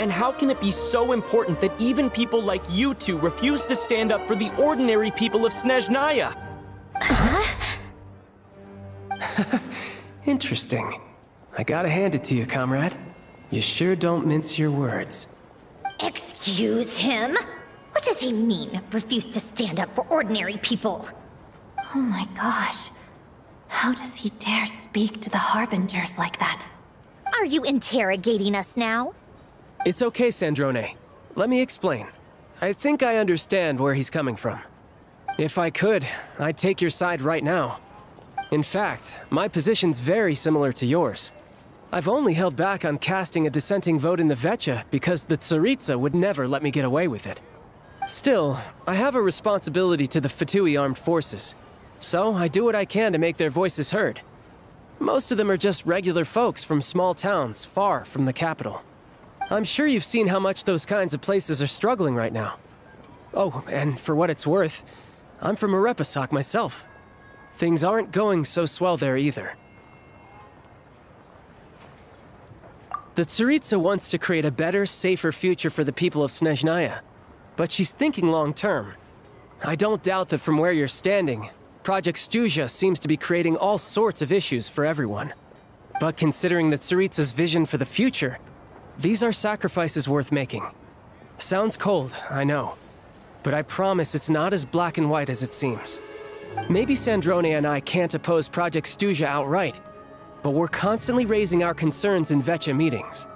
And how can it be so important that even people like you two refuse to stand up for the ordinary people of Snezhnaya? Interesting. I gotta hand it to you, comrade. You sure don't mince your words. Excuse him? What does he mean, refuse to stand up for ordinary people? Oh my gosh. How does he dare speak to the Harbingers like that? Are you interrogating us now? It's okay, Sandrone. Let me explain. I think I understand where he's coming from. If I could, I'd take your side right now. In fact, my position's very similar to yours. I've only held back on casting a dissenting vote in the Vetcha because the Tsaritsa would never let me get away with it. Still, I have a responsibility to the Fatui armed forces, so I do what I can to make their voices heard. Most of them are just regular folks from small towns far from the capital. I'm sure you've seen how much those kinds of places are struggling right now. Oh, and for what it's worth, I'm from Arepasak myself. Things aren't going so swell there either. The Tsaritsa wants to create a better, safer future for the people of Snezhnaya, but she's thinking long-term. I don't doubt that from where you're standing, Project Stuja seems to be creating all sorts of issues for everyone. But considering the Tsaritsa's vision for the future, these are sacrifices worth making. Sounds cold, I know, but I promise it's not as black and white as it seems. Maybe Sandrone and I can't oppose Project Stuja outright, but we're constantly raising our concerns in Vetcha meetings.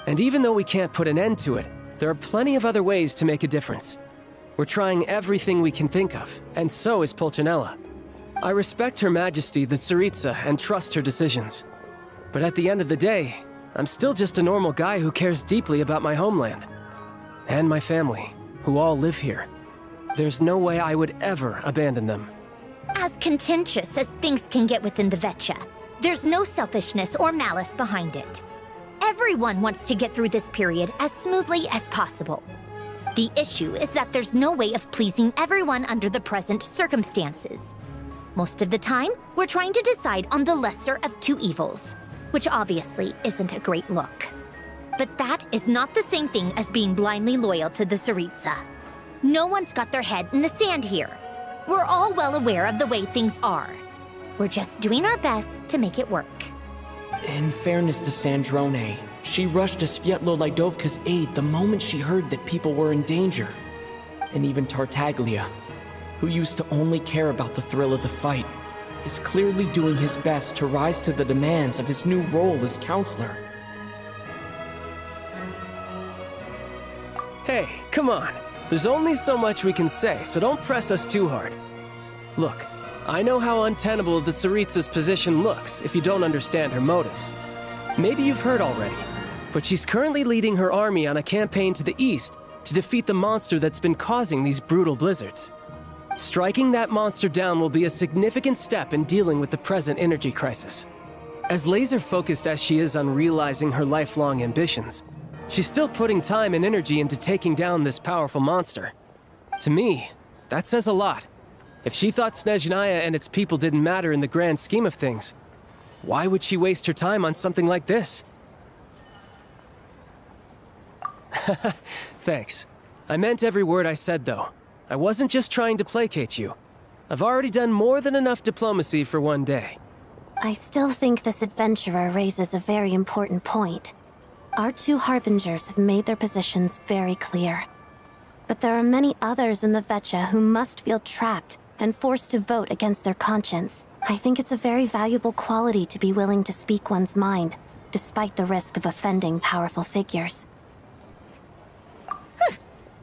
And even though we can't put an end to it, there are plenty of other ways to make a difference. We're trying everything we can think of, and so is Pulcinella. I respect Her Majesty the Tsaritsa and trust her decisions. But at the end of the day, I'm still just a normal guy who cares deeply about my homeland. And my family, who all live here. There's no way I would ever abandon them. As contentious as things can get within the Vetcha, there's no selfishness or malice behind it. Everyone wants to get through this period as smoothly as possible. The issue is that there's no way of pleasing everyone under the present circumstances. Most of the time, we're trying to decide on the lesser of two evils, which obviously isn't a great look. But that is not the same thing as being blindly loyal to the Tsaritsa. No one's got their head in the sand here. We're all well aware of the way things are. We're just doing our best to make it work. In fairness to Sandrone, she rushed to Sviatlo-Laidovka's aid the moment she heard that people were in danger. And even Tartaglia, who used to only care about the thrill of the fight, is clearly doing his best to rise to the demands of his new role as counselor. Hey, come on. There's only so much we can say, so don't press us too hard. Look, I know how untenable the Tsaritsa's position looks if you don't understand her motives. Maybe you've heard already, but she's currently leading her army on a campaign to the east to defeat the monster that's been causing these brutal blizzards. Striking that monster down will be a significant step in dealing with the present energy crisis. As laser-focused as she is on realizing her lifelong ambitions, she's still putting time and energy into taking down this powerful monster. To me, that says a lot. If she thought Snezhnaya and its people didn't matter in the grand scheme of things, why would she waste her time on something like this? Thanks. I meant every word I said, though. I wasn't just trying to placate you. I've already done more than enough diplomacy for one day. I still think this adventurer raises a very important point. Our two harbingers have made their positions very clear. But there are many others in the Vetcha who must feel trapped and forced to vote against their conscience. I think it's a very valuable quality to be willing to speak one's mind, despite the risk of offending powerful figures.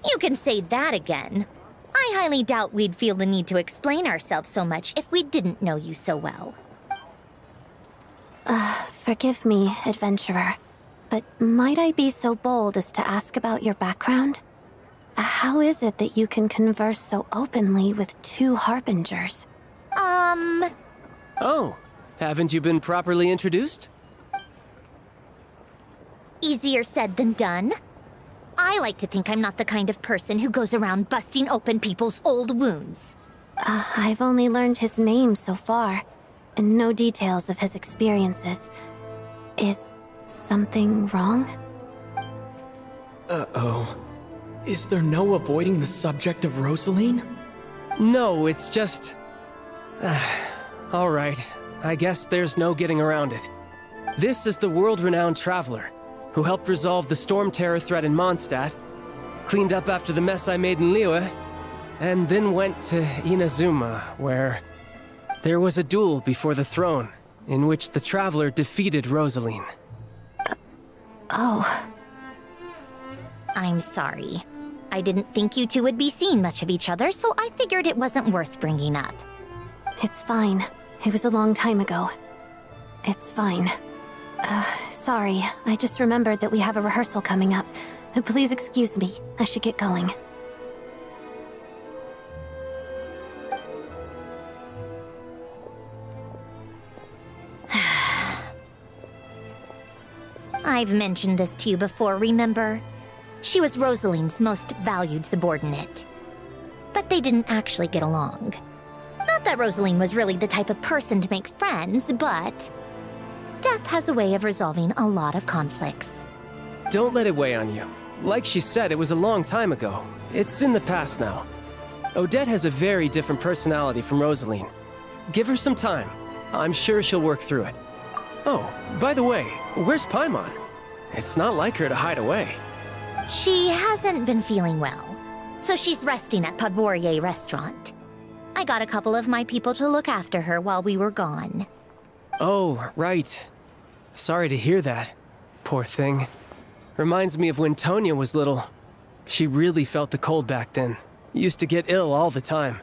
You can say that again. I highly doubt we'd feel the need to explain ourselves so much if we didn't know you so well. Forgive me, adventurer, but might I be so bold as to ask about your background? How is it that you can converse so openly with two harbingers? Oh, haven't you been properly introduced? Easier said than done. I like to think I'm not the kind of person who goes around busting open people's old wounds. I've only learned his name so far, and no details of his experiences. Is something wrong? Uh-oh. Is there no avoiding the subject of Rosaline? No, it's just... all right. I guess there's no getting around it. This is the world-renowned traveler, who helped resolve the storm terror threat in Mondstadt, cleaned up after the mess I made in Liyue, and then went to Inazuma, where there was a duel before the throne, in which the traveler defeated Rosaline. Oh. I'm sorry. I didn't think you two would be seeing much of each other, so I figured it wasn't worth bringing up. It's fine. It was a long time ago. It's fine. Sorry. I just remembered that we have a rehearsal coming up. Please excuse me. I should get going. I've mentioned this to you before, remember? She was Rosaline's most valued subordinate. But they didn't actually get along. Not that Rosaline was really the type of person to make friends, but death has a way of resolving a lot of conflicts. Don't let it weigh on you. Like she said, it was a long time ago. It's in the past now. Odette has a very different personality from Rosaline. Give her some time. I'm sure she'll work through it. Oh, by the way, where's Paimon? It's not like her to hide away. She hasn't been feeling well, so she's resting at Podvorier Restaurant. I got a couple of my people to look after her while we were gone. Oh, right. Sorry to hear that. Poor thing. Reminds me of when Tonya was little. She really felt the cold back then. Used to get ill all the time.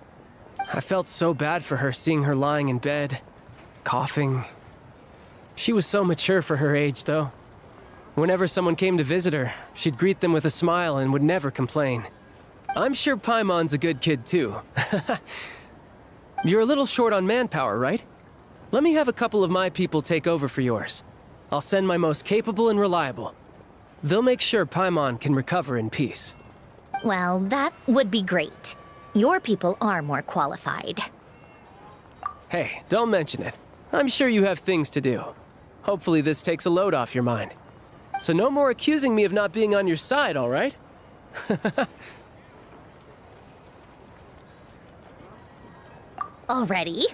I felt so bad for her seeing her lying in bed, coughing. She was so mature for her age, though. Whenever someone came to visit her, she'd greet them with a smile and would never complain. I'm sure Paimon's a good kid, too. You're a little short on manpower, right? Let me have a couple of my people take over for yours. I'll send my most capable and reliable. They'll make sure Paimon can recover in peace. Well, that would be great. Your people are more qualified. Hey, don't mention it. I'm sure you have things to do. Hopefully this takes a load off your mind. So no more accusing me of not being on your side, all right? Already?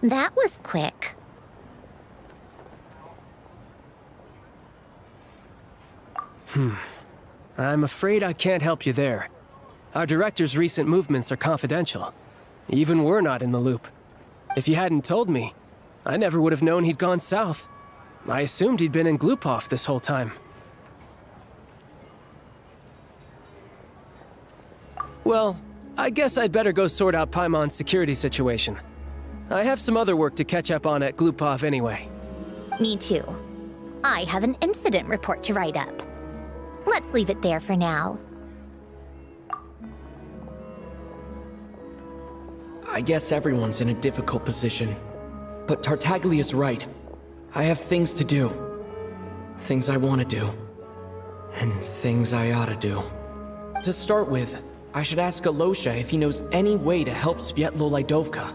That was quick. I'm afraid I can't help you there. Our director's recent movements are confidential. Even we're not in the loop. If you hadn't told me, I never would have known he'd gone south. I assumed he'd been in Glupov this whole time. Well, I guess I'd better go sort out Paimon's security situation. I have some other work to catch up on at Glupov anyway. Me too. I have an incident report to write up. Let's leave it there for now. I guess everyone's in a difficult position. But Tartaglia's right. I have things to do. Things I want to do. And things I ought to do. To start with, I should ask Alosha if he knows any way to help Svietlo Lydovka.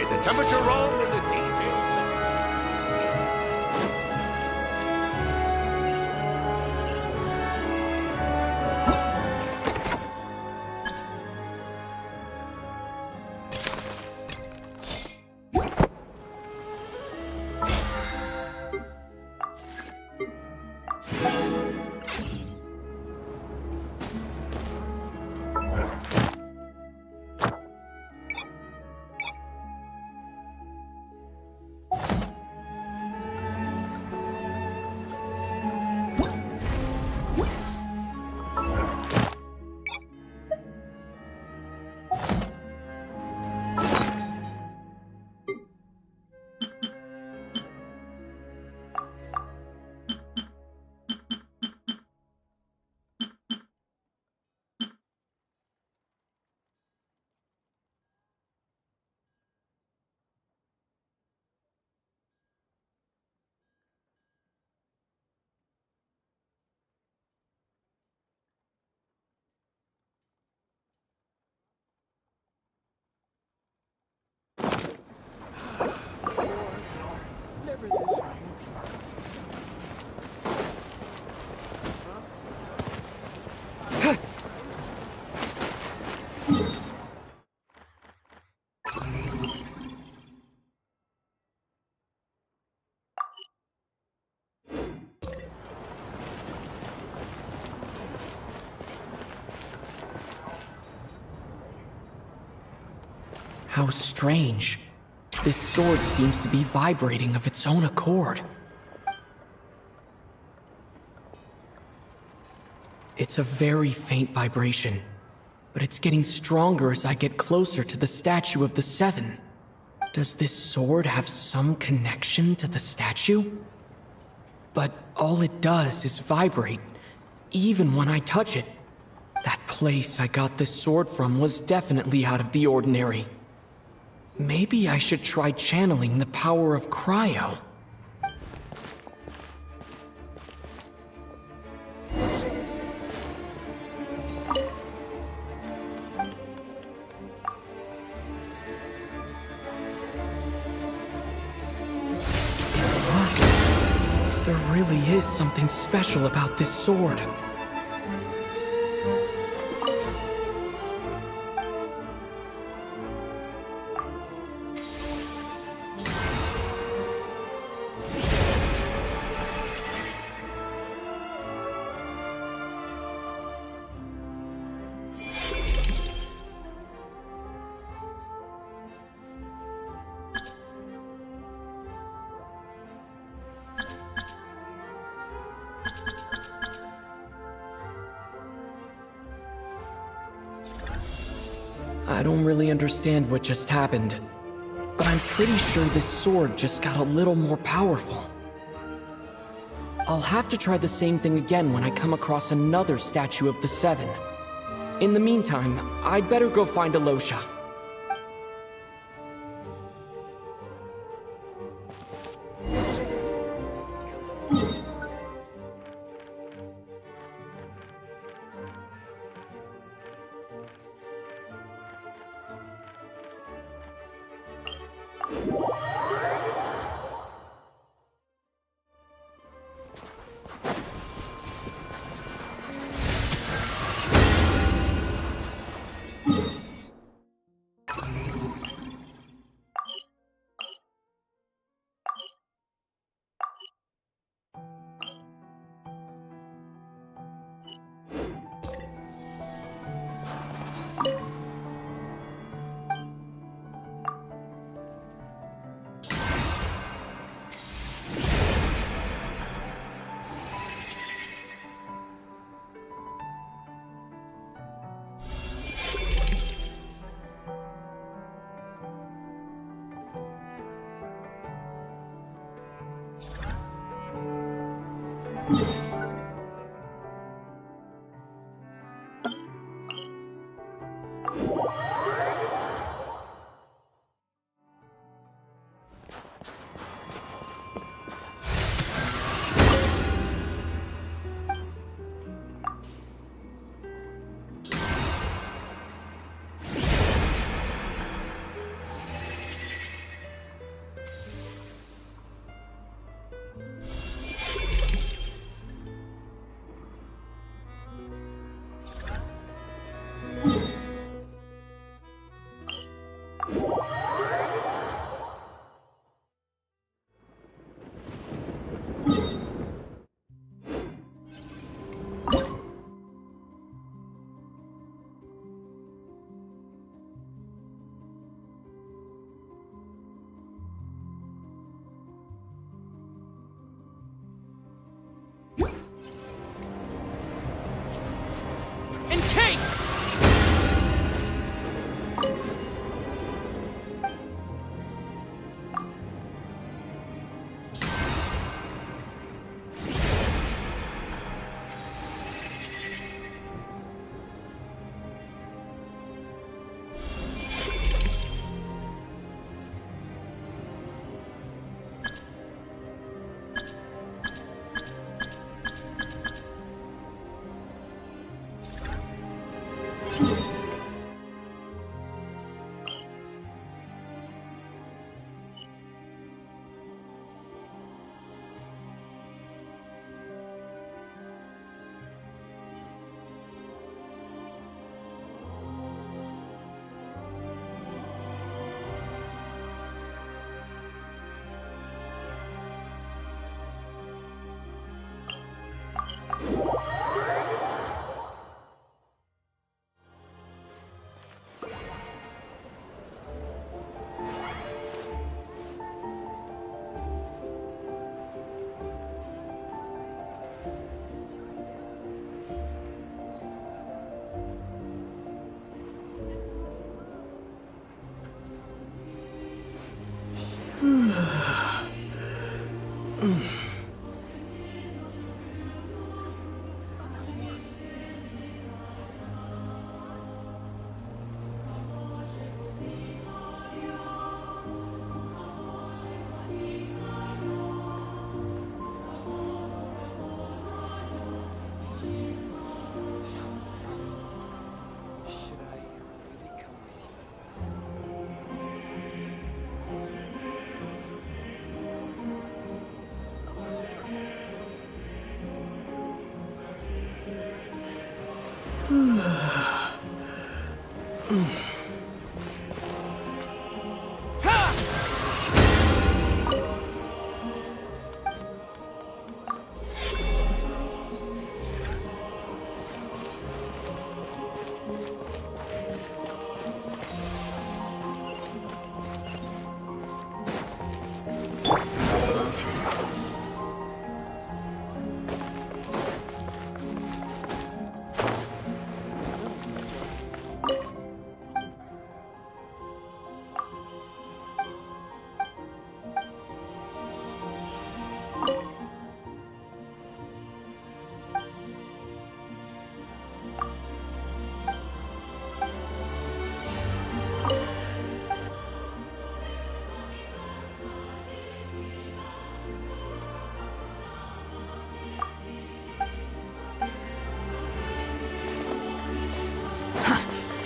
get the temperature wrong and the details. How strange. This sword seems to be vibrating of its own accord. It's a very faint vibration, but it's getting stronger as I get closer to the statue of the Seven. Does this sword have some connection to the statue? But all it does is vibrate, even when I touch it. That place I got this sword from was definitely out of the ordinary. Maybe I should try channeling the power of cryo. It worked. There really is something special about this sword. I don't really understand what just happened, but I'm pretty sure this sword just got a little more powerful. I'll have to try the same thing again when I come across another statue of the Seven. In the meantime, I'd better go find Alosha.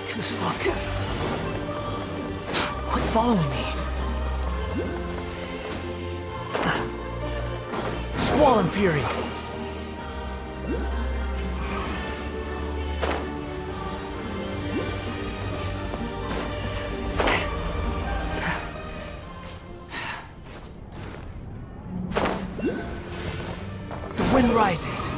Too slow. Quit following me. Squall and Fury. The wind rises.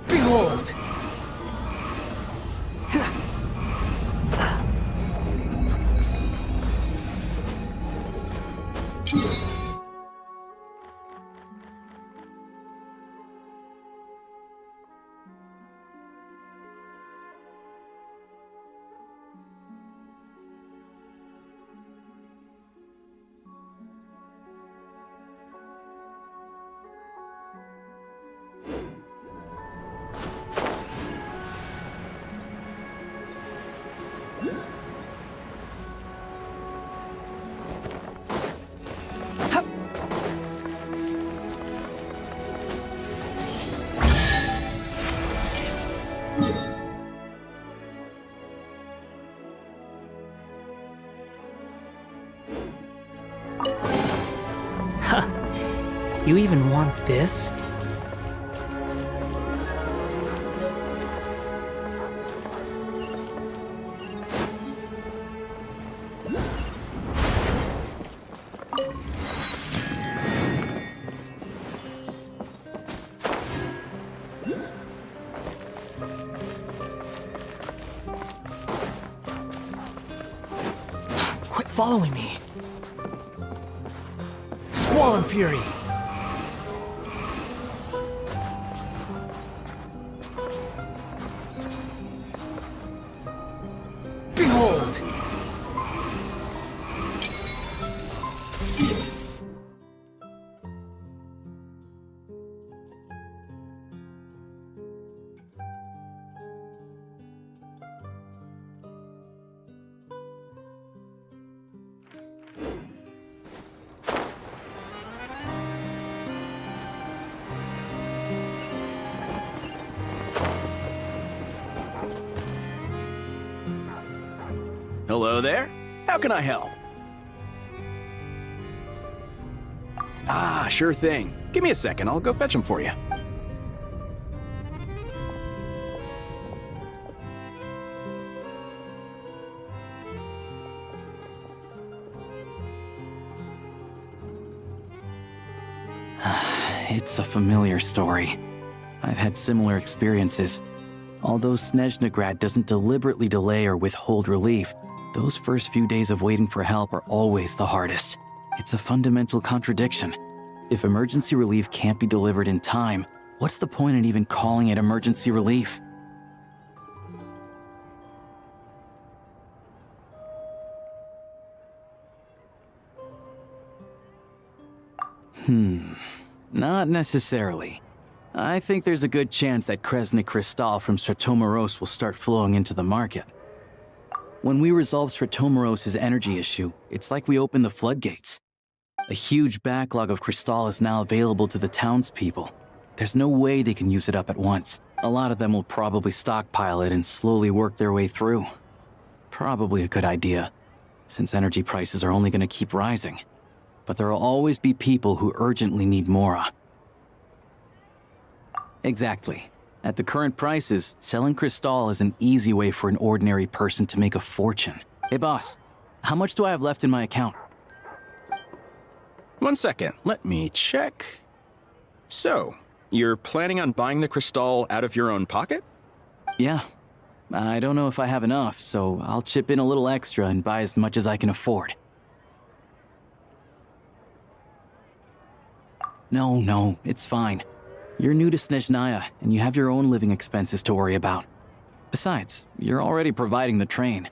Behold! You even want this? Quit following me. Squall and Fury. Behold! Hello there. How can I help? Ah, sure thing. Give me a second. I'll go fetch them for you. It's a familiar story. I've had similar experiences. Although Snezhnegrad doesn't deliberately delay or withhold relief, those first few days of waiting for help are always the hardest. It's a fundamental contradiction. If emergency relief can't be delivered in time, what's the point in even calling it emergency relief? Not necessarily. I think there's a good chance that Kresnik Krystal from Stratomeros will start flowing into the market. When we resolve Stratomeros' energy issue, it's like we open the floodgates. A huge backlog of crystal is now available to the townspeople. There's no way they can use it up at once. A lot of them will probably stockpile it and slowly work their way through. Probably a good idea, since energy prices are only going to keep rising. But there will always be people who urgently need Mora. Exactly. At the current prices, selling Cristal is an easy way for an ordinary person to make a fortune. Hey boss, how much do I have left in my account? 1 second, let me check. So, you're planning on buying the Cristal out of your own pocket? Yeah. I don't know if I have enough, so I'll chip in a little extra and buy as much as I can afford. No, it's fine. You're new to Snezhnaya, and you have your own living expenses to worry about. Besides, you're already providing the train.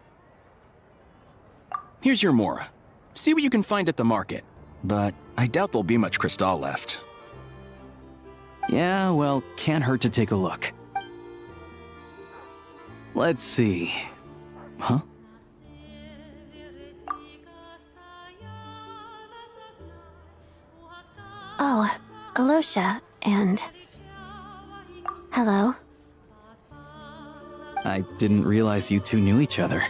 Here's your Mora. See what you can find at the market. But I doubt there'll be much Cristal left. Yeah, well, can't hurt to take a look. Let's see. Huh? Oh, Alosha, and... Hello? I didn't realize you two knew each other.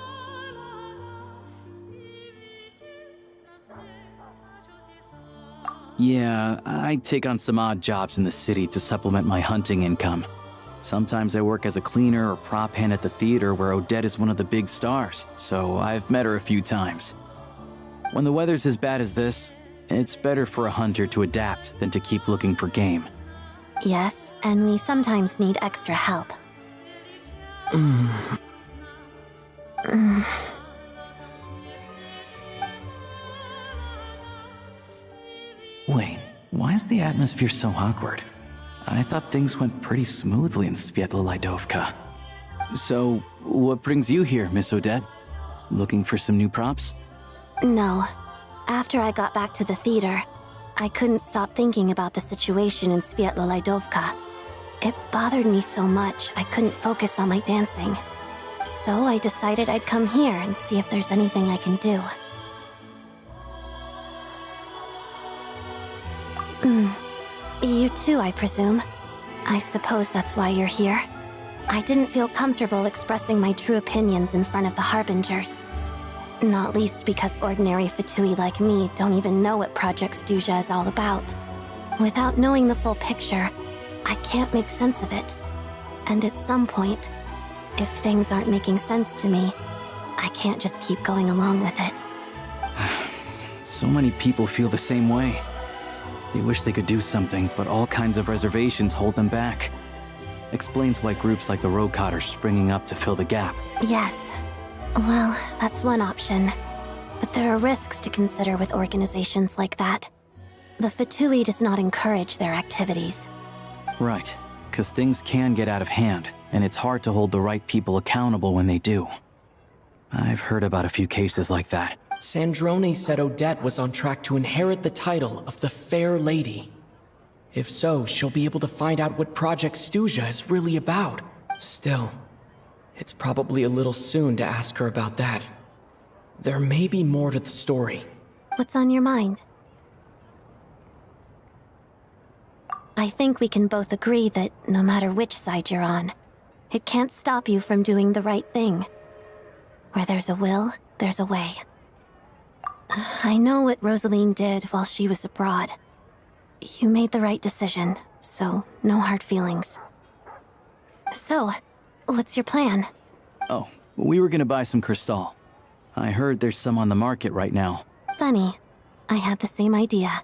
Yeah, I take on some odd jobs in the city to supplement my hunting income. Sometimes I work as a cleaner or prop hand at the theater where Odette is one of the big stars, so I've met her a few times. When the weather's as bad as this, it's better for a hunter to adapt than to keep looking for game. Yes, and we sometimes need extra help. Wait, why is the atmosphere so awkward? I thought things went pretty smoothly in Svietla Lydovka. So, what brings you here, Miss Odette? Looking for some new props? No. After I got back to the theater, I couldn't stop thinking about the situation in Svietla Lydovka. It bothered me so much I couldn't focus on my dancing. So I decided I'd come here and see if there's anything I can do. You too, I presume. I suppose that's why you're here. I didn't feel comfortable expressing my true opinions in front of the Harbingers. Not least because ordinary Fatui like me don't even know what Project Stuja is all about. Without knowing the full picture, I can't make sense of it. And at some point, if things aren't making sense to me, I can't just keep going along with it. So many people feel the same way. They wish they could do something, but all kinds of reservations hold them back. Explains why groups like the Rokot are springing up to fill the gap. Yes. Well, that's one option. But there are risks to consider with organizations like that. The Fatui does not encourage their activities. Right, because things can get out of hand, and it's hard to hold the right people accountable when they do. I've heard about a few cases like that. Sandrone said Odette was on track to inherit the title of the Fair Lady. If so, she'll be able to find out what Project Stuja is really about. Still, it's probably a little soon to ask her about that. There may be more to the story. What's on your mind? I think we can both agree that no matter which side you're on, it can't stop you from doing the right thing. Where there's a will, there's a way. I know what Rosaline did while she was abroad. You made the right decision, so no hard feelings. So, what's your plan? Oh, we were gonna buy some Cristal. I heard there's some on the market right now. Funny. I had the same idea.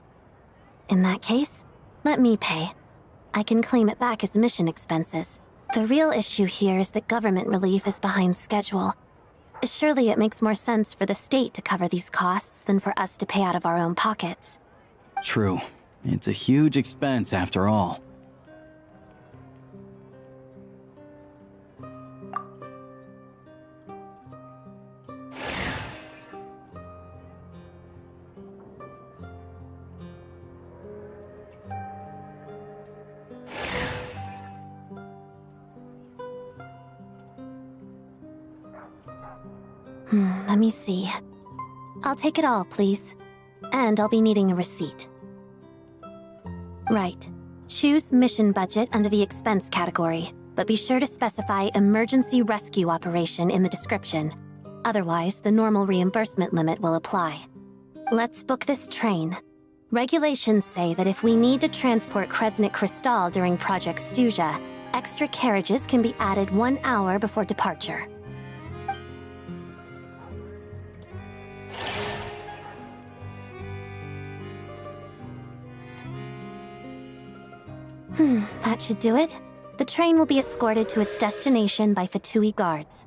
In that case, let me pay. I can claim it back as mission expenses. The real issue here is that government relief is behind schedule. Surely it makes more sense for the state to cover these costs than for us to pay out of our own pockets. True. It's a huge expense after all. Let me see. I'll take it all, please. And I'll be needing a receipt. Right. Choose mission budget under the expense category. but be sure to specify emergency rescue operation in the description. Otherwise, the normal reimbursement limit will apply. Let's book this train. Regulations say that if we need to transport Kresnik Crystal during Project Stuja, extra carriages can be added 1 hour before departure. That should do it. The train will be escorted to its destination by Fatui guards.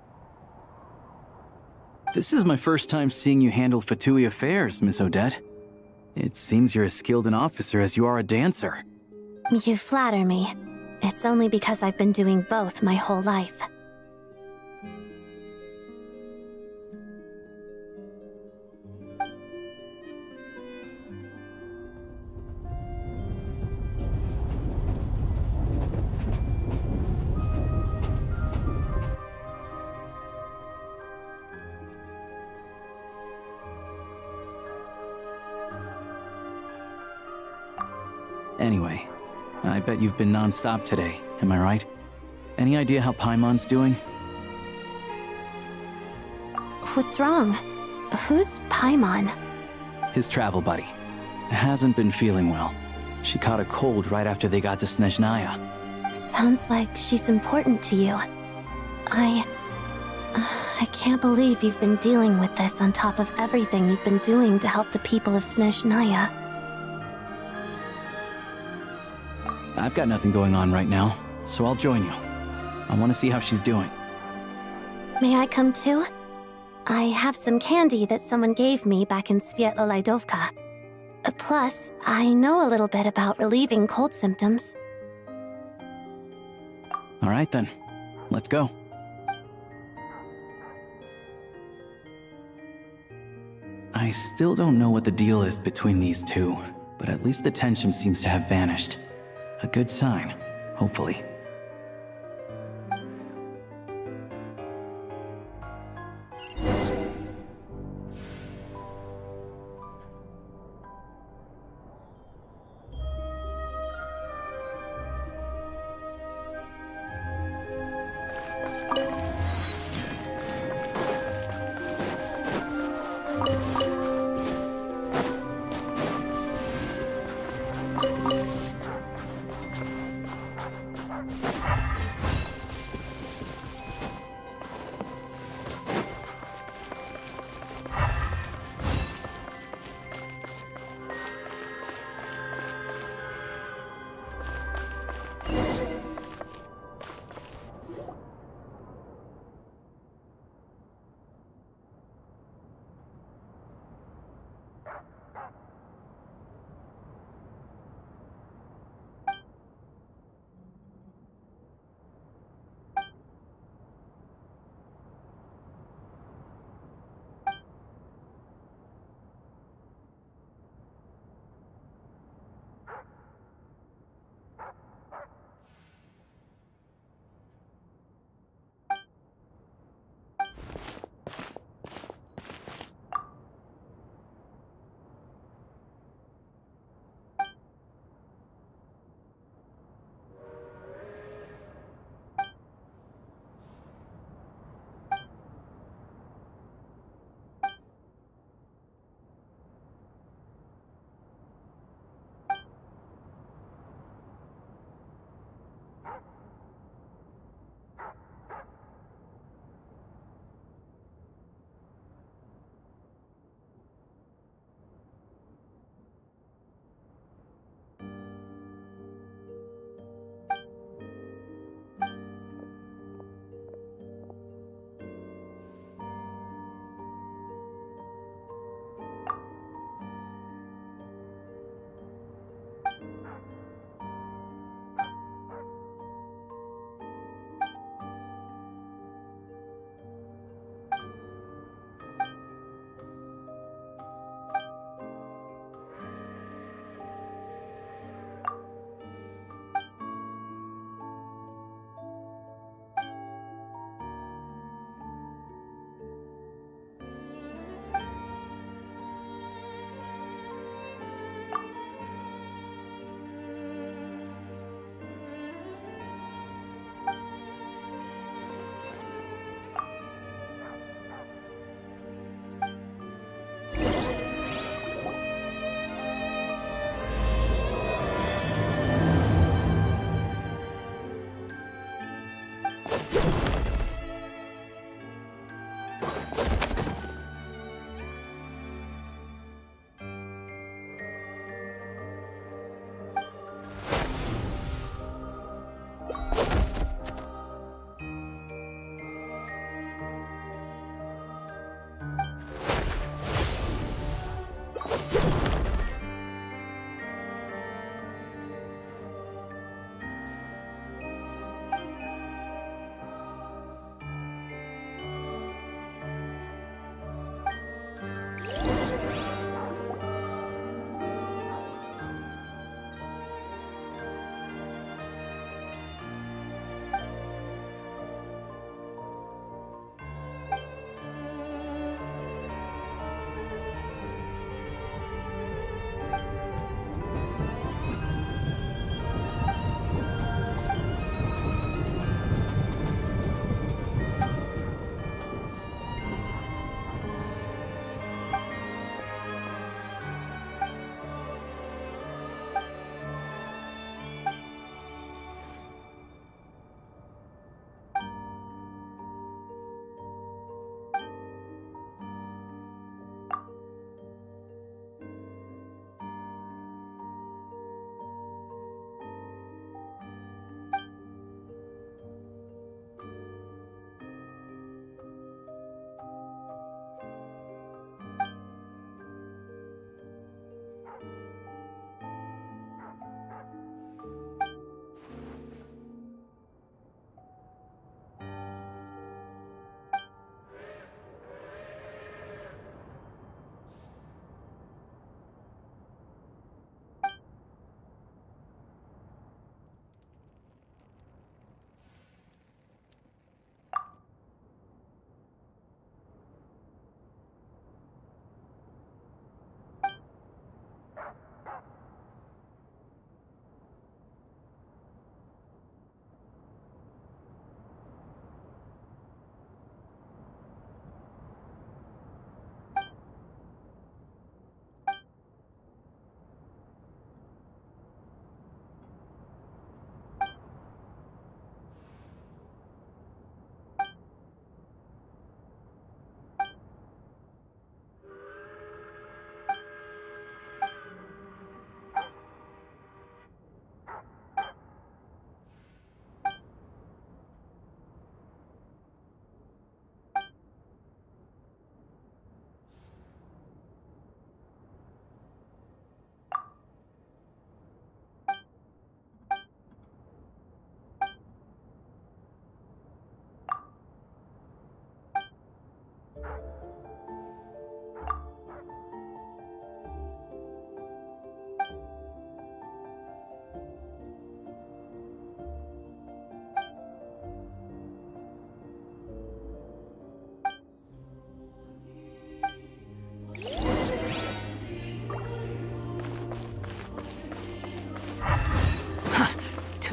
This is my first time seeing you handle Fatui affairs, Miss Odette. It seems you're as skilled an officer as you are a dancer. You flatter me. It's only because I've been doing both my whole life. Anyway, I bet you've been non-stop today, am I right? Any idea how Paimon's doing? What's wrong? Who's Paimon? His travel buddy. Hasn't been feeling well. She caught a cold right after they got to Snezhnaya. Sounds like she's important to you. I can't believe you've been dealing with this on top of everything you've been doing to help the people of Snezhnaya. I've got nothing going on right now, so I'll join you. I want to see how she's doing. May I come too? I have some candy that someone gave me back in Svietlo-Laidovka. Plus, I know a little bit about relieving cold symptoms. All right then, let's go. I still don't know what the deal is between these two, but at least the tension seems to have vanished. A good sign, hopefully.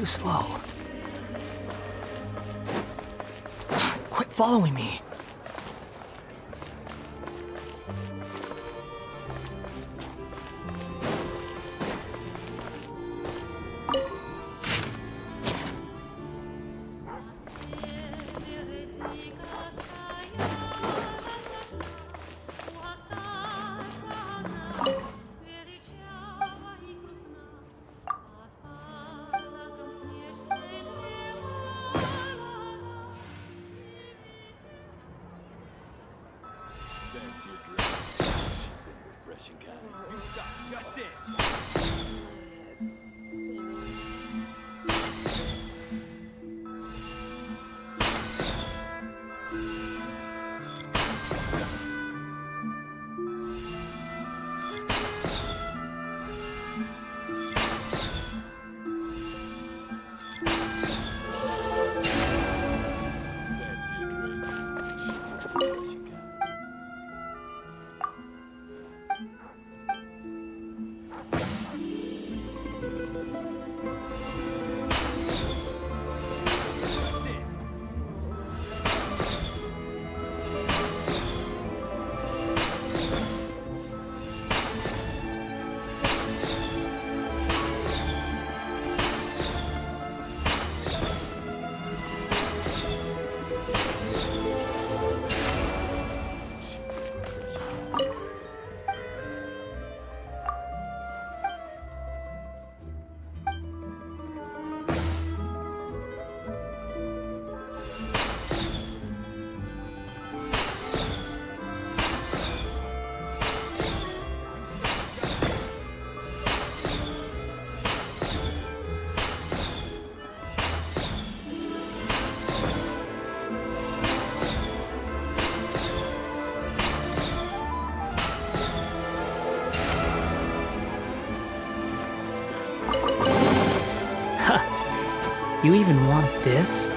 too slow. Quit following me. You even want this?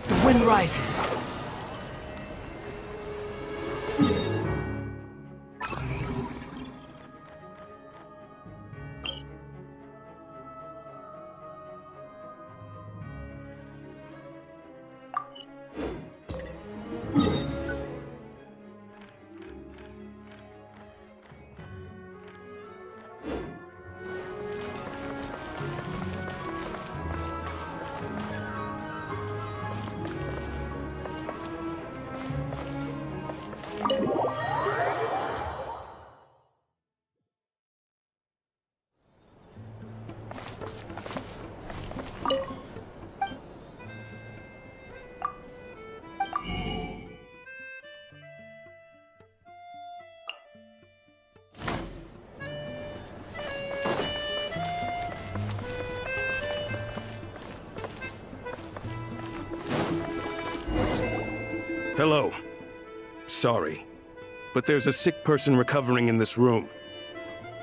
The wind rises. Hello. Sorry, but there's a sick person recovering in this room.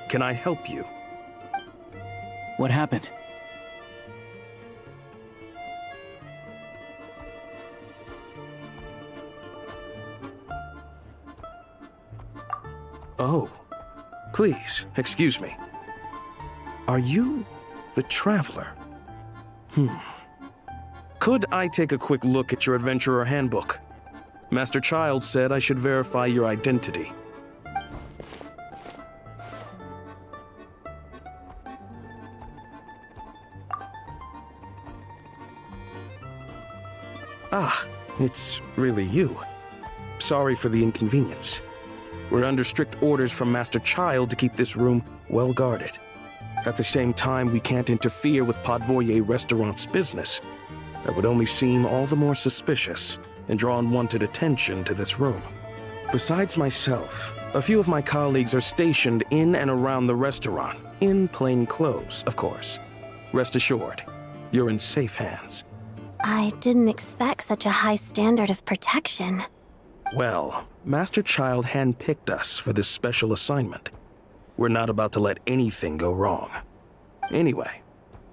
Can I help you? What happened? Oh, please, excuse me. Are you the Traveler? Could I take a quick look at your Adventurer Handbook? Master Child said I should verify your identity. Ah, it's really you. Sorry for the inconvenience. We're under strict orders from Master Child to keep this room well guarded. At the same time, we can't interfere with Podvoye Restaurant's business. That would only seem all the more suspicious and draw unwanted attention to this room. Besides myself, a few of my colleagues are stationed in and around the restaurant, in plain clothes, of course. Rest assured, you're in safe hands. I didn't expect such a high standard of protection. Well, Master Child handpicked us for this special assignment. We're not about to let anything go wrong. Anyway,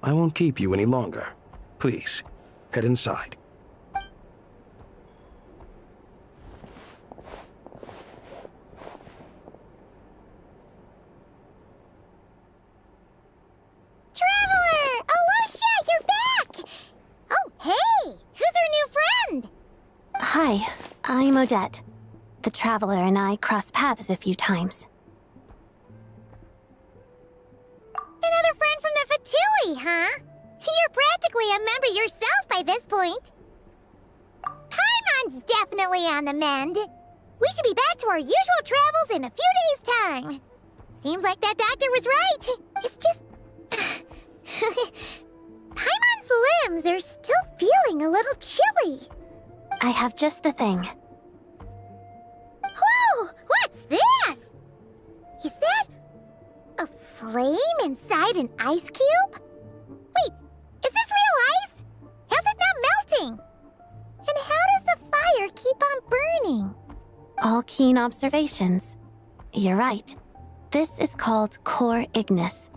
I won't keep you any longer. Please, head inside. Traveler! Aloysia, you're back! Oh, hey! Who's our new friend? Hi, I'm Odette. The Traveler and I crossed paths a few times. Another friend from the Fatui, huh? You're practically a member yourself by this point. Paimon's definitely on the mend. We should be back to our usual travels in a few days' time. Seems like that doctor was right. It's just... Paimon's limbs are still feeling a little chilly. I have just the thing. Whoa! What's this? Is that... a flame inside an ice cube? Wait, is this real ice? How's it not melting? And how does the fire keep on burning? All keen observations. You're right. This is called Core Ignis.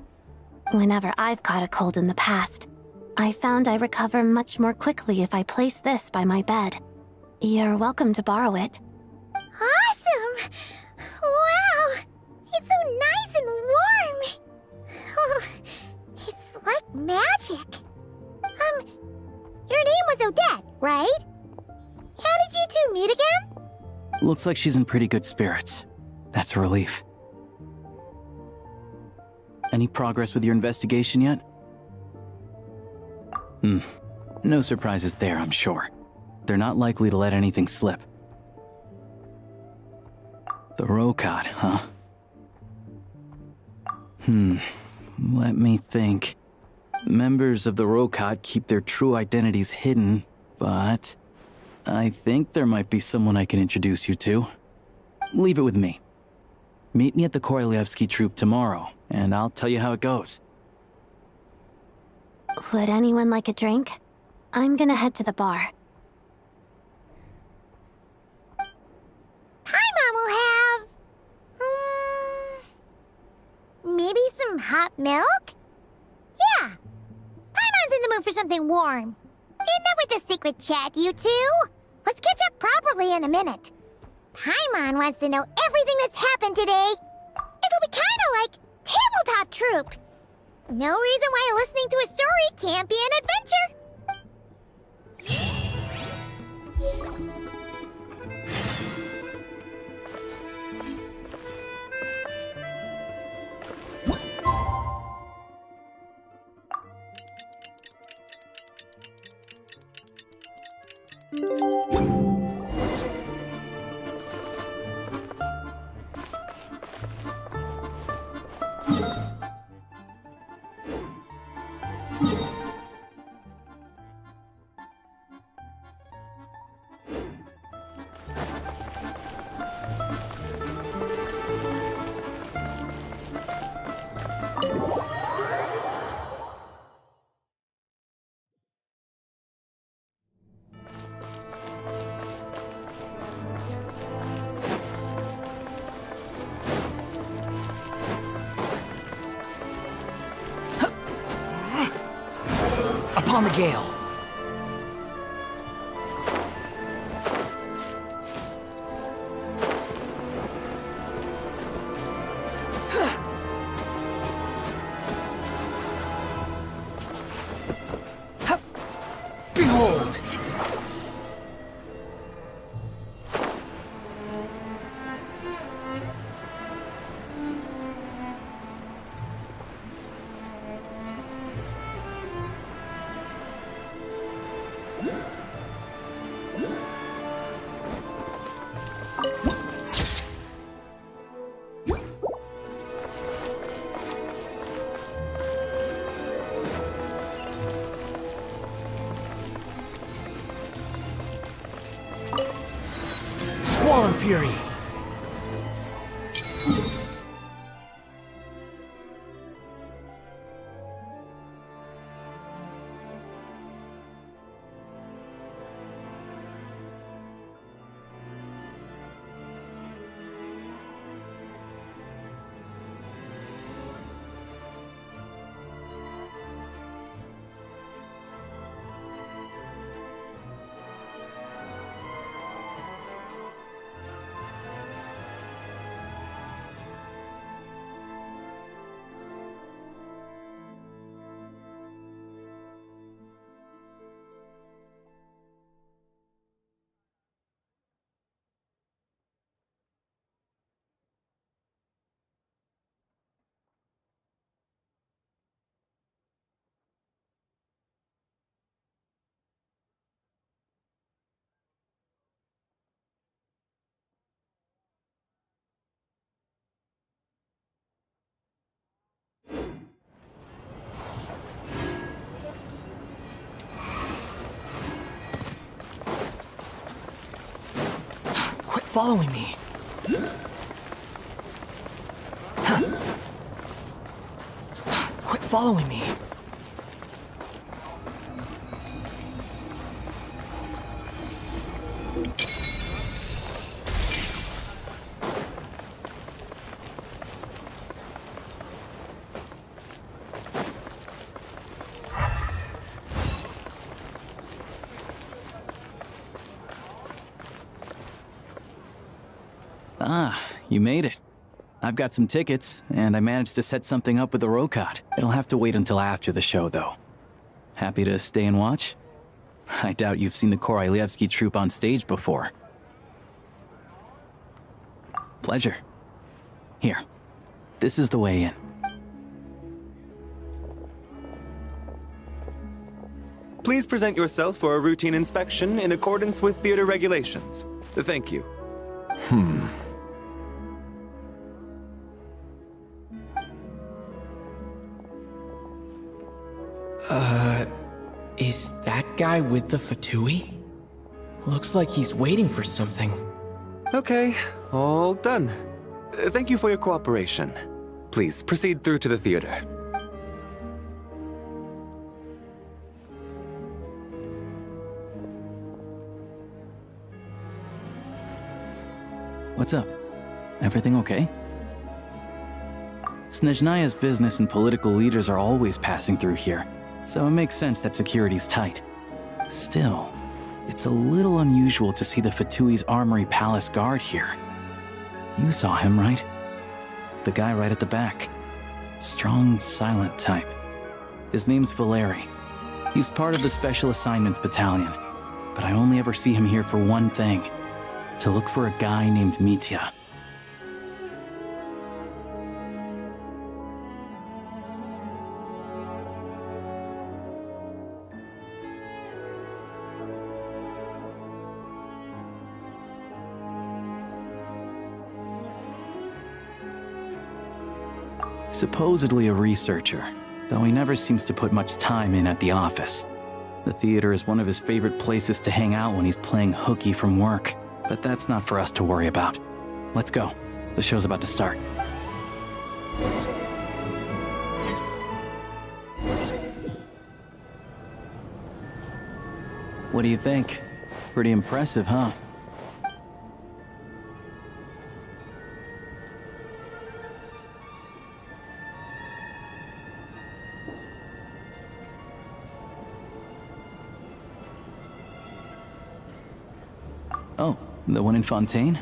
Whenever I've caught a cold in the past, I found I recover much more quickly if I place this by my bed. You're welcome to borrow it. Awesome! Wow! It's so nice and warm! Oh, it's like magic. Your name was Odette, right? How did you two meet again? Looks like she's in pretty good spirits. That's a relief. Any progress with your investigation yet? No surprises there, I'm sure. They're not likely to let anything slip. The Rokot, huh? Let me think. Members of the Rokot keep their true identities hidden, but I think there might be someone I can introduce you to. Leave it with me. Meet me at the Korolyevsky Troop tomorrow, and I'll tell you how it goes. Would anyone like a drink? I'm gonna head to the bar. Paimon will have... maybe some hot milk? Yeah. Paimon's in the mood for something warm. Enough with the secret chat, you two. Let's catch up properly in a minute. Paimon wants to know everything that's happened today. It'll be kinda like Tabletop Troop. No reason why listening to a story can't be an adventure. Upon the gale. Behold! Squall and Fury, following me. Quit following me. Ah, you made it. I've got some tickets, and I managed to set something up with the Rokot. It'll have to wait until after the show, though. Happy to stay and watch? I doubt you've seen the Korolyevsky troupe on stage before. Pleasure. Here. This is the way in. Please present yourself for a routine inspection in accordance with theater regulations. Thank you. Is that guy with the Fatui? Looks like he's waiting for something. Okay, all done. Thank you for your cooperation. Please proceed through to the theater. What's up? Everything okay? Snezhnaya's business and political leaders are always passing through here, so it makes sense that security's tight. Still, it's a little unusual to see the Fatui's Armory Palace guard here. You saw him, right? The guy right at the back. Strong, silent type. His name's Valeri. He's part of the Special Assignments Battalion, but I only ever see him here for one thing: to look for a guy named Mitya. Supposedly a researcher, though he never seems to put much time in at the office. The theater is one of his favorite places to hang out when he's playing hooky from work, but that's not for us to worry about. Let's go. The show's about to start. What do you think? Pretty impressive, huh? Oh, the one in Fontaine?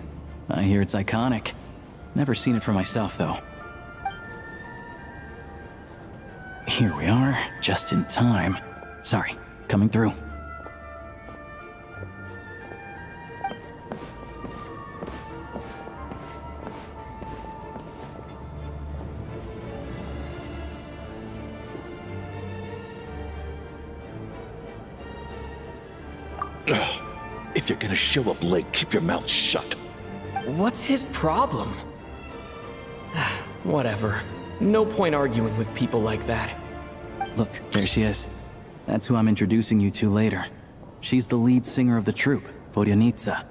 I hear it's iconic. Never seen it for myself, though. Here we are, just in time. Sorry, coming through. If you're gonna show up late, keep your mouth shut. What's his problem? Whatever. No point arguing with people like that. Look, there she is. That's who I'm introducing you to later. She's the lead singer of the troupe, Vodyanitsa.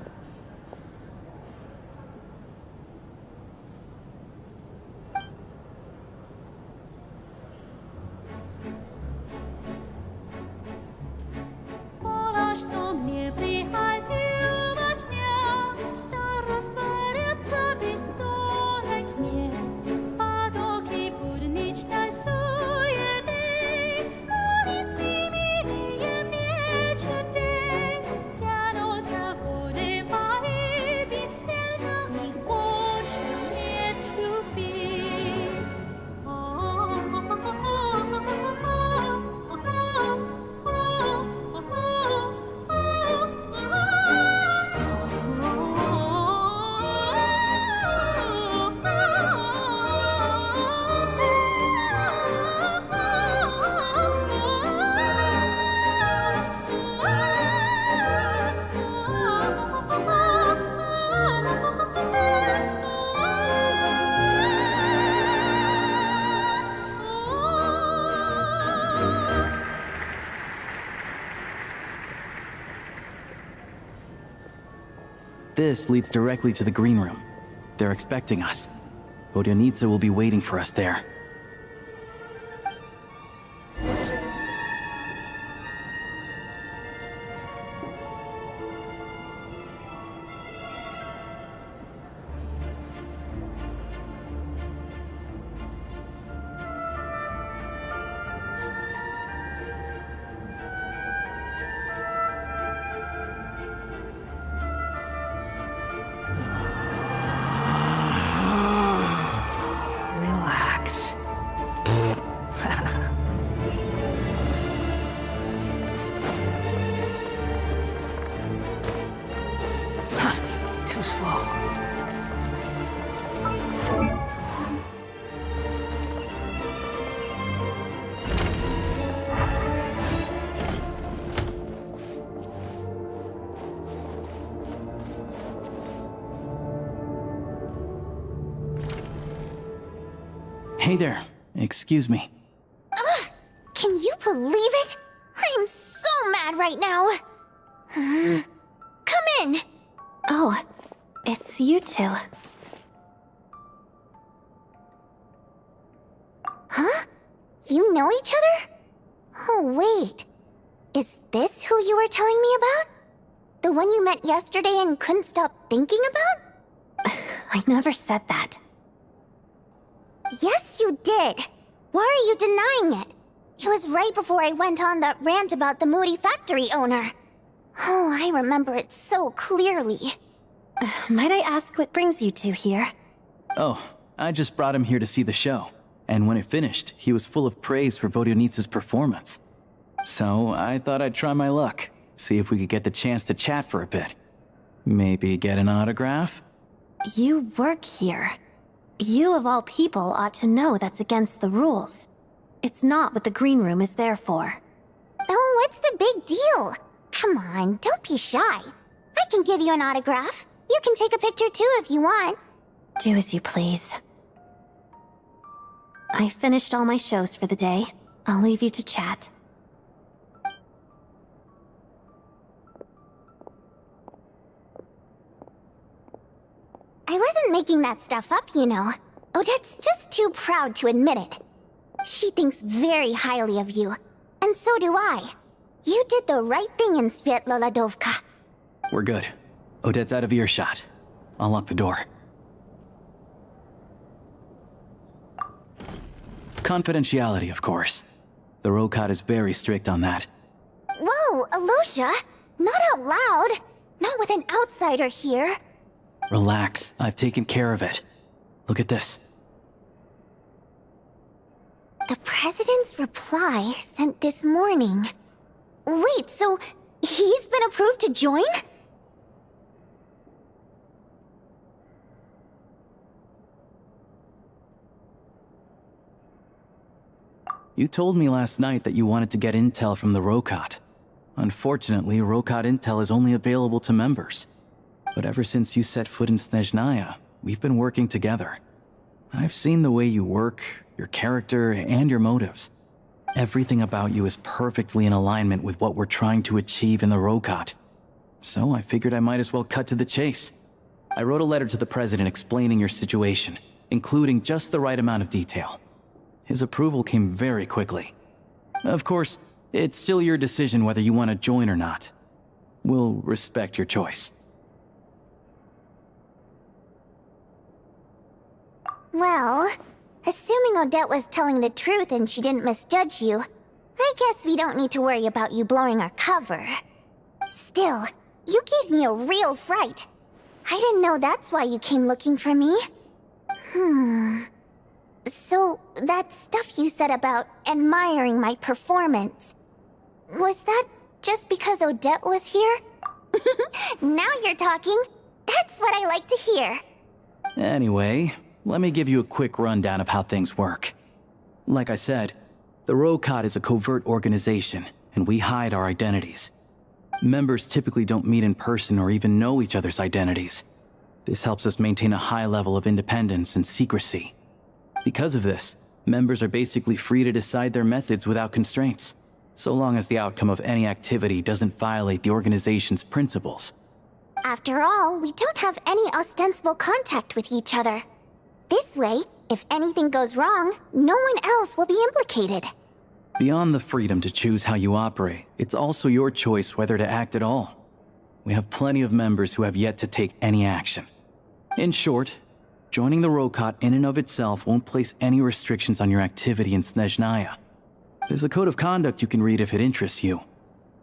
This leads directly to the green room. They're expecting us. Vodyanitsa will be waiting for us there. Relax. Too slow. Hey there. Excuse me. Can you believe it? I am so mad right now. Come in. Oh, it's you two. Huh? You know each other? Oh, wait. Is this who you were telling me about? The one you met yesterday and couldn't stop thinking about? I never said that. Yes, you did. Why are you denying it? It was right before I went on that rant about the moody factory owner. Oh, I remember it so clearly. Might I ask what brings you two here? Oh, I just brought him here to see the show. And when it finished, he was full of praise for Vodyanitsa's performance. So I thought I'd try my luck, see if we could get the chance to chat for a bit. Maybe get an autograph? You work here. You of all people ought to know that's against the rules. It's not what the green room is there for. Oh, what's the big deal? Come on, don't be shy. I can give you an autograph. You can take a picture too if you want. Do as you please. I finished all my shows for the day. I'll leave you to chat. I wasn't making that stuff up, you know. Odette's just too proud to admit it. She thinks very highly of you, and so do I. You did the right thing in Svietloladovka. We're good. Odette's out of earshot. I'll lock the door. Confidentiality, of course. The Rokot is very strict on that. Whoa, Alosha! Not out loud! Not with an outsider here! Relax, I've taken care of it. Look at this. The President's reply sent this morning. Wait, so he's been approved to join? You told me last night that you wanted to get intel from the Rokot. Unfortunately, Rokot intel is only available to members. But ever since you set foot in Snezhnaya, we've been working together. I've seen the way you work, your character, and your motives. Everything about you is perfectly in alignment with what we're trying to achieve in the Rokot. So I figured I might as well cut to the chase. I wrote a letter to the President explaining your situation, including just the right amount of detail. His approval came very quickly. Of course, it's still your decision whether you want to join or not. We'll respect your choice. Well, assuming Odette was telling the truth and she didn't misjudge you, I guess we don't need to worry about you blowing our cover. Still, you gave me a real fright. I didn't know that's why you came looking for me. So, that stuff you said about admiring my performance, was that just because Odette was here? Now you're talking. That's what I like to hear. Anyway, let me give you a quick rundown of how things work. Like I said, the Rokot is a covert organization, and we hide our identities. Members typically don't meet in person or even know each other's identities. This helps us maintain a high level of independence and secrecy. Because of this, members are basically free to decide their methods without constraints, so long as the outcome of any activity doesn't violate the organization's principles. After all, we don't have any ostensible contact with each other. This way, if anything goes wrong, no one else will be implicated. Beyond the freedom to choose how you operate, it's also your choice whether to act at all. We have plenty of members who have yet to take any action. In short, joining the Rokot in and of itself won't place any restrictions on your activity in Snezhnaya. There's a code of conduct you can read if it interests you.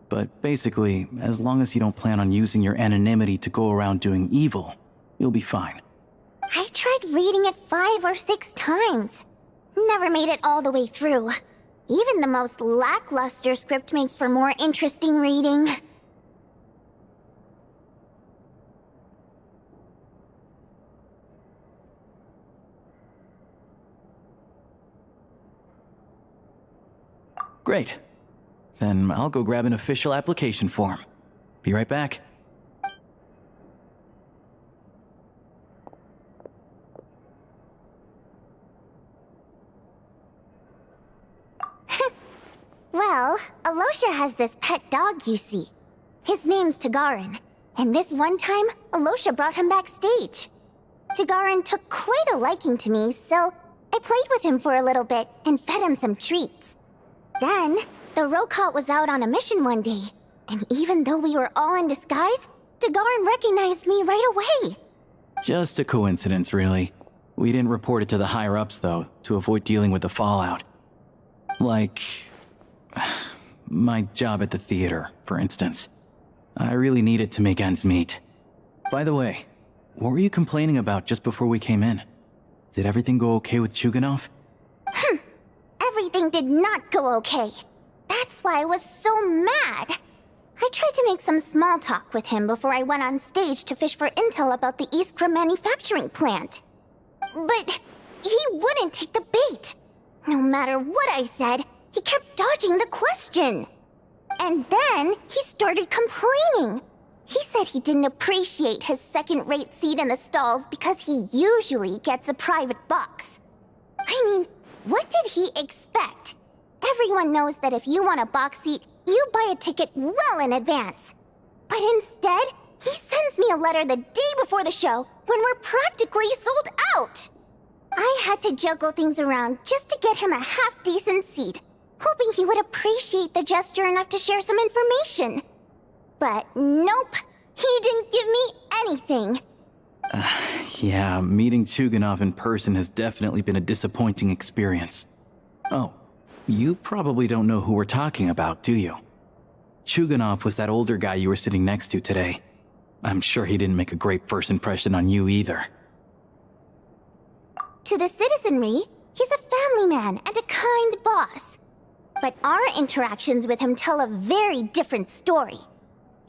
But basically, as long as you don't plan on using your anonymity to go around doing evil, you'll be fine. I tried reading it 5 or 6 times. Never made it all the way through. Even the most lackluster script makes for more interesting reading. Great. Then I'll go grab an official application form. Be right back. Well, Alosha has this pet dog, you see. His name's Tagarin, and this one time, Alosha brought him backstage. Tagarin took quite a liking to me, so I played with him for a little bit and fed him some treats. Then, the Rokot was out on a mission one day, and even though we were all in disguise, Tagarin recognized me right away. Just a coincidence, really. We didn't report it to the higher-ups, though, to avoid dealing with the fallout. Like... my job at the theater, for instance. I really needed to make ends meet. By the way, what were you complaining about just before we came in? Did everything go okay with Chuganov? Everything did not go okay. That's why I was so mad. I tried to make some small talk with him before I went on stage to fish for intel about the Iskra manufacturing plant. But he wouldn't take the bait. No matter what I said, he kept dodging the question. And then he started complaining. He said he didn't appreciate his second-rate seat in the stalls because he usually gets a private box. I mean, what did he expect? Everyone knows that if you want a box seat, you buy a ticket well in advance. But instead, he sends me a letter the day before the show when we're practically sold out. I had to juggle things around just to get him a half-decent seat, hoping he would appreciate the gesture enough to share some information. But nope, he didn't give me anything. Yeah, meeting Chuganov in person has definitely been a disappointing experience. Oh, you probably don't know who we're talking about, do you? Chuganov was that older guy you were sitting next to today. I'm sure he didn't make a great first impression on you either. To the citizenry, he's a family man and a kind boss. But our interactions with him tell a very different story.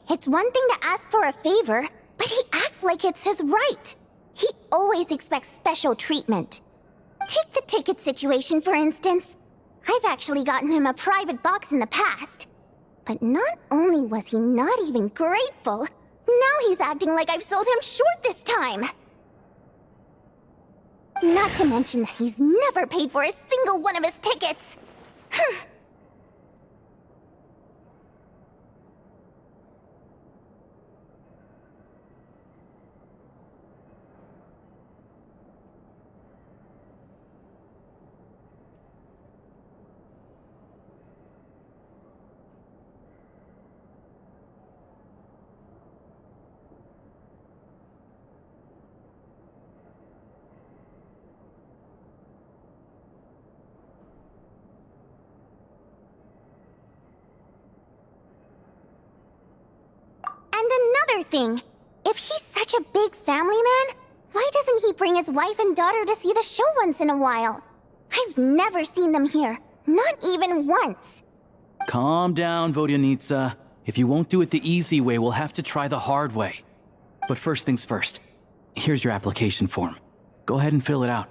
It's one thing to ask for a favor, but he acts like it's his right. He always expects special treatment. Take the ticket situation, for instance. I've actually gotten him a private box in the past. But not only was he not even grateful, now he's acting like I've sold him short this time. Not to mention that he's never paid for a single one of his tickets. Another thing, if he's such a big family man, why doesn't he bring his wife and daughter to see the show once in a while? I've never seen them here, not even once. Calm down, Vodyanitsa. If you won't do it the easy way, we'll have to try the hard way. But first things first. Here's your application form. Go ahead and fill it out.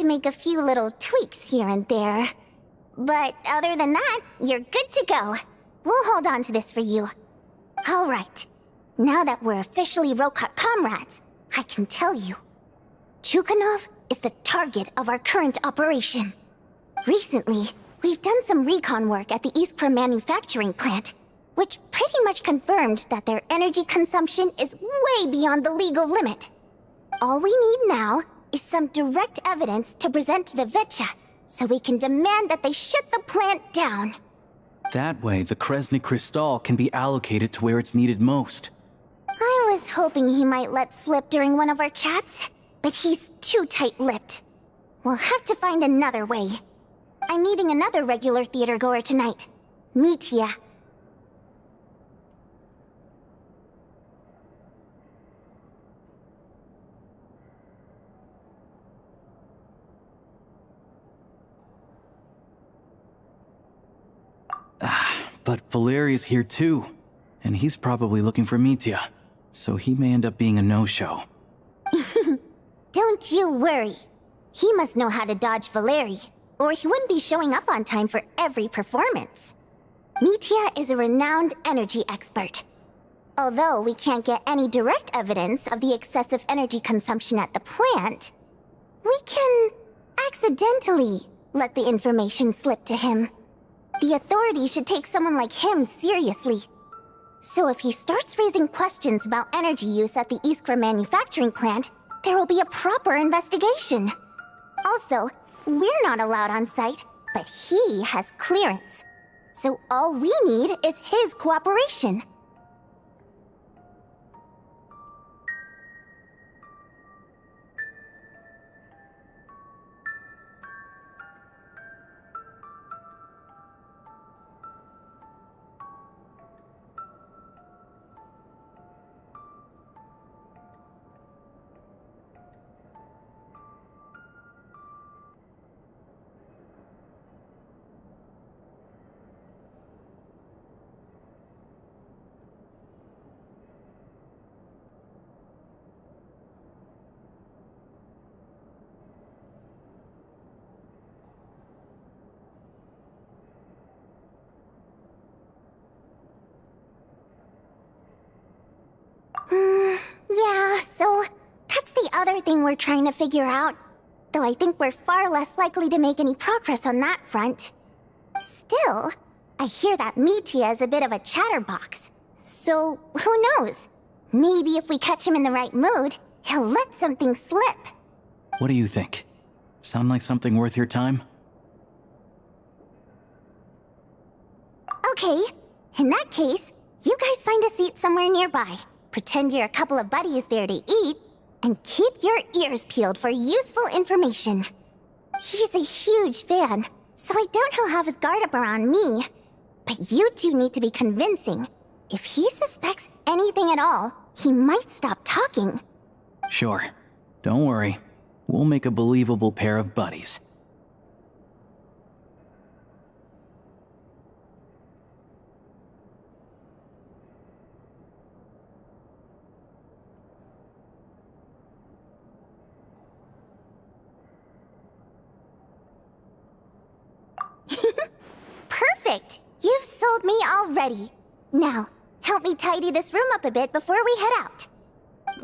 to make a few little tweaks here and there. But other than that, you're good to go. We'll hold on to this for you. Alright. Now that we're officially Rokut comrades, I can tell you. Chukhanov is the target of our current operation. Recently, we've done some recon work at the Iskra manufacturing plant, which pretty much confirmed that their energy consumption is way beyond the legal limit. All we need now is some direct evidence to present to the Vetcha, so we can demand that they shut the plant down. That way, the Kresnik Kristall can be allocated to where it's needed most. I was hoping he might let slip during one of our chats, but he's too tight-lipped. We'll have to find another way. I'm meeting another regular theater goer tonight, Mitya. But Valeri's here too, and he's probably looking for Mitya, so he may end up being a no-show. Don't you worry. He must know how to dodge Valeri, or he wouldn't be showing up on time for every performance. Mitya is a renowned energy expert. Although we can't get any direct evidence of the excessive energy consumption at the plant, we can accidentally let the information slip to him. The authorities should take someone like him seriously. So if he starts raising questions about energy use at the Iskra manufacturing plant, there will be a proper investigation. Also, we're not allowed on site, but he has clearance. So all we need is his cooperation. Yeah, so that's the other thing we're trying to figure out. Though I think we're far less likely to make any progress on that front. Still, I hear that Mitya is a bit of a chatterbox. So, who knows? Maybe if we catch him in the right mood, he'll let something slip. What do you think? Sound like something worth your time? Okay, in that case, you guys find a seat somewhere nearby. Pretend you're a couple of buddies there to eat, and keep your ears peeled for useful information. He's a huge fan, so I doubt he'll have his guard up around me. But you two need to be convincing. If he suspects anything at all, he might stop talking. Sure. Don't worry. We'll make a believable pair of buddies. Perfect! You've sold me already. Now, help me tidy this room up a bit before we head out.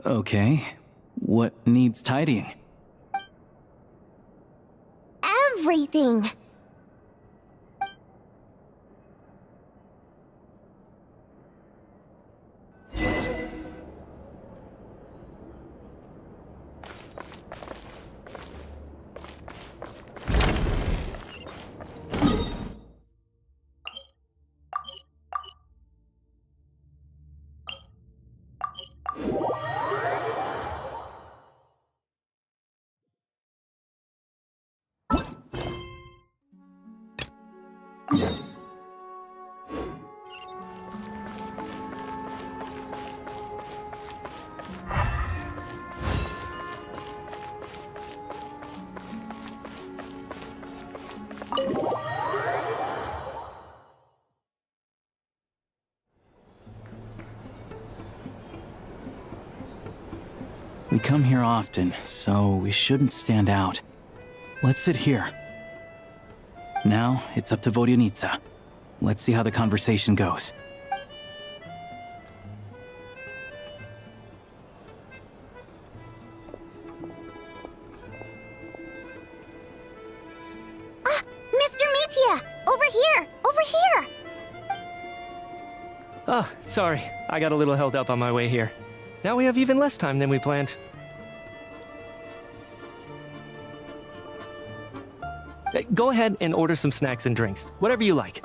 Okay. What needs tidying? Everything! We come here often, so we shouldn't stand out. Let's sit here. Now, it's up to Vodyanica. Let's see how the conversation goes. Mr. Mitya! Over here! Over here! Oh, sorry. I got a little held up on my way here. Now we have even less time than we planned. Go ahead and order some snacks and drinks. Whatever you like.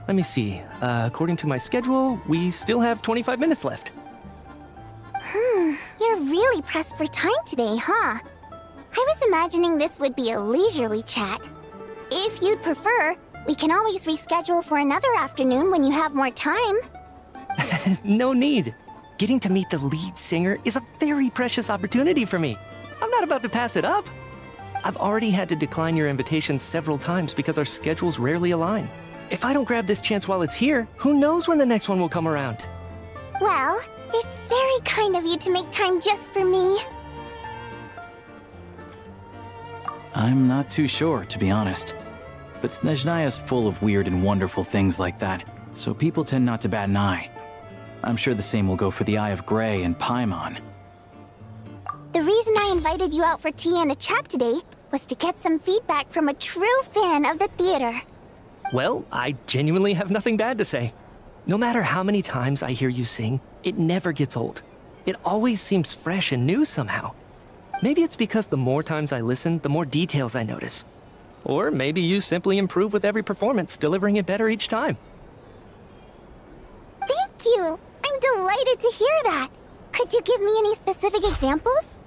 Let me see. According to my schedule, we still have 25 minutes left. You're really pressed for time today, huh? I was imagining this would be a leisurely chat. If you'd prefer, we can always reschedule for another afternoon when you have more time. No need. Getting to meet the lead singer is a very precious opportunity for me. I'm not about to pass it up. I've already had to decline your invitation several times because our schedules rarely align. If I don't grab this chance while it's here, who knows when the next one will come around? Well, it's very kind of you to make time just for me. I'm not too sure, to be honest. But Snezhnaya's full of weird and wonderful things like that, so people tend not to bat an eye. I'm sure the same will go for the Eye of Grey and Paimon. The reason I invited you out for tea and a chat today was to get some feedback from a true fan of the theater. Well, I genuinely have nothing bad to say. No matter how many times I hear you sing, it never gets old. It always seems fresh and new somehow. Maybe it's because the more times I listen, the more details I notice. Or maybe you simply improve with every performance, delivering it better each time. Thank you! I'm delighted to hear that. Could you give me any specific examples?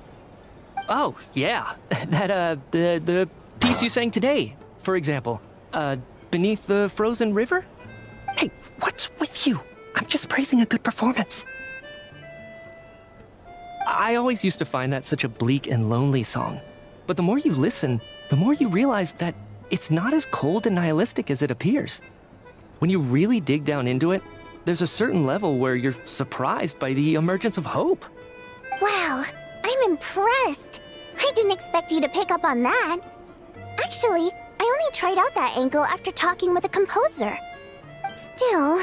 Oh, yeah. That, the piece you sang today, for example. Beneath the Frozen River? Hey, what's with you? I'm just praising a good performance. I always used to find that such a bleak and lonely song. But the more you listen, the more you realize that it's not as cold and nihilistic as it appears. When you really dig down into it, there's a certain level where you're surprised by the emergence of hope. Wow, I'm impressed. I didn't expect you to pick up on that. Actually, I only tried out that angle after talking with a composer. Still,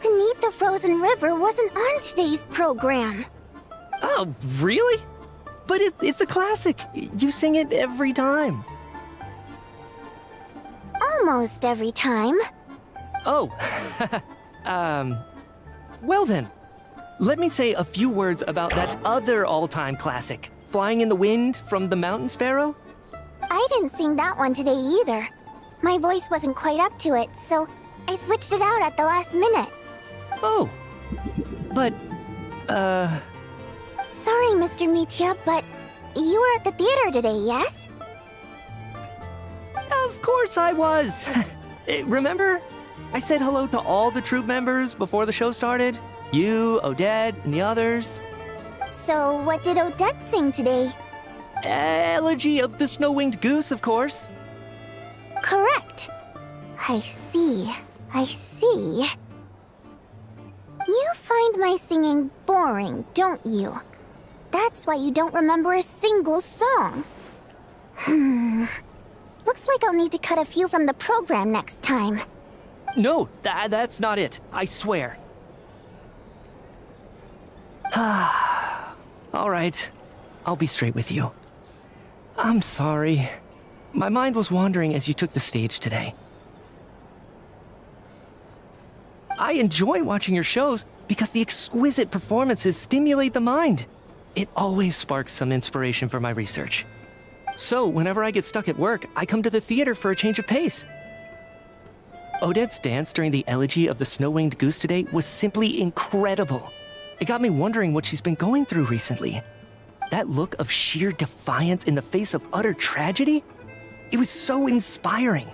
Beneath the Frozen River wasn't on today's program. Oh, really? But it's a classic. You sing it every time. Almost every time. Oh, well then. Let me say a few words about that other all-time classic, Flying in the Wind from the Mountain Sparrow. I didn't sing that one today either. My voice wasn't quite up to it, so I switched it out at the last minute. Oh, but, Sorry, Mr. Mitya, but you were at the theater today, yes? Of course I was. Remember? I said hello to all the troupe members before the show started. You, Odette, and the others. So what did Odette sing today? Elegy of the Snow-Winged Goose, of course. Correct. I see. I see. You find my singing boring, don't you? That's why you don't remember a single song. Looks like I'll need to cut a few from the program next time. No, that's not it. I swear. All right. I'll be straight with you. I'm sorry. My mind was wandering as you took the stage today. I enjoy watching your shows because the exquisite performances stimulate the mind. It always sparks some inspiration for my research. So, whenever I get stuck at work, I come to the theater for a change of pace. Odette's dance during the Elegy of the Snow-Winged Goose today was simply incredible. It got me wondering what she's been going through recently. That look of sheer defiance in the face of utter tragedy? It was so inspiring.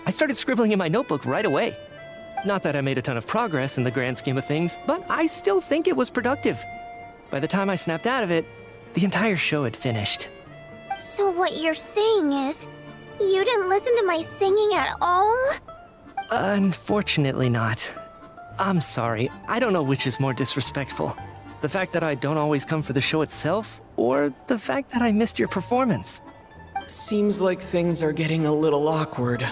I started scribbling in my notebook right away. Not that I made a ton of progress in the grand scheme of things, but I still think it was productive. By the time I snapped out of it, the entire show had finished. So what you're saying is, you didn't listen to my singing at all? Unfortunately not. I'm sorry, I don't know which is more disrespectful. The fact that I don't always come for the show itself, or the fact that I missed your performance. Seems like things are getting a little awkward.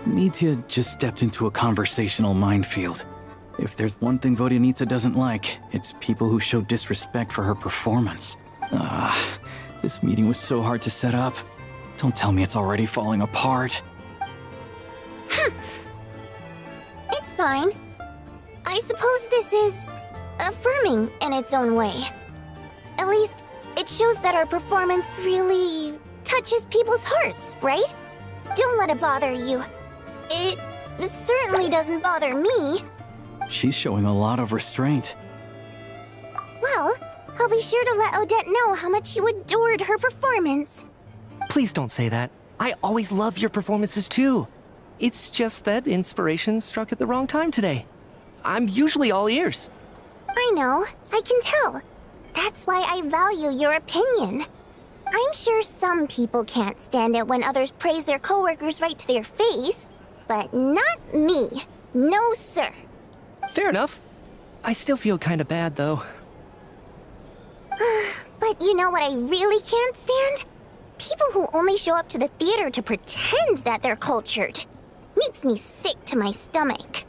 Mitya just stepped into a conversational minefield. If there's one thing Vodyanitsa doesn't like, it's people who show disrespect for her performance. This meeting was so hard to set up. Don't tell me it's already falling apart. It's fine. I suppose this is affirming in its own way. At least, it shows that our performance really touches people's hearts, right? Don't let it bother you. It certainly doesn't bother me. She's showing a lot of restraint. Well, I'll be sure to let Odette know how much you adored her performance. Please don't say that. I always love your performances too. It's just that inspiration struck at the wrong time today. I'm usually all ears. I know, I can tell. That's why I value your opinion. I'm sure some people can't stand it when others praise their coworkers right to their face, but not me. No, sir. Fair enough. I still feel kinda bad though. But you know what I really can't stand? People who only show up to the theater to pretend that they're cultured. Makes me sick to my stomach.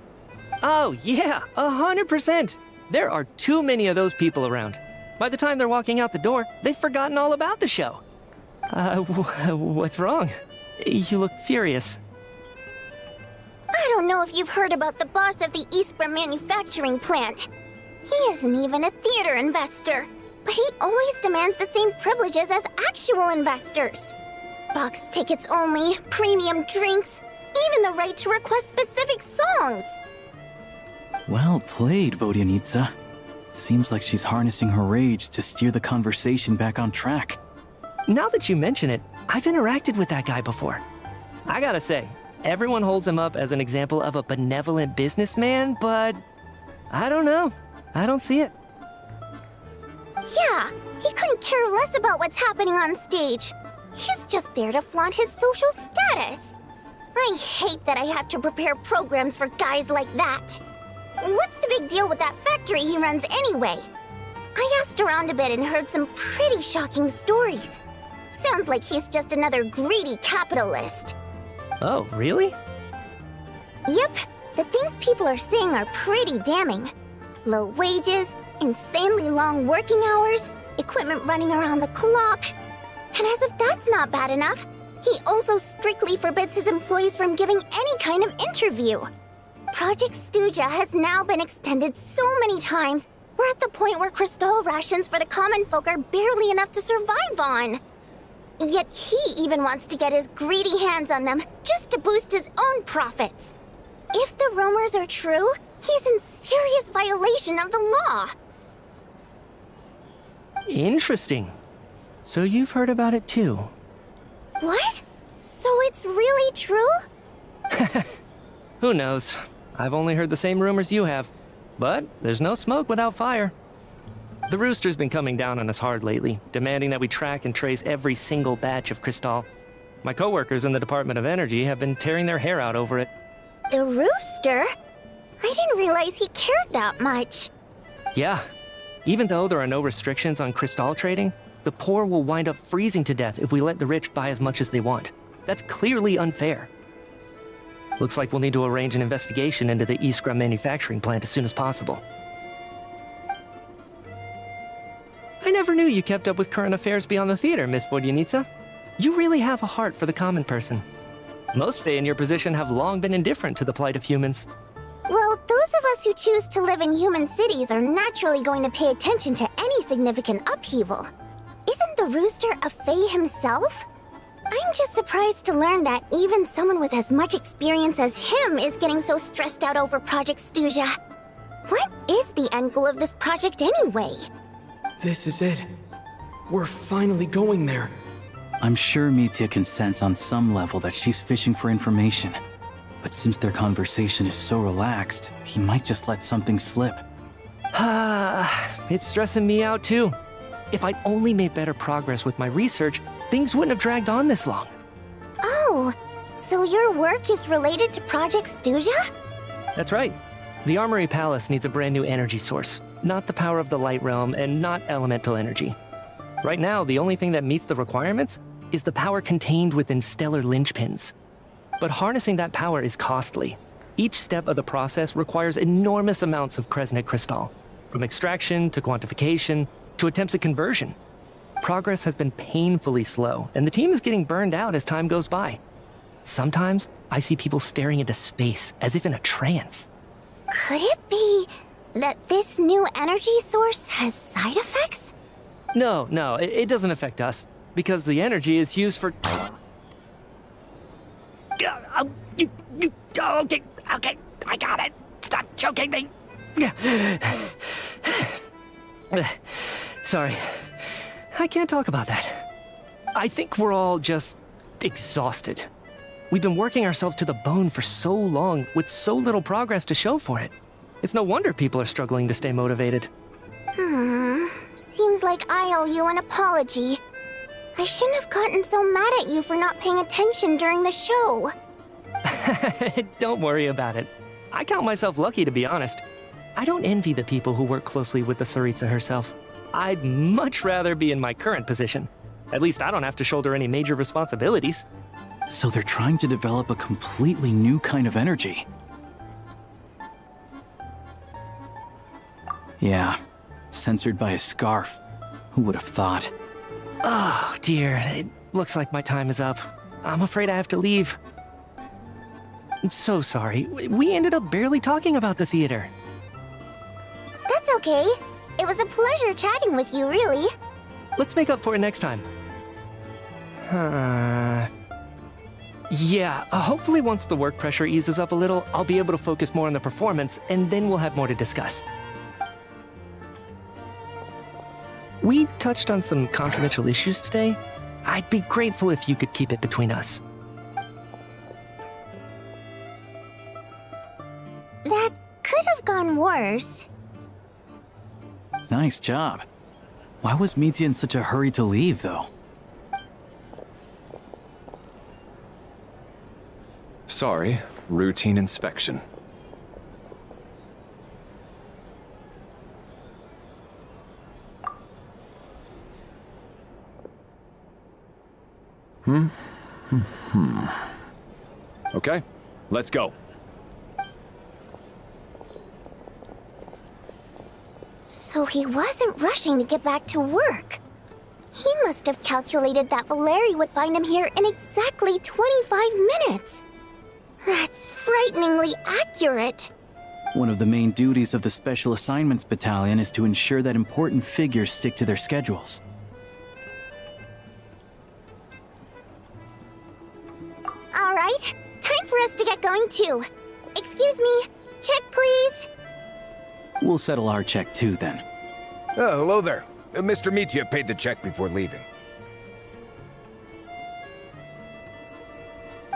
Oh yeah, 100%. There are too many of those people around. By the time they're walking out the door, they've forgotten all about the show. What's wrong? You look furious. I don't know if you've heard about the boss of the Iskra manufacturing plant. He isn't even a theater investor, but he always demands the same privileges as actual investors. Box tickets only, premium drinks, even the right to request specific songs. Well played, Vodyanitsa. Seems like she's harnessing her rage to steer the conversation back on track. Now that you mention it, I've interacted with that guy before. I gotta say, everyone holds him up as an example of a benevolent businessman, but I don't know. I don't see it. Yeah, he couldn't care less about what's happening on stage. He's just there to flaunt his social status. I hate that I have to prepare programs for guys like that. What's the big deal with that factory he runs anyway? I asked around a bit and heard some pretty shocking stories. Sounds like he's just another greedy capitalist. Oh, really? Yep, the things people are saying are pretty damning. Low wages, insanely long working hours, equipment running around the clock. And as if that's not bad enough, he also strictly forbids his employees from giving any kind of interview. Project Stuja has now been extended so many times, we're at the point where crystal rations for the common folk are barely enough to survive on. Yet he even wants to get his greedy hands on them just to boost his own profits. If the rumors are true, he's in serious violation of the law. Interesting. So you've heard about it too? What? So it's really true? Who knows? I've only heard the same rumors you have. But there's no smoke without fire. The Rooster's been coming down on us hard lately, demanding that we track and trace every single batch of Crystal. My coworkers in the Department of Energy have been tearing their hair out over it. The Rooster? I didn't realize he cared that much. Yeah. Even though there are no restrictions on Crystal trading, the poor will wind up freezing to death if we let the rich buy as much as they want. That's clearly unfair. Looks like we'll need to arrange an investigation into the Iskra manufacturing plant as soon as possible. I never knew you kept up with current affairs beyond the theater, Miss Vodyanitsa. You really have a heart for the common person. Most Fae in your position have long been indifferent to the plight of humans. Well, those of us who choose to live in human cities are naturally going to pay attention to any significant upheaval. Isn't the Rooster a Fae himself? I'm just surprised to learn that even someone with as much experience as him is getting so stressed out over Project Stuja. What is the end goal of this project anyway? This is it. We're finally going there. I'm sure Mitya can sense on some level that she's fishing for information. But since their conversation is so relaxed, he might just let something slip. It's stressing me out too. If I'd only made better progress with my research, things wouldn't have dragged on this long. Oh, so your work is related to Project Stuja? That's right. The Armory Palace needs a brand new energy source. Not the power of the Light Realm and not elemental energy. Right now, the only thing that meets the requirements is the power contained within stellar linchpins. But harnessing that power is costly. Each step of the process requires enormous amounts of Kresnik crystal, from extraction to quantification to attempts at conversion. Progress has been painfully slow, and the team is getting burned out as time goes by. Sometimes, I see people staring into space as if in a trance. Could it be that this new energy source has side effects? No, it doesn't affect us, because the energy is used for... Okay, I got it. Stop choking me. Sorry, I can't talk about that. I think we're all just exhausted. We've been working ourselves to the bone for so long with so little progress to show for it. It's no wonder people are struggling to stay motivated. Seems like I owe you an apology. I shouldn't have gotten so mad at you for not paying attention during the show. Don't worry about it. I count myself lucky, to be honest. I don't envy the people who work closely with the Tsaritsa herself. I'd much rather be in my current position. At least I don't have to shoulder any major responsibilities. So they're trying to develop a completely new kind of energy. Yeah, censored by a scarf. Who would have thought? Oh, dear. It looks like my time is up. I'm afraid I have to leave. I'm so sorry. We ended up barely talking about the theater. That's okay. It was a pleasure chatting with you, really. Let's make up for it next time. Yeah, hopefully once the work pressure eases up a little, I'll be able to focus more on the performance, and then we'll have more to discuss. We touched on some confidential issues today. I'd be grateful if you could keep it between us. That could have gone worse. Nice job. Why was Mitya in such a hurry to leave, though? Sorry, routine inspection. Okay, let's go. So he wasn't rushing to get back to work. He must have calculated that Valeri would find him here in exactly 25 minutes. That's frighteningly accurate. One of the main duties of the Special Assignments Battalion is to ensure that important figures stick to their schedules. All right, time for us to get going too. Excuse me, check please. We'll settle our check too, then. Oh, hello there. Mr. Mitya paid the check before leaving.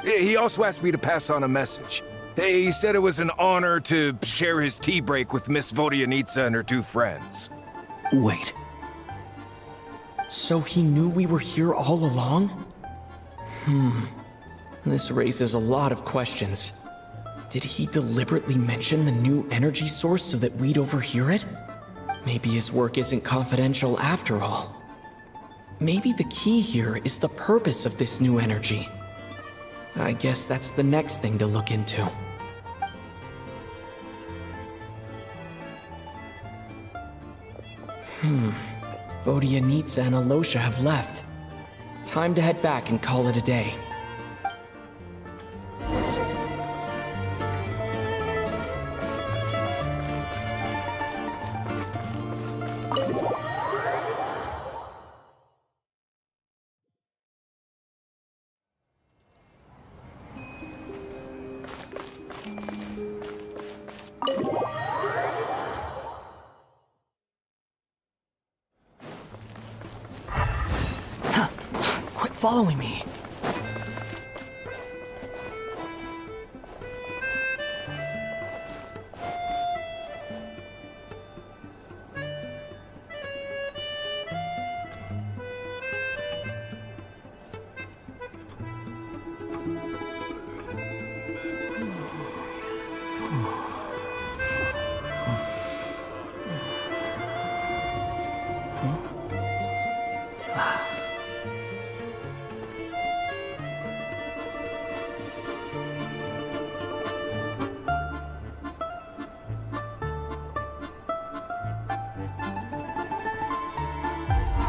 He also asked me to pass on a message. He said it was an honor to share his tea break with Miss Vodyanitsa and her two friends. Wait. So he knew we were here all along? This raises a lot of questions. Did he deliberately mention the new energy source so that we'd overhear it? Maybe his work isn't confidential after all. Maybe the key here is the purpose of this new energy. I guess that's the next thing to look into. Vodyanitsa and Alosha have left. Time to head back and call it a day. Quit following me.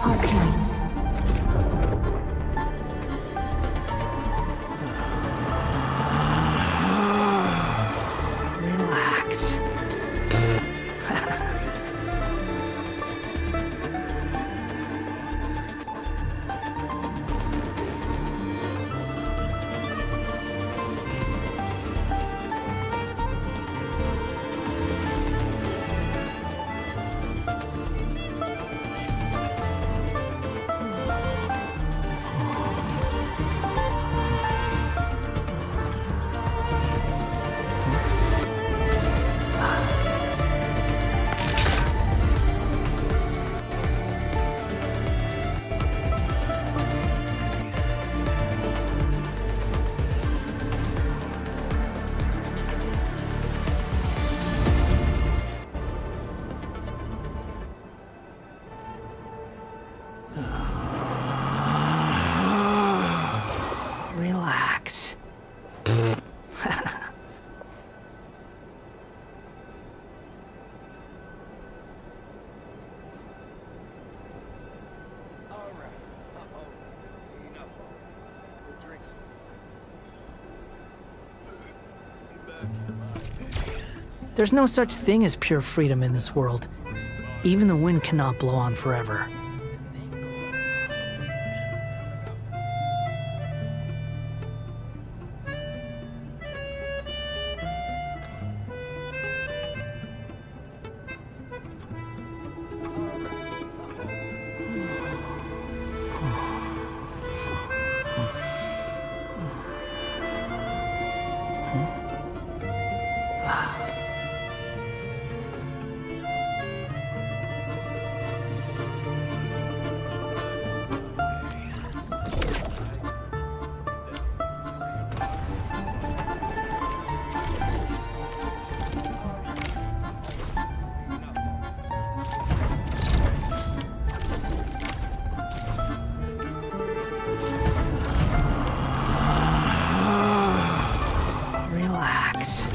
Arkanites. Relax. Relax. There's no such thing as pure freedom in this world. Even the wind cannot blow on forever. Relax.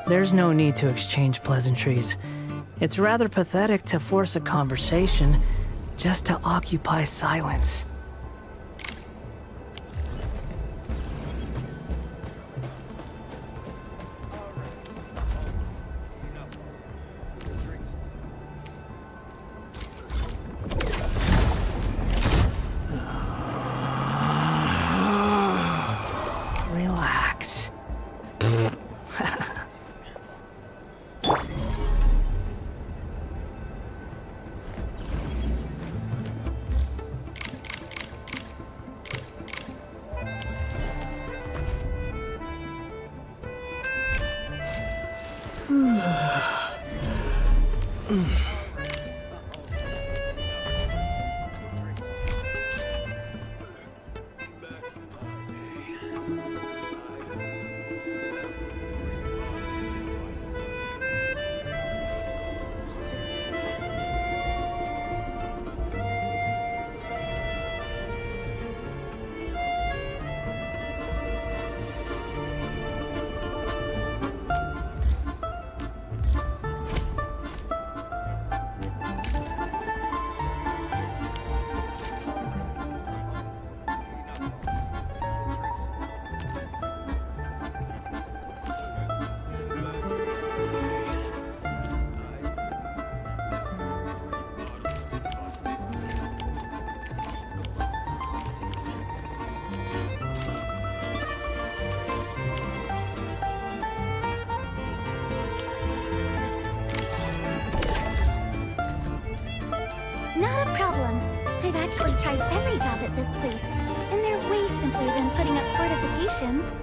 There's no need to exchange pleasantries. It's rather pathetic to force a conversation just to occupy silence. Relax. Not a problem. I've actually tried every job at this place, and they're way simpler than putting up fortifications.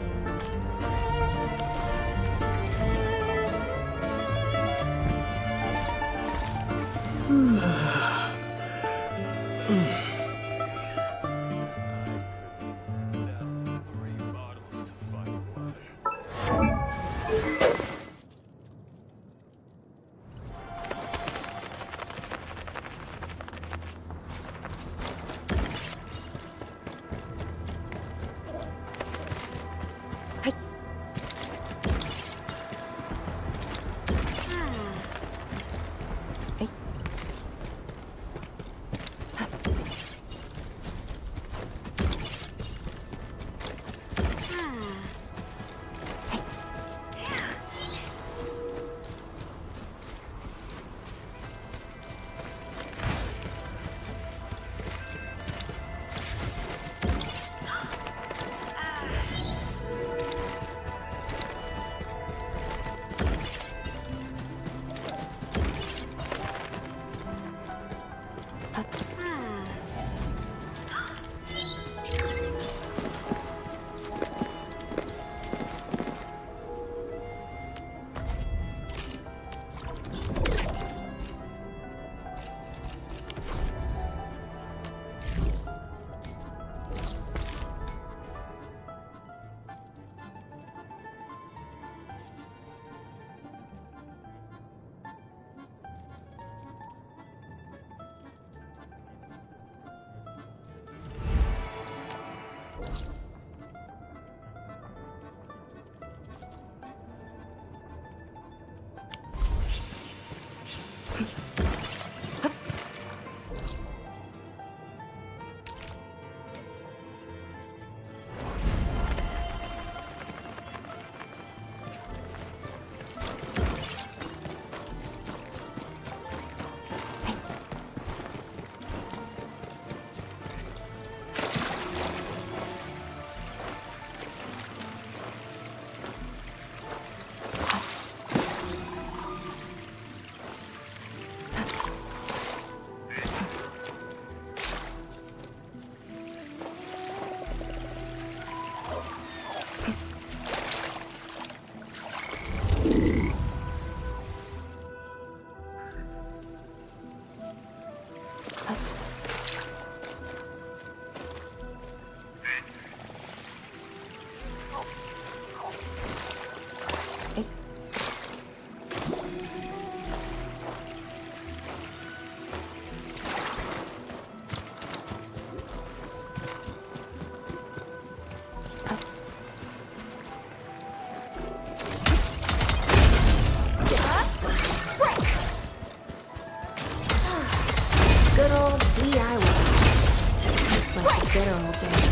Good old days.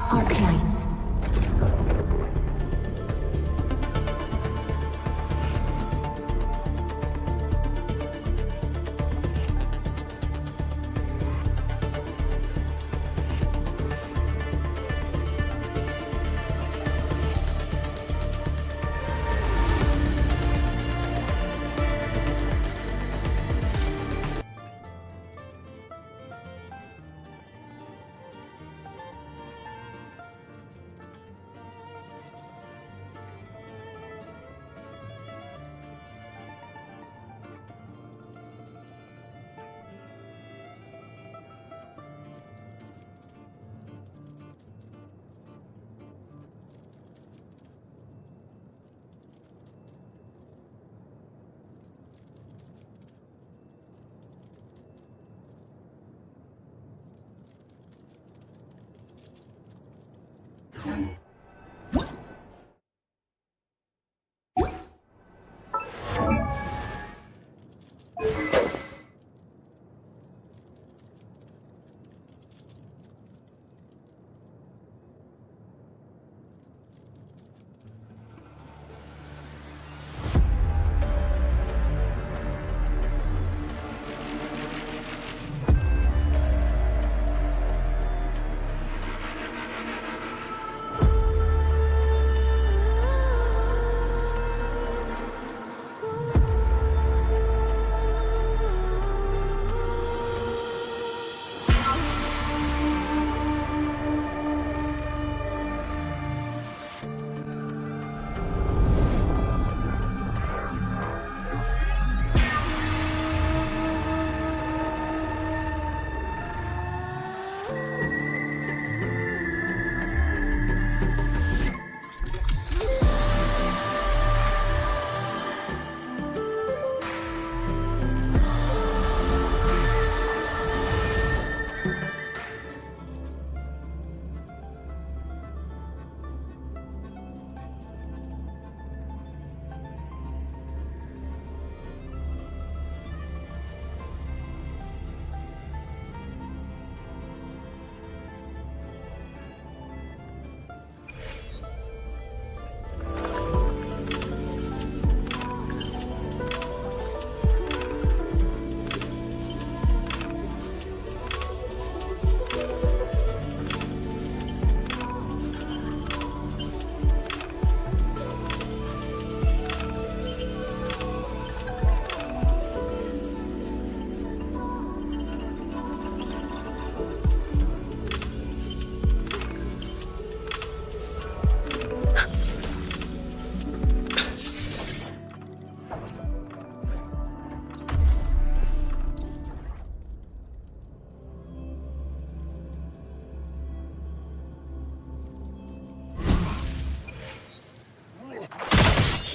Arknights.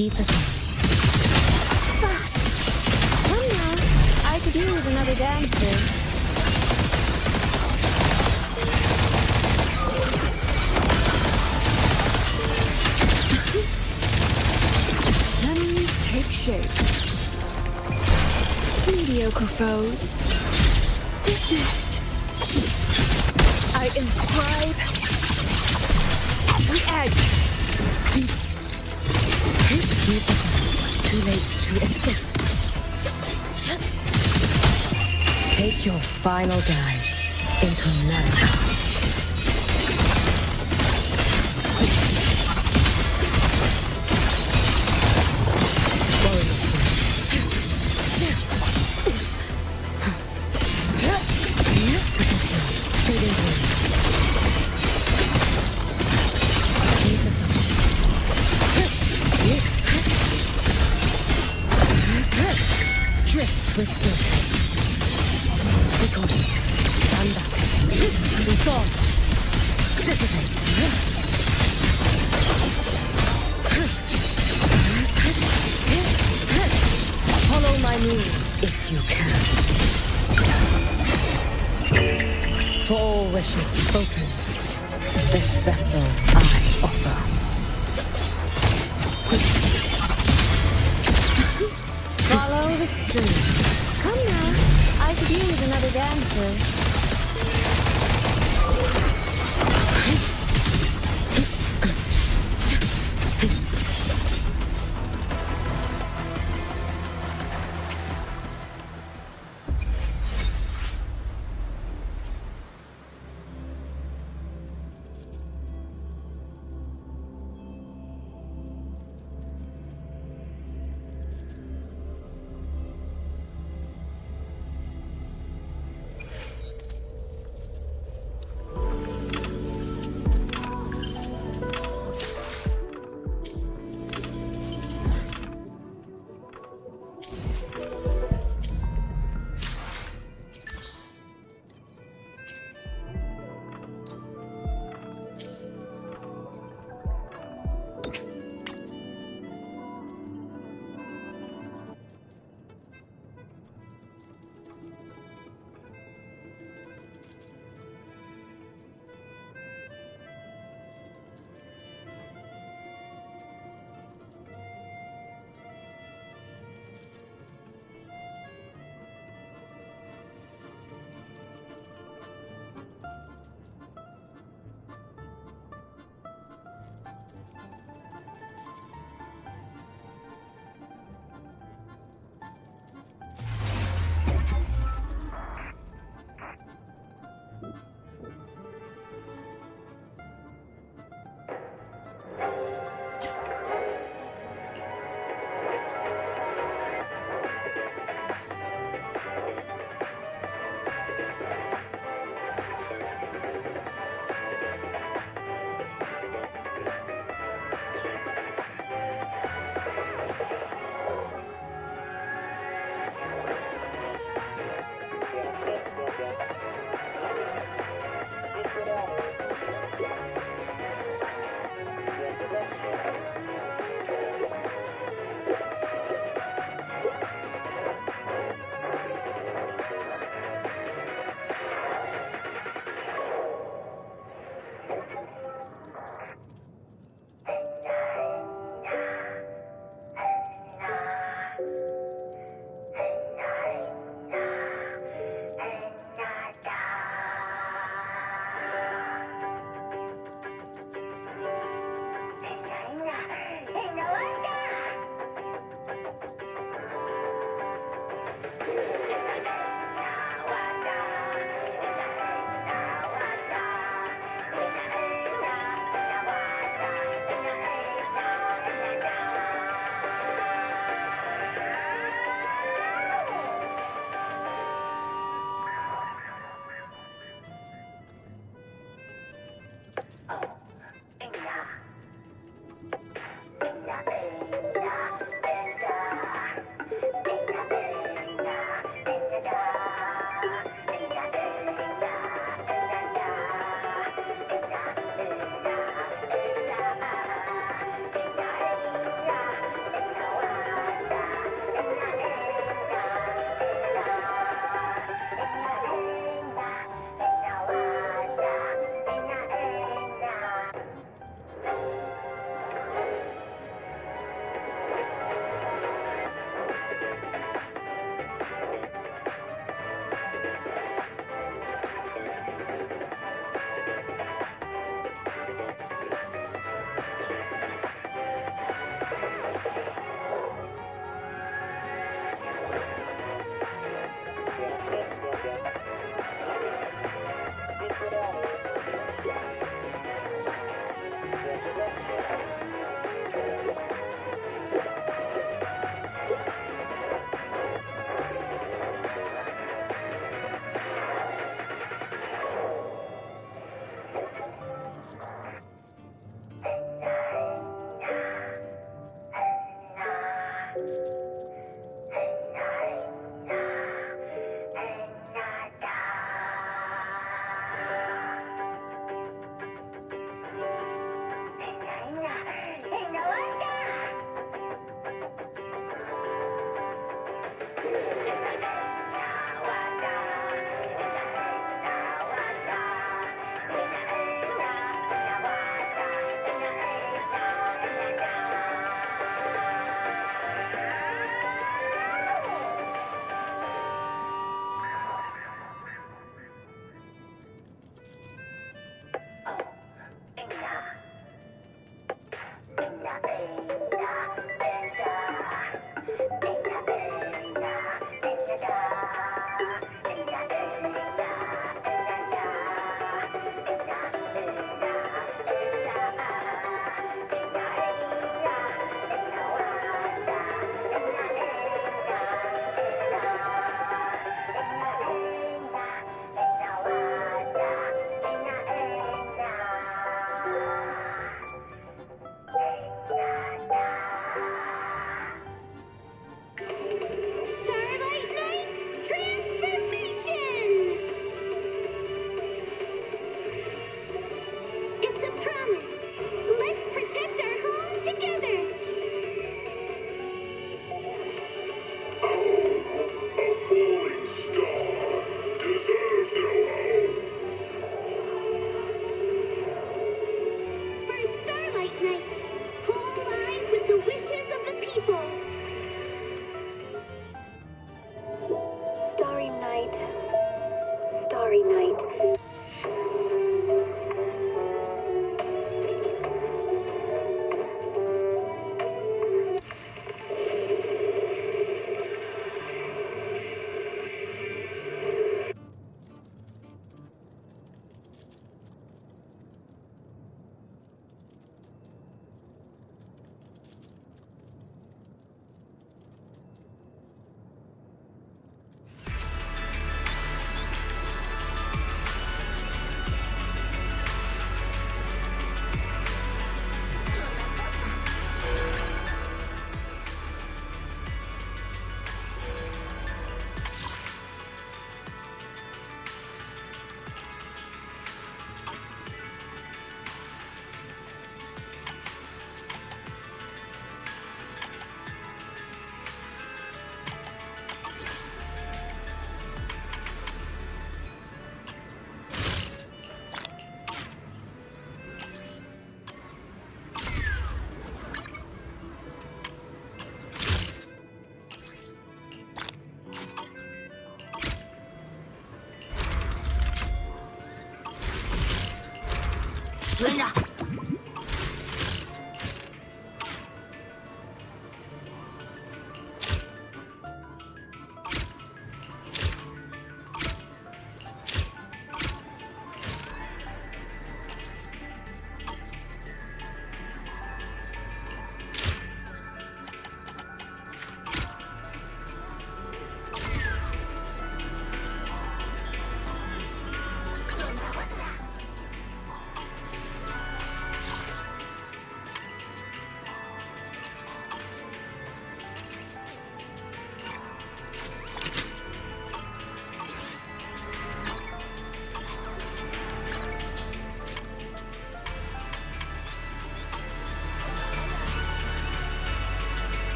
Keep us Come now. I could use another dancer. Let me take shape. Mediocre foes. Dismissed. I inscribe the edge. Too late to escape. Take your final dive into Naraha. Elish has spoken. This vessel I offer. Follow the stream. Come now. I could use another dancer. You're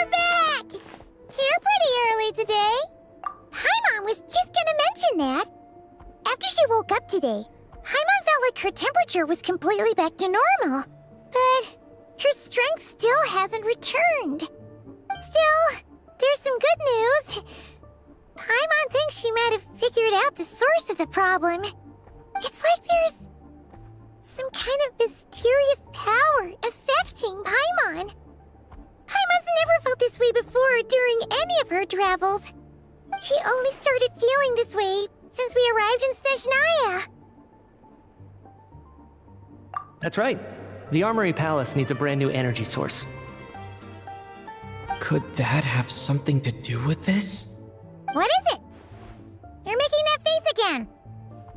back! You're pretty early today. Paimon was just gonna mention that. After she woke up today, Paimon felt like her temperature was completely back to normal. But her strength still hasn't returned. Still, there's some good news. Paimon thinks she might have figured out the source of the problem. It's like there's some kind of mysterious power affecting Paimon. Paimon's never felt this way before during any of her travels. She only started feeling this way since we arrived in Snezhnaya. That's right. The Armory Palace needs a brand new energy source. Could that have something to do with this? What is it? You're making that face again.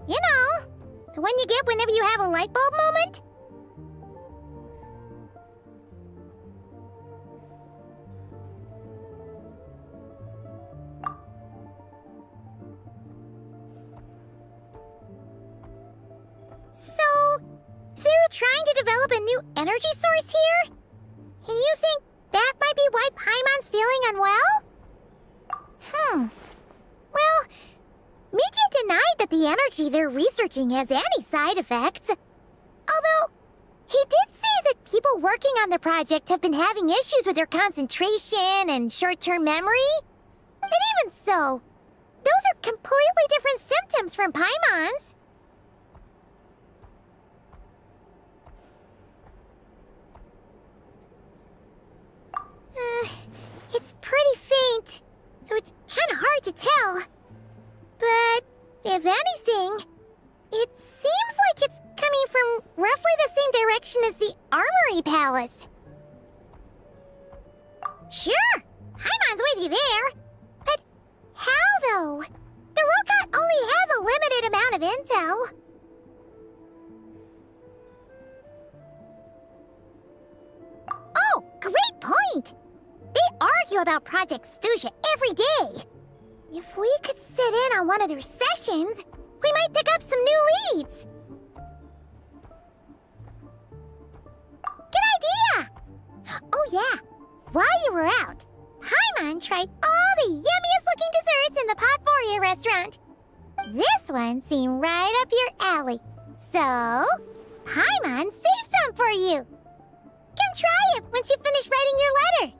You know, the one you get whenever you have a light bulb moment? So, they're trying to develop a new energy source here? And you think that might be why Paimon's feeling unwell? Well, Mijian denied that the energy they're researching has any side effects. Although, he did say that people working on the project have been having issues with their concentration and short-term memory. And even so, those are completely different symptoms from Paimon's. It's pretty faint, so it's kind of hard to tell. But if anything, it seems like it's coming from roughly the same direction as the Armory Palace. Sure, Paimon's with you there. But how, though? The Rokat only has a limited amount of intel. Oh, great point! They argue about Project Stuja every day. If we could sit in on one of their sessions, we might pick up some new leads. Good idea! Oh yeah, while you were out, Paimon tried all the yummiest looking desserts in the Potforia restaurant. This one seemed right up your alley. So, Paimon saved some for you. Come try it once you finish writing your letter.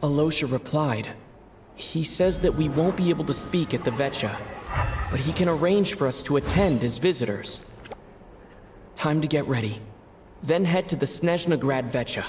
Alosha replied. He says that we won't be able to speak at the Vetcha, but he can arrange for us to attend as visitors. Time to get ready. Then head to the Snezhnegrad Vetcha.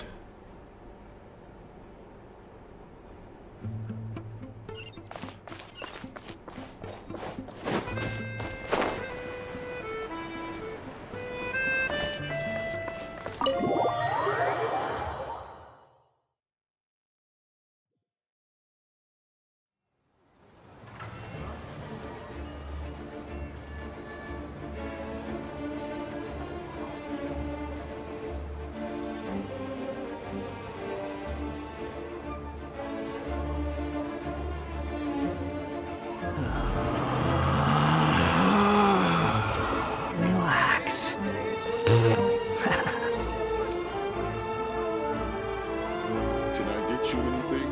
Relax. Can I get you anything?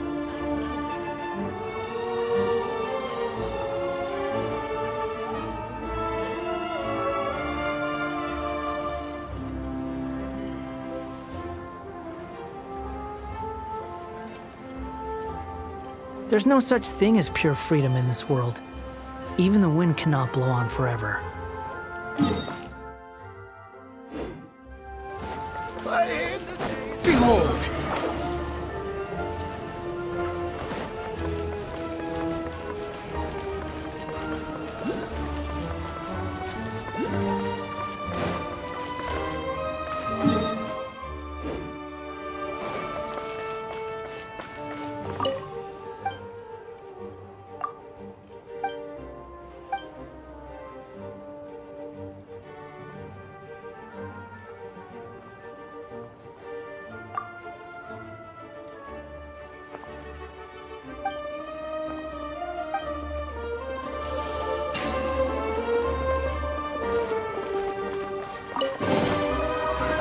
There's no such thing as pure freedom in this world. Even the wind cannot blow on forever. Behold!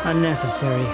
Unnecessary.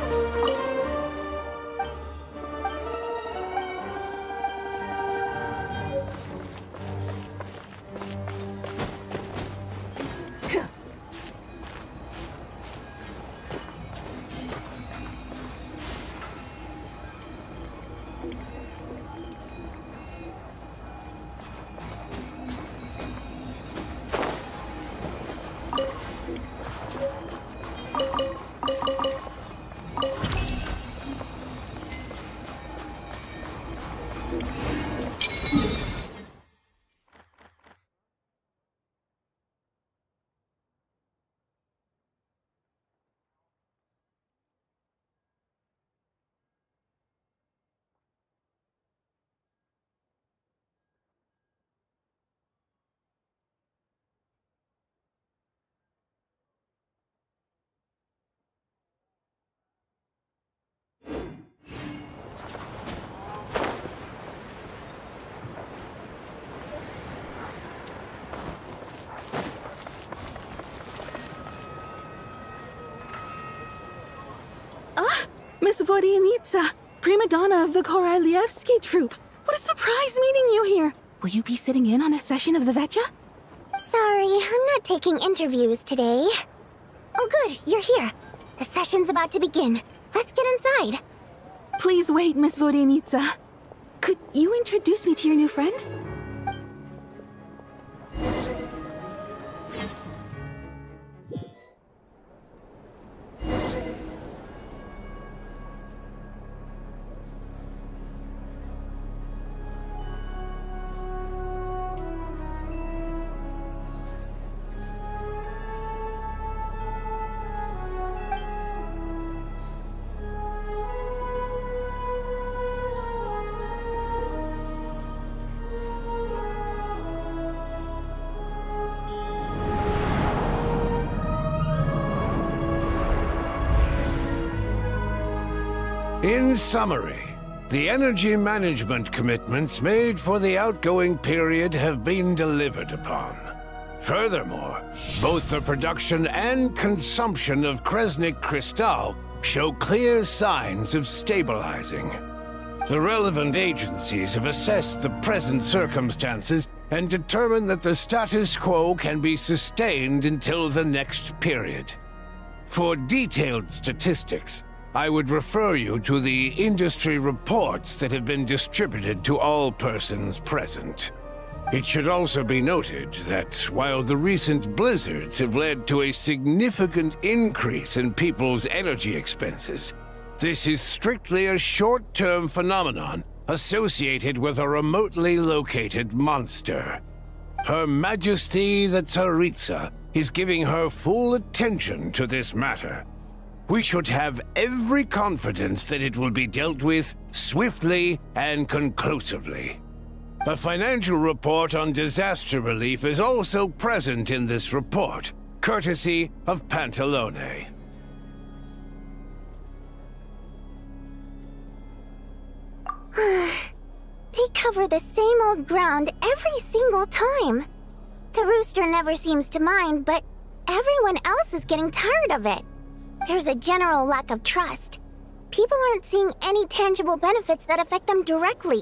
Miss Vodyanitsa, prima donna of the Koralyevsky troupe. What a surprise meeting you here. Will you be sitting in on a session of the Vetcha? Sorry, I'm not taking interviews today. Oh good, you're here. The session's about to begin. Let's get inside. Please wait, Miss Vodyanitsa. Could you introduce me to your new friend? In summary, The energy management commitments made for the outgoing period have been delivered upon. Furthermore, both the production and consumption of Kresnik Kristall show clear signs of stabilizing. The relevant agencies have assessed the present circumstances and determined that the status quo can be sustained until the next period. For detailed statistics, I would refer you to the industry reports that have been distributed to all persons present. It should also be noted that while the recent blizzards have led to a significant increase in people's energy expenses, this is strictly a short-term phenomenon associated with a remotely located monster. Her Majesty the Tsaritsa is giving her full attention to this matter. We should have every confidence that it will be dealt with swiftly and conclusively. A financial report on disaster relief is also present in this report, courtesy of Pantalone. They cover the same old ground every single time. The rooster never seems to mind, but everyone else is getting tired of it. There's a general lack of trust. People aren't seeing any tangible benefits that affect them directly.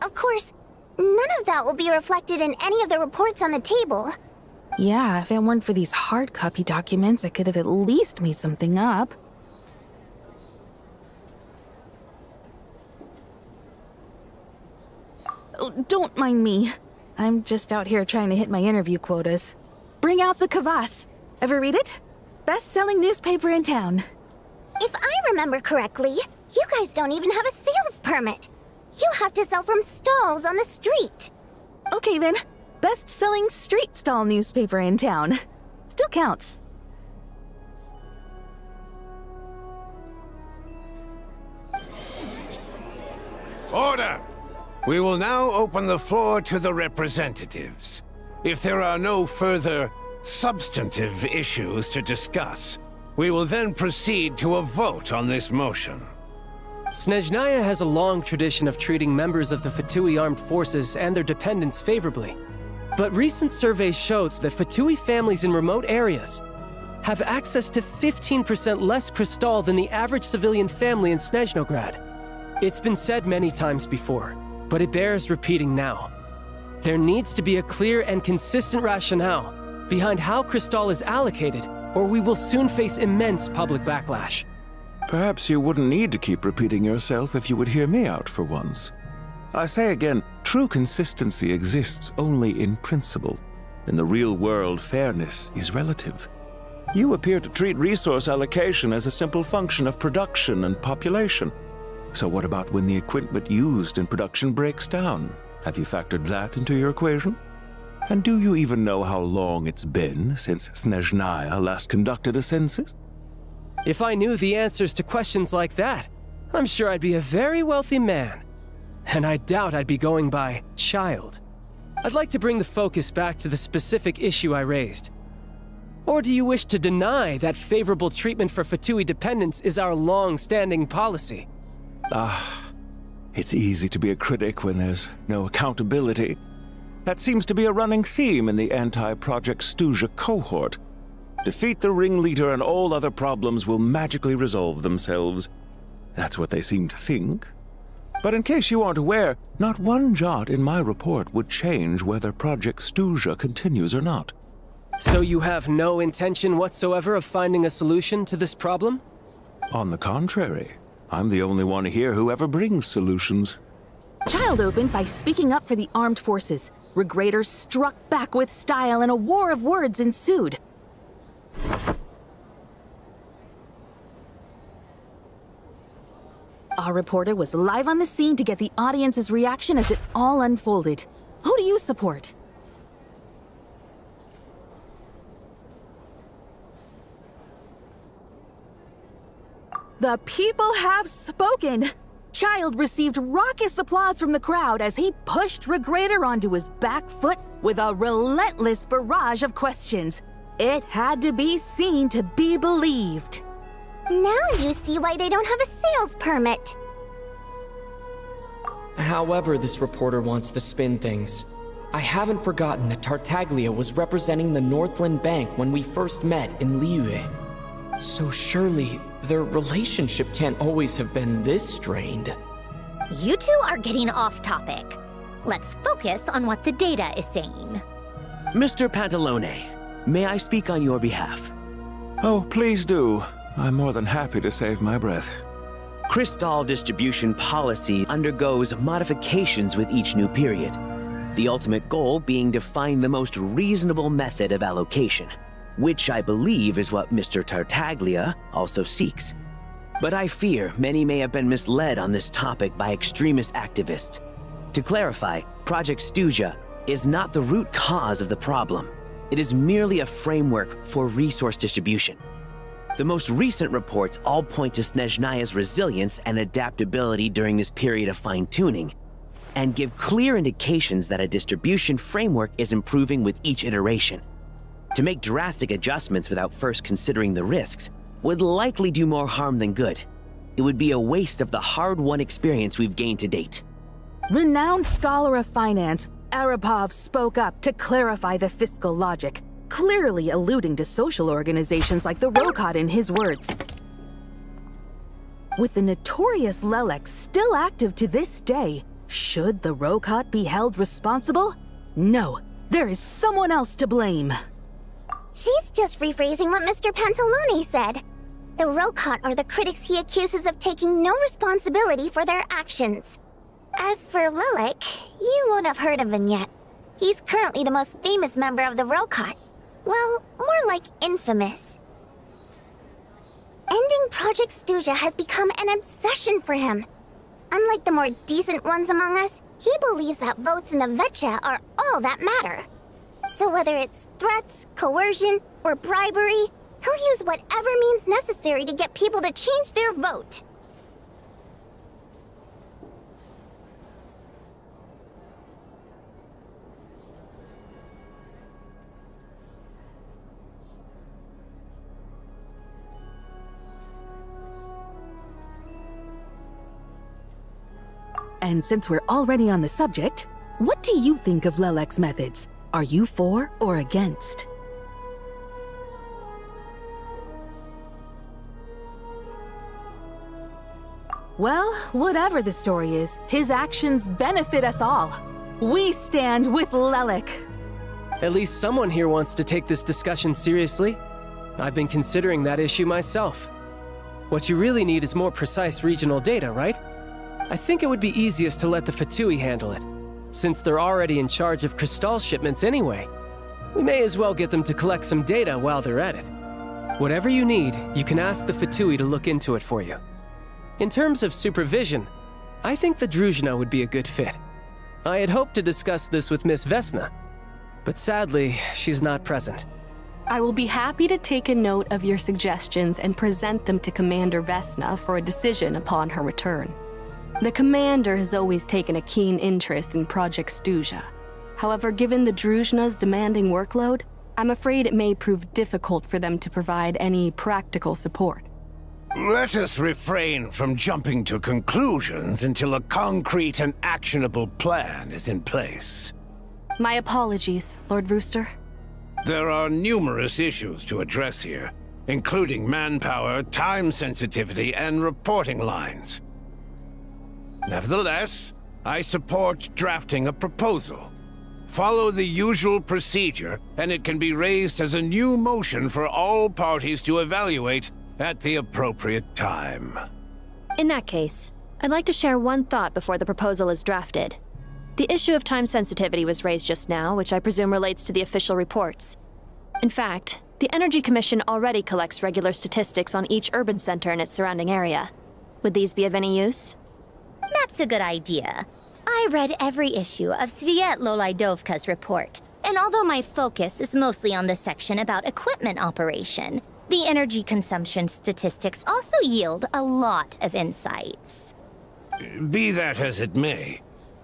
Of course, none of that will be reflected in any of the reports on the table. Yeah, if it weren't for these hard copy documents, I could have at least made something up. Oh, don't mind me. I'm just out here trying to hit my interview quotas. Bring out the Kvass. Ever read it? Best-selling newspaper in town. If I remember correctly, you guys don't even have a sales permit. You have to sell from stalls on the street. Okay then, best-selling street stall newspaper in town. Still counts. Order! We will now open the floor to the representatives. If there are no further substantive issues to discuss, we will then proceed to a vote on this motion. Snezhnaya has a long tradition of treating members of the Fatui armed forces and their dependents favorably. But recent surveys shows that Fatui families in remote areas have access to 15% less Kristall than the average civilian family in Snezhnograd. It's been said many times before, but it bears repeating now. There needs to be a clear and consistent rationale behind how Kristall is allocated, or we will soon face immense public backlash. Perhaps you wouldn't need to keep repeating yourself if you would hear me out for once. I say again, true consistency exists only in principle. In the real world, fairness is relative. You appear to treat resource allocation as a simple function of production and population. So what about when the equipment used in production breaks down? Have you factored that into your equation? And do you even know how long it's been since Snezhnaya last conducted a census? If I knew the answers to questions like that, I'm sure I'd be a very wealthy man. And I doubt I'd be going by child. I'd like to bring the focus back to the specific issue I raised. Or do you wish to deny that favorable treatment for Fatui dependents is our long-standing policy? It's easy to be a critic when there's no accountability. That seems to be a running theme in the anti-Project Stuja cohort. Defeat the ringleader and all other problems will magically resolve themselves. That's what they seem to think. But in case you aren't aware, not one jot in my report would change whether Project Stuja continues or not. So you have no intention whatsoever of finding a solution to this problem? On the contrary, I'm the only one here who ever brings solutions. Child opened by speaking up for the armed forces. Regraders struck back with style and a war of words ensued. Our reporter was live on the scene to get the audience's reaction as it all unfolded. Who do you support? The people have spoken! Child received raucous applause from the crowd as he pushed Regrader onto his back foot with a relentless barrage of questions. It had to be seen to be believed. Now you see why they don't have a sales permit. However this reporter wants to spin things, I haven't forgotten that Tartaglia was representing the Northland Bank when we first met in Liyue. So surely, their relationship can't always have been this strained. You two are getting off topic. Let's focus on what the data is saying. Mr. Pantalone, may I speak on your behalf? Oh, please do. I'm more than happy to save my breath. Crystal distribution policy undergoes modifications with each new period. The ultimate goal being to find the most reasonable method of allocation, which I believe is what Mr. Tartaglia also seeks. But I fear many may have been misled on this topic by extremist activists. To clarify, Project Stuja is not the root cause of the problem. It is merely a framework for resource distribution. The most recent reports all point to Snezhnaya's resilience and adaptability during this period of fine-tuning, and give clear indications that a distribution framework is improving with each iteration. To make drastic adjustments without first considering the risks would likely do more harm than good. It would be a waste of the hard-won experience we've gained to date. Renowned scholar of finance, Arapov spoke up to clarify the fiscal logic, clearly alluding to social organizations like the Rokot in his words. With the notorious Lelex still active to this day, should the Rokot be held responsible? No, there is someone else to blame. She's just rephrasing what Mr. Pantalone said. The Rokot are the critics he accuses of taking no responsibility for their actions. As for Lilac, you won't have heard of him yet. He's currently the most famous member of the Rokot. Well, more like infamous. Ending Project Stuja has become an obsession for him. Unlike the more decent ones among us, he believes that votes in the Vetcha are all that matter. So whether it's threats, coercion, or bribery, he'll use whatever means necessary to get people to change their vote. And since we're already on the subject, what do you think of Lelec's methods? Are you for or against? Well, whatever the story is, his actions benefit us all. We stand with Lelec. At least someone here wants to take this discussion seriously. I've been considering that issue myself. What you really need is more precise regional data, right? I think it would be easiest to let the Fatui handle it, since they're already in charge of Crystal shipments anyway. We may as well get them to collect some data while they're at it. Whatever you need, you can ask the Fatui to look into it for you. In terms of supervision, I think the Druzhna would be a good fit. I had hoped to discuss this with Miss Vesna, but sadly, she's not present. I will be happy to take a note of your suggestions and present them to Commander Vesna for a decision upon her return. The Commander has always taken a keen interest in Project Stuja. However, given the Druzhna's demanding workload, I'm afraid it may prove difficult for them to provide any practical support. Let us refrain from jumping to conclusions until a concrete and actionable plan is in place. My apologies, Lord Rooster. There are numerous issues to address here, including manpower, time sensitivity, and reporting lines. Nevertheless, I support drafting a proposal. Follow the usual procedure, and it can be raised as a new motion for all parties to evaluate at the appropriate time. In that case, I'd like to share one thought before the proposal is drafted. The issue of time sensitivity was raised just now, which I presume relates to the official reports. In fact, the Energy Commission already collects regular statistics on each urban center and its surrounding area. Would these be of any use? That's a good idea. I read every issue of Sviet-Lolaidovka's report, and although my focus is mostly on the section about equipment operation, the energy consumption statistics also yield a lot of insights. Be that as it may,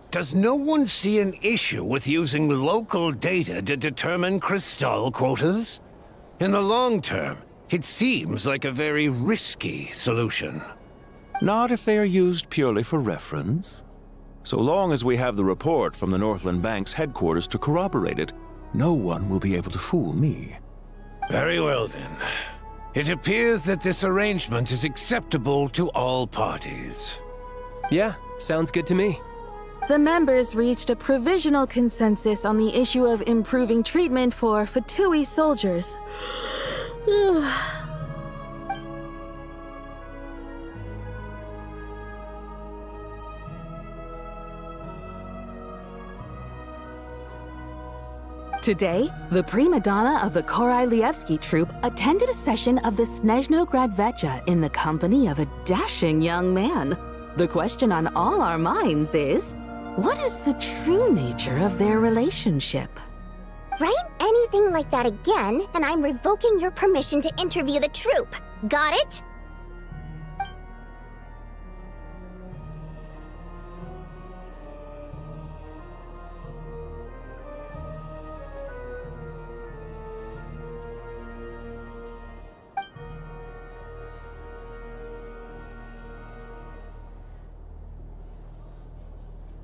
does no one see an issue with using local data to determine Crystal quotas? In the long term, it seems like a very risky solution. Not if they are used purely for reference. So long as we have the report from the Northland Bank's headquarters to corroborate it, no one will be able to fool me. Very well, then. It appears that this arrangement is acceptable to all parties. Yeah, sounds good to me. The members reached a provisional consensus on the issue of improving treatment for Fatui soldiers. Today, the prima donna of the Korailievsky troupe attended a session of the Snezhnograd Vecha in the company of a dashing young man. The question on all our minds is, what is the true nature of their relationship? Write anything like that again, and I'm revoking your permission to interview the troupe. Got it?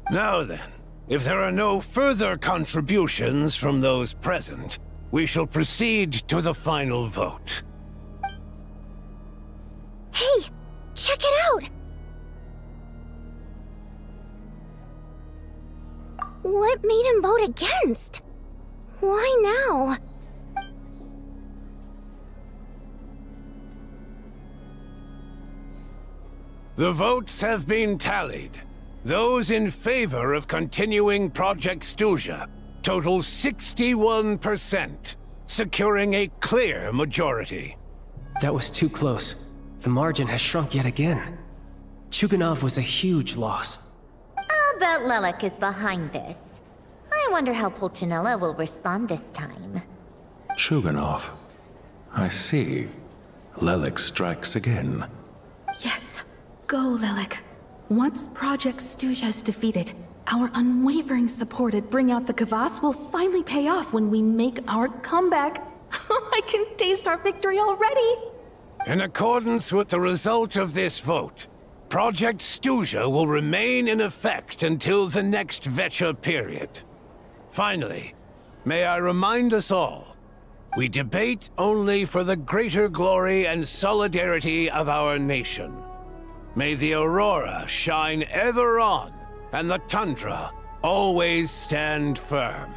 Now then, if there are no further contributions from those present, we shall proceed to the final vote. Hey, check it out! What made him vote against? Why now? The votes have been tallied. Those in favor of continuing Project Stuja total 61%, securing a clear majority. That was too close. The margin has shrunk yet again. Chuganov was a huge loss. I'll bet Lelek is behind this. I wonder how Pulcinella will respond this time. Chuganov. I see. Lelek strikes again. Yes, go, Lelek. Once Project Stuja is defeated, our unwavering support at Bring Out the Kvass will finally pay off when we make our comeback. I can taste our victory already! In accordance with the result of this vote, Project Stuja will remain in effect until the next Vecha period. Finally, may I remind us all, we debate only for the greater glory and solidarity of our nation. May the aurora shine ever on, and the tundra always stand firm.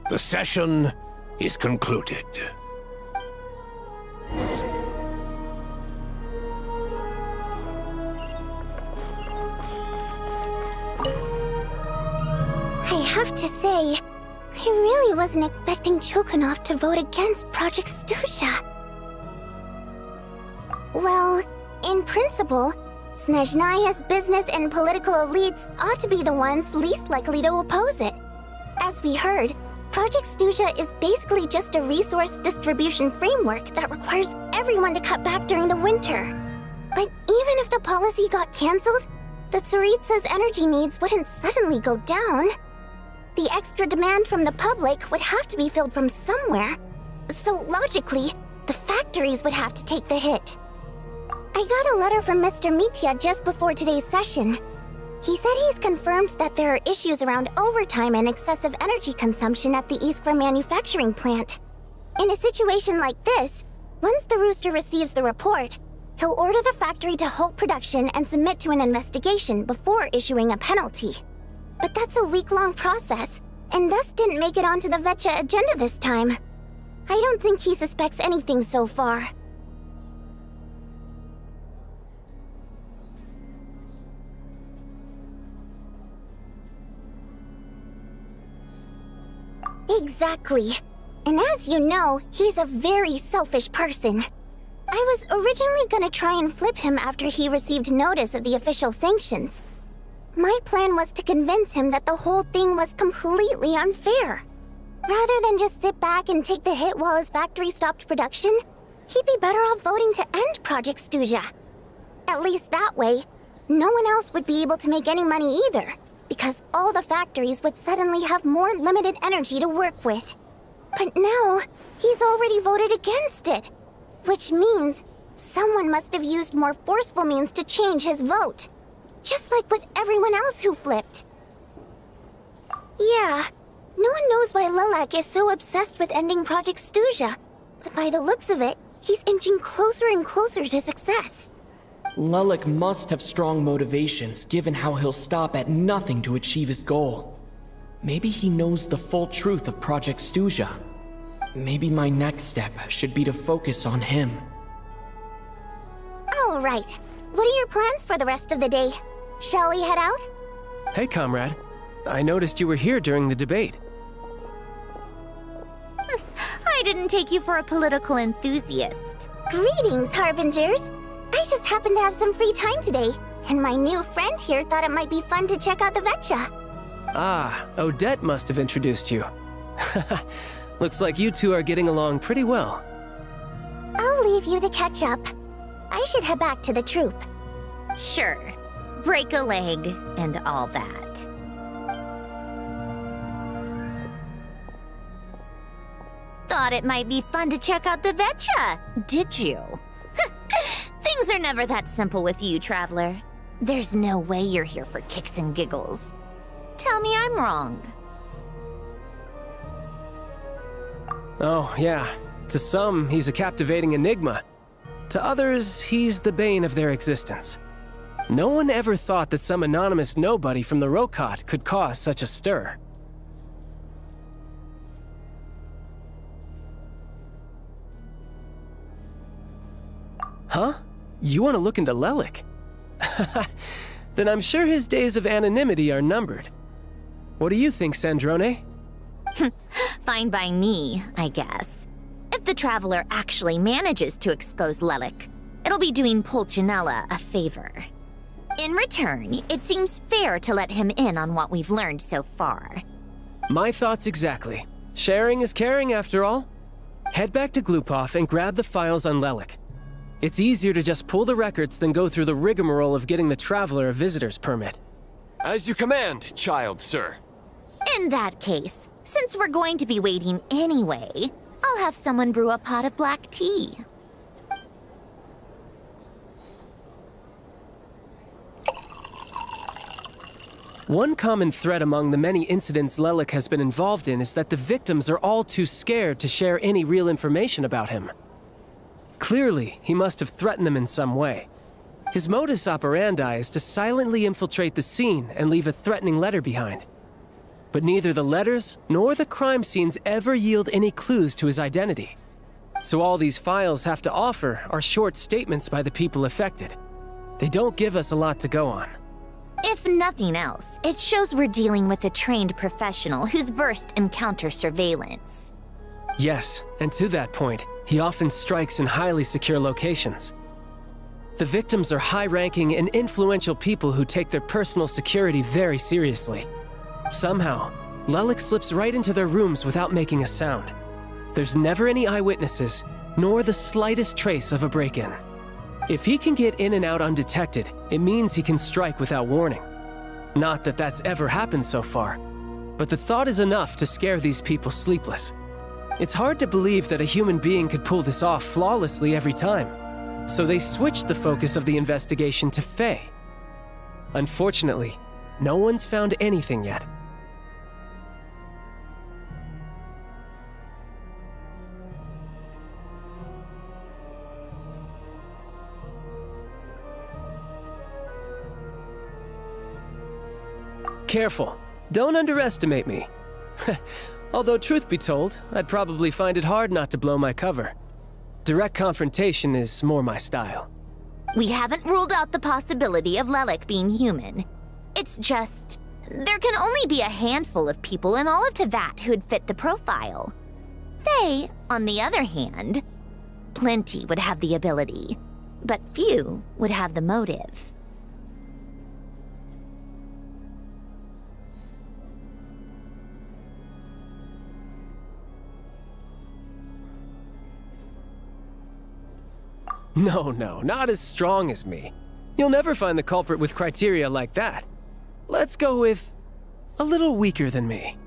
The session is concluded. I have to say, I really wasn't expecting Chuganov to vote against Project Stuja. Well, in principle, Snezhnaya's business and political elites ought to be the ones least likely to oppose it. As we heard, Project Stuja is basically just a resource distribution framework that requires everyone to cut back during the winter. But even if the policy got cancelled, the Tsaritsa's energy needs wouldn't suddenly go down. The extra demand from the public would have to be filled from somewhere. So logically, the factories would have to take the hit. I got a letter from Mr. Mitya just before today's session. He said he's confirmed that there are issues around overtime and excessive energy consumption at the Iskra manufacturing plant. In a situation like this, once the Rooster receives the report, he'll order the factory to halt production and submit to an investigation before issuing a penalty. But that's a week-long process, and thus didn't make it onto the Vecha agenda this time. I don't think he suspects anything so far. Exactly. And as you know, he's a very selfish person. I was originally gonna try and flip him after he received notice of the official sanctions. My plan was to convince him that the whole thing was completely unfair. Rather than just sit back and take the hit while his factory stopped production, he'd be better off voting to end Project Stuja. At least that way, no one else would be able to make any money either, because all the factories would suddenly have more limited energy to work with. But now, he's already voted against it, which means someone must have used more forceful means to change his vote. just like with everyone else who flipped. Yeah, no one knows why Lilac is so obsessed with ending Project Stuja, but by the looks of it, he's inching closer and closer to success. Lelik must have strong motivations, given how he'll stop at nothing to achieve his goal. Maybe he knows the full truth of Project Stuja. Maybe my next step should be to focus on him. All right. What are your plans for the rest of the day? Shall we head out? Hey, comrade. I noticed you were here during the debate. I didn't take you for a political enthusiast. Greetings, Harbingers. I just happened to have some free time today, and my new friend here thought it might be fun to check out the Vetcha. Ah, Odette must have introduced you. Looks like you two are getting along pretty well. I'll leave you to catch up. I should head back to the troop. Sure. Break a leg and all that. Thought it might be fun to check out the Vetcha, did you? Things are never that simple with you, Traveler. There's no way you're here for kicks and giggles. Tell me I'm wrong. Oh, yeah. To some, he's a captivating enigma. To others, he's the bane of their existence. No one ever thought that some anonymous nobody from the Rokot could cause such a stir. Huh? You want to look into Lelik? Then I'm sure his days of anonymity are numbered. What do you think, Sandrone? Fine by me, I guess. If the Traveler actually manages to expose Lelik, it'll be doing Pulcinella a favor. In return, it seems fair to let him in on what we've learned so far. My thoughts exactly. Sharing is caring, after all. Head back to Glupov and grab the files on Lelik. It's easier to just pull the records than go through the rigmarole of getting the Traveler a visitor's permit. As you command, child, sir. In that case, since we're going to be waiting anyway, I'll have someone brew a pot of black tea. One common thread among the many incidents Lelik has been involved in is that the victims are all too scared to share any real information about him. Clearly, he must have threatened them in some way. His modus operandi is to silently infiltrate the scene and leave a threatening letter behind. But neither the letters nor the crime scenes ever yield any clues to his identity. So all these files have to offer are short statements by the people affected. They don't give us a lot to go on. If nothing else, it shows we're dealing with a trained professional who's versed in counter-surveillance. Yes, and to that point, he often strikes in highly secure locations. The victims are high-ranking and influential people who take their personal security very seriously. Somehow, Lelik slips right into their rooms without making a sound. There's never any eyewitnesses, nor the slightest trace of a break-in. If he can get in and out undetected, it means he can strike without warning. Not that that's ever happened so far, but the thought is enough to scare these people sleepless. It's hard to believe that a human being could pull this off flawlessly every time, so they switched the focus of the investigation to Faye. Unfortunately, no one's found anything yet. Careful. Don't underestimate me. Although, truth be told, I'd probably find it hard not to blow my cover. Direct confrontation is more my style. We haven't ruled out the possibility of Lelik being human. It's just, there can only be a handful of people in all of Teyvat who'd fit the profile. Faye, on the other hand, plenty would have the ability, but few would have the motive. No, not as strong as me. You'll never find the culprit with criteria like that. Let's go with a little weaker than me.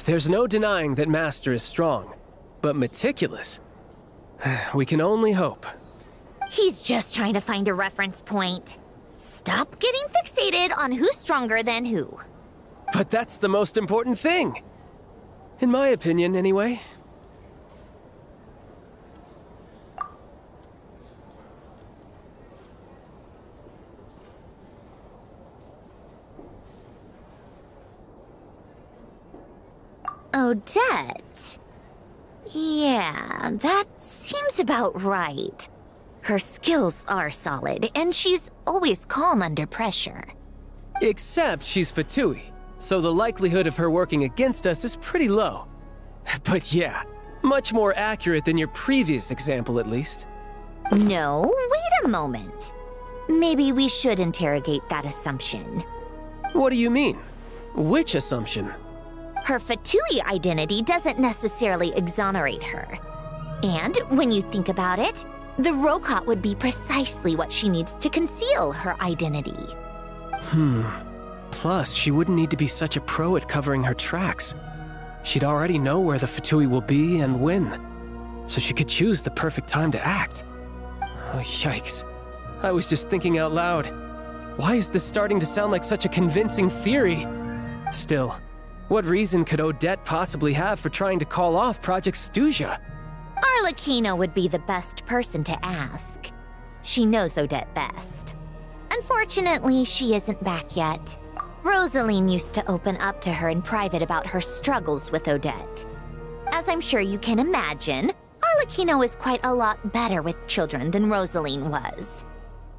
There's no denying that Master is strong, but meticulous. We can only hope. He's just trying to find a reference point. Stop getting fixated on who's stronger than who. But that's the most important thing. In my opinion, anyway. Odette? Yeah, that seems about right. Her skills are solid, and she's always calm under pressure. Except she's Fatui, so the likelihood of her working against us is pretty low. But yeah, much more accurate than your previous example, at least. No, wait a moment. Maybe we should interrogate that assumption. What do you mean? Which assumption? Her Fatui identity doesn't necessarily exonerate her. And when you think about it, the Rokot would be precisely what she needs to conceal her identity. Plus, she wouldn't need to be such a pro at covering her tracks. She'd already know where the Fatui will be and when, so she could choose the perfect time to act. Oh, yikes. I was just thinking out loud. Why is this starting to sound like such a convincing theory? Still, what reason could Odette possibly have for trying to call off Project Stuja? Arlecchino would be the best person to ask. She knows Odette best. Unfortunately, she isn't back yet. Rosaline used to open up to her in private about her struggles with Odette. As I'm sure you can imagine, Arlecchino is quite a lot better with children than Rosaline was.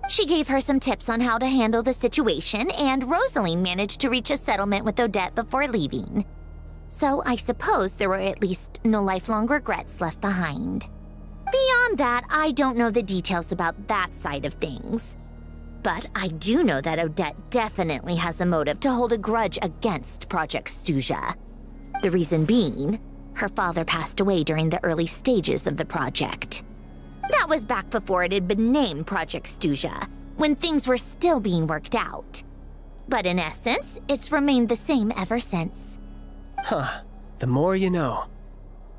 She gave her some tips on how to handle the situation, and Rosaline managed to reach a settlement with Odette before leaving. So I suppose there were at least no lifelong regrets left behind. Beyond that, I don't know the details about that side of things. But I do know that Odette definitely has a motive to hold a grudge against Project Stuja. The reason being, her father passed away during the early stages of the project. That was back before it had been named Project Stuja, when things were still being worked out. But in essence, it's remained the same ever since. Huh. The more you know.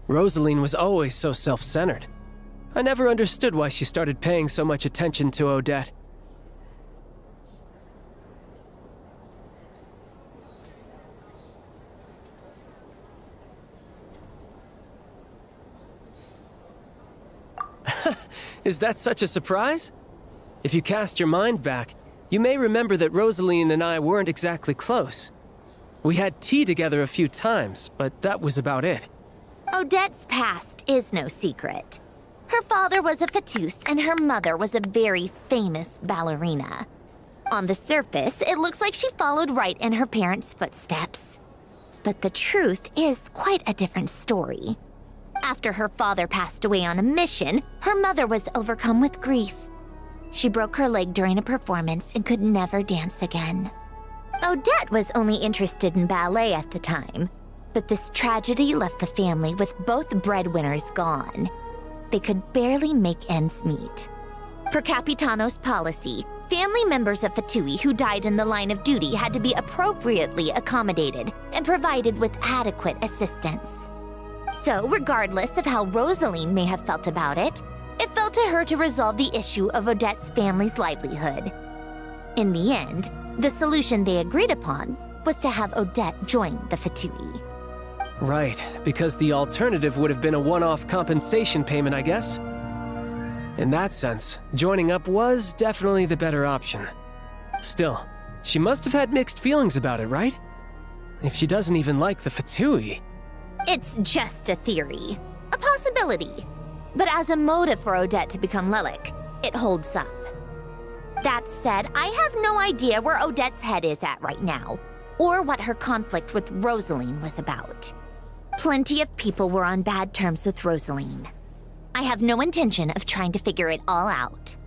Rosaline was always so self-centered. I never understood why she started paying so much attention to Odette. Is that such a surprise? If you cast your mind back, you may remember that Rosaline and I weren't exactly close. We had tea together a few times, but that was about it. Odette's past is no secret. Her father was a Fatus and her mother was a very famous ballerina. On the surface, it looks like she followed right in her parents' footsteps. But the truth is quite a different story. After her father passed away on a mission, her mother was overcome with grief. She broke her leg during a performance and could never dance again. Odette was only interested in ballet at the time, but this tragedy left the family with both breadwinners gone. They could barely make ends meet. Per Capitano's policy, family members of Fatui who died in the line of duty had to be appropriately accommodated and provided with adequate assistance. So, regardless of how Rosaline may have felt about it, it fell to her to resolve the issue of Odette's family's livelihood. In the end, the solution they agreed upon was to have Odette join the Fatui. Right, because the alternative would have been a one-off compensation payment, I guess. In that sense, joining up was definitely the better option. Still, she must have had mixed feelings about it, right? If she doesn't even like the Fatui... It's just a theory, a possibility. But as a motive for Odette to become Lelik, it holds up. That said, I have no idea where Odette's head is at right now, or what her conflict with Rosaline was about. Plenty of people were on bad terms with Rosaline. I have no intention of trying to figure it all out.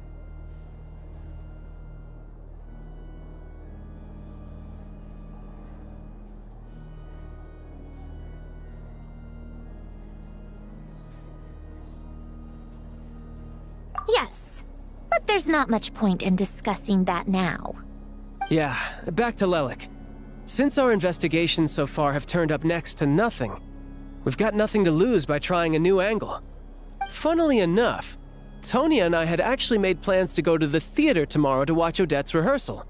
Yes, but there's not much point in discussing that now. Yeah, back to Lelik. Since our investigations so far have turned up next to nothing, we've got nothing to lose by trying a new angle. Funnily enough, Tonya and I had actually made plans to go to the theater tomorrow to watch Odette's rehearsal.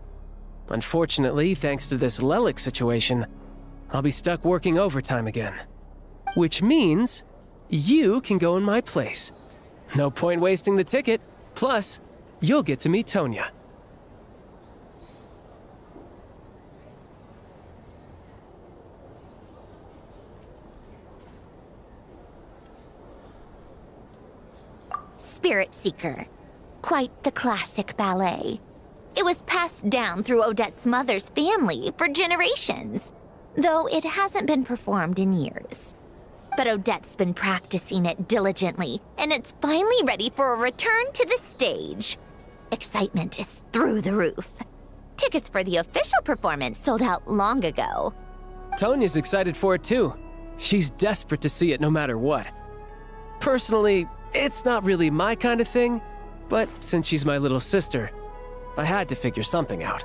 Unfortunately, thanks to this Lelik situation, I'll be stuck working overtime again. Which means you can go in my place. No point wasting the ticket. Plus, you'll get to meet Tonya. Spirit Seeker. Quite the classic ballet. It was passed down through Odette's mother's family for generations, though it hasn't been performed in years. But Odette's been practicing it diligently, and it's finally ready for a return to the stage. Excitement is through the roof. Tickets for the official performance sold out long ago. Tonya's excited for it too. She's desperate to see it no matter what. Personally, it's not really my kind of thing, but since she's my little sister, I had to figure something out.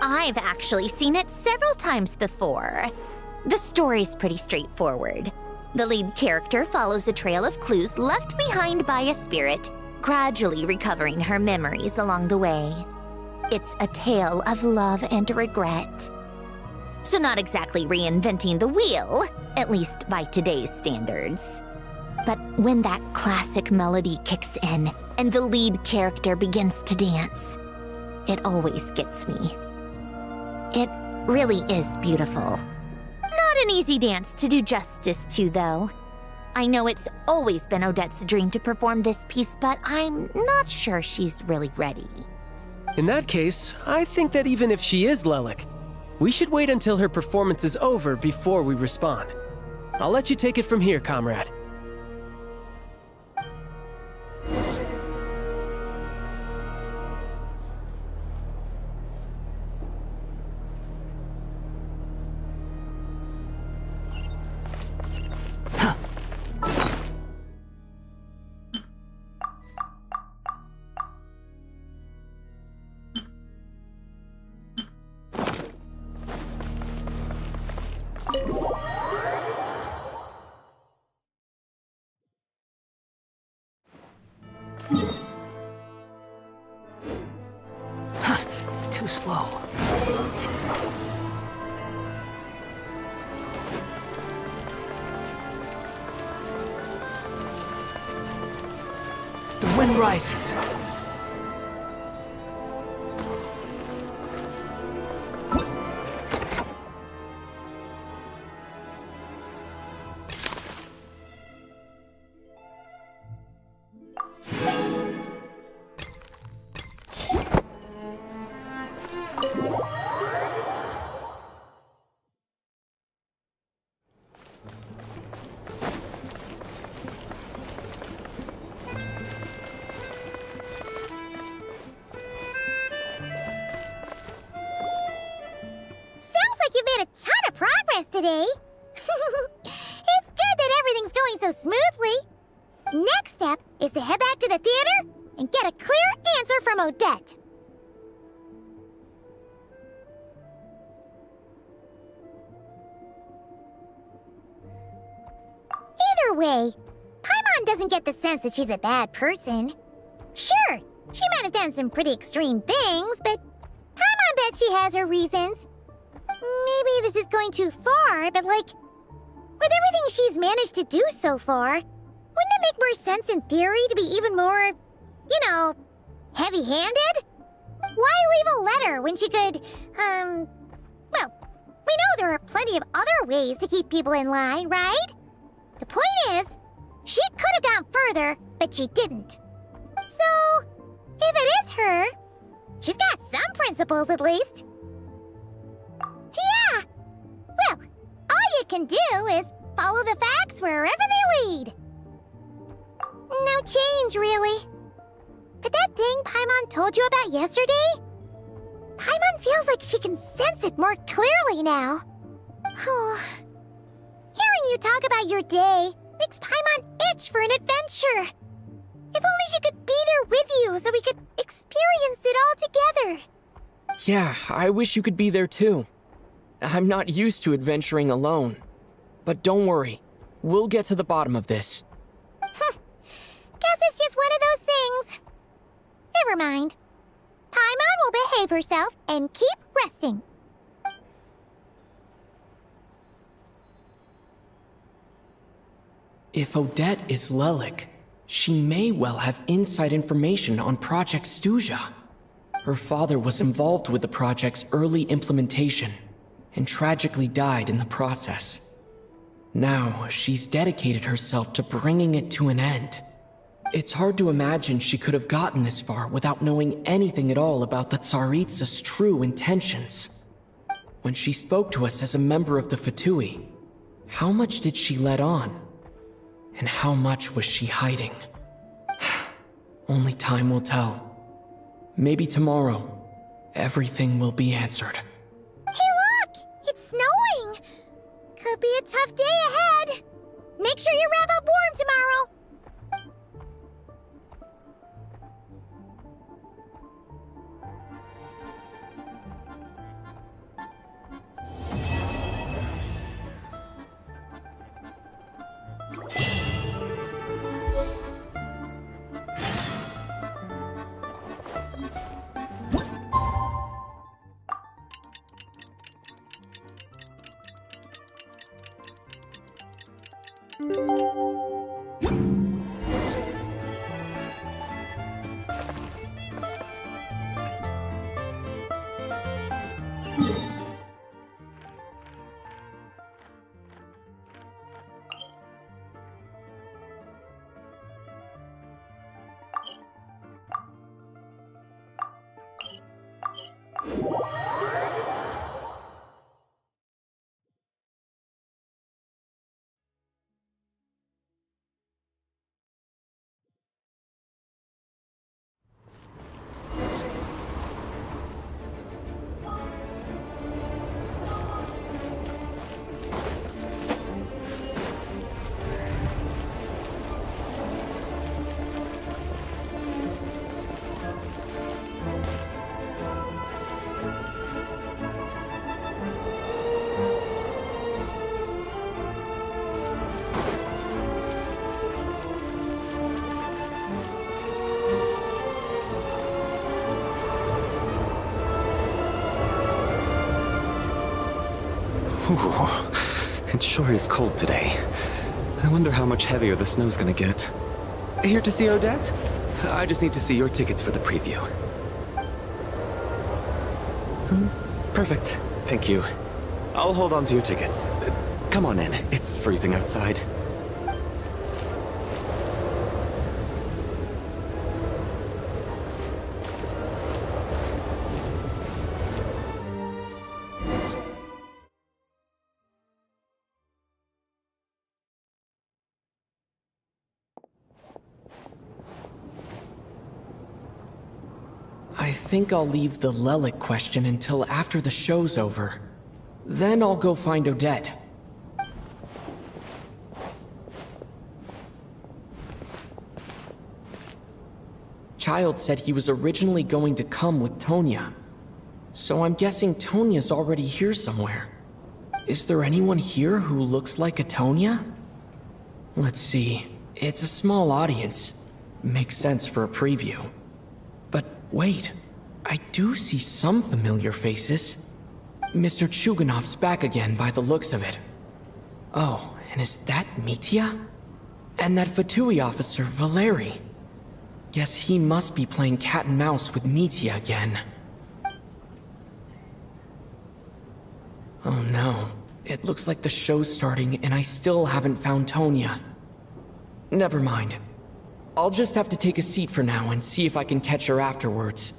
I've actually seen it several times before. The story's pretty straightforward. The lead character follows a trail of clues left behind by a spirit, gradually recovering her memories along the way. It's a tale of love and regret. So not exactly reinventing the wheel, at least by today's standards. But when that classic melody kicks in and the lead character begins to dance, it always gets me. It really is beautiful. Not an easy dance to do justice to, though. I know it's always been Odette's dream to perform this piece, but I'm not sure she's really ready. In that case, I think that even if she is Lelik, we should wait until her performance is over before we respond. I'll let you take it from here, comrade. Too slow. The wind rises. Today. It's good that everything's going so smoothly. Next step is to head back to the theater and get a clear answer from Odette. Either way, Paimon doesn't get the sense that she's a bad person. Sure, she might have done some pretty extreme things, but Paimon bet she has her reasons. Maybe this is going too far, but like, with everything she's managed to do so far, wouldn't it make more sense in theory to be even more, you know, heavy-handed? Why leave a letter when she could, well, we know there are plenty of other ways to keep people in line, right? The point is, she could have gone further, but she didn't. So, if it is her, she's got some principles at least. Yeah! Well, all you can do is follow the facts wherever they lead. No change, really. But that thing Paimon told you about yesterday? Paimon feels like she can sense it more clearly now. Hearing you talk about your day makes Paimon itch for an adventure. If only she could be there with you so we could experience it all together. Yeah, I wish you could be there too. I'm not used to adventuring alone. But don't worry, we'll get to the bottom of this. Guess it's just one of those things. revive herself and keep resting. If Odette is Lelik, she may well have inside information on Project Stuja. Her father was involved with the project's early implementation and tragically died in the process. Now, she's dedicated herself to bringing it to an end. It's hard to imagine she could have gotten this far without knowing anything at all about the Tsaritsa's true intentions. When she spoke to us as a member of the Fatui, how much did she let on? And how much was she hiding? Only time will tell. Maybe tomorrow, everything will be answered. Hey look! It's snowing! Could be a tough day ahead. Make sure you wrap up warm tomorrow. Ooh, it sure is cold today. I wonder how much heavier the snow's gonna get. Here to see Odette? I just need to see your tickets for the preview. Perfect. Thank you. I'll hold on to your tickets. Come on in. It's freezing outside. I think I'll leave the Lelik question until after the show's over. Then I'll go find Odette. Child said he was originally going to come with Tonya. So I'm guessing Tonya's already here somewhere. Is there anyone here who looks like a Tonya? Let's see. It's a small audience. Makes sense for a preview. But wait, I do see some familiar faces. Mr. Chuganov's back again by the looks of it. Oh, and is that Mitya? And that Fatui officer, Valeri. Guess he must be playing cat and mouse with Mitya again. Oh no, it looks like the show's starting and I still haven't found Tonya. Never mind. I'll just have to take a seat for now and see if I can catch her afterwards.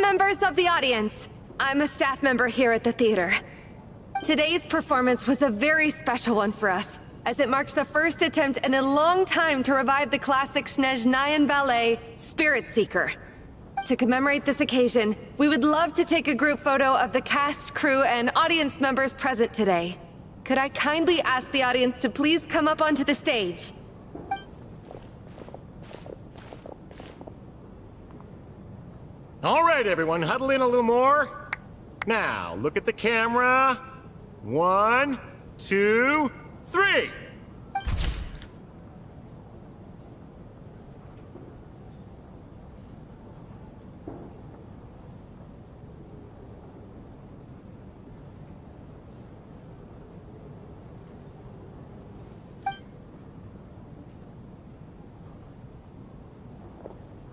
members of the audience. I'm a staff member here at the theater. Today's performance was a very special one for us, as it marks the first attempt in a long time to revive the classic Snezhnayan ballet, Spirit Seeker. To commemorate this occasion, we would love to take a group photo of the cast, crew, and audience members present today. Could I kindly ask the audience to please come up onto the stage? All right, everyone, huddle in a little more. Now, look at the camera. 1, 2, 3.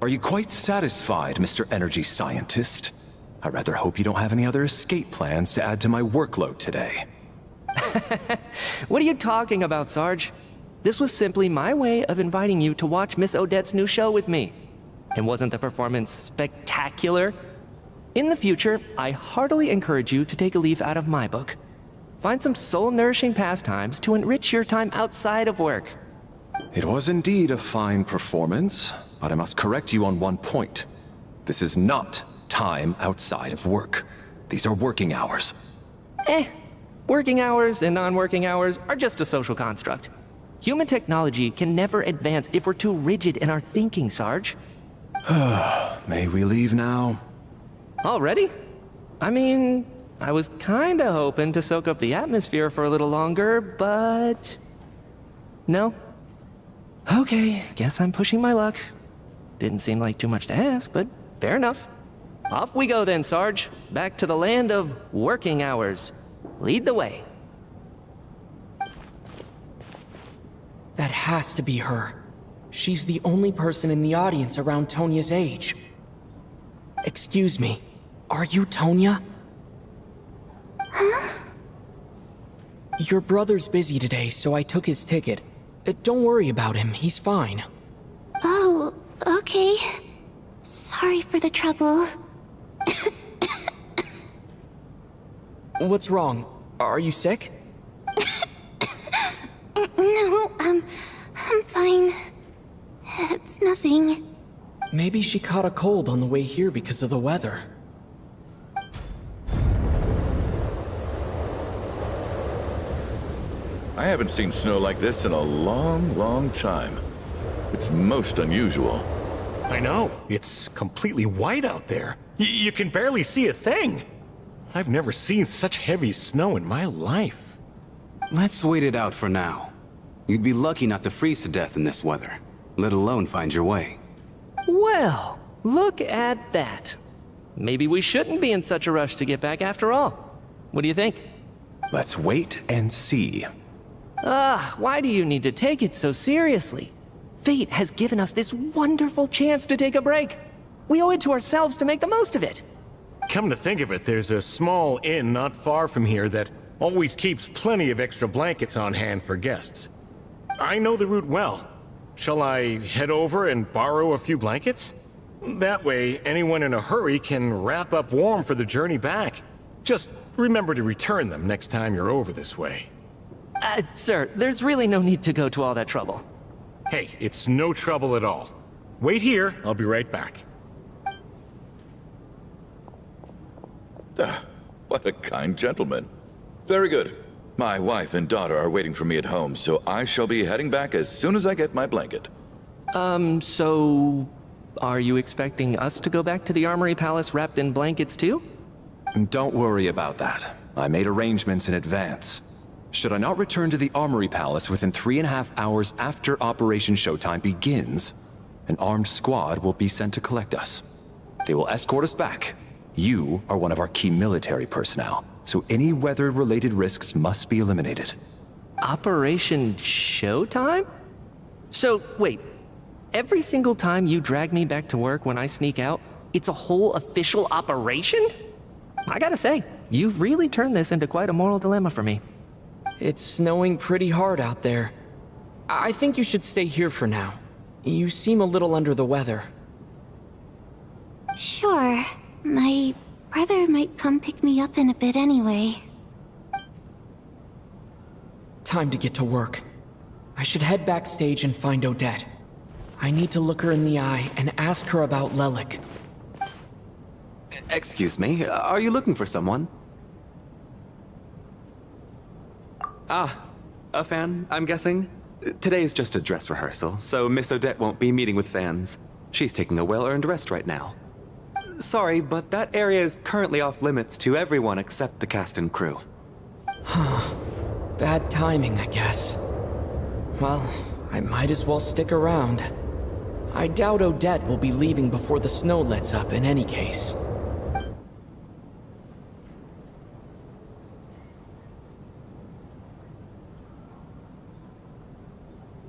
Are you quite satisfied, Mr. Energy Scientist? I rather hope you don't have any other escape plans to add to my workload today. What are you talking about, Sarge? This was simply my way of inviting you to watch Miss Odette's new show with me. And wasn't the performance spectacular? In the future, I heartily encourage you to take a leaf out of my book. Find some soul-nourishing pastimes to enrich your time outside of work. It was indeed a fine performance, but I must correct you on one point. This is not time outside of work. These are working hours. Working hours and non-working hours are just a social construct. Human technology can never advance if we're too rigid in our thinking, Sarge. May we leave now? Already? I mean, I was kinda hoping to soak up the atmosphere for a little longer, but... No? Okay, guess I'm pushing my luck. Didn't seem like too much to ask, but fair enough. Off we go then, Sarge. Back to the land of working hours. Lead the way. That has to be her. She's the only person in the audience around Tonia's age. Excuse me, are you Tonia? Huh? Your brother's busy today, so I took his ticket. Don't worry about him, he's fine. Oh, okay. Sorry for the trouble. What's wrong? Are you sick? No, I'm fine. It's nothing. Maybe she caught a cold on the way here because of the weather. I haven't seen snow like this in a long, long time. It's most unusual. I know. It's completely white out there. You can barely see a thing. I've never seen such heavy snow in my life. Let's wait it out for now. You'd be lucky not to freeze to death in this weather, let alone find your way. Well, look at that. Maybe we shouldn't be in such a rush to get back after all. What do you think? Let's wait and see. Why do you need to take it so seriously? Fate has given us this wonderful chance to take a break. We owe it to ourselves to make the most of it. Come to think of it, there's a small inn not far from here that always keeps plenty of extra blankets on hand for guests. I know the route well. Shall I head over and borrow a few blankets? That way, anyone in a hurry can wrap up warm for the journey back. Just remember to return them next time you're over this way. Sir, there's really no need to go to all that trouble. Hey, it's no trouble at all. Wait here, I'll be right back. What a kind gentleman. Very good. My wife and daughter are waiting for me at home, so I shall be heading back as soon as I get my blanket. So... are you expecting us to go back to the Armory Palace wrapped in blankets too? Don't worry about that. I made arrangements in advance. Should I not return to the Armory Palace within 3.5 hours after Operation Showtime begins, an armed squad will be sent to collect us. They will escort us back. You are one of our key military personnel, so any weather-related risks must be eliminated. Operation Showtime? So, wait. Every single time you drag me back to work when I sneak out, it's a whole official operation? I gotta say, you've really turned this into quite a moral dilemma for me. It's snowing pretty hard out there. I think you should stay here for now. You seem a little under the weather. Sure. My brother might come pick me up in a bit anyway. Time to get to work. I should head backstage and find Odette. I need to look her in the eye and ask her about Lelik. Excuse me, are you looking for someone? Ah, a fan, I'm guessing? Today is just a dress rehearsal, so Miss Odette won't be meeting with fans. She's taking a well-earned rest right now. Sorry, but that area is currently off limits to everyone except the cast and crew. Huh. Bad timing, I guess. Well, I might as well stick around. I doubt Odette will be leaving before the snow lets up in any case.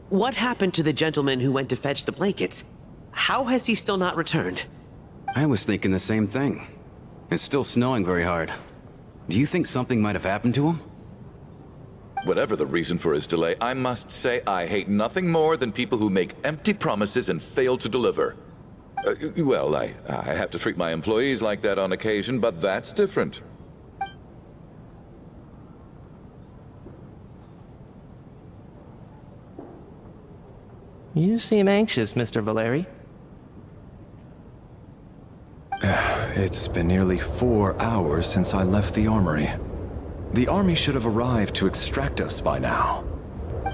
What happened to the gentleman who went to fetch the blankets? How has he still not returned? I was thinking the same thing. It's still snowing very hard. Do you think something might have happened to him? Whatever the reason for his delay, I must say I hate nothing more than people who make empty promises and fail to deliver. Well, I have to treat my employees like that on occasion, but that's different. You seem anxious, Mr. Valeri. It's been nearly 4 hours since I left the armory. The army should have arrived to extract us by now.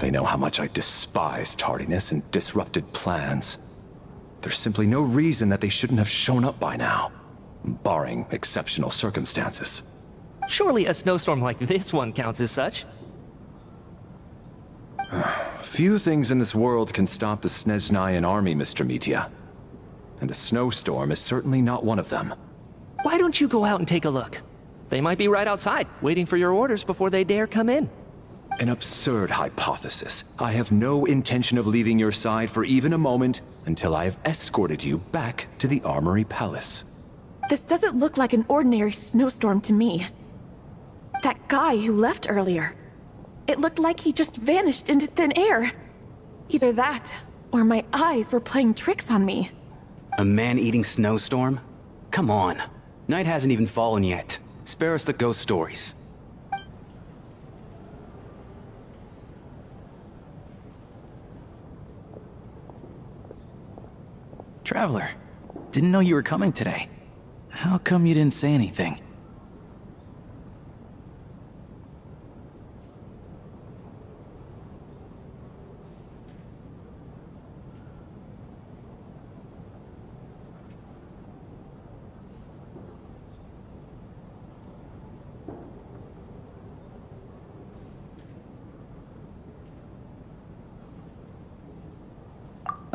They know how much I despise tardiness and disrupted plans. There's simply no reason that they shouldn't have shown up by now, barring exceptional circumstances. Surely a snowstorm like this one counts as such. Few things in this world can stop the Snezhnayan army, Mr. Mitya. And a snowstorm is certainly not one of them. Why don't you go out and take a look? They might be right outside, waiting for your orders before they dare come in. An absurd hypothesis. I have no intention of leaving your side for even a moment until I have escorted you back to the Armory Palace. This doesn't look like an ordinary snowstorm to me. That guy who left earlier, it looked like he just vanished into thin air. Either that, or my eyes were playing tricks on me. A man-eating snowstorm? Come on. Night hasn't even fallen yet. Spare us the ghost stories. Traveler, didn't know you were coming today. How come you didn't say anything?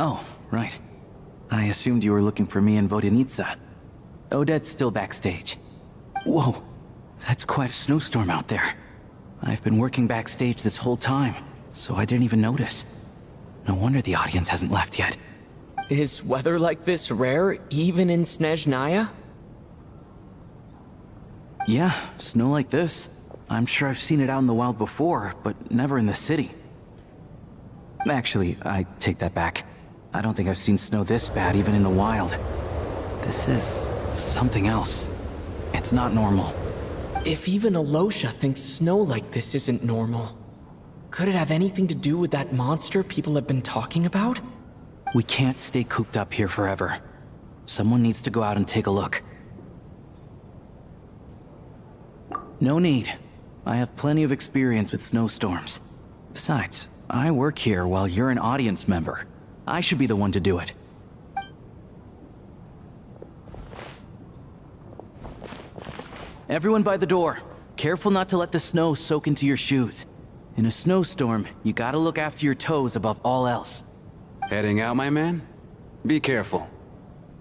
Oh, right. I assumed you were looking for me and Vodyanitsa. Odette's still backstage. Whoa, that's quite a snowstorm out there. I've been working backstage this whole time, so I didn't even notice. No wonder the audience hasn't left yet. Is weather like this rare, even in Snezhnaya? Yeah, snow like this. I'm sure I've seen it out in the wild before, but never in the city. Actually, I take that back. I don't think I've seen snow this bad even in the wild. This is something else. It's not normal. If even Alosha thinks snow like this isn't normal, could it have anything to do with that monster people have been talking about? We can't stay cooped up here forever. Someone needs to go out and take a look. No need. I have plenty of experience with snowstorms. Besides, I work here while you're an audience member. I should be the one to do it. Everyone by the door. Careful not to let the snow soak into your shoes. In a snowstorm, you gotta look after your toes above all else. Heading out, my man? Be careful.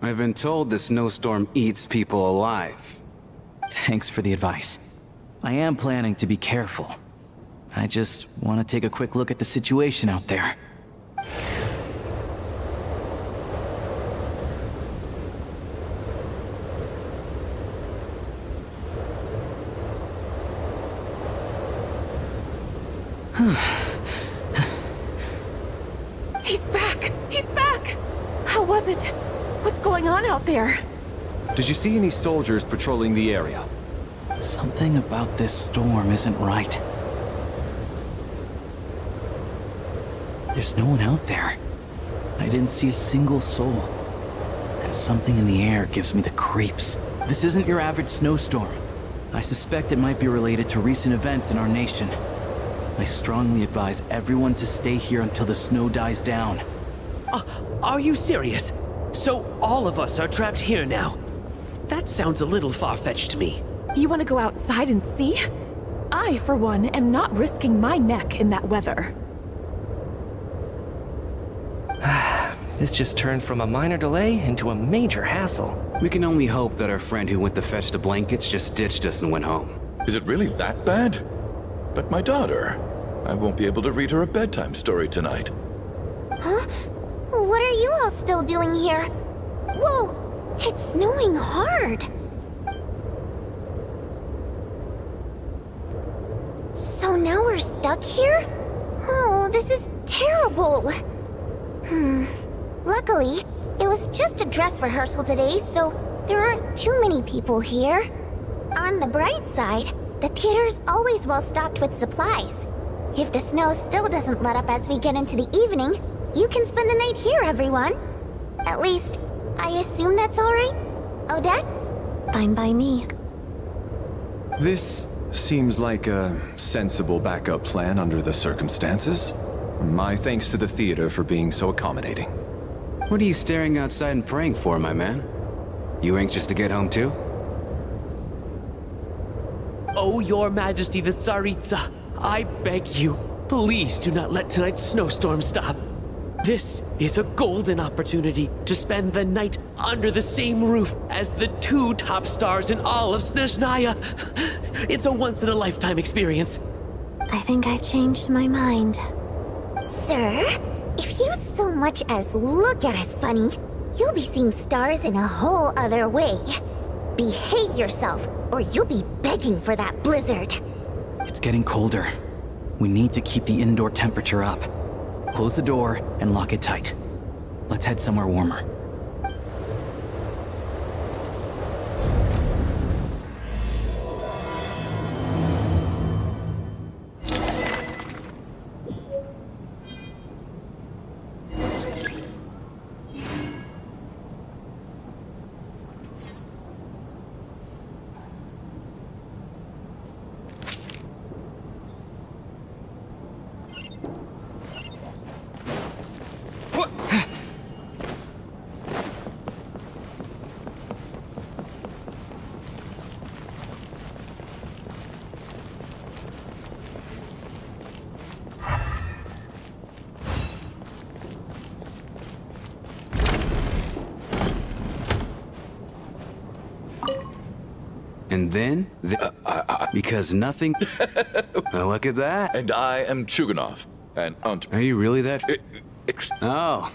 I've been told the snowstorm eats people alive. Thanks for the advice. I am planning to be careful. I just want to take a quick look at the situation out there. He's back! He's back! How was it? What's going on out there? Did you see any soldiers patrolling the area? Something about this storm isn't right. There's no one out there. I didn't see a single soul. And something in the air gives me the creeps. This isn't your average snowstorm. I suspect it might be related to recent events in our nation. I strongly advise everyone to stay here until the snow dies down. Are you serious? So all of us are trapped here now? That sounds a little far-fetched to me. You want to go outside and see? I, for one, am not risking my neck in that weather. This just turned from a minor delay into a major hassle. We can only hope that our friend who went to fetch the blankets just ditched us and went home. Is it really that bad? But my daughter, I won't be able to read her a bedtime story tonight. Huh? What are you all still doing here? Whoa! It's snowing hard! So now we're stuck here? Oh, this is terrible! Luckily, it was just a dress rehearsal today, so there aren't too many people here. On the bright side, the theater's always well stocked with supplies. If the snow still doesn't let up as we get into the evening, you can spend the night here, everyone. At least, I assume that's alright? Odette? Fine by me. This seems like a sensible backup plan under the circumstances. My thanks to the theater for being so accommodating. What are you staring outside and praying for, my man? You anxious to get home too? Oh, Your Majesty the Tsaritsa, I beg you, please do not let tonight's snowstorm stop. This is a golden opportunity to spend the night under the same roof as the two top stars in all of Snezhnaya. It's a once-in-a-lifetime experience. I think I've changed my mind. Sir, if you so much as look at us funny, you'll be seeing stars in a whole other way. Behave yourself, or you'll be begging for that blizzard. It's getting colder. We need to keep the indoor temperature up. Close the door and lock it tight. Let's head somewhere warmer. And then, because nothing... look at that. And I am Chuganov, and Are you really that... Oh.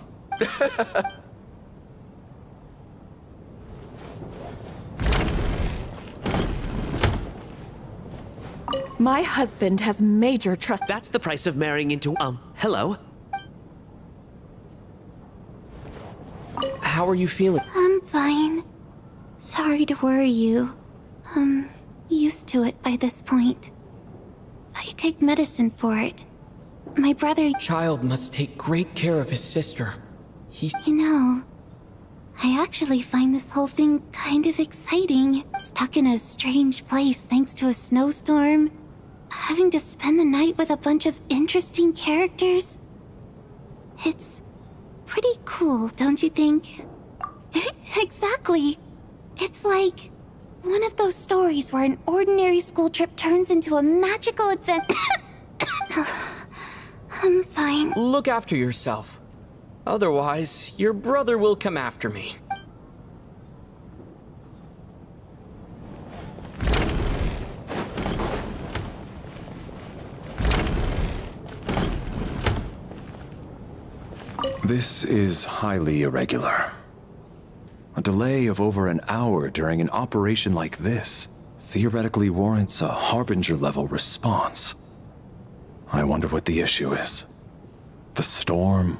My husband has major trust. That's the price of marrying into, hello? How are you feeling? I'm fine. Sorry to worry you. I'm used to it by this point. I take medicine for it. My brother... Child must take great care of his sister. You know, I actually find this whole thing kind of exciting. Stuck in a strange place thanks to a snowstorm. Having to spend the night with a bunch of interesting characters. It's pretty cool, don't you think? Exactly. It's like one of those stories where an ordinary school trip turns into a magical adventure. I'm fine. Look after yourself. Otherwise, your brother will come after me. This is highly irregular. A delay of over an hour during an operation like this theoretically warrants a Harbinger-level response. I wonder what the issue is. The storm?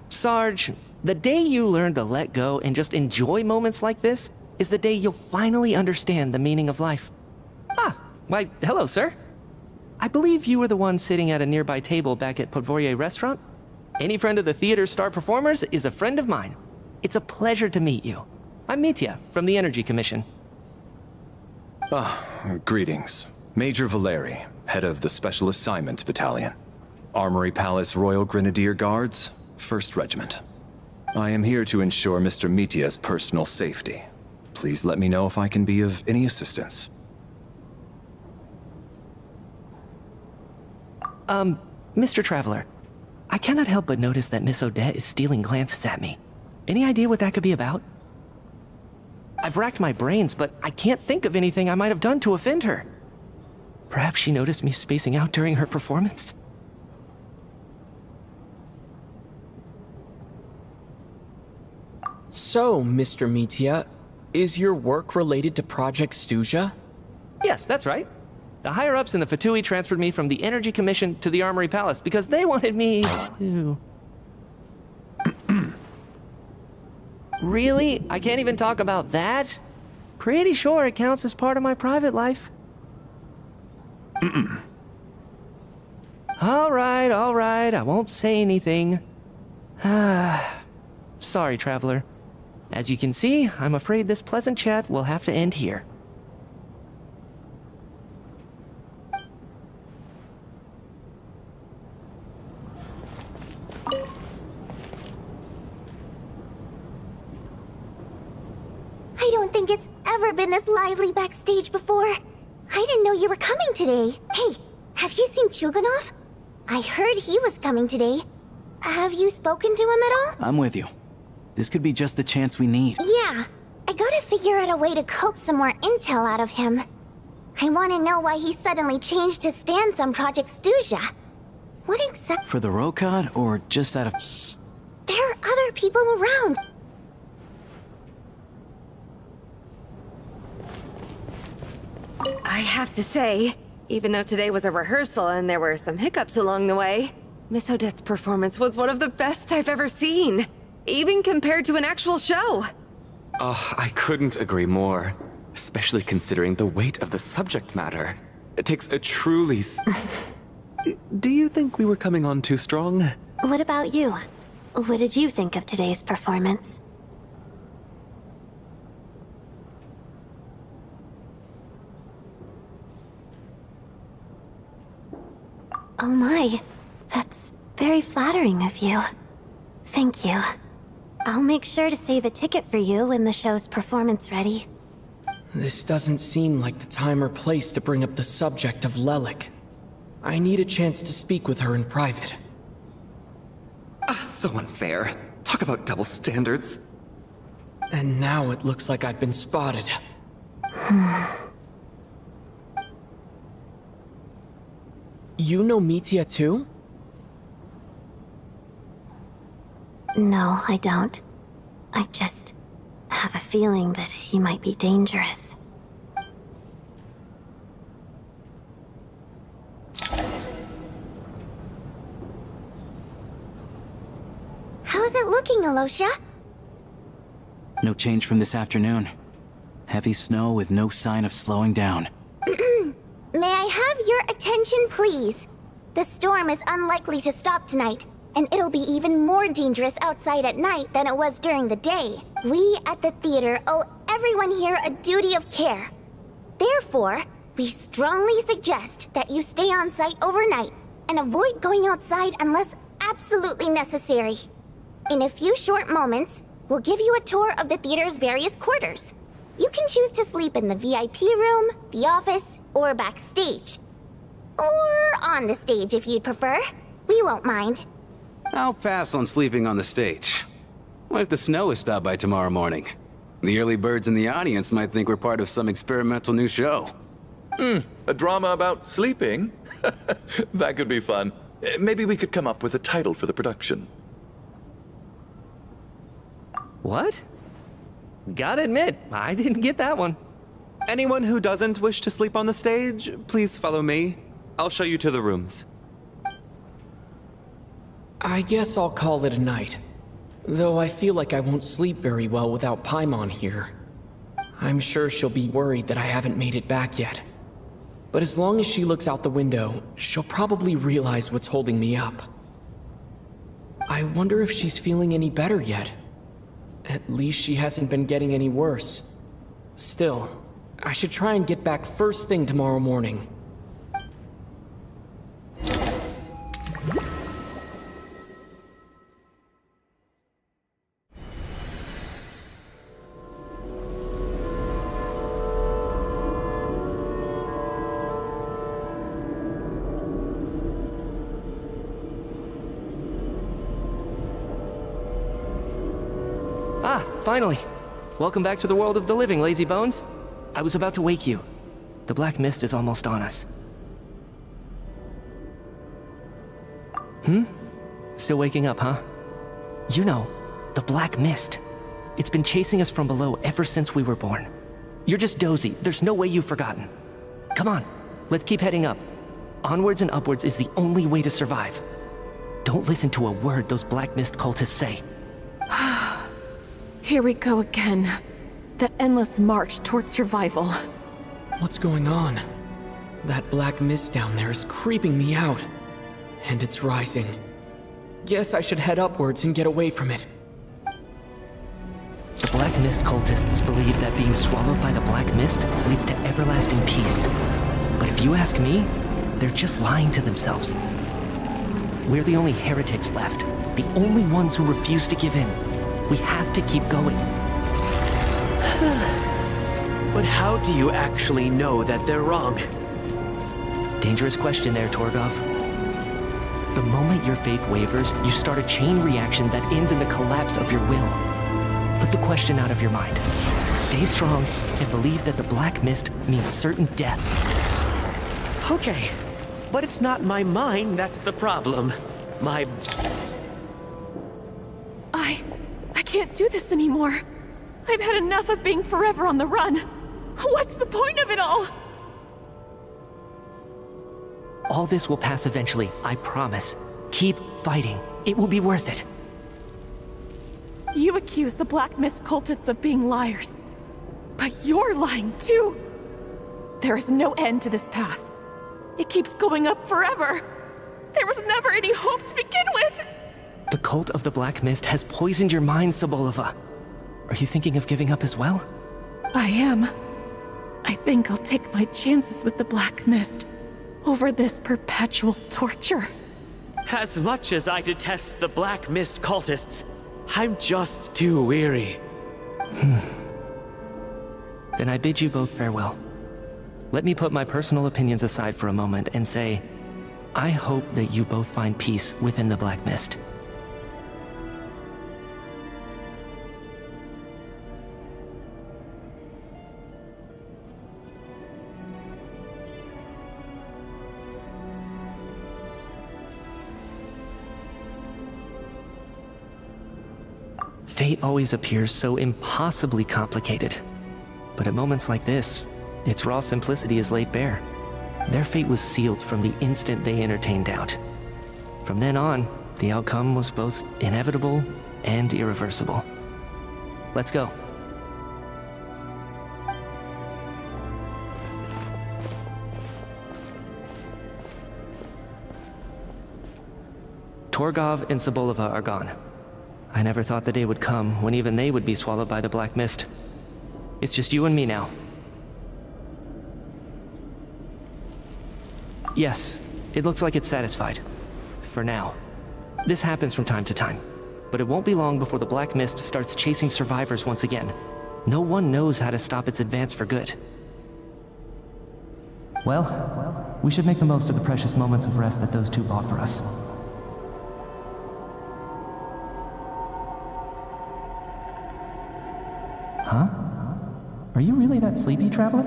Sarge, The day you learn to let go and just enjoy moments like this is the day you'll finally understand the meaning of life. Ah, why, hello, sir. I believe you were the one sitting at a nearby table back at Podvorye Restaurant. Any friend of the theater's star performers is a friend of mine. It's a pleasure to meet you. I'm Mitya from the Energy Commission. Greetings. Major Valeri, head of the Special Assignment Battalion. Armory Palace Royal Grenadier Guards, 1st Regiment. I am here to ensure Mr. Mitya's personal safety. Please let me know if I can be of any assistance. Mr. Traveler, I cannot help but notice that Miss Odette is stealing glances at me. Any idea what that could be about? I've racked my brains, but I can't think of anything I might have done to offend her. Perhaps she noticed me spacing out during her performance? So, Mr. Mitya, is your work related to Project Stuja? Yes, that's right. The higher-ups in the Fatui transferred me from the Energy Commission to the Armory Palace because they wanted me to... Really? I can't even talk about that? Pretty sure it counts as part of my private life. All right, I won't say anything. Sorry, Traveler. As you can see, I'm afraid this pleasant chat will have to end here. I don't think it's ever been this lively backstage before. I didn't know you were coming today. Hey, have you seen Chuganov? I heard he was coming today. Have you spoken to him at all? I'm with you. This could be just the chance we need. Yeah, I gotta figure out a way to coax some more intel out of him. I want to know why he suddenly changed his stance on Project Stuja. What exactly? For the Rokad, or just out of... Shh! There are other people around. I have to say, even though today was a rehearsal and there were some hiccups along the way, Miss Odette's performance was one of the best I've ever seen, even compared to an actual show. Oh, I couldn't agree more, especially considering the weight of the subject matter. It takes a truly... Do you think we were coming on too strong? What about you? What did you think of today's performance? Oh my, that's very flattering of you. Thank you. I'll make sure to save a ticket for you when the show's performance ready. This doesn't seem like the time or place to bring up the subject of Lelik. I need a chance to speak with her in private. So unfair. Talk about double standards. And now it looks like I've been spotted. You know Mitya too? No, I don't. I just have a feeling that he might be dangerous. How's it looking, Alosha? No change from this afternoon. Heavy snow with no sign of slowing down. May I have your attention, please? The storm is unlikely to stop tonight, and it'll be even more dangerous outside at night than it was during the day. We at the theater owe everyone here a duty of care. Therefore, we strongly suggest that you stay on site overnight and avoid going outside unless absolutely necessary. In a few short moments, we'll give you a tour of the theater's various quarters. You can choose to sleep in the VIP room, the office, or backstage. Or on the stage if you'd prefer. We won't mind. I'll pass on sleeping on the stage. What if the snow is stopped by tomorrow morning? The early birds in the audience might think we're part of some experimental new show. A drama about sleeping? That could be fun. Maybe we could come up with a title for the production. What? Gotta admit, I didn't get that one. Anyone who doesn't wish to sleep on the stage, please follow me. I'll show you to the rooms. I guess I'll call it a night. Though I feel like I won't sleep very well without Paimon here. I'm sure she'll be worried that I haven't made it back yet. But as long as she looks out the window, she'll probably realize what's holding me up. I wonder if she's feeling any better yet. At least she hasn't been getting any worse. Still, I should try and get back first thing tomorrow morning. Ah, finally! Welcome back to the world of the living, lazy bones. I was about to wake you. The black mist is almost on us. Still waking up, huh? You know, the black mist. It's been chasing us from below ever since we were born. You're just dozy. There's no way you've forgotten. Come on, let's keep heading up. Onwards and upwards is the only way to survive. Don't listen to a word those black mist cultists say. Here we go again. The endless march toward survival. What's going on? That black mist down there is creeping me out. And it's rising. Guess I should head upwards and get away from it. The black mist cultists believe that being swallowed by the black mist leads to everlasting peace. But if you ask me, they're just lying to themselves. We're the only heretics left. The only ones who refuse to give in. We have to keep going. But how do you actually know that they're wrong? Dangerous question there, Torgov. The moment your faith wavers, you start a chain reaction that ends in the collapse of your will. Put the question out of your mind. Stay strong and believe that the black mist means certain death. Okay, but it's not my mind that's the problem. I can't do this anymore. I've had enough of being forever on the run. What's the point of it all? All this will pass eventually, I promise. Keep fighting. It will be worth it. You accuse the Black Mist cultists of being liars. But you're lying too. There is no end to this path. It keeps going up forever. There was never any hope to begin with. The cult of the Black Mist has poisoned your mind, Sobolova. Are you thinking of giving up as well? I am. I think I'll take my chances with the Black Mist over this perpetual torture. As much as I detest the Black Mist cultists, I'm just too weary. Then I bid you both farewell. Let me put my personal opinions aside for a moment and say, I hope that you both find peace within the Black Mist. Fate always appears so impossibly complicated. But at moments like this, its raw simplicity is laid bare. Their fate was sealed from the instant they entertained doubt. From then on, the outcome was both inevitable and irreversible. Let's go. Torgov and Sobolova are gone. I never thought the day would come when even they would be swallowed by the Black Mist. It's just you and me now. Yes, it looks like it's satisfied. For now. This happens from time to time. But it won't be long before the Black Mist starts chasing survivors once again. No one knows how to stop its advance for good. Well, we should make the most of the precious moments of rest that those two bought for us. Huh? Are you really that sleepy, traveler?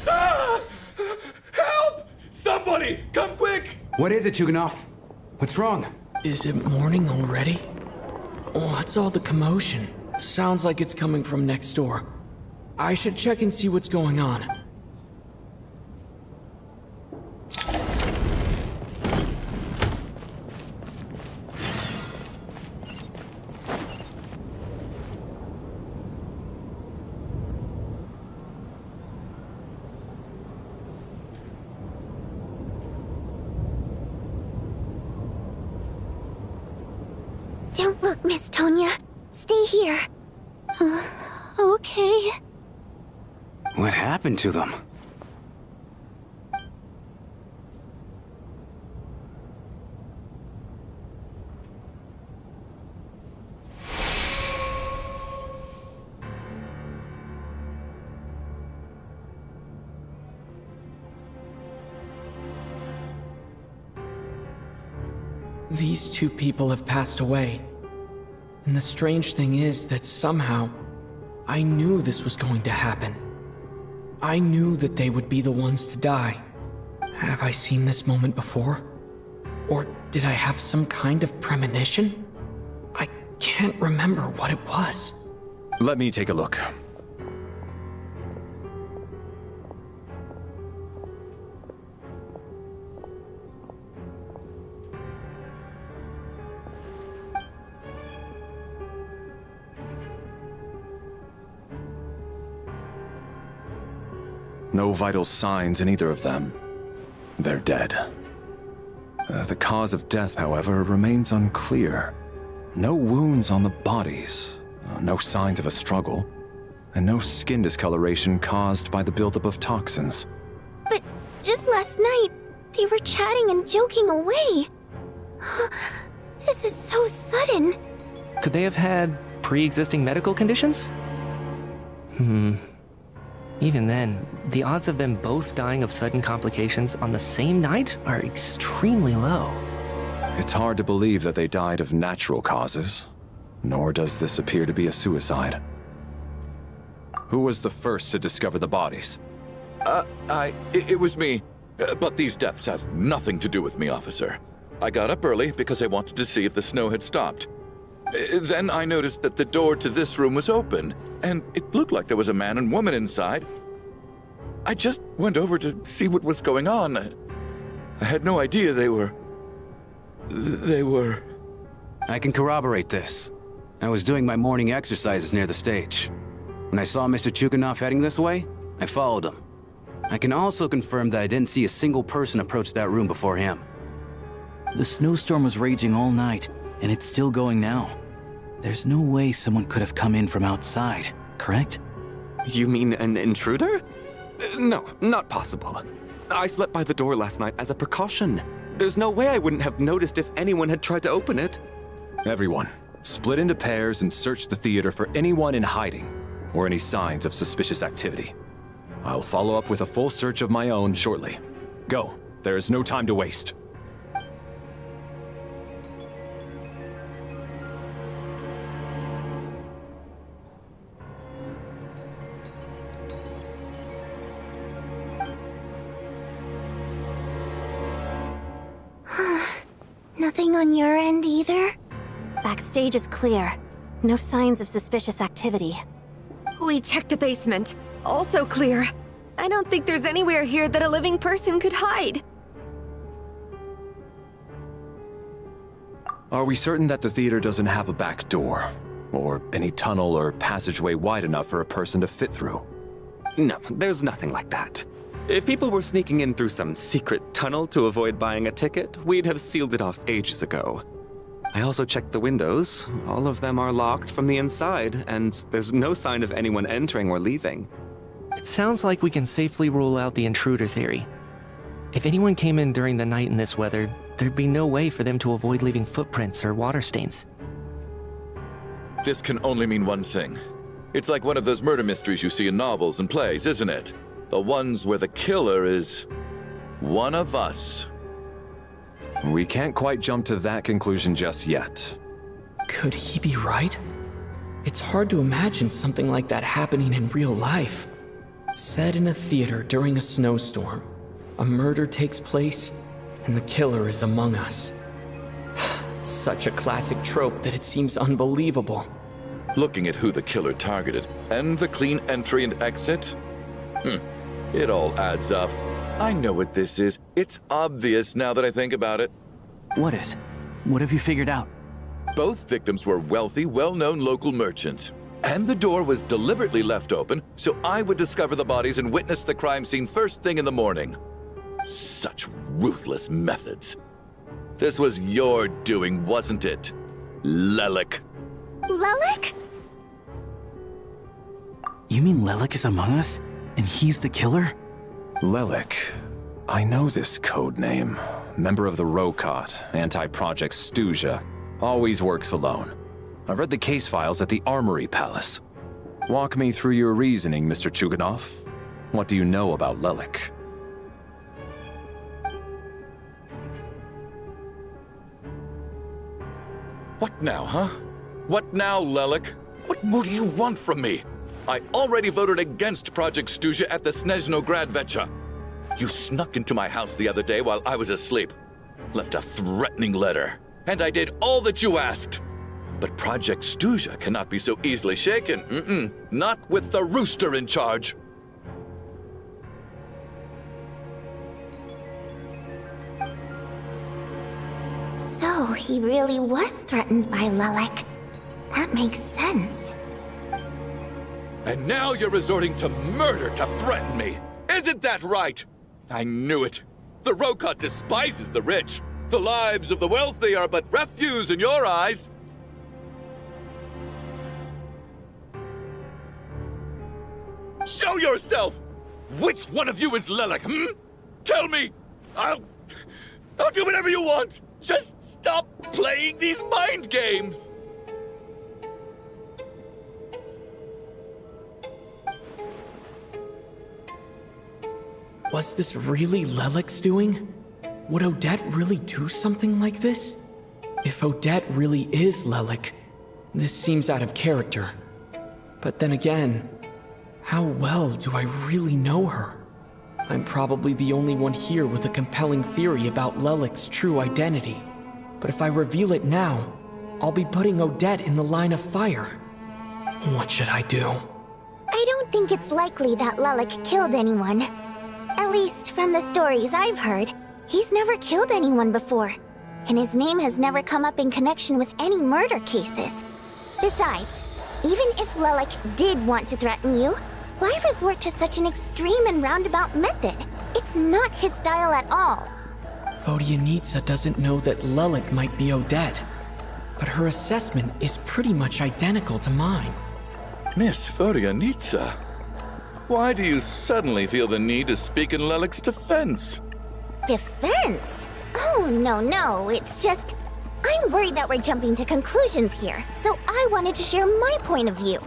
Help! Somebody, come quick! What is it, Yugonov? What's wrong? Is it morning already? What's all the commotion? Sounds like it's coming from next door. I should check and see what's going on. Don't look, Miss Tonya. Stay here. Okay. What happened to them? These two people have passed away. And the strange thing is that somehow, I knew this was going to happen. I knew that they would be the ones to die. Have I seen this moment before? Or did I have some kind of premonition? I can't remember what it was. Let me take a look. No vital signs in either of them. They're dead. The cause of death, however, remains unclear. No wounds on the bodies, no signs of a struggle, and no skin discoloration caused by the buildup of toxins. But just last night, they were chatting and joking away. This is so sudden. Could they have had pre-existing medical conditions? Even then, the odds of them both dying of sudden complications on the same night are extremely low. It's hard to believe that they died of natural causes, nor does this appear to be a suicide. Who was the first to discover the bodies? It was me. But these deaths have nothing to do with me, officer. I got up early because I wanted to see if the snow had stopped. Then I noticed that the door to this room was open, and it looked like there was a man and woman inside. I just went over to see what was going on. I had no idea they were... I can corroborate this. I was doing my morning exercises near the stage. When I saw Mr. Chukhanov heading this way, I followed him. I can also confirm that I didn't see a single person approach that room before him. The snowstorm was raging all night, and it's still going now. There's no way someone could have come in from outside, correct? You mean an intruder? No, not possible. I slept by the door last night as a precaution. There's no way I wouldn't have noticed if anyone had tried to open it. Everyone, split into pairs and search the theater for anyone in hiding, or any signs of suspicious activity. I'll follow up with a full search of my own shortly. Go, there is no time to waste. Nothing on your end either? Backstage is clear. No signs of suspicious activity. We checked the basement. Also clear. I don't think there's anywhere here that a living person could hide. Are we certain that the theater doesn't have a back door? Or any tunnel or passageway wide enough for a person to fit through? No, there's nothing like that. If people were sneaking in through some secret tunnel to avoid buying a ticket, we'd have sealed it off ages ago. I also checked the windows. All of them are locked from the inside, and there's no sign of anyone entering or leaving. It sounds like we can safely rule out the intruder theory. If anyone came in during the night in this weather, there'd be no way for them to avoid leaving footprints or water stains. This can only mean one thing. It's like one of those murder mysteries you see in novels and plays, isn't it? The ones where the killer is one of us. We can't quite jump to that conclusion just yet. Could he be right? It's hard to imagine something like that happening in real life. Set in a theater during a snowstorm, a murder takes place, and the killer is among us. It's such a classic trope that it seems unbelievable. Looking at who the killer targeted, and the clean entry and exit. It all adds up. I know what this is. It's obvious now that I think about it. What is? What have you figured out? Both victims were wealthy, well-known local merchants. And the door was deliberately left open so I would discover the bodies and witness the crime scene first thing in the morning. Such ruthless methods. This was your doing, wasn't it, Lelik? Lelik? You mean Lelik is among us? And he's the killer? Lelik. I know this code name. Member of the Rokot, anti-Project Stuja. Always works alone. I've read the case files at the Armory Palace. Walk me through your reasoning, Mr. Chuganov. What do you know about Lelik? What now, huh? What now, Lelik? What more do you want from me? I already voted against Project Stuja at the Snezhno Gradvecha. You snuck into my house the other day while I was asleep. Left a threatening letter. And I did all that you asked. But Project Stuja cannot be so easily shaken. Not with the Rooster in charge. So he really was threatened by Lelik. That makes sense. And now you're resorting to murder to threaten me. Isn't that right? I knew it. The Rokot despises the rich. The lives of the wealthy are but refuse in your eyes. Show yourself! Which one of you is Lelik, Tell me! I'll do whatever you want! Just stop playing these mind games! Was this really Lelik's doing? Would Odette really do something like this? If Odette really is Lelik, this seems out of character. But then again, how well do I really know her? I'm probably the only one here with a compelling theory about Lelik's true identity. But if I reveal it now, I'll be putting Odette in the line of fire. What should I do? I don't think it's likely that Lelik killed anyone. At least from the stories I've heard, he's never killed anyone before. And his name has never come up in connection with any murder cases. Besides, even if Lelik did want to threaten you, why resort to such an extreme and roundabout method? It's not his style at all. Vodyanitsa doesn't know that Lelik might be Odette, but her assessment is pretty much identical to mine. Miss Vodyanitsa, why do you suddenly feel the need to speak in Lelik's defense? Defense? Oh, no, it's just... I'm worried that we're jumping to conclusions here, so I wanted to share my point of view.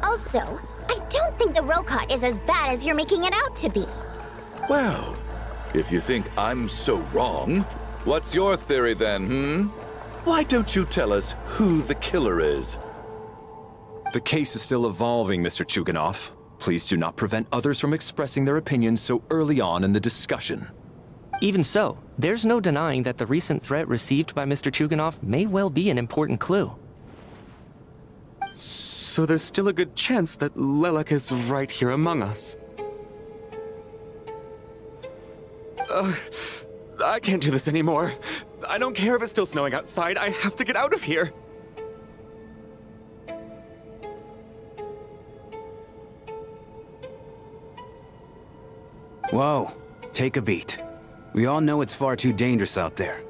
Also, I don't think the Rokot is as bad as you're making it out to be. Well, if you think I'm so wrong, what's your theory then, Why don't you tell us who the killer is? The case is still evolving, Mr. Chuganov. Please do not prevent others from expressing their opinions so early on in the discussion. Even so, there's no denying that the recent threat received by Mr. Chuganov may well be an important clue. So there's still a good chance that Lelik is right here among us. I can't do this anymore. I don't care if it's still snowing outside. I have to get out of here. Whoa, take a beat. We all know it's far too dangerous out there.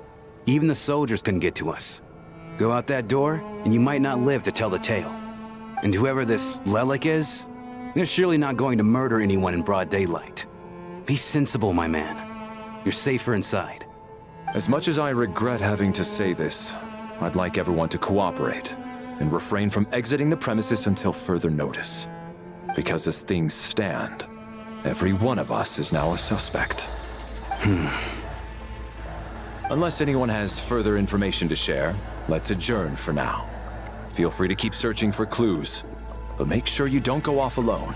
Even the soldiers couldn't get to us. Go out that door, and you might not live to tell the tale. And whoever this Lelik is, they're surely not going to murder anyone in broad daylight. Be sensible, my man. You're safer inside. As much as I regret having to say this, I'd like everyone to cooperate and refrain from exiting the premises until further notice. Because as things stand, every one of us is now a suspect. Unless anyone has further information to share, let's adjourn for now. Feel free to keep searching for clues, but make sure you don't go off alone.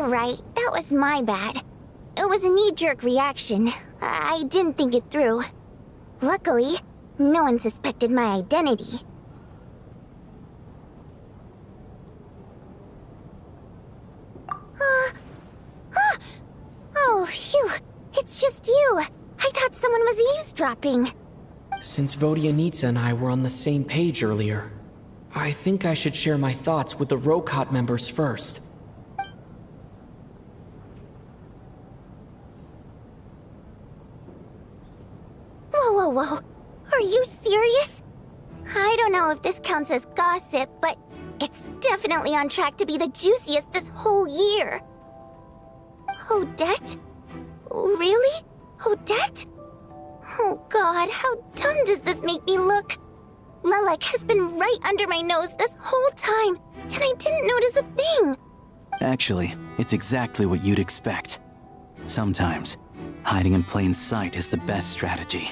Alright, that was my bad. It was a knee-jerk reaction. I didn't think it through. Luckily, no one suspected my identity. Oh, phew. It's just you. I thought someone was eavesdropping. Since Vodyanitsa and I were on the same page earlier, I think I should share my thoughts with the Rokot members first. Whoa. Are you serious? I don't know if this counts as gossip, but it's definitely on track to be the juiciest this whole year. Odette? Really? Odette? Oh god, how dumb does this make me look? Lelek has been right under my nose this whole time, and I didn't notice a thing. Actually, it's exactly what you'd expect. Sometimes, hiding in plain sight is the best strategy.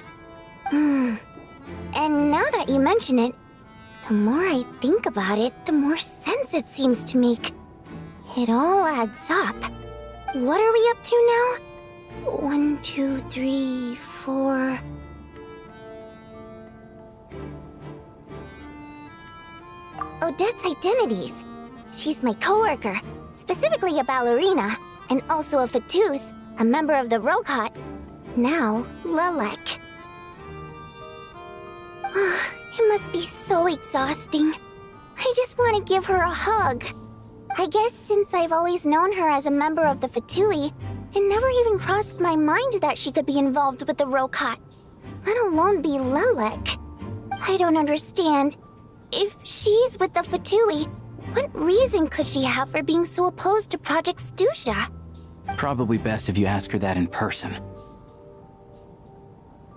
And now that you mention it, the more I think about it, the more sense it seems to make. It all adds up. What are we up to now? 1, 2, 3, 4... Odette's identities. She's my coworker, specifically a ballerina, and also a Fatuz, a member of the Rokot. Now, Lelek. It must be so exhausting. I just want to give her a hug. I guess since I've always known her as a member of the Fatui, it never even crossed my mind that she could be involved with the Rokot, let alone be Lelek. I don't understand. If she's with the Fatui, what reason could she have for being so opposed to Project Stusha? Probably best if you ask her that in person.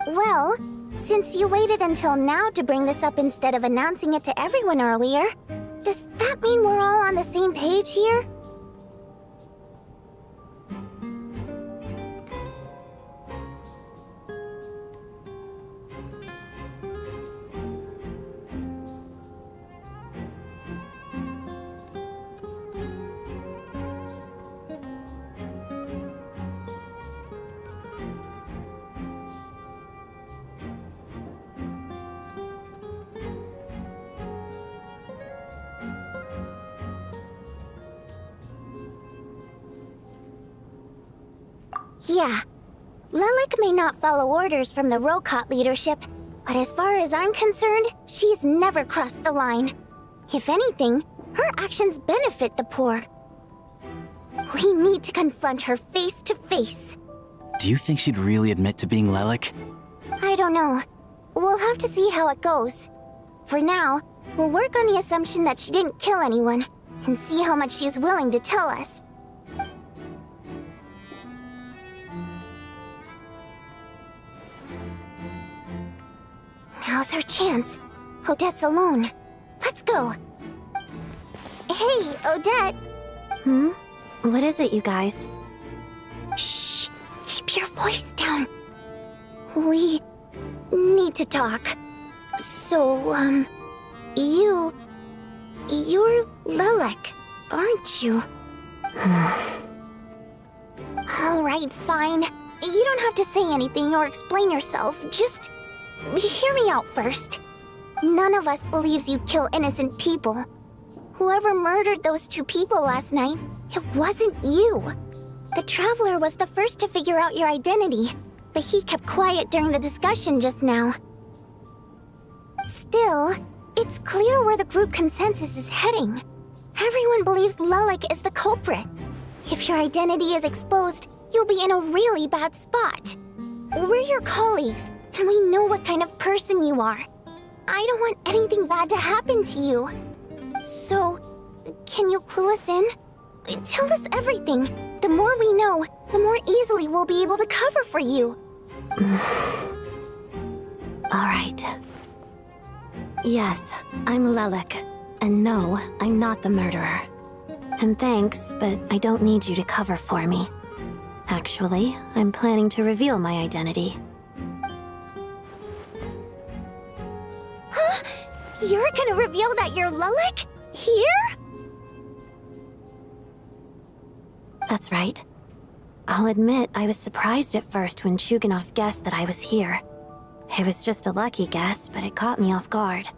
Well, since you waited until now to bring this up instead of announcing it to everyone earlier, does that mean we're all on the same page here? Yeah. Lelek may not follow orders from the Rokot leadership, but as far as I'm concerned, she's never crossed the line. If anything, her actions benefit the poor. We need to confront her face to face. Do you think she'd really admit to being Lelek? I don't know. We'll have to see how it goes. For now, we'll work on the assumption that she didn't kill anyone, and see how much she's willing to tell us. Now's our chance. Odette's alone. Let's go. Hey, Odette! What is it, you guys? Shh! Keep your voice down. We need to talk. So, you're Lelek, aren't you? Alright, fine. You don't have to say anything or explain yourself, just hear me out first. None of us believes you'd kill innocent people. Whoever murdered those 2 people last night, it wasn't you. The Traveler was the first to figure out your identity, but he kept quiet during the discussion just now. Still, it's clear where the group consensus is heading. Everyone believes Lelek is the culprit. If your identity is exposed, you'll be in a really bad spot. We're your colleagues, and we know what kind of person you are. I don't want anything bad to happen to you. So, can you clue us in? Tell us everything. The more we know, the more easily we'll be able to cover for you. Alright. Yes, I'm Lelek. And no, I'm not the murderer. And thanks, but I don't need you to cover for me. Actually, I'm planning to reveal my identity. Huh? You're gonna reveal that you're Lelek? Here? That's right. I'll admit I was surprised at first when Chuganov guessed that I was here. It was just a lucky guess, but it caught me off guard.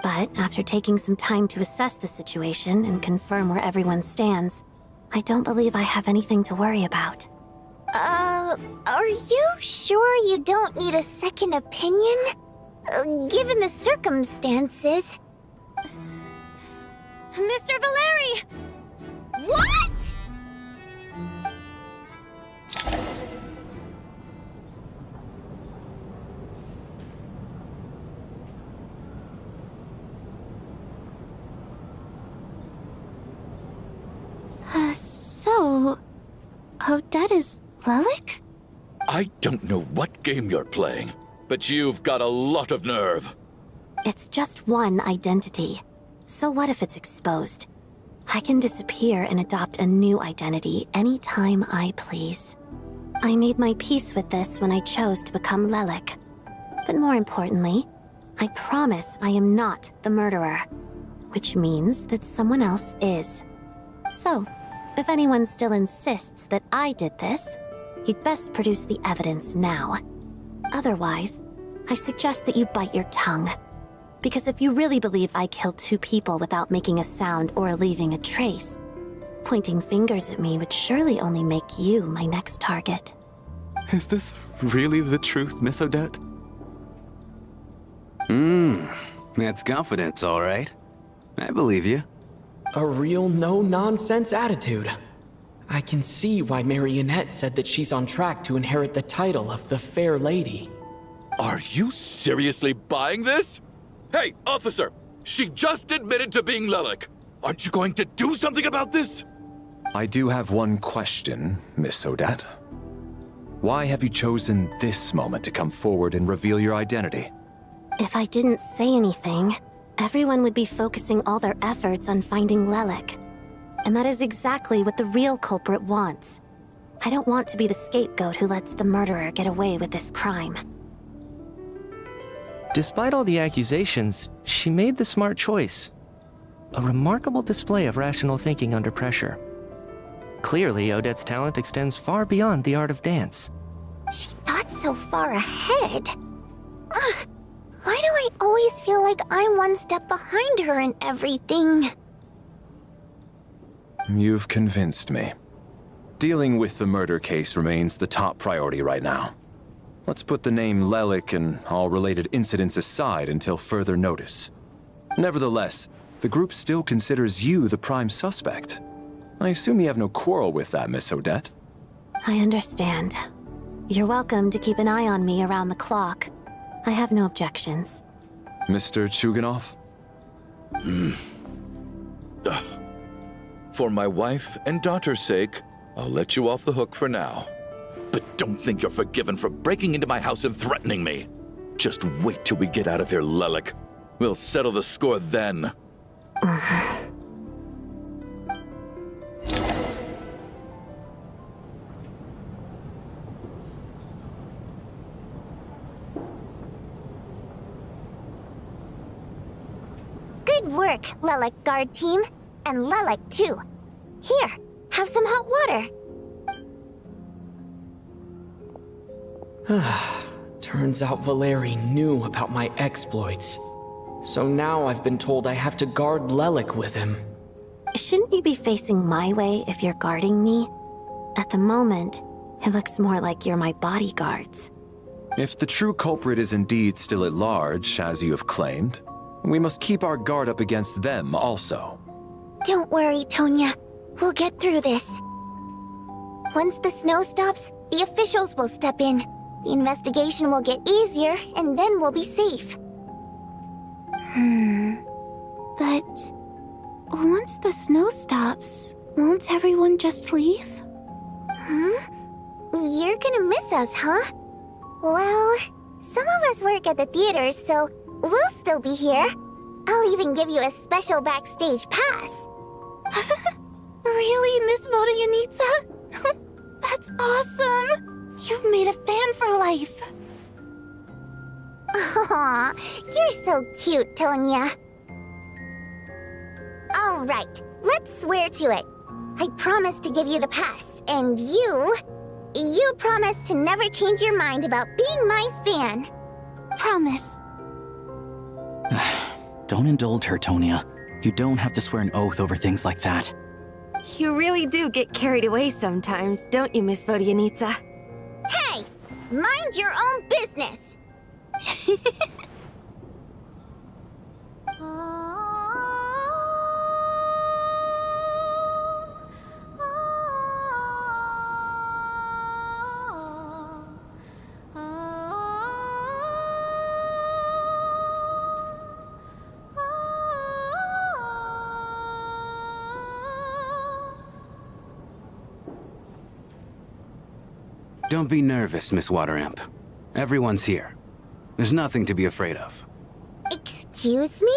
But after taking some time to assess the situation and confirm where everyone stands, I don't believe I have anything to worry about. Are you sure you don't need a second opinion? Given the circumstances. Mr. Valeri! What? So... Odette is Lelik? I don't know what game you're playing, but you've got a lot of nerve. It's just one identity. So what if it's exposed? I can disappear and adopt a new identity anytime I please. I made my peace with this when I chose to become Lelik. But more importantly, I promise I am not the murderer, which means that someone else is. So, if anyone still insists that I did this, you'd best produce the evidence now. Otherwise, I suggest that you bite your tongue. Because if you really believe I killed 2 people without making a sound or leaving a trace, pointing fingers at me would surely only make you my next target. Is this really the truth, Miss Odette? That's confidence, all right. I believe you. A real no-nonsense attitude. I can see why Marionette said that she's on track to inherit the title of the Fair Lady. Are you seriously buying this? Hey, officer! She just admitted to being Lelik. Aren't you going to do something about this? I do have one question, Miss Odette. Why have you chosen this moment to come forward and reveal your identity? If I didn't say anything, everyone would be focusing all their efforts on finding Lelik. And that is exactly what the real culprit wants. I don't want to be the scapegoat who lets the murderer get away with this crime. Despite all the accusations, she made the smart choice. A remarkable display of rational thinking under pressure. Clearly, Odette's talent extends far beyond the art of dance. She thought so far ahead. Ugh, why do I always feel like I'm one step behind her in everything? You've convinced me. Dealing with the murder case remains the top priority right now. Let's put the name Lelik and all related incidents aside until further notice. Nevertheless, the group still considers you the prime suspect. I assume you have no quarrel with that, Miss Odette? I understand. You're welcome to keep an eye on me around the clock. I have no objections. Mr. Chuganov? For my wife and daughter's sake, I'll let you off the hook for now. But don't think you're forgiven for breaking into my house and threatening me. Just wait till we get out of here, Lelik. We'll settle the score then. Good work, Lelik guard team. And Lelik too. Here, have some hot water. Turns out Valeri knew about my exploits. So now I've been told I have to guard Lelik with him. Shouldn't you be facing my way if you're guarding me? At the moment, it looks more like you're my bodyguards. If the true culprit is indeed still at large, as you have claimed, we must keep our guard up against them also. Don't worry, Tonya. We'll get through this. Once the snow stops, the officials will step in. The investigation will get easier, and then we'll be safe. But once the snow stops, won't everyone just leave? You're gonna miss us, huh? Well, some of us work at the theater, so we'll still be here. I'll even give you a special backstage pass. Really, Miss Vodoyanitsa? That's awesome! You've made a fan for life. Aw, you're so cute, Tonya. All right, let's swear to it. I promised to give you the pass, and you promised to never change your mind about being my fan. Promise. Don't indulge her, Tonia. You don't have to swear an oath over things like that. You really do get carried away sometimes, don't you, Miss Vodyanitsa? Hey! Mind your own business! Don't be nervous, Miss Waterimp. Everyone's here. There's nothing to be afraid of. Excuse me?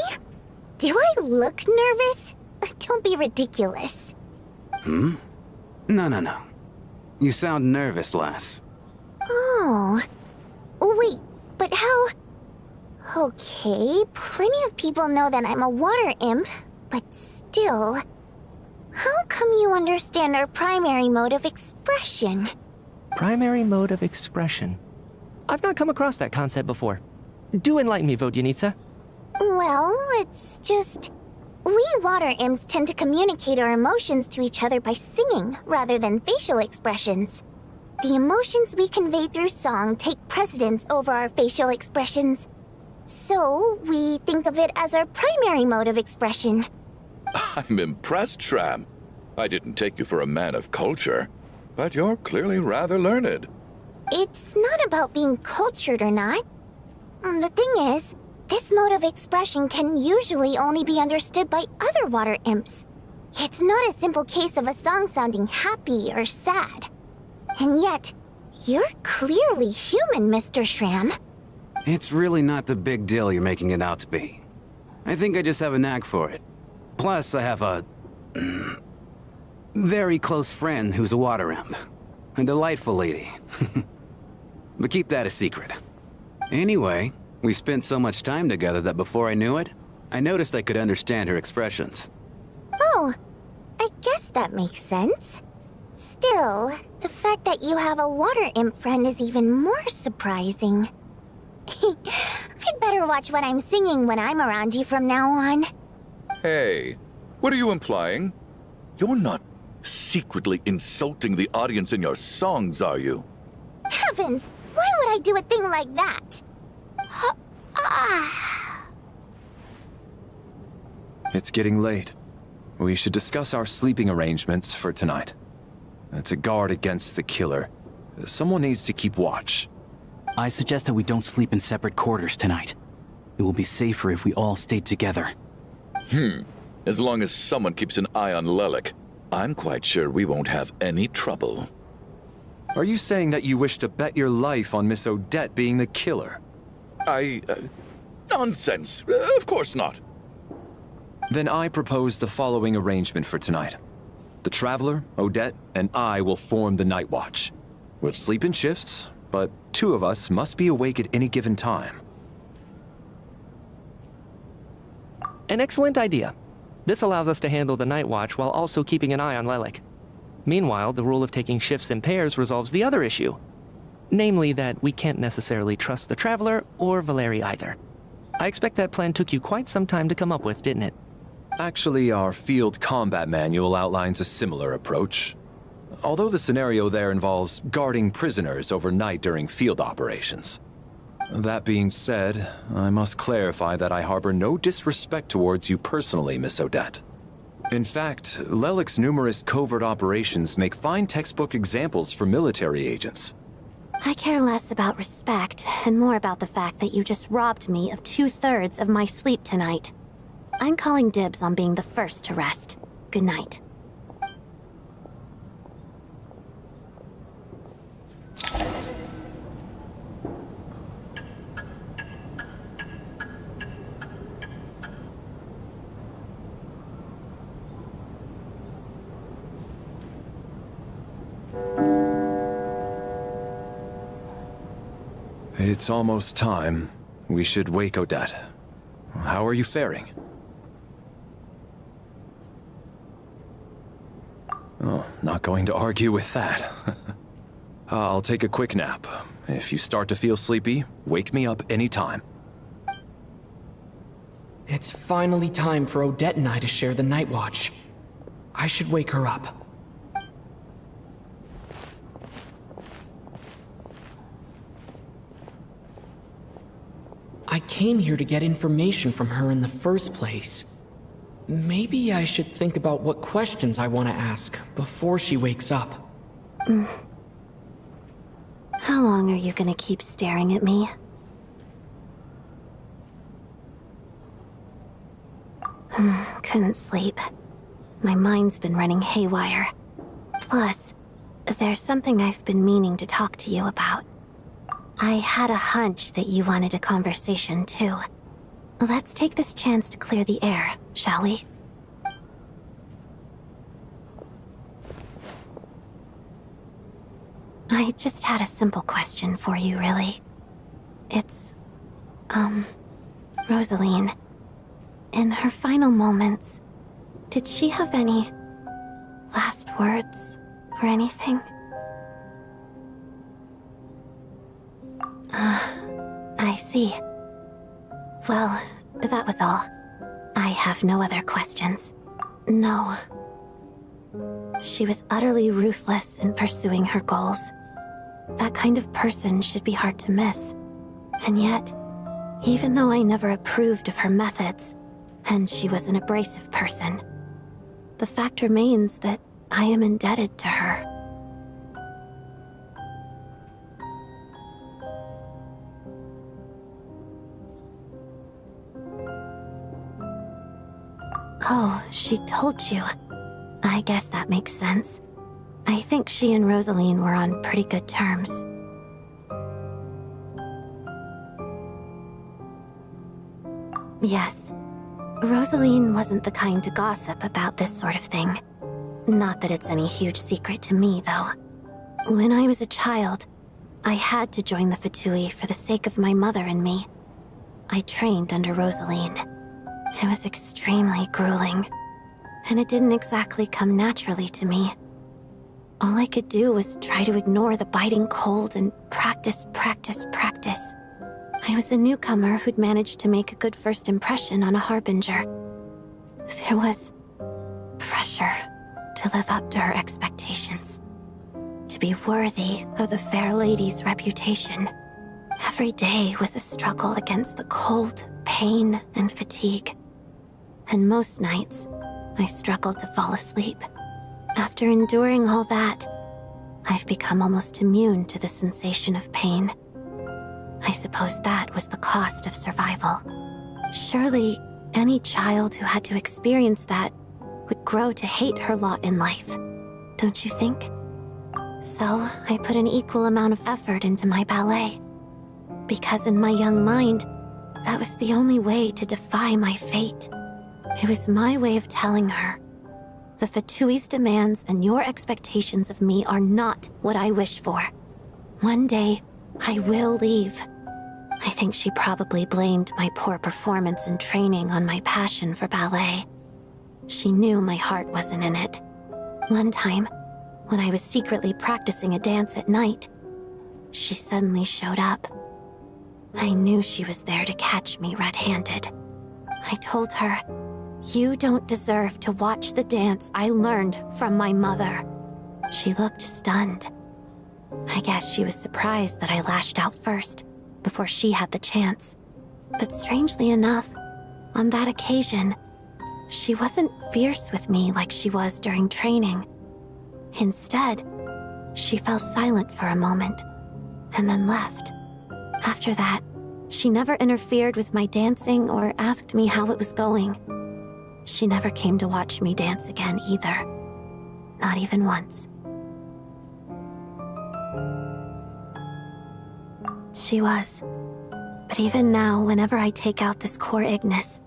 Do I look nervous? Don't be ridiculous. No. You sound nervous, lass. Oh. Wait, but how... Okay, plenty of people know that I'm a water imp, but still... How come you understand our primary mode of expression? Primary mode of expression. I've not come across that concept before. Do enlighten me, Vodyanitsa. Well, it's just... We water imps tend to communicate our emotions to each other by singing, rather than facial expressions. The emotions we convey through song take precedence over our facial expressions. So, we think of it as our primary mode of expression. I'm impressed, Shram. I didn't take you for a man of culture, but you're clearly rather learned. It's not about being cultured or not. The thing is, this mode of expression can usually only be understood by other water imps. It's not a simple case of a song sounding happy or sad. And yet, you're clearly human, Mr. Shram. It's really not the big deal you're making it out to be. I think I just have a knack for it. Plus, I have a... very close friend who's a water imp. A delightful lady. But keep that a secret. Anyway, we spent so much time together that before I knew it, I noticed I could understand her expressions. Oh, I guess that makes sense. Still, the fact that you have a water imp friend is even more surprising. I'd better watch what I'm singing when I'm around you from now on. Hey, what are you implying? You're not secretly insulting the audience in your songs, are you? Heavens, why would I do a thing like that? It's getting late. We should discuss our sleeping arrangements for tonight. To guard against the killer, someone needs to keep watch. I suggest that we don't sleep in separate quarters tonight. It will be safer if we all stay together. As long as someone keeps an eye on Lelik, I'm quite sure we won't have any trouble. Are you saying that you wish to bet your life on Miss Odette being the killer? Nonsense. Of course not. Then I propose the following arrangement for tonight. The Traveler, Odette, and I will form the Night Watch. We'll sleep in shifts, but 2 of us must be awake at any given time. An excellent idea. This allows us to handle the Night Watch while also keeping an eye on Lelik. Meanwhile, the rule of taking shifts in pairs resolves the other issue. Namely that we can't necessarily trust the Traveler or Valeri either. I expect that plan took you quite some time to come up with, didn't it? Actually, our field combat manual outlines a similar approach. Although the scenario there involves guarding prisoners overnight during field operations. That being said, I must clarify that I harbor no disrespect towards you personally, Miss Odette. In fact, Lelik's numerous covert operations make fine textbook examples for military agents. I care less about respect and more about the fact that you just robbed me of 2/3 of my sleep tonight. I'm calling dibs on being the first to rest. Good night. It's almost time. We should wake Odette. How are you faring? going to argue with that. I'll take a quick nap. If you start to feel sleepy, wake me up anytime. It's finally time for Odette and I to share the night watch. I should wake her up. I came here to get information from her in the first place. Maybe I should think about what questions I want to ask before she wakes up. How long are you gonna keep staring at me? Couldn't sleep. My mind's been running haywire. Plus, there's something I've been meaning to talk to you about. I had a hunch that you wanted a conversation too. Let's take this chance to clear the air, shall we? I just had a simple question for you, really. It's, Rosaline. In her final moments, did she have any last words or anything? I see. Well, that was all. I have no other questions. No. She was utterly ruthless in pursuing her goals. That kind of person should be hard to miss. And yet, even though I never approved of her methods, and she was an abrasive person, the fact remains that I am indebted to her. Oh, she told you. I guess that makes sense. I think she and Rosaline were on pretty good terms. Yes. Rosaline wasn't the kind to gossip about this sort of thing. Not that it's any huge secret to me, though. When I was a child, I had to join the Fatui for the sake of my mother and me. I trained under Rosaline. It was extremely grueling, and it didn't exactly come naturally to me. All I could do was try to ignore the biting cold and practice. I was a newcomer who'd managed to make a good first impression on a harbinger. There was pressure to live up to her expectations, to be worthy of the fair lady's reputation. Every day was a struggle against the cold, pain, and fatigue. And most nights, I struggled to fall asleep. After enduring all that, I've become almost immune to the sensation of pain. I suppose that was the cost of survival. Surely, any child who had to experience that would grow to hate her lot in life, don't you think? So, I put an equal amount of effort into my ballet. Because in my young mind, that was the only way to defy my fate. It was my way of telling her, the Fatui's demands and your expectations of me are not what I wish for. One day, I will leave. I think she probably blamed my poor performance in training on my passion for ballet. She knew my heart wasn't in it. One time, when I was secretly practicing a dance at night, she suddenly showed up. I knew she was there to catch me red-handed. I told her, "You don't deserve to watch the dance I learned from my mother." She looked stunned. I guess she was surprised that I lashed out first, before she had the chance. But strangely enough, on that occasion, she wasn't fierce with me like she was during training. Instead, she fell silent for a moment, and then left. After that, she never interfered with my dancing or asked me how it was going. She never came to watch me dance again either. Not even once. She was. But even now, whenever I take out this core Ignis,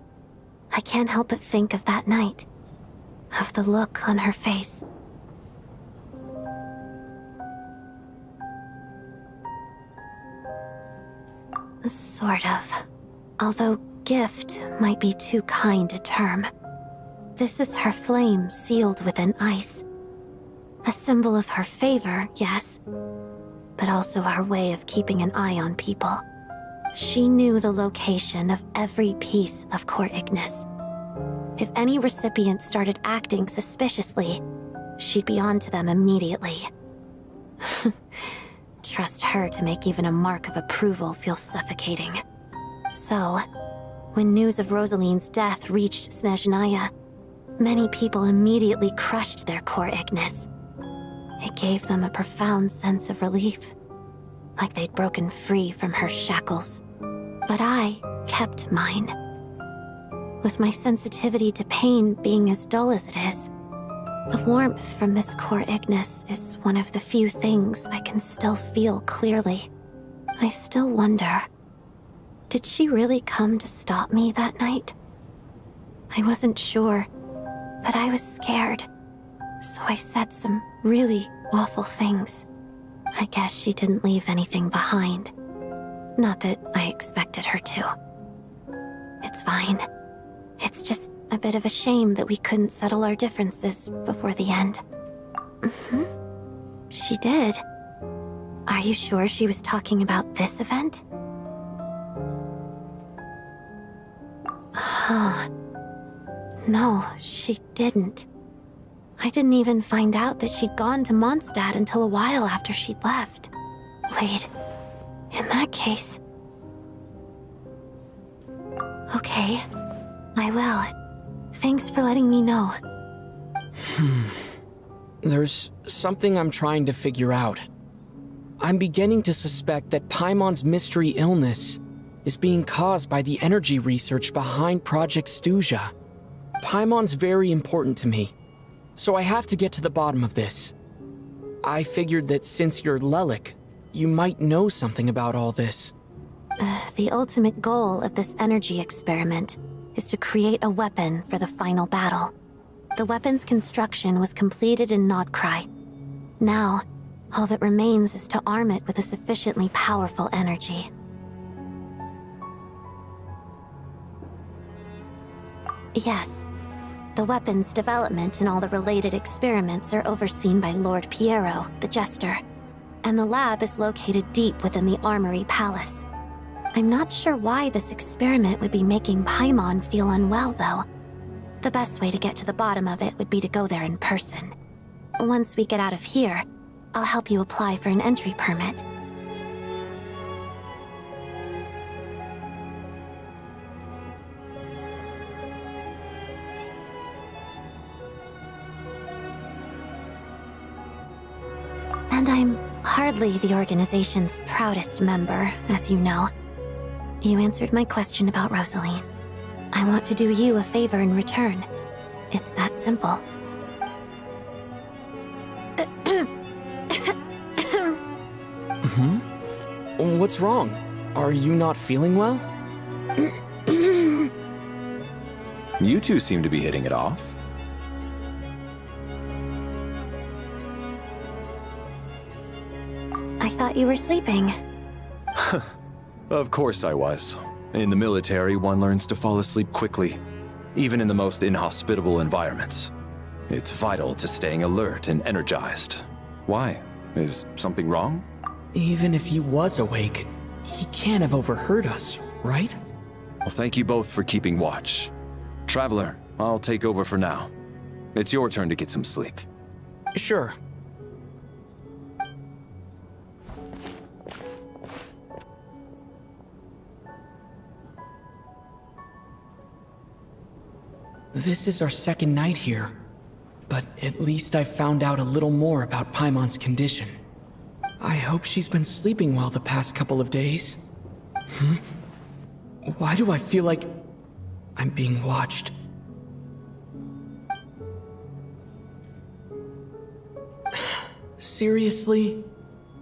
I can't help but think of that night. Of the look on her face. Sort of. Although gift might be too kind a term. This is her flame sealed within ice. A symbol of her favor, yes, but also her way of keeping an eye on people. She knew the location of every piece of Core Ignis. If any recipient started acting suspiciously, she'd be on to them immediately. Trust her to make even a mark of approval feel suffocating. So, when news of Rosaline's death reached Snezhnaya, many people immediately crushed their Core Ignis. It gave them a profound sense of relief, like they'd broken free from her shackles. But I kept mine. With my sensitivity to pain being as dull as it is, the warmth from this Core Ignis is one of the few things I can still feel clearly. I still wonder, did she really come to stop me that night? I wasn't sure, but I was scared, so I said some really awful things. I guess she didn't leave anything behind. Not that I expected her to. It's fine. It's just a bit of a shame that we couldn't settle our differences before the end. She did. Are you sure she was talking about this event? Huh. No, she didn't. I didn't even find out that she'd gone to Mondstadt until a while after she'd left. Wait, in that case... Okay, I will. Thanks for letting me know. There's something I'm trying to figure out. I'm beginning to suspect that Paimon's mystery illness is being caused by the energy research behind Project Stuja. Paimon's very important to me, so I have to get to the bottom of this. I figured that since you're Lelik, you might know something about all this. The ultimate goal of this energy experiment is to create a weapon for the final battle. The weapon's construction was completed in Nodcry. Now, all that remains is to arm it with a sufficiently powerful energy. Yes, the weapon's development and all the related experiments are overseen by Lord Piero, the Jester, and the lab is located deep within the Armory Palace. I'm not sure why this experiment would be making Paimon feel unwell, though. The best way to get to the bottom of it would be to go there in person. Once we get out of here, I'll help you apply for an entry permit. And I'm hardly the organization's proudest member, as you know. You answered my question about Rosaline. I want to do you a favor in return. It's that simple. What's wrong? Are you not feeling well? You two seem to be hitting it off. I thought you were sleeping. Of course I was. In the military, one learns to fall asleep quickly, even in the most inhospitable environments. It's vital to staying alert and energized. Why? Is something wrong? Even if he was awake, he can't have overheard us, right? Well, thank you both for keeping watch. Traveler, I'll take over for now. It's your turn to get some sleep. Sure. This is our second night here, but at least I found out a little more about Paimon's condition. I hope she's been sleeping well the past couple of days. Why do I feel like I'm being watched? Seriously?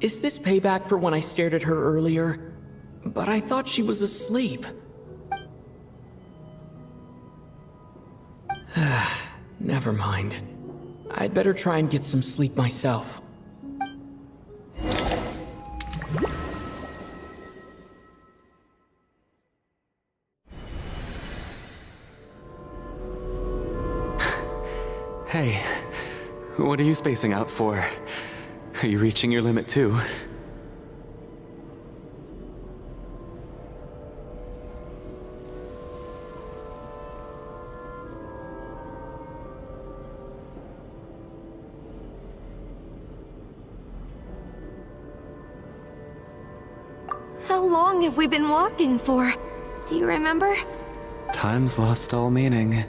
Is this payback for when I stared at her earlier? But I thought she was asleep. Never mind. I'd better try and get some sleep myself. Hey, What are you spacing out for? Are you reaching your limit too? How long have we been walking for? Do you remember? Time's lost all meaning.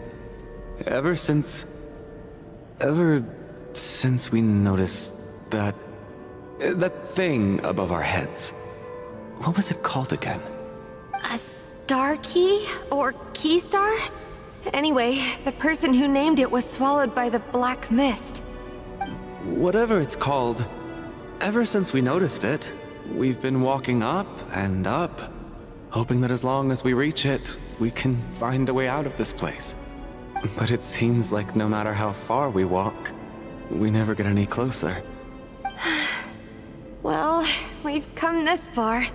Ever since we noticed that thing above our heads. What was it called again? A star key? Or key star? Anyway, the person who named it was swallowed by the black mist. Whatever it's called, ever since we noticed it, we've been walking up and up, hoping that as long as we reach it, we can find a way out of this place. But it seems like no matter how far we walk, we never get any closer. Well, we've come this far.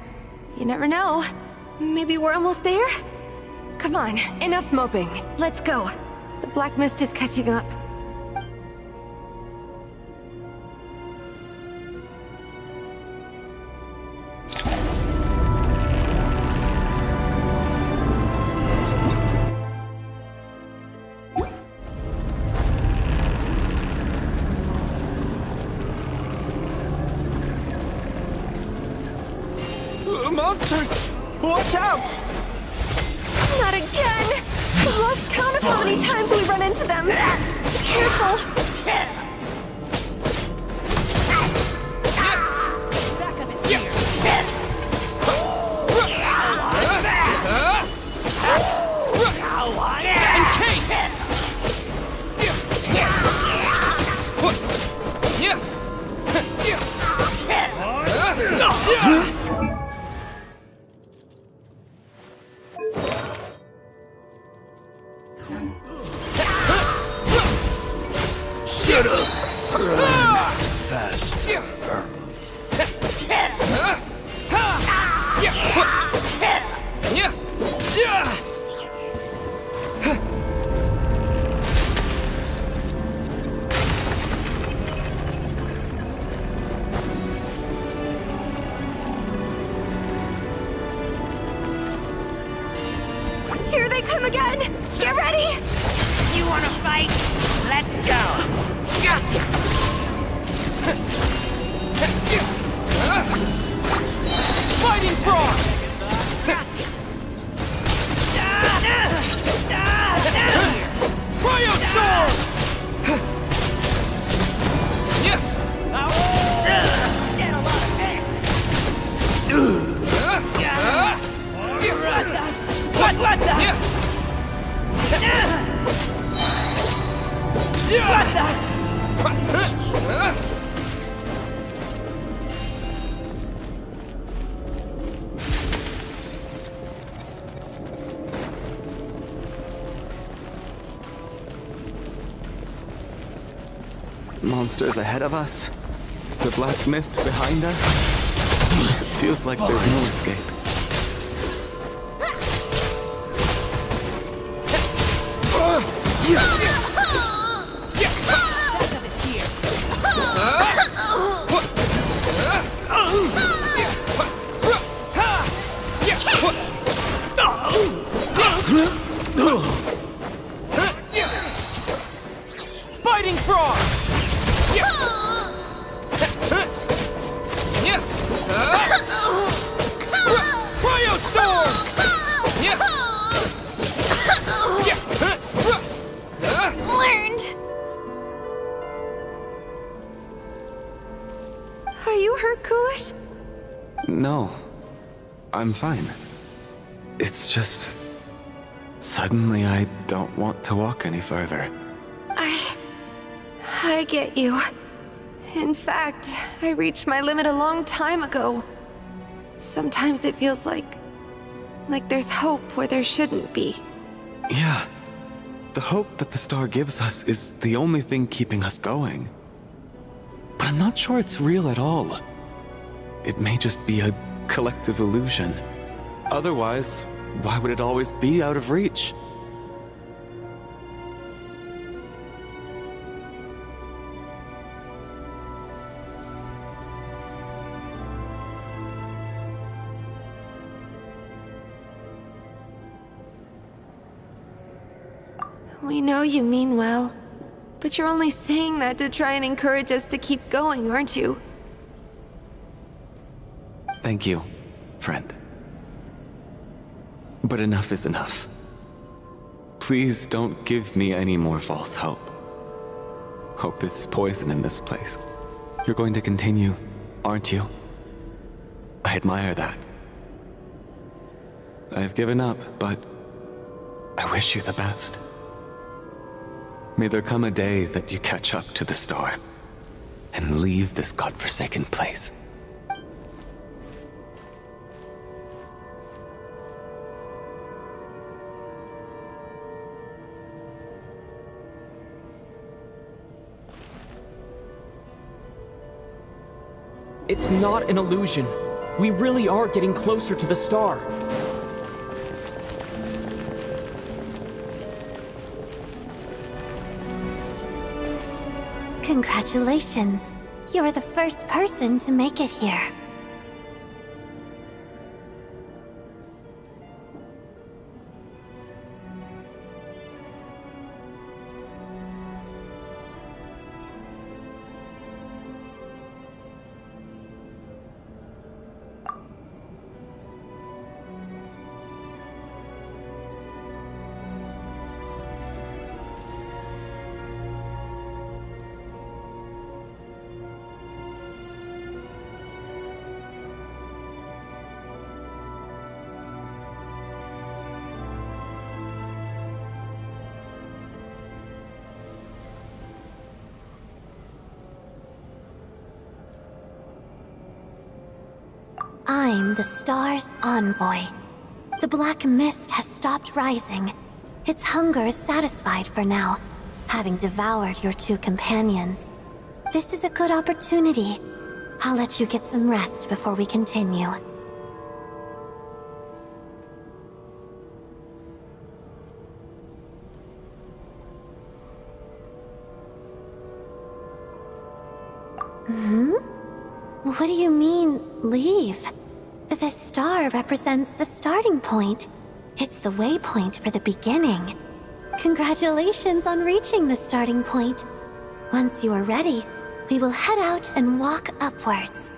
You never know. Maybe we're almost there? Come on, enough moping. Let's go. The black mist is catching up. Monsters! Watch out! Not again! I've lost count of how many times we run into them. Be careful! Shut up! Fast. Here they come again! Get ready! You wanna fight? Let's go! Gotcha! Fighting frog! Cryo storm! What the? Monsters ahead of us. The black mist behind us. It feels like there's no escape. Fighting frog! Cryo storm! Learned! Are you hurt, Coolish? No. I'm fine. It's just... suddenly I don't want to walk any further. I get you. In fact, I reached my limit a long time ago. Sometimes it feels like there's hope where there shouldn't be. Yeah. The hope that the star gives us is the only thing keeping us going. But I'm not sure it's real at all. It may just be a collective illusion. Otherwise, why would it always be out of reach? We know you mean well, but you're only saying that to try and encourage us to keep going, aren't you? Thank you, friend. But enough is enough. Please don't give me any more false hope. Hope is poison in this place. You're going to continue, aren't you? I admire that. I've given up, but I wish you the best. May there come a day that you catch up to the star and leave this godforsaken place. It's not an illusion. We really are getting closer to the star. Congratulations. You're the first person to make it here. I'm the star's envoy. The black mist has stopped rising. Its hunger is satisfied for now, having devoured your two companions. This is a good opportunity. I'll let you get some rest before we continue. What do you mean, leave? The star represents the starting point. It's the waypoint for the beginning. Congratulations on reaching the starting point. Once you are ready, we will head out and walk upwards.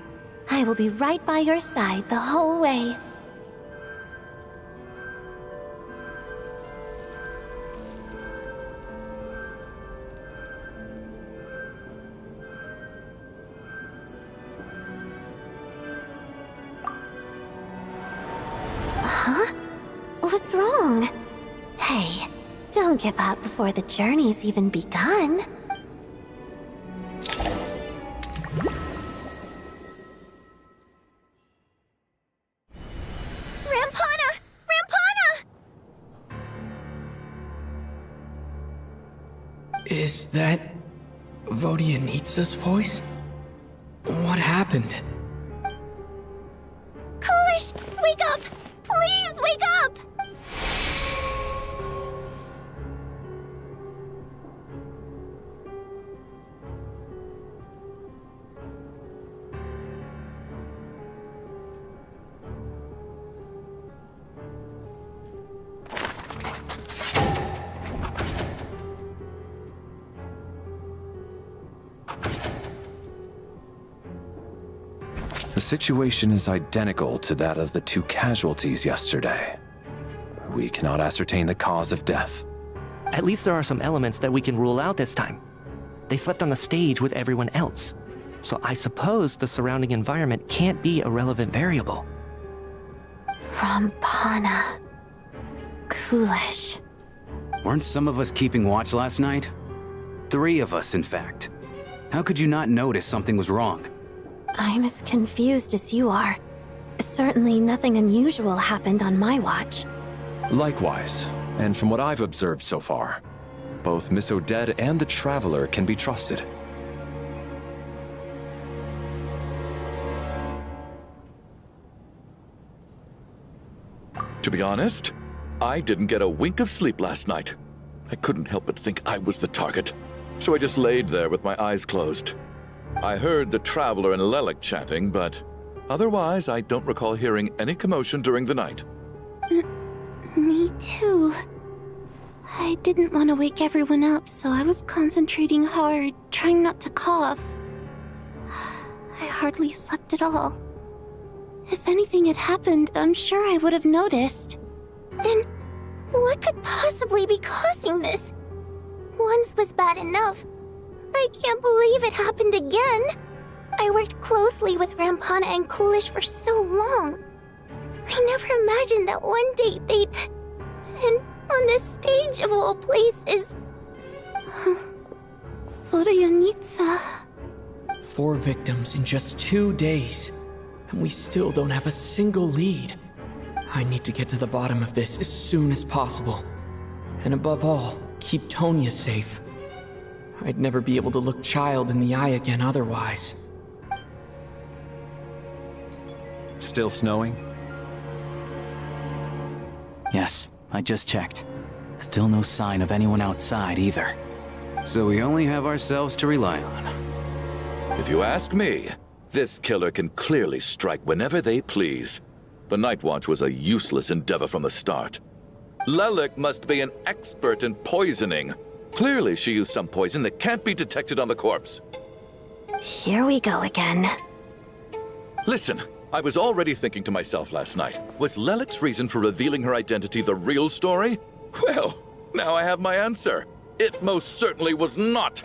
I will be right by your side the whole way. What's wrong? Hey, don't give up before the journey's even begun. Rampana! Rampana! Is that Vodyanitsa's voice? What happened? Coolish, wake up! Please wake up! The situation is identical to that of the two casualties yesterday. We cannot ascertain the cause of death. At least there are some elements that we can rule out this time. They slept on the stage with everyone else, so I suppose the surrounding environment can't be a relevant variable. Rampana. Coolish. Weren't some of us keeping watch last night? 3 of us, in fact. How could you not notice something was wrong? I'm as confused as you are. Certainly nothing unusual happened on my watch. Likewise, and from what I've observed so far, both Miss Odette and the Traveler can be trusted. To be honest, I didn't get a wink of sleep last night. I couldn't help but think I was the target, so I just laid there with my eyes closed. I heard the Traveler and Lelik chatting, but otherwise I don't recall hearing any commotion during the night. Me too. I didn't want to wake everyone up, so I was concentrating hard, trying not to cough. I hardly slept at all. If anything had happened, I'm sure I would have noticed. Then, what could possibly be causing this? Once was bad enough. I can't believe it happened again. I worked closely with Rampana and Coolish for so long. I never imagined that one day they'd... And on the stage of all places... Voryanitsa... 4 victims in just 2 days, and we still don't have a single lead. I need to get to the bottom of this as soon as possible. And above all, keep Tonya safe. I'd never be able to look Child in the eye again otherwise. Still snowing? Yes, I just checked. Still no sign of anyone outside either. So we only have ourselves to rely on. If you ask me, this killer can clearly strike whenever they please. The Night Watch was a useless endeavor from the start. Lelik must be an expert in poisoning. Clearly she used some poison that can't be detected on the corpse. Here we go again. Listen, I was already thinking to myself last night, was Lelik's reason for revealing her identity the real story? Well, now I have my answer. It most certainly was not.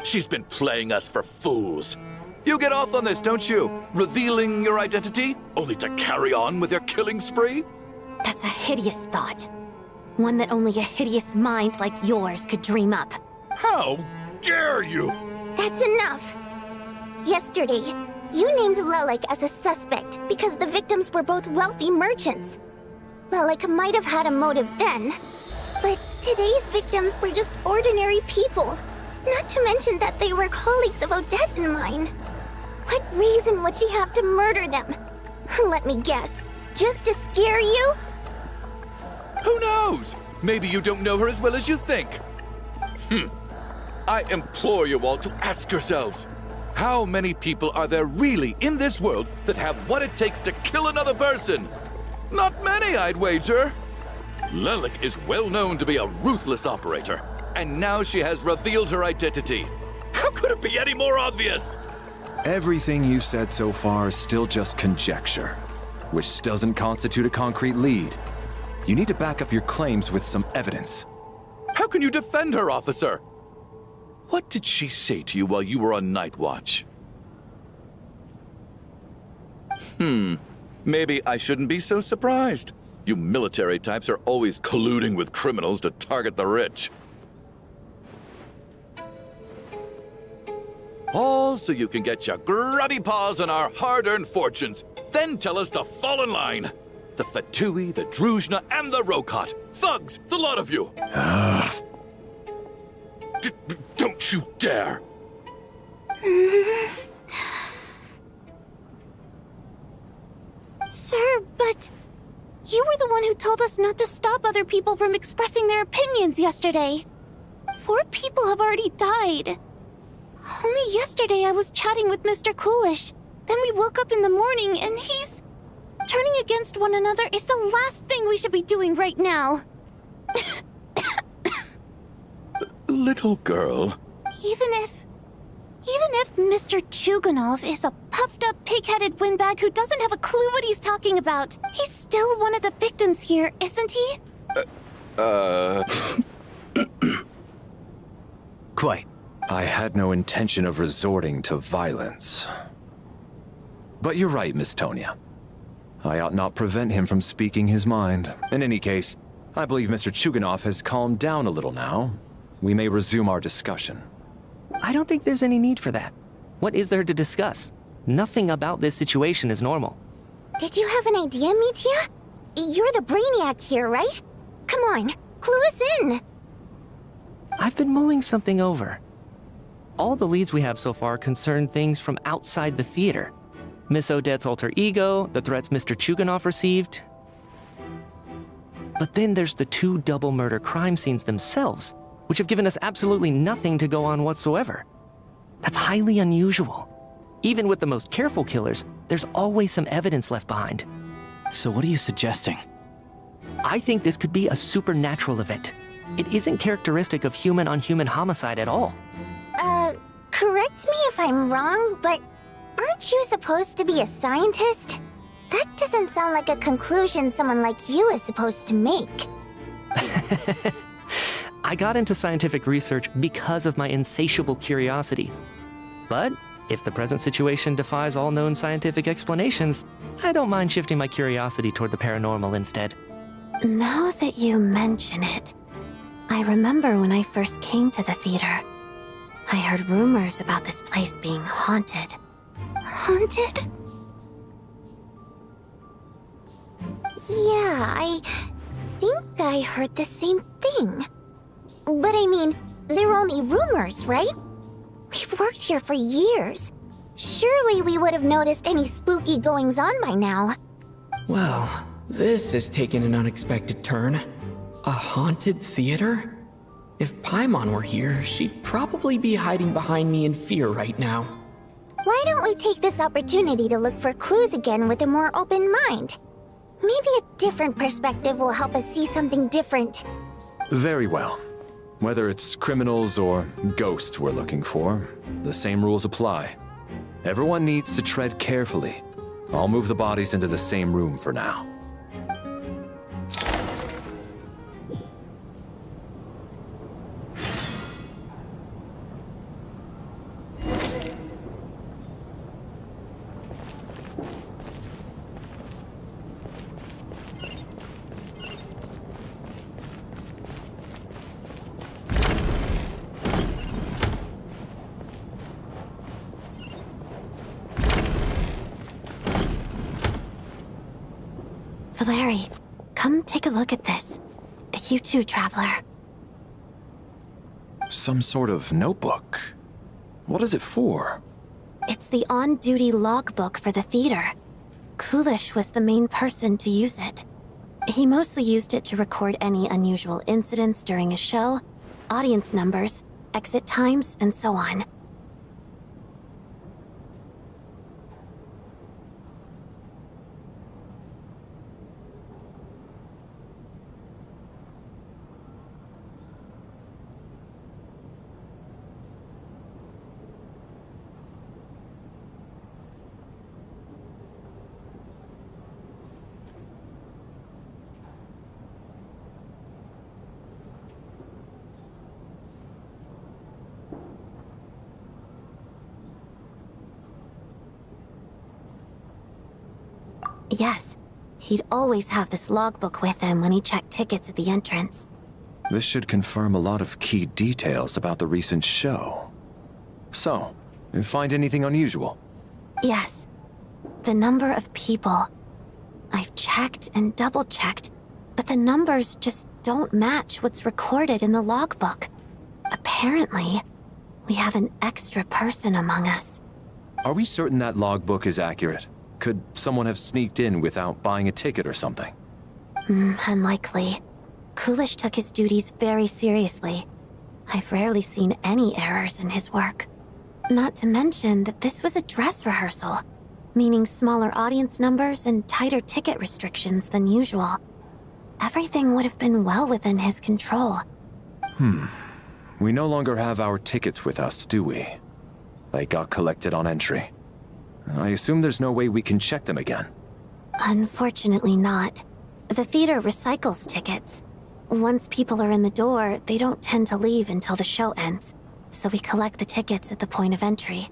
She's been playing us for fools. You get off on this, don't you? Revealing your identity, only to carry on with your killing spree? That's a hideous thought. One that only a hideous mind like yours could dream up. How dare you? That's enough! Yesterday, you named Lelik as a suspect because the victims were both wealthy merchants. Lelik might have had a motive then, but today's victims were just ordinary people. Not to mention that they were colleagues of Odette and mine. What reason would she have to murder them? Let me guess. Just to scare you? Who knows? Maybe you don't know her as well as you think. I implore you all to ask yourselves, how many people are there really in this world that have what it takes to kill another person? Not many, I'd wager. Lelik is well known to be a ruthless operator, and now she has revealed her identity. How could it be any more obvious? Everything you've said so far is still just conjecture, which doesn't constitute a concrete lead. You need to back up your claims with some evidence. How can you defend her, officer? What did she say to you while you were on Night Watch? Maybe I shouldn't be so surprised. You military types are always colluding with criminals to target the rich. All so you can get your grubby paws on our hard-earned fortunes, then tell us to fall in line. The Fatui, the Druzhna, and the Rokot. Thugs, the lot of you. Don't you dare! Sir, but... You were the one who told us not to stop other people from expressing their opinions yesterday. 4 people have already died. Only yesterday I was chatting with Mr. Coolish. Then we woke up in the morning and he's... Turning against one another is the last thing we should be doing right now. Little girl. Even if Mr. Chuganov is a puffed-up, pig-headed windbag who doesn't have a clue what he's talking about, he's still one of the victims here, isn't he? Quite. I had no intention of resorting to violence. But you're right, Miss Tonya. I ought not prevent him from speaking his mind. In any case, I believe Mr. Chuganov has calmed down a little now. We may resume our discussion. I don't think there's any need for that. What is there to discuss? Nothing about this situation is normal. Did you have an idea, Mitya? You're the brainiac here, right? Come on, clue us in. I've been mulling something over. All the leads we have so far concern things from outside the theater. Miss Odette's alter ego, the threats Mr. Chuganov received. But then there's the 2 double murder crime scenes themselves, which have given us absolutely nothing to go on whatsoever. That's highly unusual. Even with the most careful killers, there's always some evidence left behind. So what are you suggesting? I think this could be a supernatural event. It isn't characteristic of human-on-human homicide at all. Correct me if I'm wrong, but aren't you supposed to be a scientist? That doesn't sound like a conclusion someone like you is supposed to make. I got into scientific research because of my insatiable curiosity. But if the present situation defies all known scientific explanations, I don't mind shifting my curiosity toward the paranormal instead. Now that you mention it, I remember when I first came to the theater. I heard rumors about this place being haunted. Haunted? Yeah, I think I heard the same thing. But I mean, they're only rumors, right? We've worked here for years. Surely we would have noticed any spooky goings-on by now. Well, this has taken an unexpected turn. A haunted theater? If Paimon were here, she'd probably be hiding behind me in fear right now. Why don't we take this opportunity to look for clues again with a more open mind? Maybe a different perspective will help us see something different. Very well. Whether it's criminals or ghosts we're looking for, the same rules apply. Everyone needs to tread carefully. I'll move the bodies into the same room for now. Valeri, come take a look at this. You too, Traveler. Some sort of notebook. What is it for? It's the on-duty logbook for the theater. Kulish was the main person to use it. He mostly used it to record any unusual incidents during a show, audience numbers, exit times, and so on. Yes, he'd always have this logbook with him when he checked tickets at the entrance. This should confirm a lot of key details about the recent show. So, you find anything unusual? Yes. The number of people. I've checked and double-checked, but the numbers just don't match what's recorded in the logbook. Apparently, we have an extra person among us. Are we certain that logbook is accurate? Could someone have sneaked in without buying a ticket or something? Unlikely. Kulish took his duties very seriously. I've rarely seen any errors in his work. Not to mention that this was a dress rehearsal, meaning smaller audience numbers and tighter ticket restrictions than usual. Everything would have been well within his control. We no longer have our tickets with us, do we? They got collected on entry. I assume there's no way we can check them again. Unfortunately not. The theater recycles tickets. Once people are in the door, they don't tend to leave until the show ends, so we collect the tickets at the point of entry.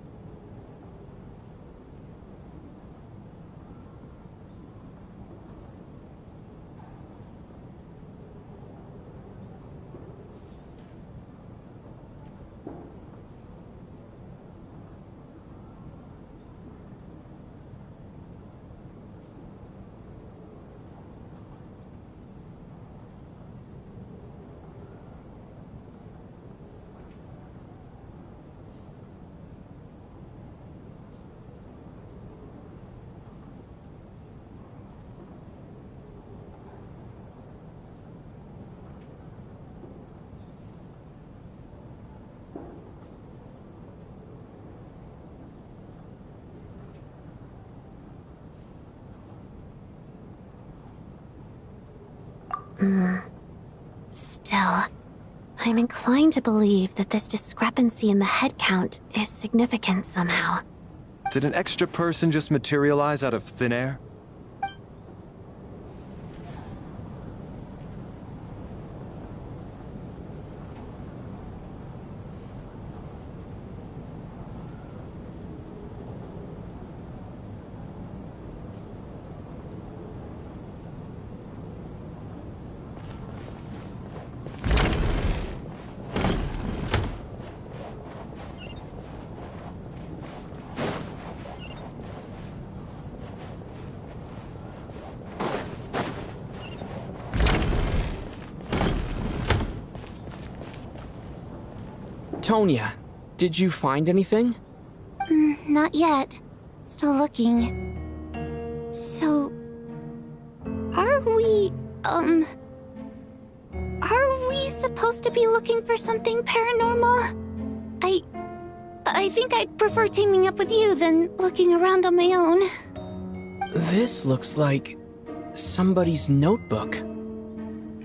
Still, I'm inclined to believe that this discrepancy in the head count is significant somehow. Did an extra person just materialize out of thin air? Tonya, did you find anything? Not yet. Still looking. So... Are we supposed to be looking for something paranormal? I think I'd prefer teaming up with you than looking around on my own. This looks like somebody's notebook.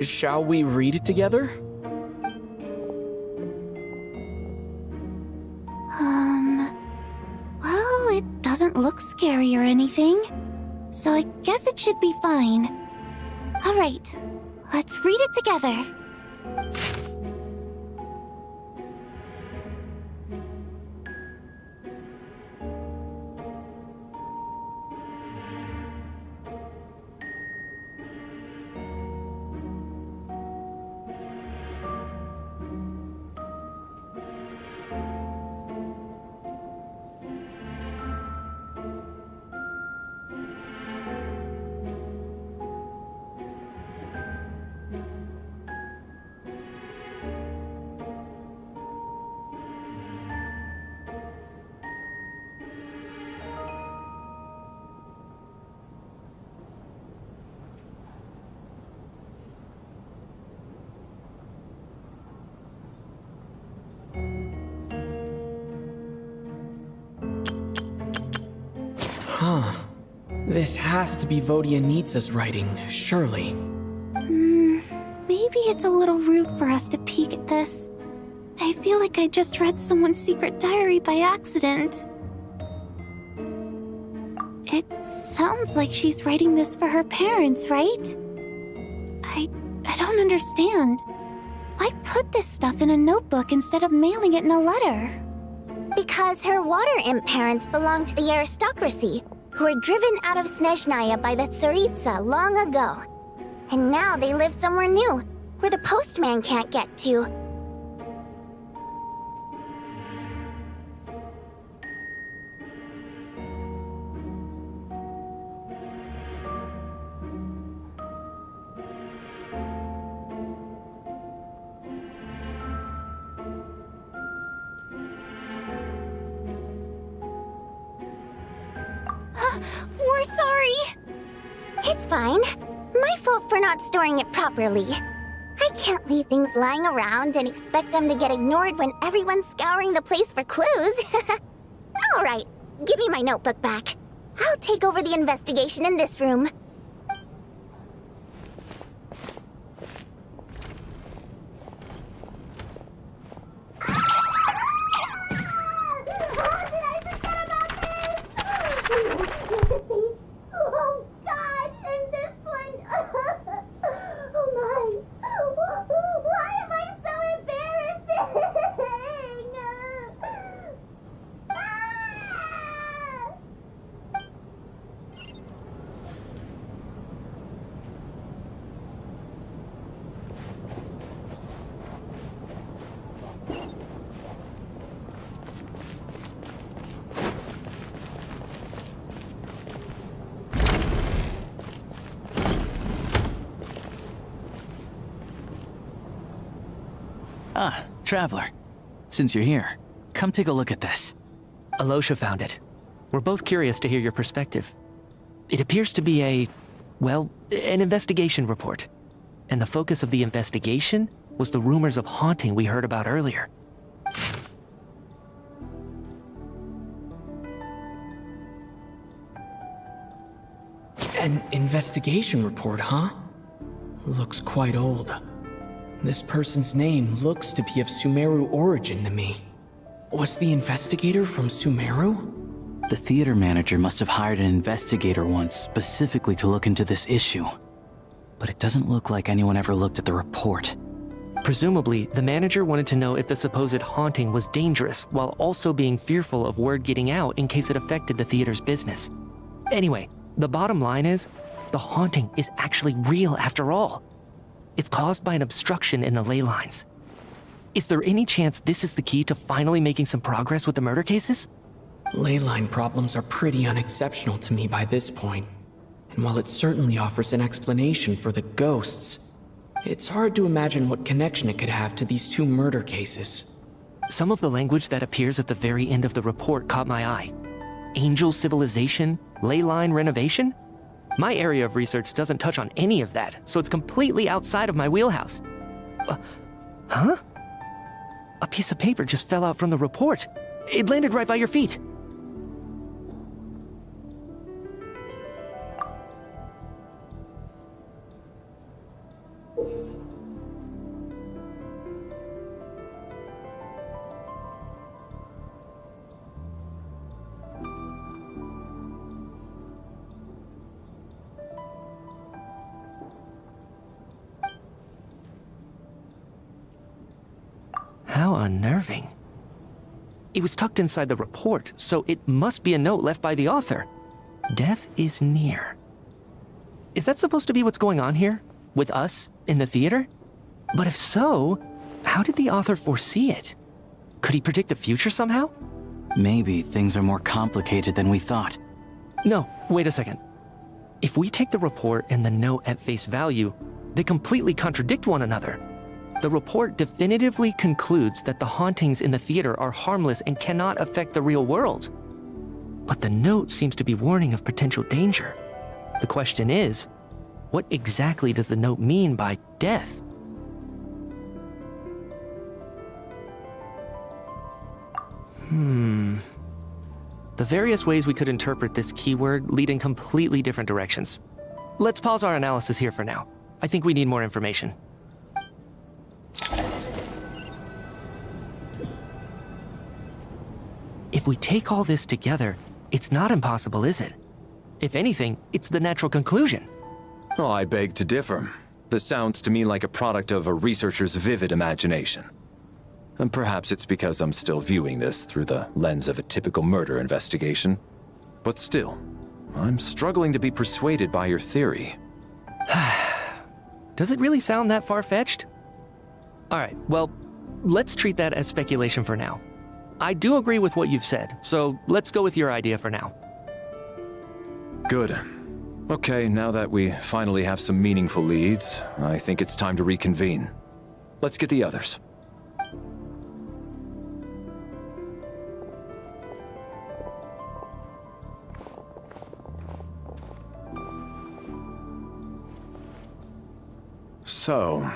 Shall we read it together? Well, it doesn't look scary or anything, so I guess it should be fine. Alright, let's read it together. Huh. This has to be Vodyanitsa's writing, surely. Maybe it's a little rude for us to peek at this. I feel like I just read someone's secret diary by accident. It sounds like she's writing this for her parents, right? I don't understand. Why put this stuff in a notebook instead of mailing it in a letter? Because her water imp parents belonged to the aristocracy, who were driven out of Snezhnaya by the Tsaritsa long ago. And now they live somewhere new, where the postman can't get to. We're sorry! It's fine. My fault for not storing it properly. I can't leave things lying around and expect them to get ignored when everyone's scouring the place for clues. Alright, give me my notebook back. I'll take over the investigation in this room. Oh God, and this one! Oh my! Why am I so embarrassing? Ah, Traveler. Since you're here, come take a look at this. Alosha found it. We're both curious to hear your perspective. It appears to be an investigation report. And the focus of the investigation was the rumors of haunting we heard about earlier. An investigation report, huh? Looks quite old. This person's name looks to be of Sumeru origin to me. Was the investigator from Sumeru? The theater manager must have hired an investigator once specifically to look into this issue. But it doesn't look like anyone ever looked at the report. Presumably, the manager wanted to know if the supposed haunting was dangerous while also being fearful of word getting out in case it affected the theater's business. Anyway, the bottom line is, the haunting is actually real after all. It's caused by an obstruction in the ley lines. Is there any chance this is the key to finally making some progress with the murder cases? Ley line problems are pretty unexceptional to me by this point. And while it certainly offers an explanation for the ghosts, it's hard to imagine what connection it could have to these two murder cases. Some of the language that appears at the very end of the report caught my eye. Angel civilization, ley line renovation? My area of research doesn't touch on any of that, so it's completely outside of my wheelhouse. Huh? A piece of paper just fell out from the report. It landed right by your feet. How unnerving. It was tucked inside the report, so it must be a note left by the author. Death is near. Is that supposed to be what's going on here? With us, in the theater? But if so, how did the author foresee it? Could he predict the future somehow? Maybe things are more complicated than we thought. No, wait a second. If we take the report and the note at face value, they completely contradict one another. The report definitively concludes that the hauntings in the theater are harmless and cannot affect the real world. But the note seems to be warning of potential danger. The question is, what exactly does the note mean by death? The various ways we could interpret this keyword lead in completely different directions. Let's pause our analysis here for now. I think we need more information. If we take all this together, it's not impossible, is it? If anything, it's the natural conclusion. Oh, I beg to differ. This sounds to me like a product of a researcher's vivid imagination. And perhaps it's because I'm still viewing this through the lens of a typical murder investigation. But still, I'm struggling to be persuaded by your theory. Does it really sound that far-fetched? Alright, well, let's treat that as speculation for now. I do agree with what you've said, so let's go with your idea for now. Good. Okay, now that we finally have some meaningful leads, I think it's time to reconvene. Let's get the others. So,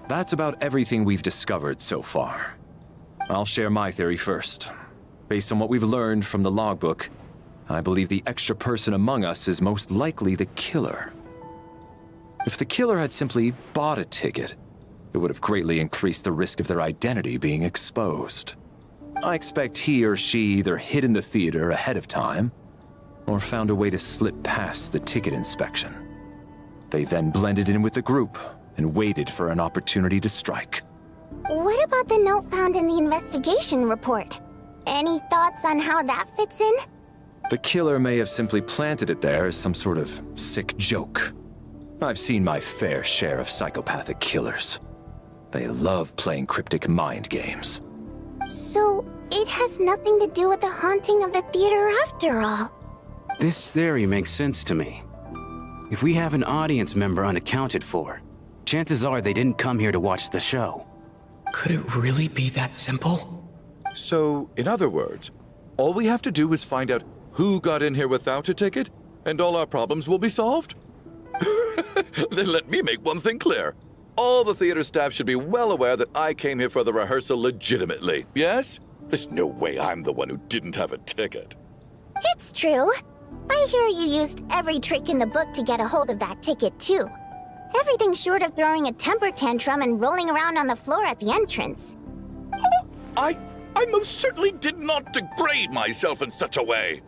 that's about everything we've discovered so far. I'll share my theory first. Based on what we've learned from the logbook, I believe the extra person among us is most likely the killer. If the killer had simply bought a ticket, it would have greatly increased the risk of their identity being exposed. I expect he or she either hid in the theater ahead of time, or found a way to slip past the ticket inspection. They then blended in with the group and waited for an opportunity to strike. What about the note found in the investigation report? Any thoughts on how that fits in? The killer may have simply planted it there as some sort of sick joke. I've seen my fair share of psychopathic killers. They love playing cryptic mind games. So, it has nothing to do with the haunting of the theater after all. This theory makes sense to me. If we have an audience member unaccounted for, chances are they didn't come here to watch the show. Could it really be that simple? So, in other words, all we have to do is find out who got in here without a ticket, and all our problems will be solved? Then let me make one thing clear. All the theater staff should be well aware that I came here for the rehearsal legitimately, yes? There's no way I'm the one who didn't have a ticket. It's true. I hear you used every trick in the book to get a hold of that ticket, too. Everything short of throwing a temper tantrum and rolling around on the floor at the entrance. I most certainly did not degrade myself in such a way.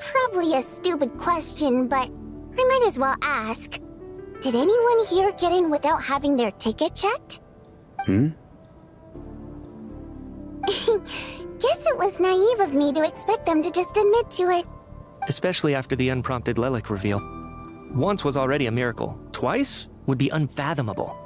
Probably a stupid question, but I might as well ask. Did anyone here get in without having their ticket checked? Guess it was naive of me to expect them to just admit to it. Especially after the unprompted Lelik reveal. Once was already a miracle. Twice would be unfathomable.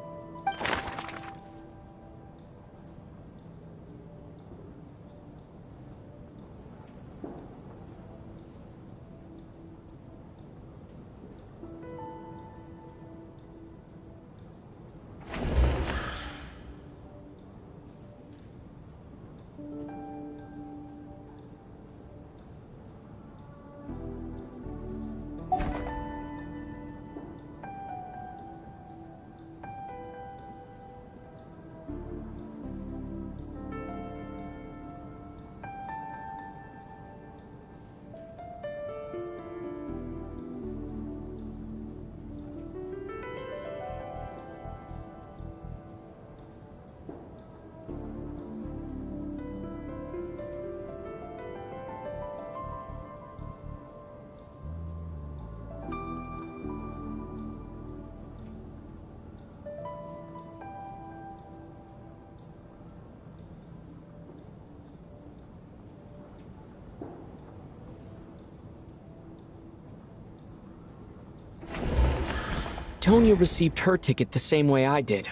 Tonya received her ticket the same way I did.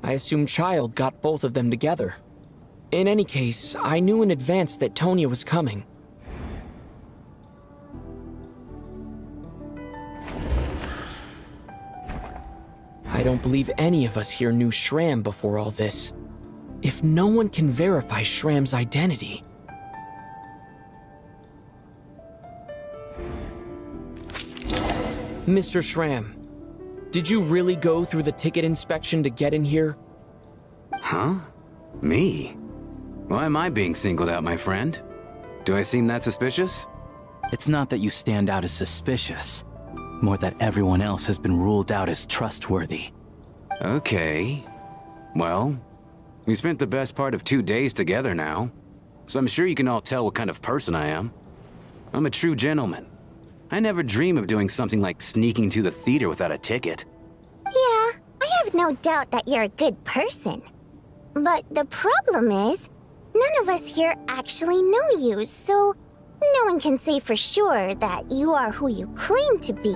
I assume Child got both of them together. In any case, I knew in advance that Tonya was coming. I don't believe any of us here knew Shram before all this. If no one can verify Shram's identity... Mr. Shram, did you really go through the ticket inspection to get in here? Huh? Me? Why am I being singled out, my friend? Do I seem that suspicious? It's not that you stand out as suspicious, more that everyone else has been ruled out as trustworthy. Okay. Well, we spent the best part of 2 days together now, so I'm sure you can all tell what kind of person I am. I'm a true gentleman. I never dream of doing something like sneaking to the theater without a ticket. Yeah, I have no doubt that you're a good person. But the problem is, none of us here actually know you, so no one can say for sure that you are who you claim to be.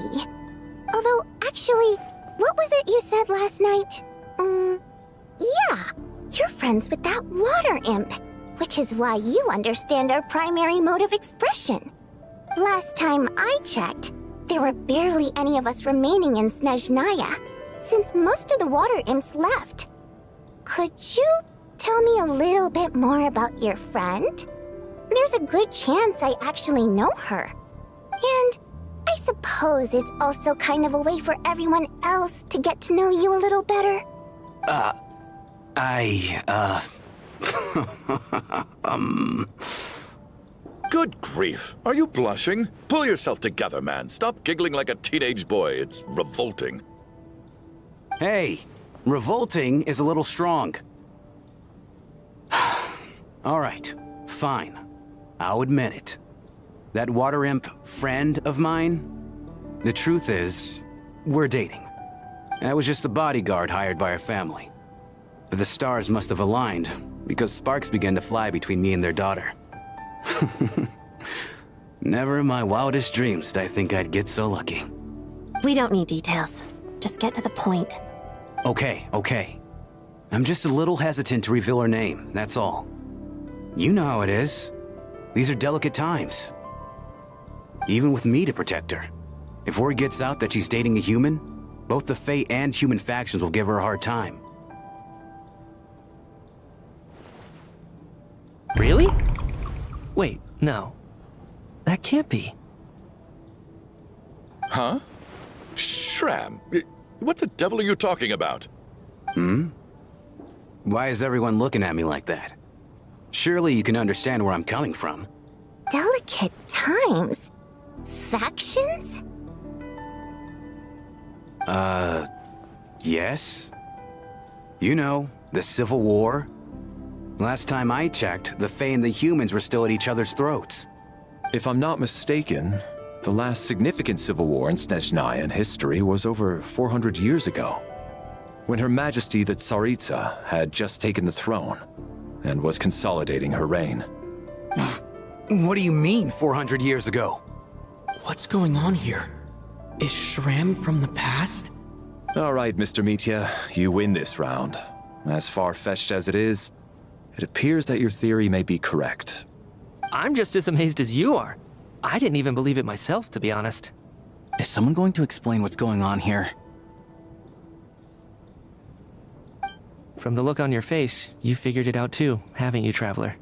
Although, actually, what was it you said last night? Yeah, you're friends with that water imp, which is why you understand our primary mode of expression. Last time I checked, there were barely any of us remaining in Snezhnaya, since most of the water imps left. Could you tell me a little bit more about your friend? There's a good chance I actually know her. And I suppose it's also kind of a way for everyone else to get to know you a little better. Good grief. Are you blushing? Pull yourself together, man. Stop giggling like a teenage boy. It's revolting. Hey, revolting is a little strong. All right, fine. I'll admit it. That water imp friend of mine, the truth is, we're dating. I was just a bodyguard hired by our family. But the stars must have aligned, because sparks began to fly between me and their daughter. Never in my wildest dreams did I think I'd get so lucky. We don't need details. Just get to the point. Okay. I'm just a little hesitant to reveal her name, that's all. You know how it is. These are delicate times. Even with me to protect her. If word gets out that she's dating a human, both the Fae and human factions will give her a hard time. Really? Wait, no. That can't be. Huh? Shram, what the devil are you talking about? Why is everyone looking at me like that? Surely you can understand where I'm coming from. Delicate times? Factions? Yes? You know, the Civil War? Last time I checked, the Fae and the humans were still at each other's throats. If I'm not mistaken, the last significant civil war in Snezhnayan history was over 400 years ago, when Her Majesty the Tsaritsa had just taken the throne and was consolidating her reign. What do you mean, 400 years ago? What's going on here? Is Shram from the past? All right, Mr. Mitya, you win this round. As far-fetched as it is, it appears that your theory may be correct. I'm just as amazed as you are. I didn't even believe it myself, to be honest. Is someone going to explain what's going on here? From the look on your face, you figured it out too, haven't you, Traveler?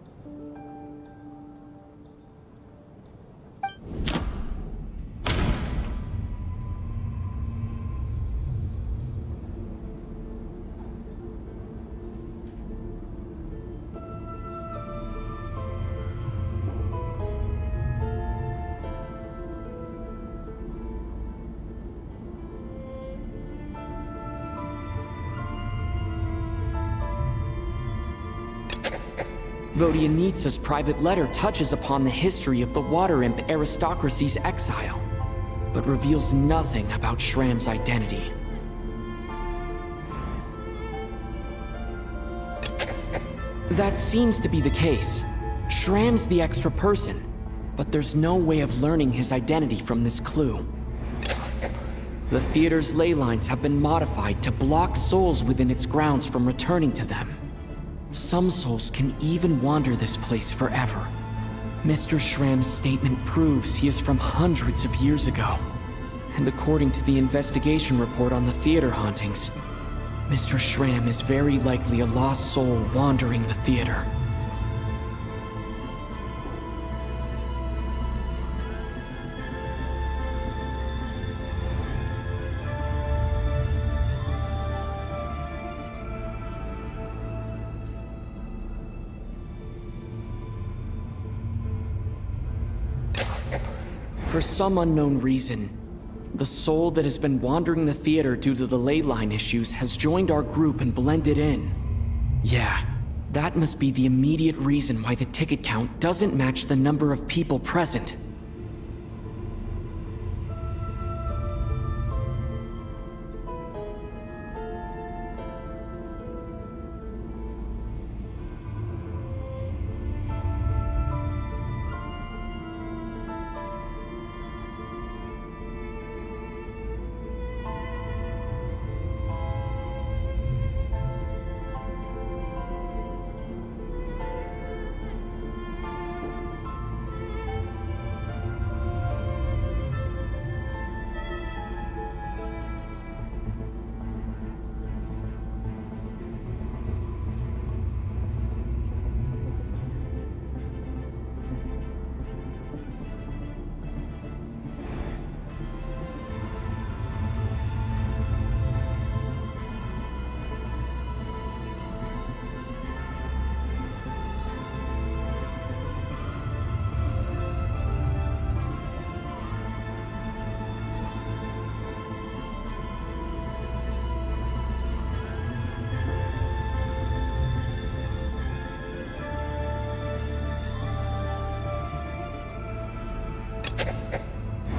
Vodyanitsa's private letter touches upon the history of the Water Imp aristocracy's exile, but reveals nothing about Shram's identity. That seems to be the case. Shram's the extra person, but there's no way of learning his identity from this clue. The theater's ley lines have been modified to block souls within its grounds from returning to them. Some souls can even wander this place forever. Mr. Shram's statement proves he is from hundreds of years ago. And according to the investigation report on the theater hauntings, Mr. Shram is very likely a lost soul wandering the theater. For some unknown reason, the soul that has been wandering the theater due to the ley line issues has joined our group and blended in. Yeah, that must be the immediate reason why the ticket count doesn't match the number of people present.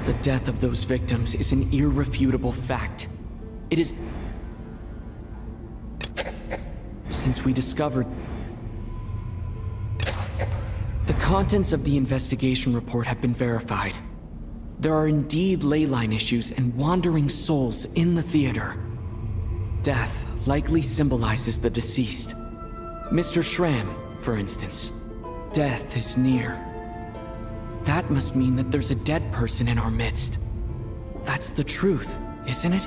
The death of those victims is an irrefutable fact. It is... Since we discovered... The contents of the investigation report have been verified. There are indeed ley line issues and wandering souls in the theater. Death likely symbolizes the deceased. Mr. Shram, for instance. Death is near. That must mean that there's a dead person in our midst. That's the truth, isn't it?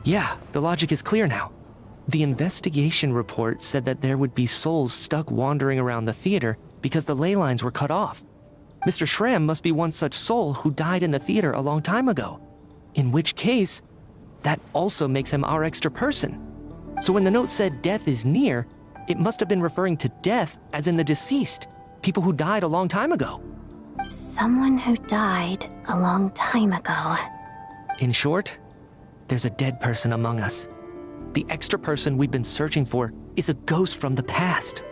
Yeah, the logic is clear now. The investigation report said that there would be souls stuck wandering around the theater because the ley lines were cut off. Mr. Shram must be one such soul who died in the theater a long time ago. In which case, that also makes him our extra person. So when the note said death is near, it must have been referring to death as in the deceased, people who died a long time ago. Someone who died a long time ago. In short, there's a dead person among us. The extra person we've been searching for is a ghost from the past.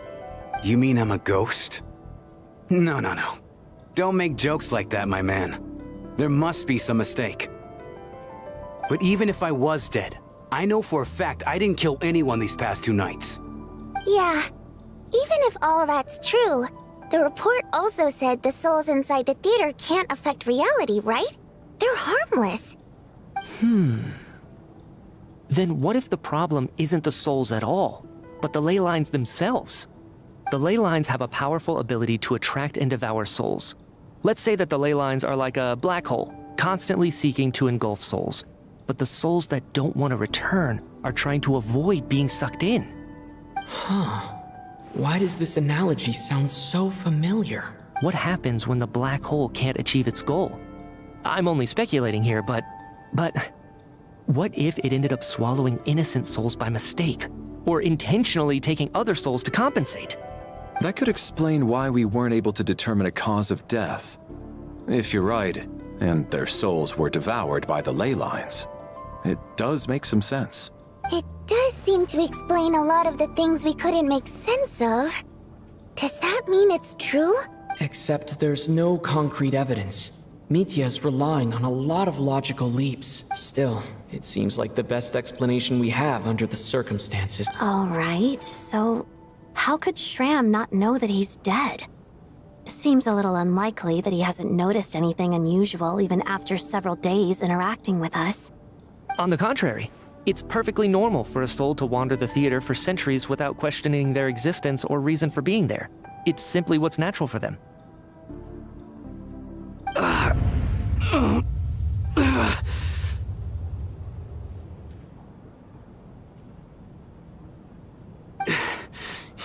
You mean I'm a ghost? No. Don't make jokes like that, my man. There must be some mistake. But even if I was dead, I know for a fact I didn't kill anyone these past 2 nights. Yeah, even if all that's true, the report also said the souls inside the theater can't affect reality, right? They're harmless. Then what if the problem isn't the souls at all, but the ley lines themselves? The ley lines have a powerful ability to attract and devour souls. Let's say that the ley lines are like a black hole, constantly seeking to engulf souls. But the souls that don't want to return are trying to avoid being sucked in. Why does this analogy sound so familiar? What happens when the black hole can't achieve its goal? I'm only speculating here, but what if it ended up swallowing innocent souls by mistake, or intentionally taking other souls to compensate? That could explain why we weren't able to determine a cause of death. If you're right, and their souls were devoured by the ley lines, it does make some sense. It does seem to explain a lot of the things we couldn't make sense of. Does that mean it's true? Except there's no concrete evidence. Mitya's relying on a lot of logical leaps. Still, it seems like the best explanation we have under the circumstances. All right, so how could Shram not know that he's dead? Seems a little unlikely that he hasn't noticed anything unusual even after several days interacting with us. On the contrary, it's perfectly normal for a soul to wander the theater for centuries without questioning their existence or reason for being there. It's simply what's natural for them.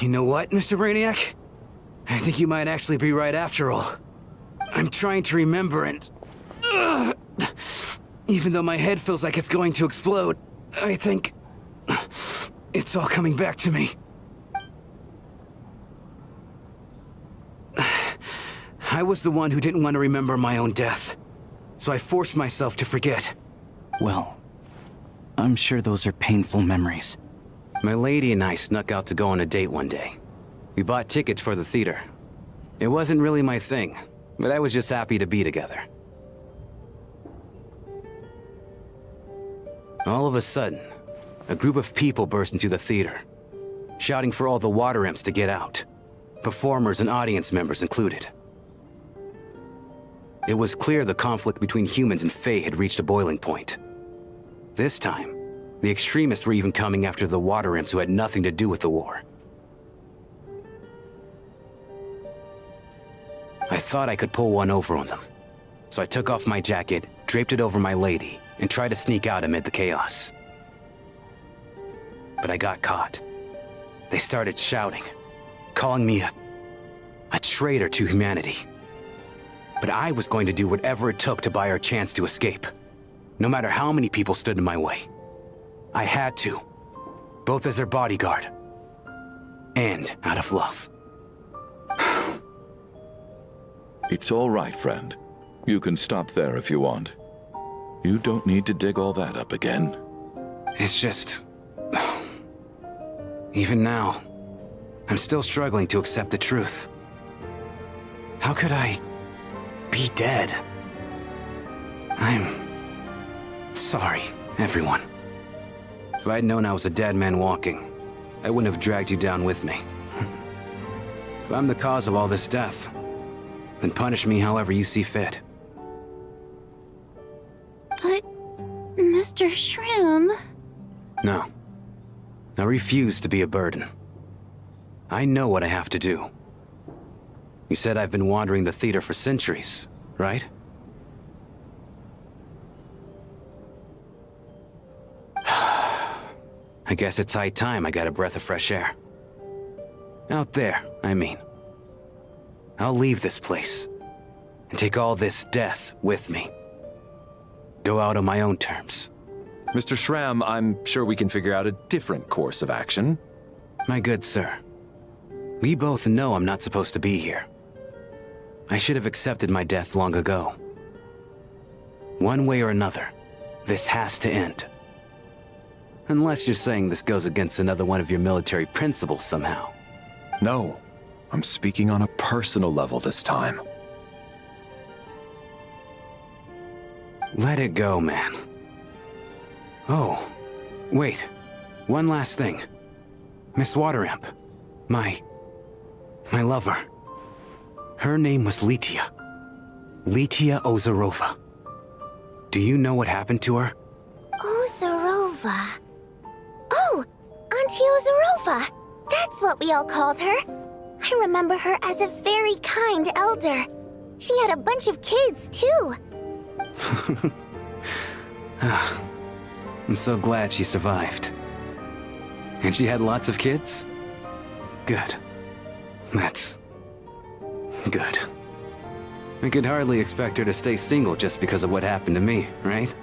You know what, Mr. Brainiac? I think you might actually be right after all. I'm trying to remember and... even though my head feels like it's going to explode, I think... it's all coming back to me. I was the one who didn't want to remember my own death, so I forced myself to forget. Well, I'm sure those are painful memories. My lady and I snuck out to go on a date one day. We bought tickets for the theater. It wasn't really my thing, but I was just happy to be together. All of a sudden, a group of people burst into the theater, shouting for all the water imps to get out, performers and audience members included. It was clear the conflict between humans and Fae had reached a boiling point. This time, the extremists were even coming after the water imps who had nothing to do with the war. I thought I could pull one over on them, so I took off my jacket, draped it over my lady, and tried to sneak out amid the chaos. But I got caught. They started shouting, calling me a traitor to humanity. But I was going to do whatever it took to buy our chance to escape, no matter how many people stood in my way. I had to, both as their bodyguard and out of love. It's all right, friend. You can stop there if you want. You don't need to dig all that up again. It's just... even now, I'm still struggling to accept the truth. How could I be dead? I'm sorry, everyone. If I'd known I was a dead man walking, I wouldn't have dragged you down with me. If I'm the cause of all this death, then punish me however you see fit. But, Mr. Shroom... No. I refuse to be a burden. I know what I have to do. You said I've been wandering the theater for centuries, right? I guess it's high time I got a breath of fresh air. Out there, I mean. I'll leave this place and take all this death with me. Go out on my own terms. Mr. Shram, I'm sure we can figure out a different course of action. My good sir, we both know I'm not supposed to be here. I should have accepted my death long ago. One way or another, this has to end. Unless you're saying this goes against another one of your military principles somehow. No, I'm speaking on a personal level this time. Let it go, man. Oh, wait. One last thing. Miss Wateramp. My lover. Her name was Litia. Litia Ozarova. Do you know what happened to her? Ozarova. Oh, Auntie Ozarova. That's what we all called her. I remember her as a very kind elder. She had a bunch of kids, too. I'm so glad she survived. And she had lots of kids? Good. That's good. I could hardly expect her to stay single just because of what happened to me, right?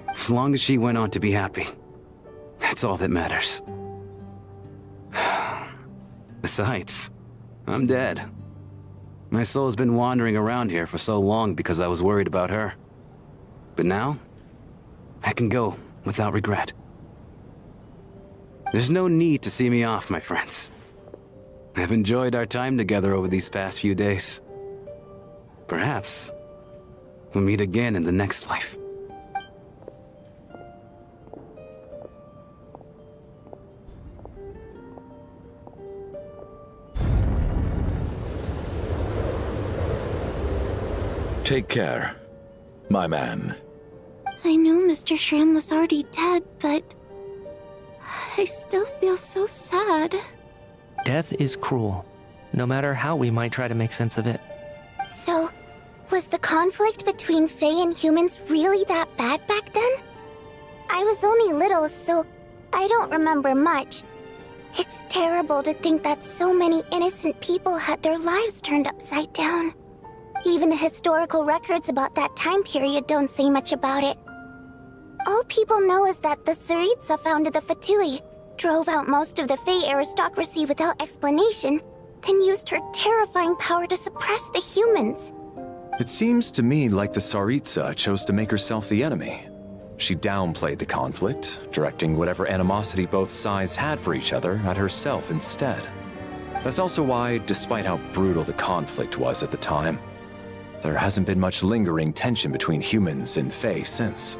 As long as she went on to be happy, that's all that matters. Besides, I'm dead. My soul's been wandering around here for so long because I was worried about her. But now, I can go without regret. There's no need to see me off, my friends. I've enjoyed our time together over these past few days. Perhaps we'll meet again in the next life. Take care, my man. I know Mr. Shram was already dead, but I still feel so sad. Death is cruel, no matter how we might try to make sense of it. So, was the conflict between Fae and humans really that bad back then? I was only little, so I don't remember much. It's terrible to think that so many innocent people had their lives turned upside down. Even the historical records about that time period don't say much about it. All people know is that the Tsaritsa founded the Fatui, drove out most of the Fae aristocracy without explanation, then used her terrifying power to suppress the humans. It seems to me like the Tsaritsa chose to make herself the enemy. She downplayed the conflict, directing whatever animosity both sides had for each other at herself instead. That's also why, despite how brutal the conflict was at the time, there hasn't been much lingering tension between humans and Fae since.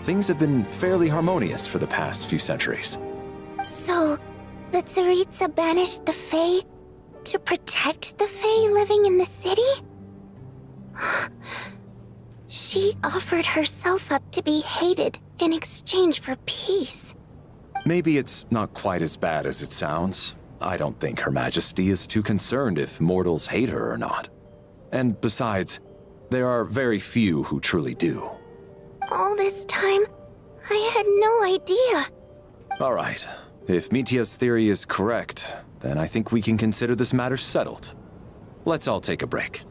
Things have been fairly harmonious for the past few centuries. So, the Tsaritsa banished the Fae to protect the Fae living in the city? She offered herself up to be hated in exchange for peace. Maybe it's not quite as bad as it sounds. I don't think Her Majesty is too concerned if mortals hate her or not. And besides, there are very few who truly do. All this time, I had no idea. All right. If Mitia's theory is correct, then I think we can consider this matter settled. Let's all take a break.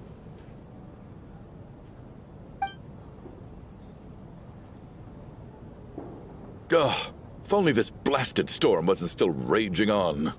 Ugh, if only this blasted storm wasn't still raging on.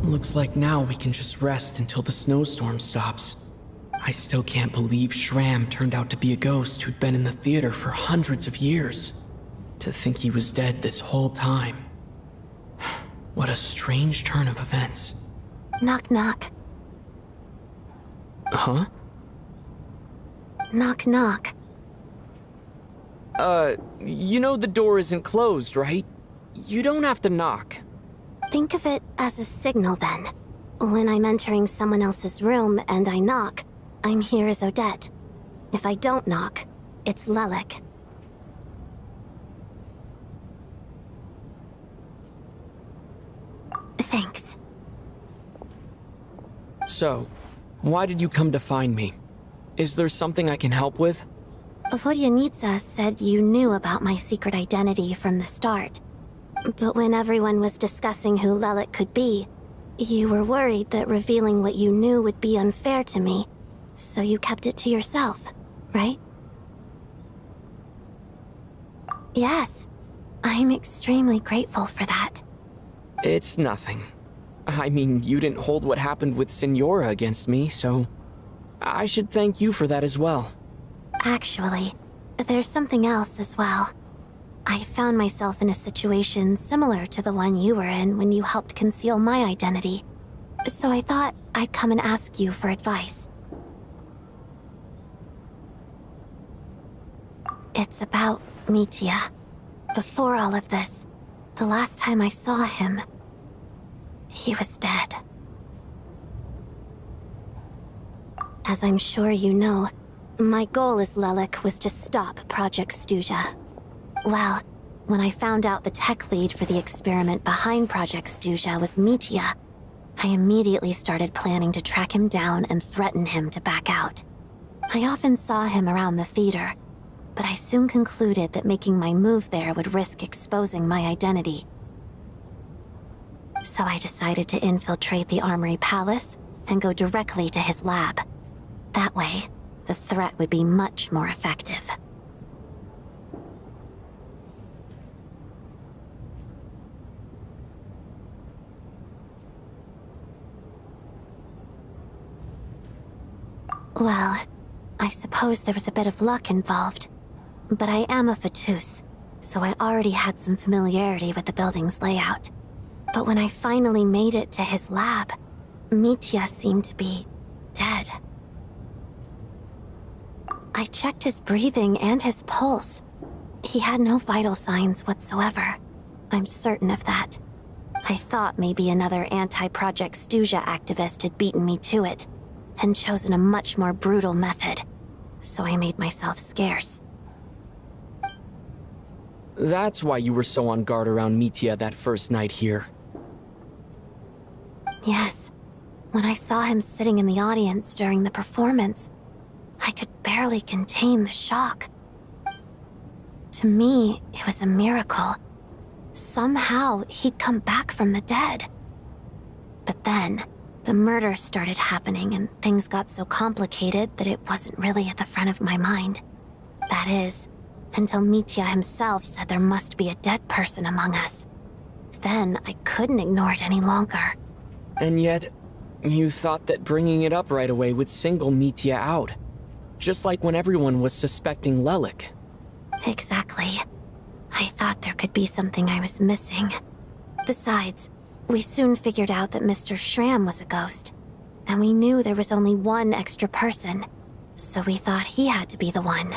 Looks like now we can just rest until the snowstorm stops. I still can't believe Shram turned out to be a ghost who'd been in the theater for hundreds of years. To think he was dead this whole time. What a strange turn of events. Knock knock. Huh? Knock knock. You know the door isn't closed, right? You don't have to knock. Think of it as a signal then. When I'm entering someone else's room and I knock, I'm here as Odette. If I don't knock, it's Lelik. Thanks. So, why did you come to find me? Is there something I can help with? Vodyanitsa said you knew about my secret identity from the start. But when everyone was discussing who Lelik could be, you were worried that revealing what you knew would be unfair to me, so you kept it to yourself, right? Yes, I'm extremely grateful for that. It's nothing. I mean, you didn't hold what happened with Signora against me, so I should thank you for that as well. Actually, there's something else as well. I found myself in a situation similar to the one you were in when you helped conceal my identity. So I thought I'd come and ask you for advice. It's about Mitya. Before all of this, the last time I saw him, he was dead. As I'm sure you know, my goal as Lelik was to stop Project Stuja. Well, when I found out the tech lead for the experiment behind Project Stuja was Mitya, I immediately started planning to track him down and threaten him to back out. I often saw him around the theater, but I soon concluded that making my move there would risk exposing my identity. So I decided to infiltrate the Armory Palace and go directly to his lab. That way, the threat would be much more effective. Well, I suppose there was a bit of luck involved. But I am a Fatus, so I already had some familiarity with the building's layout. But when I finally made it to his lab, Mitya seemed to be dead. I checked his breathing and his pulse. He had no vital signs whatsoever. I'm certain of that. I thought maybe another anti-Project Stuja activist had beaten me to it, and chosen a much more brutal method. So I made myself scarce. That's why you were so on guard around Mitya that first night here. Yes. When I saw him sitting in the audience during the performance, I could barely contain the shock. To me, it was a miracle. Somehow, he'd come back from the dead. But then, the murders started happening and things got so complicated that it wasn't really at the front of my mind. That is, until Mitya himself said there must be a dead person among us. Then I couldn't ignore it any longer. And yet, you thought that bringing it up right away would single Mitya out. Just like when everyone was suspecting Lelik. Exactly. I thought there could be something I was missing. Besides, we soon figured out that Mr. Schramm was a ghost. And we knew there was only one extra person. So we thought he had to be the one.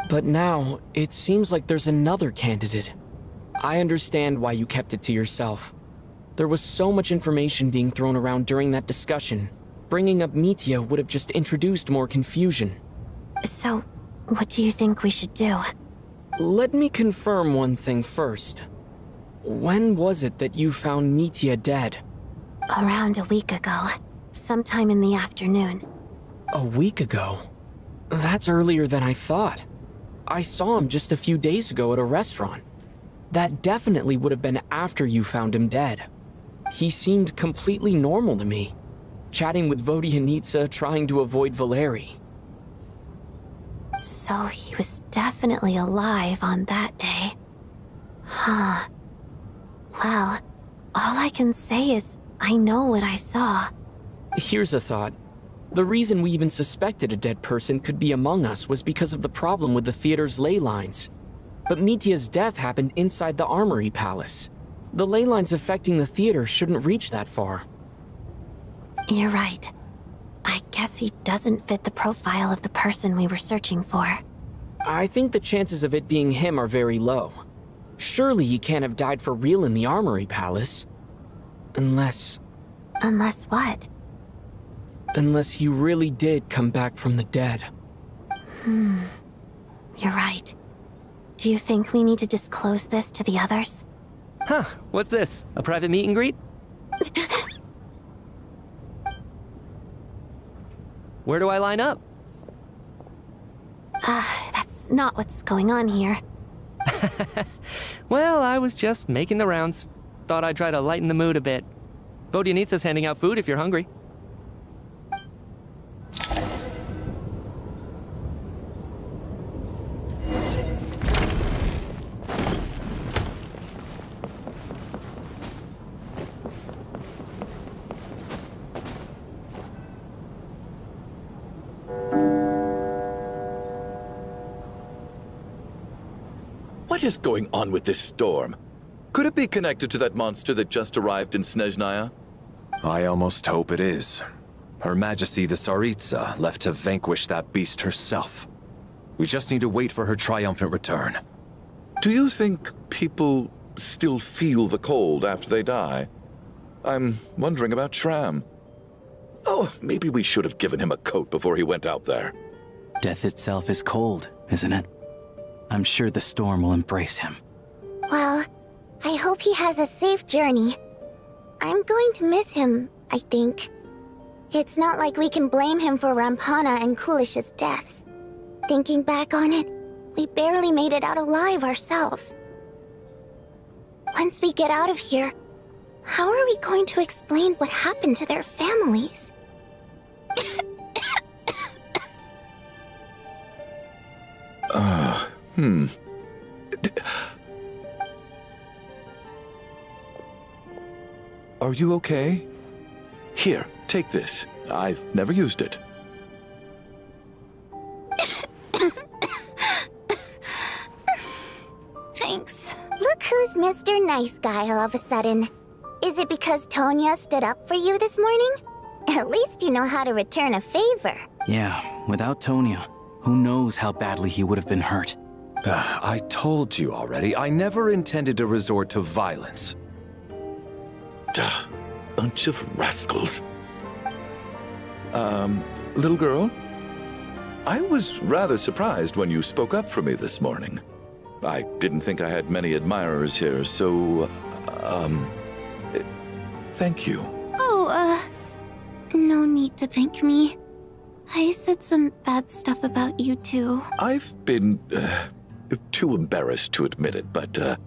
But now, it seems like there's another candidate. I understand why you kept it to yourself. There was so much information being thrown around during that discussion. Bringing up Mitya would have just introduced more confusion. So, what do you think we should do? Let me confirm one thing first. When was it that you found Mitya dead? Around a week ago. Sometime in the afternoon. A week ago? That's earlier than I thought. I saw him just a few days ago at a restaurant. That definitely would have been after you found him dead. He seemed completely normal to me. Chatting with Vodyanitsa, trying to avoid Valeri. So he was definitely alive on that day. Huh. Well, all I can say is I know what I saw. Here's a thought. The reason we even suspected a dead person could be among us was because of the problem with the theater's ley lines. But Mitya's death happened inside the Armory Palace. The ley lines affecting the theater shouldn't reach that far. You're right. I guess he doesn't fit the profile of the person we were searching for. I think the chances of it being him are very low. Surely he can't have died for real in the Armory Palace. Unless... Unless what? Unless he really did come back from the dead. You're right. Do you think we need to disclose this to the others? Huh, what's this? A private meet and greet? Where do I line up? That's not what's going on here. Well, I was just making the rounds. Thought I'd try to lighten the mood a bit. Vodyanitsa's handing out food if you're hungry. What is going on with this storm? Could it be connected to that monster that just arrived in Snezhnaya? I almost hope it is. Her Majesty the Tsaritsa left to vanquish that beast herself. We just need to wait for her triumphant return. Do you think people still feel the cold after they die? I'm wondering about Shram. Oh, maybe we should have given him a coat before he went out there. Death itself is cold, isn't it? I'm sure the storm will embrace him. Well, I hope he has a safe journey. I'm going to miss him, I think. It's not like we can blame him for Rampana and Kulish's deaths. Thinking back on it, we barely made it out alive ourselves. Once we get out of here, how are we going to explain what happened to their families? Are you okay? Here, take this. I've never used it. Thanks. Look who's Mr. Nice Guy all of a sudden. Is it because Tonya stood up for you this morning? At least you know how to return a favor. Yeah, without Tonya, who knows how badly he would have been hurt. I told you already, I never intended to resort to violence. Duh, bunch of rascals. Little girl? I was rather surprised when you spoke up for me this morning. I didn't think I had many admirers here, so, thank you. Oh, no need to thank me. I said some bad stuff about you too. I've been, too embarrassed to admit it, but,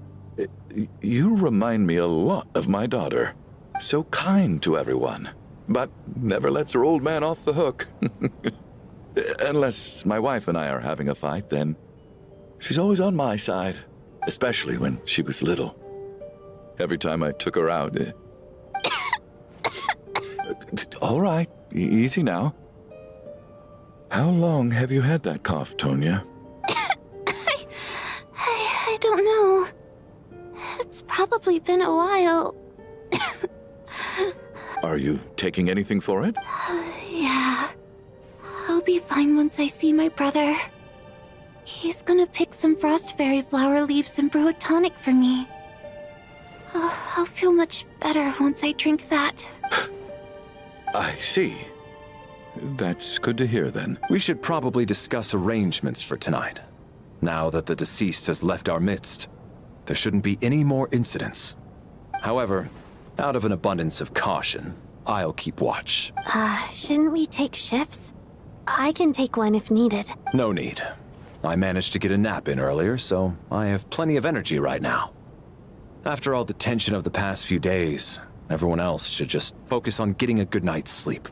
you remind me a lot of my daughter. So kind to everyone, but never lets her old man off the hook. Unless my wife and I are having a fight, then she's always on my side, especially when she was little. Every time I took her out... All right, easy now. How long have you had that cough, Tonya? I don't know. It's probably been a while. Are you taking anything for it? Yeah. I'll be fine once I see my brother. He's gonna pick some frost fairy flower leaves and brew a tonic for me. I'll feel much better once I drink that. I see. That's good to hear, then. We should probably discuss arrangements for tonight. Now that the deceased has left our midst, there shouldn't be any more incidents. However, out of an abundance of caution, I'll keep watch. Shouldn't we take shifts? I can take one if needed. No need. I managed to get a nap in earlier, so I have plenty of energy right now. After all the tension of the past few days, everyone else should just focus on getting a good night's sleep.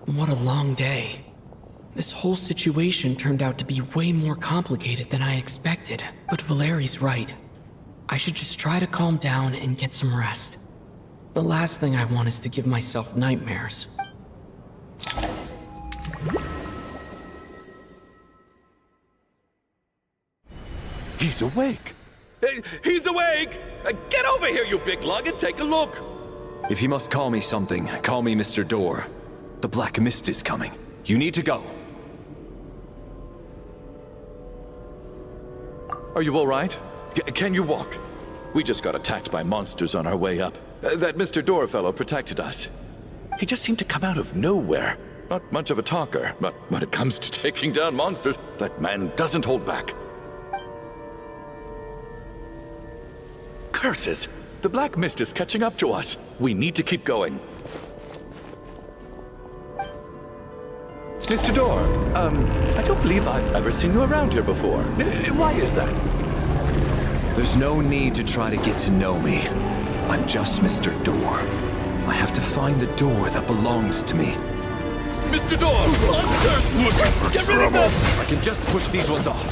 What a long day. This whole situation turned out to be way more complicated than I expected. But Valeri's right. I should just try to calm down and get some rest. The last thing I want is to give myself nightmares. He's awake! He's awake! Get over here, you big lug, and take a look! If you must call me something, call me Mr. Door. The Black Mist is coming. You need to go. Are you all right? Can you walk? We just got attacked by monsters on our way up. That Mr. Door fellow protected us. He just seemed to come out of nowhere. Not much of a talker, but when it comes to taking down monsters, that man doesn't hold back. Curses! The Black Mist is catching up to us. We need to keep going. Mr. Door, I don't believe I've ever seen you around here before. Why is that? There's no need to try to get to know me. I'm just Mr. Door. I have to find the door that belongs to me. Mr. Door! Monsters! Get rid of them! I can just push these ones off.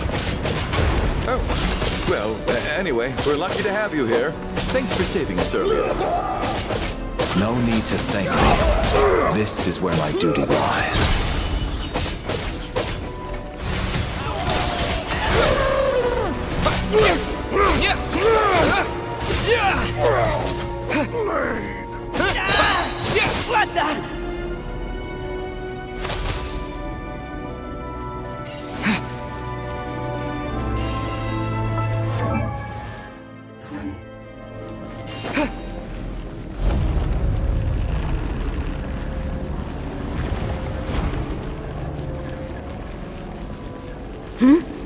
Oh, well, anyway, we're lucky to have you here. Thanks for saving us earlier. No need to thank me. This is where my duty lies. What the?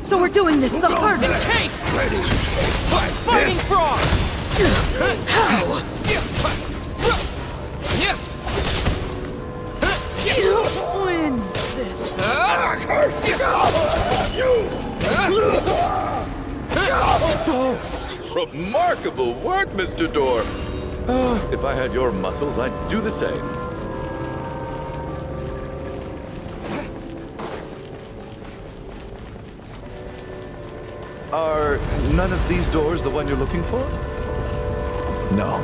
So we're doing this the hard way. Ready. Fighting frog! Win this. Remarkable work, Mr. Door. If I had your muscles, I'd do the same. Are none of these doors the one you're looking for? No.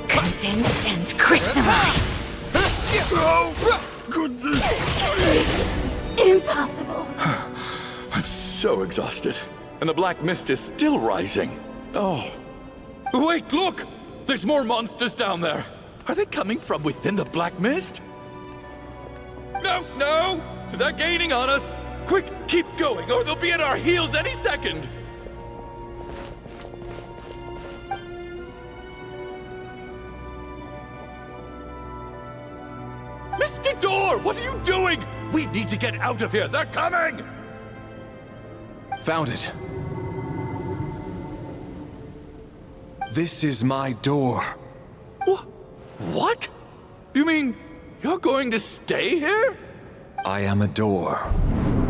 Condense and crystalline. Impossible. I'm so exhausted. And the Black Mist is still rising. Oh. Wait, look! There's more monsters down there. Are they coming from within the Black Mist? No, no! They're gaining on us! Quick, keep going, or they'll be at our heels any second! Mr. Door, what are you doing? We need to get out of here. They're coming! Found it. This is my door. What? You mean you're going to stay here? I am a door.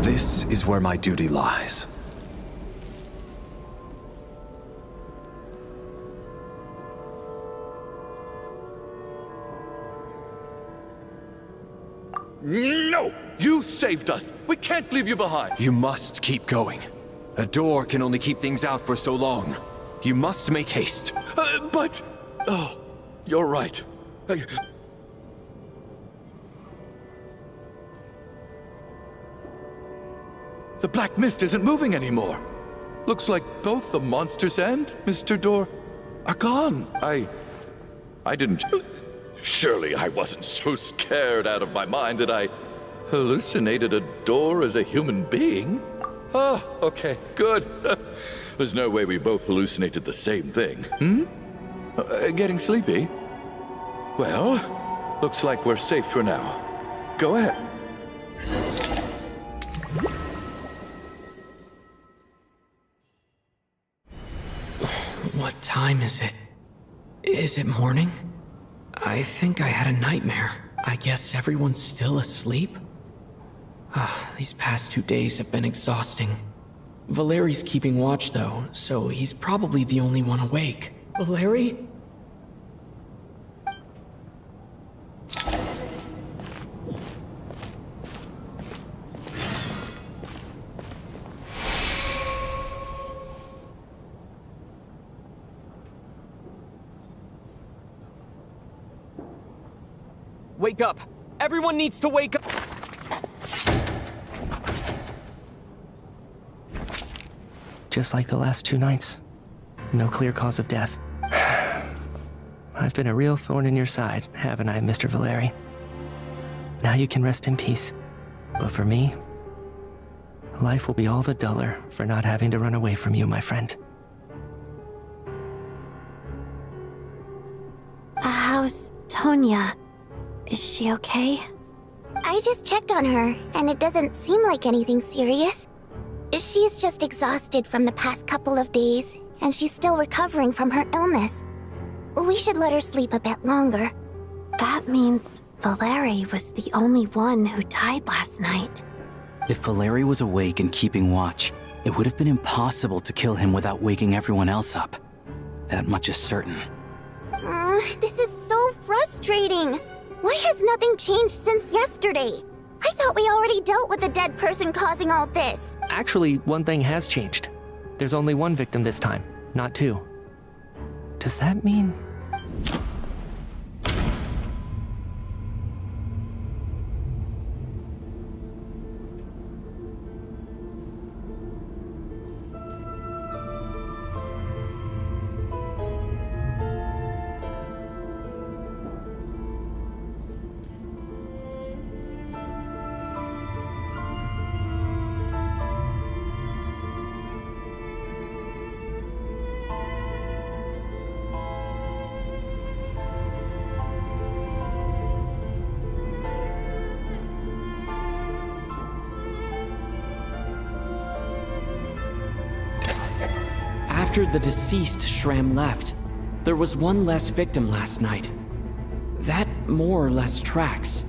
This is where my duty lies. No! You saved us! We can't leave you behind! You must keep going. A door can only keep things out for so long. You must make haste. But... Oh, you're right. The Black Mist isn't moving anymore. Looks like both the monsters and Mr. Door are gone. I didn't... Surely I wasn't so scared out of my mind that I hallucinated a door as a human being? Oh, okay, good. There's no way we both hallucinated the same thing, getting sleepy? Well, looks like we're safe for now. Go ahead. What time is it? Is it morning? I think I had a nightmare. I guess everyone's still asleep? These past 2 days have been exhausting. Valeri's keeping watch though, so he's probably the only one awake. Valeri? wake up! Everyone needs to wake up! Just like the last 2 nights. No clear cause of death. I've been a real thorn in your side, haven't I, Mr. Valeri? Now you can rest in peace. But for me, life will be all the duller for not having to run away from you, my friend. How's Tonya? Is she okay? I just checked on her, and it doesn't seem like anything serious. She's just exhausted from the past couple of days, and she's still recovering from her illness. We should let her sleep a bit longer. That means Valeri was the only one who died last night. If Valeri was awake and keeping watch, it would have been impossible to kill him without waking everyone else up. That much is certain. This is so frustrating. Why has nothing changed since yesterday? I thought we already dealt with the dead person causing all this. Actually, one thing has changed. There's only 1 victim this time, not 2. Does that mean... After the deceased Shram left, there was 1 less victim last night. That more or less tracks.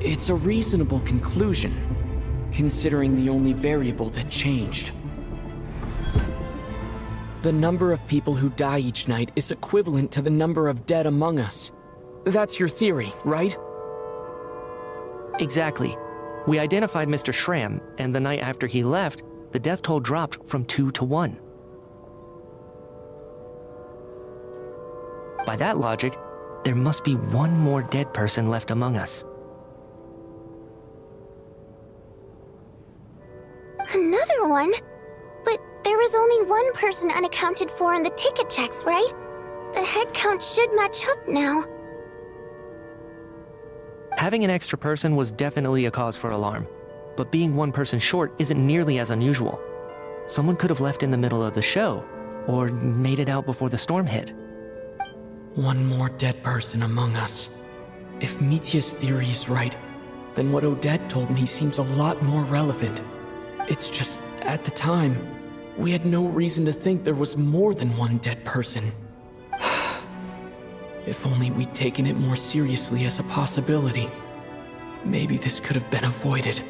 It's a reasonable conclusion, considering the only variable that changed. The number of people who die each night is equivalent to the number of dead among us. That's your theory, right? Exactly. We identified Mr. Shram, and the night after he left, the death toll dropped from 2 to 1. By that logic, there must be 1 more dead person left among us. Another one? But there was only 1 person unaccounted for in the ticket checks, right? The head count should match up now. Having an extra person was definitely a cause for alarm, but being 1 person short isn't nearly as unusual. Someone could have left in the middle of the show, or made it out before the storm hit. 1 more dead person among us. If Mitya's theory is right, then what Odette told me seems a lot more relevant. It's just, at the time, we had no reason to think there was more than 1 dead person. If only we'd taken it more seriously as a possibility, maybe this could have been avoided.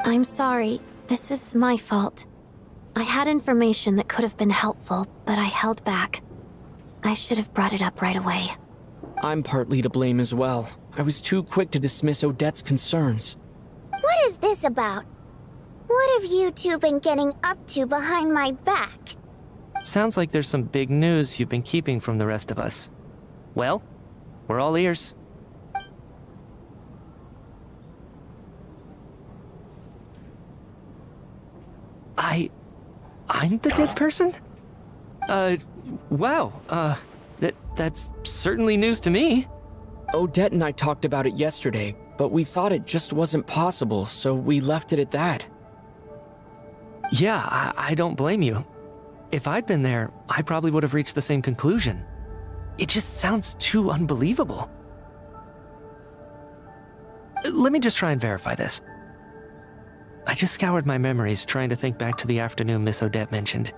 I'm sorry. This is my fault. I had information that could have been helpful, but I held back. I should have brought it up right away. I'm partly to blame as well. I was too quick to dismiss Odette's concerns. What is this about? What have you two been getting up to behind my back? Sounds like there's some big news you've been keeping from the rest of us. Well, we're all ears. I'm the dead person? Wow, that's certainly news to me. Odette and I talked about it yesterday, but we thought it just wasn't possible, so we left it at that. Yeah, I don't blame you. If I'd been there, I probably would have reached the same conclusion. It just sounds too unbelievable. Let me just try and verify this. I just scoured my memories trying to think back to the afternoon Miss Odette mentioned.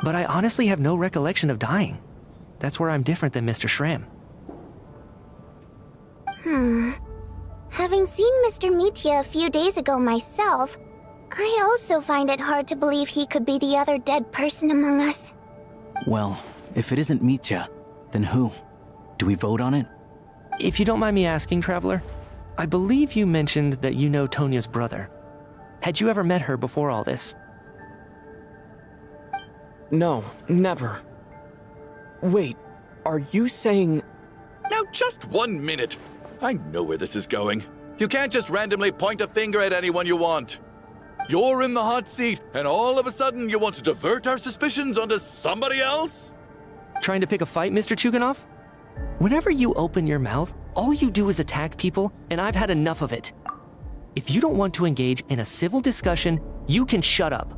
but I honestly have no recollection of dying. That's where I'm different than Mr. Shram. Having seen Mr. Mitya a few days ago myself, I also find it hard to believe he could be the other dead person among us. Well, if it isn't Mitya, then who? Do we vote on it? If you don't mind me asking, Traveler, I believe you mentioned that you know Tonya's brother. Had you ever met her before all this? No, never. Wait, are you saying... Now just 1 minute. I know where this is going. You can't just randomly point a finger at anyone you want. You're in the hot seat, and all of a sudden you want to divert our suspicions onto somebody else? Trying to pick a fight, Mr. Chuganov? Whenever you open your mouth, all you do is attack people, and I've had enough of it. If you don't want to engage in a civil discussion, you can shut up.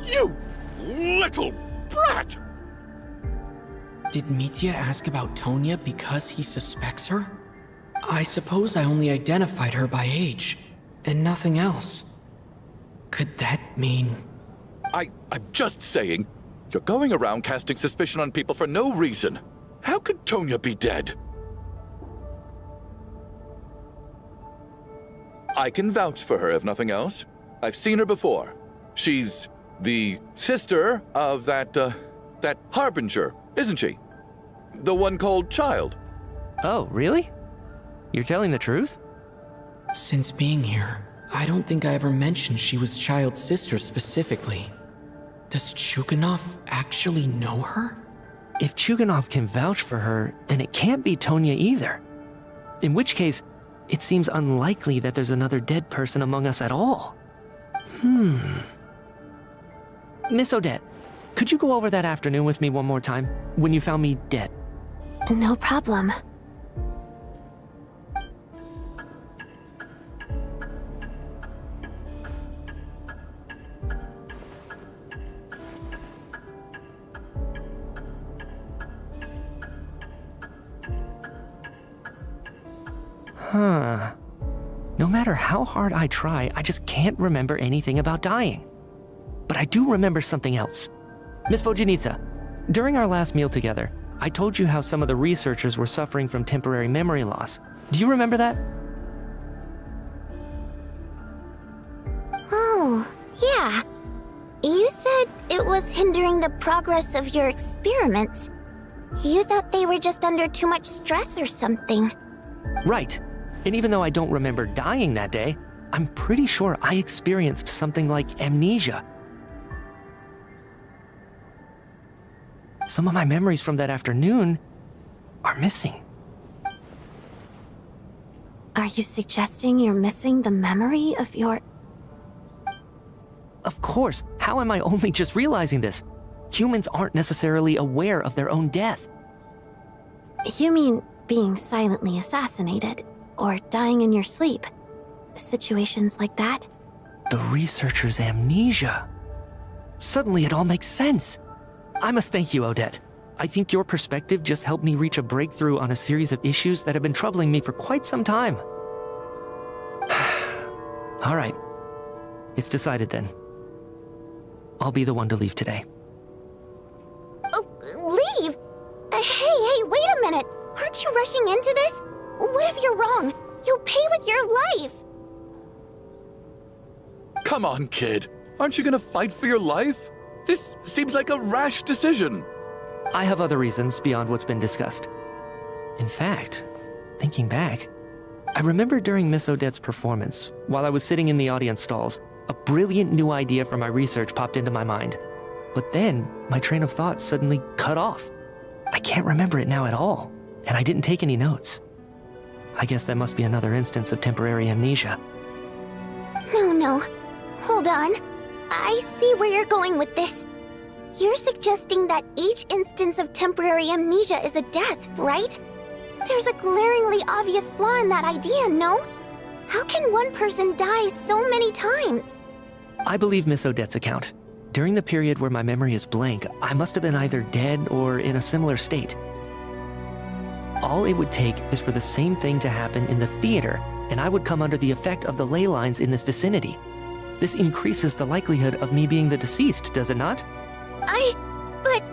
You little brat! Did Mitya ask about Tonya because he suspects her? I suppose I only identified her by age, and nothing else. Could that mean... I'm just saying, you're going around casting suspicion on people for no reason. How could Tonya be dead? I can vouch for her if nothing else. I've seen her before. She's the sister of that Harbinger, isn't she? The one called Child. Oh, really? You're telling the truth? Since being here, I don't think I ever mentioned she was Child's sister specifically. Does Chuganov actually know her? If Chuganov can vouch for her, then it can't be Tonya either. In which case, it seems unlikely that there's another dead person among us at all. Miss Odette, could you go over that afternoon with me one more time, when you found me dead? No problem. Huh. No matter how hard I try, I just can't remember anything about dying. But I do remember something else. Miss Vojanitsa, during our last meal together, I told you how some of the researchers were suffering from temporary memory loss. Do you remember that? Oh, yeah. You said it was hindering the progress of your experiments. You thought they were just under too much stress or something. Right. And even though I don't remember dying that day, I'm pretty sure I experienced something like amnesia. Some of my memories from that afternoon are missing. Are you suggesting you're missing the memory of your... Of course, how am I only just realizing this? Humans aren't necessarily aware of their own death. You mean being silently assassinated, or dying in your sleep? Situations like that? The researcher's amnesia. Suddenly it all makes sense. I must thank you, Odette. I think your perspective just helped me reach a breakthrough on a series of issues that have been troubling me for quite some time. All right. It's decided then. I'll be the one to leave today. Oh, leave? Hey, wait a minute. Aren't you rushing into this? What if you're wrong? You'll pay with your life. Come on, kid. Aren't you gonna fight for your life? This seems like a rash decision. I have other reasons beyond what's been discussed. In fact, thinking back, I remember during Miss Odette's performance, while I was sitting in the audience stalls, a brilliant new idea for my research popped into my mind. But then, my train of thought suddenly cut off. I can't remember it now at all, and I didn't take any notes. I guess that must be another instance of temporary amnesia. No. Hold on. I see where you're going with this. You're suggesting that each instance of temporary amnesia is a death, right? There's a glaringly obvious flaw in that idea, no? How can one person die so many times? I believe Miss Odette's account. During the period where my memory is blank, I must have been either dead or in a similar state. All it would take is for the same thing to happen in the theater, and I would come under the effect of the ley lines in this vicinity. This increases the likelihood of me being the deceased, does it not? But...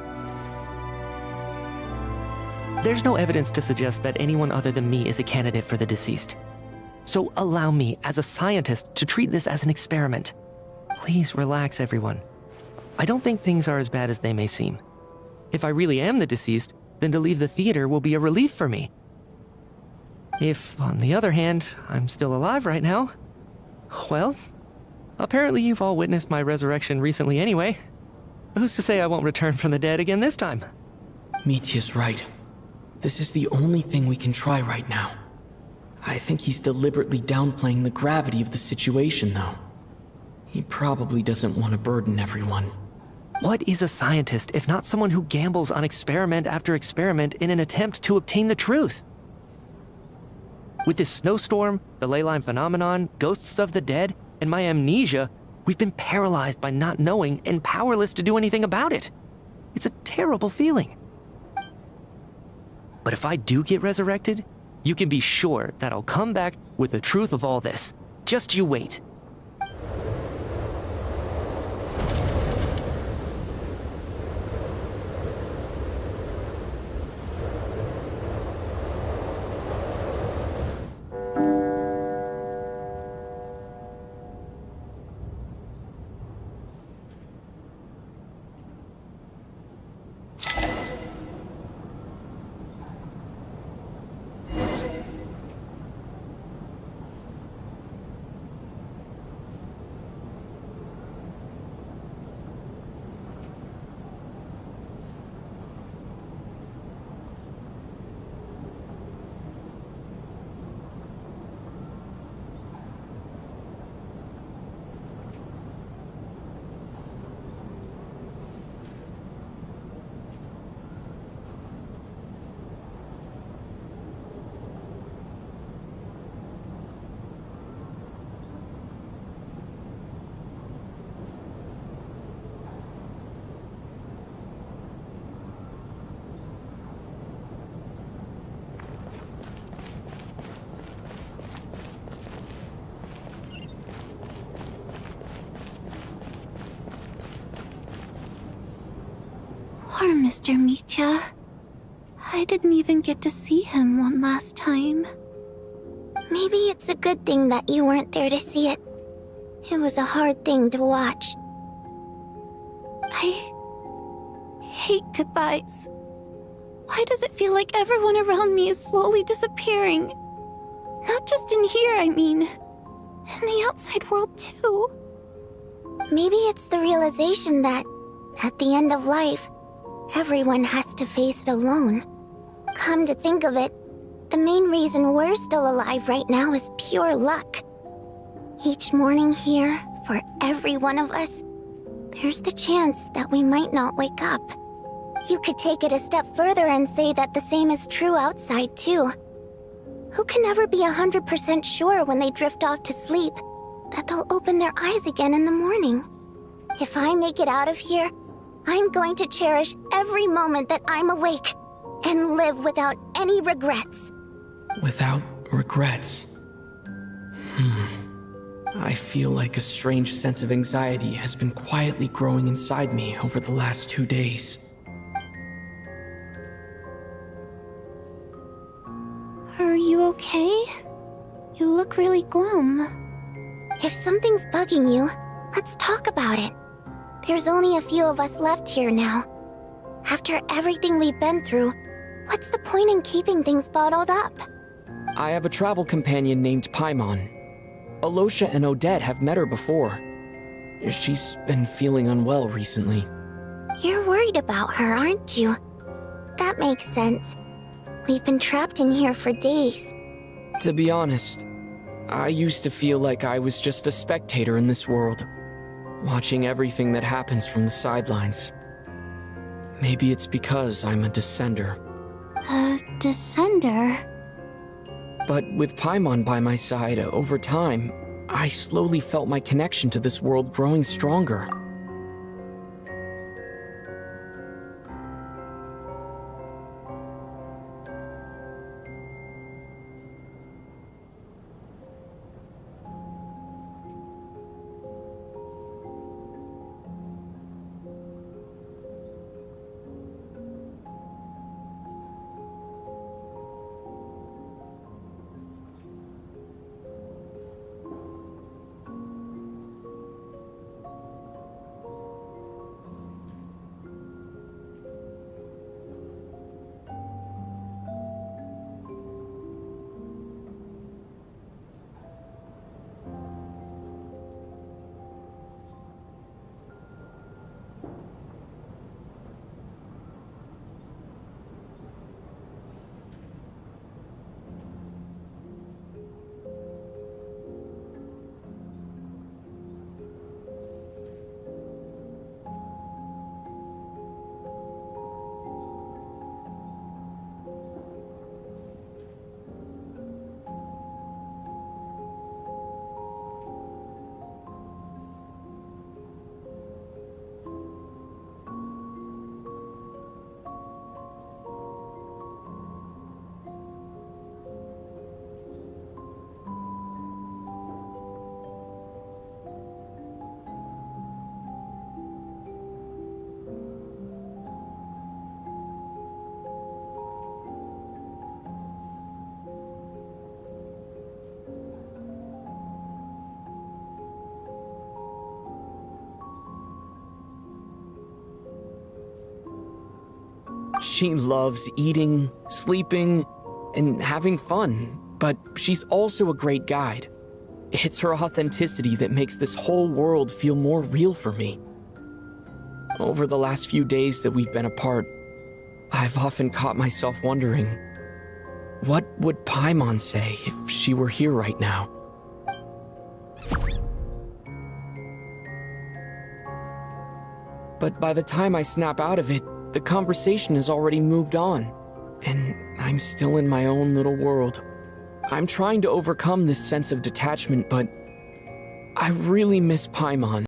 There's no evidence to suggest that anyone other than me is a candidate for the deceased. So allow me, as a scientist, to treat this as an experiment. Please relax, everyone. I don't think things are as bad as they may seem. If I really am the deceased, then to leave the theater will be a relief for me. If, on the other hand, I'm still alive right now, well, apparently you've all witnessed my resurrection recently anyway. Who's to say I won't return from the dead again this time? Mitya's right. This is the only thing we can try right now. I think he's deliberately downplaying the gravity of the situation, though. He probably doesn't want to burden everyone. What is a scientist if not someone who gambles on experiment after experiment in an attempt to obtain the truth? With this snowstorm, the ley line phenomenon, ghosts of the dead, and my amnesia, we've been paralyzed by not knowing and powerless to do anything about it. It's a terrible feeling. But if I do get resurrected, you can be sure that I'll come back with the truth of all this. Just you wait. Poor Mr. Mitya. I didn't even get to see him one last time. Maybe it's a good thing that you weren't there to see it. It was a hard thing to watch. I hate goodbyes. Why does it feel like everyone around me is slowly disappearing? Not just in here, I mean. In the outside world, too. Maybe it's the realization that, at the end of life, everyone has to face it alone. Come to think of it, the main reason we're still alive right now is pure luck. Each morning here, for every one of us, there's the chance that we might not wake up. You could take it a step further and say that the same is true outside, too. Who can ever be 100% sure when they drift off to sleep that they'll open their eyes again in the morning? If I make it out of here, I'm going to cherish every moment that I'm awake and live without any regrets. Without regrets. I feel like a strange sense of anxiety has been quietly growing inside me over the last 2 days. Are you okay? You look really glum. If something's bugging you, let's talk about it. There's only a few of us left here now. After everything we've been through, what's the point in keeping things bottled up? I have a travel companion named Paimon. Alosha and Odette have met her before. She's been feeling unwell recently. You're worried about her, aren't you? That makes sense. We've been trapped in here for days. To be honest, I used to feel like I was just a spectator in this world, watching everything that happens from the sidelines. Maybe it's because I'm a descender. A descender? But with Paimon by my side, over time, I slowly felt my connection to this world growing stronger. She loves eating, sleeping, and having fun, but she's also a great guide. It's her authenticity that makes this whole world feel more real for me. Over the last few days that we've been apart, I've often caught myself wondering, what would Paimon say if she were here right now? But by the time I snap out of it, the conversation has already moved on, and I'm still in my own little world. I'm trying to overcome this sense of detachment, but I really miss Paimon.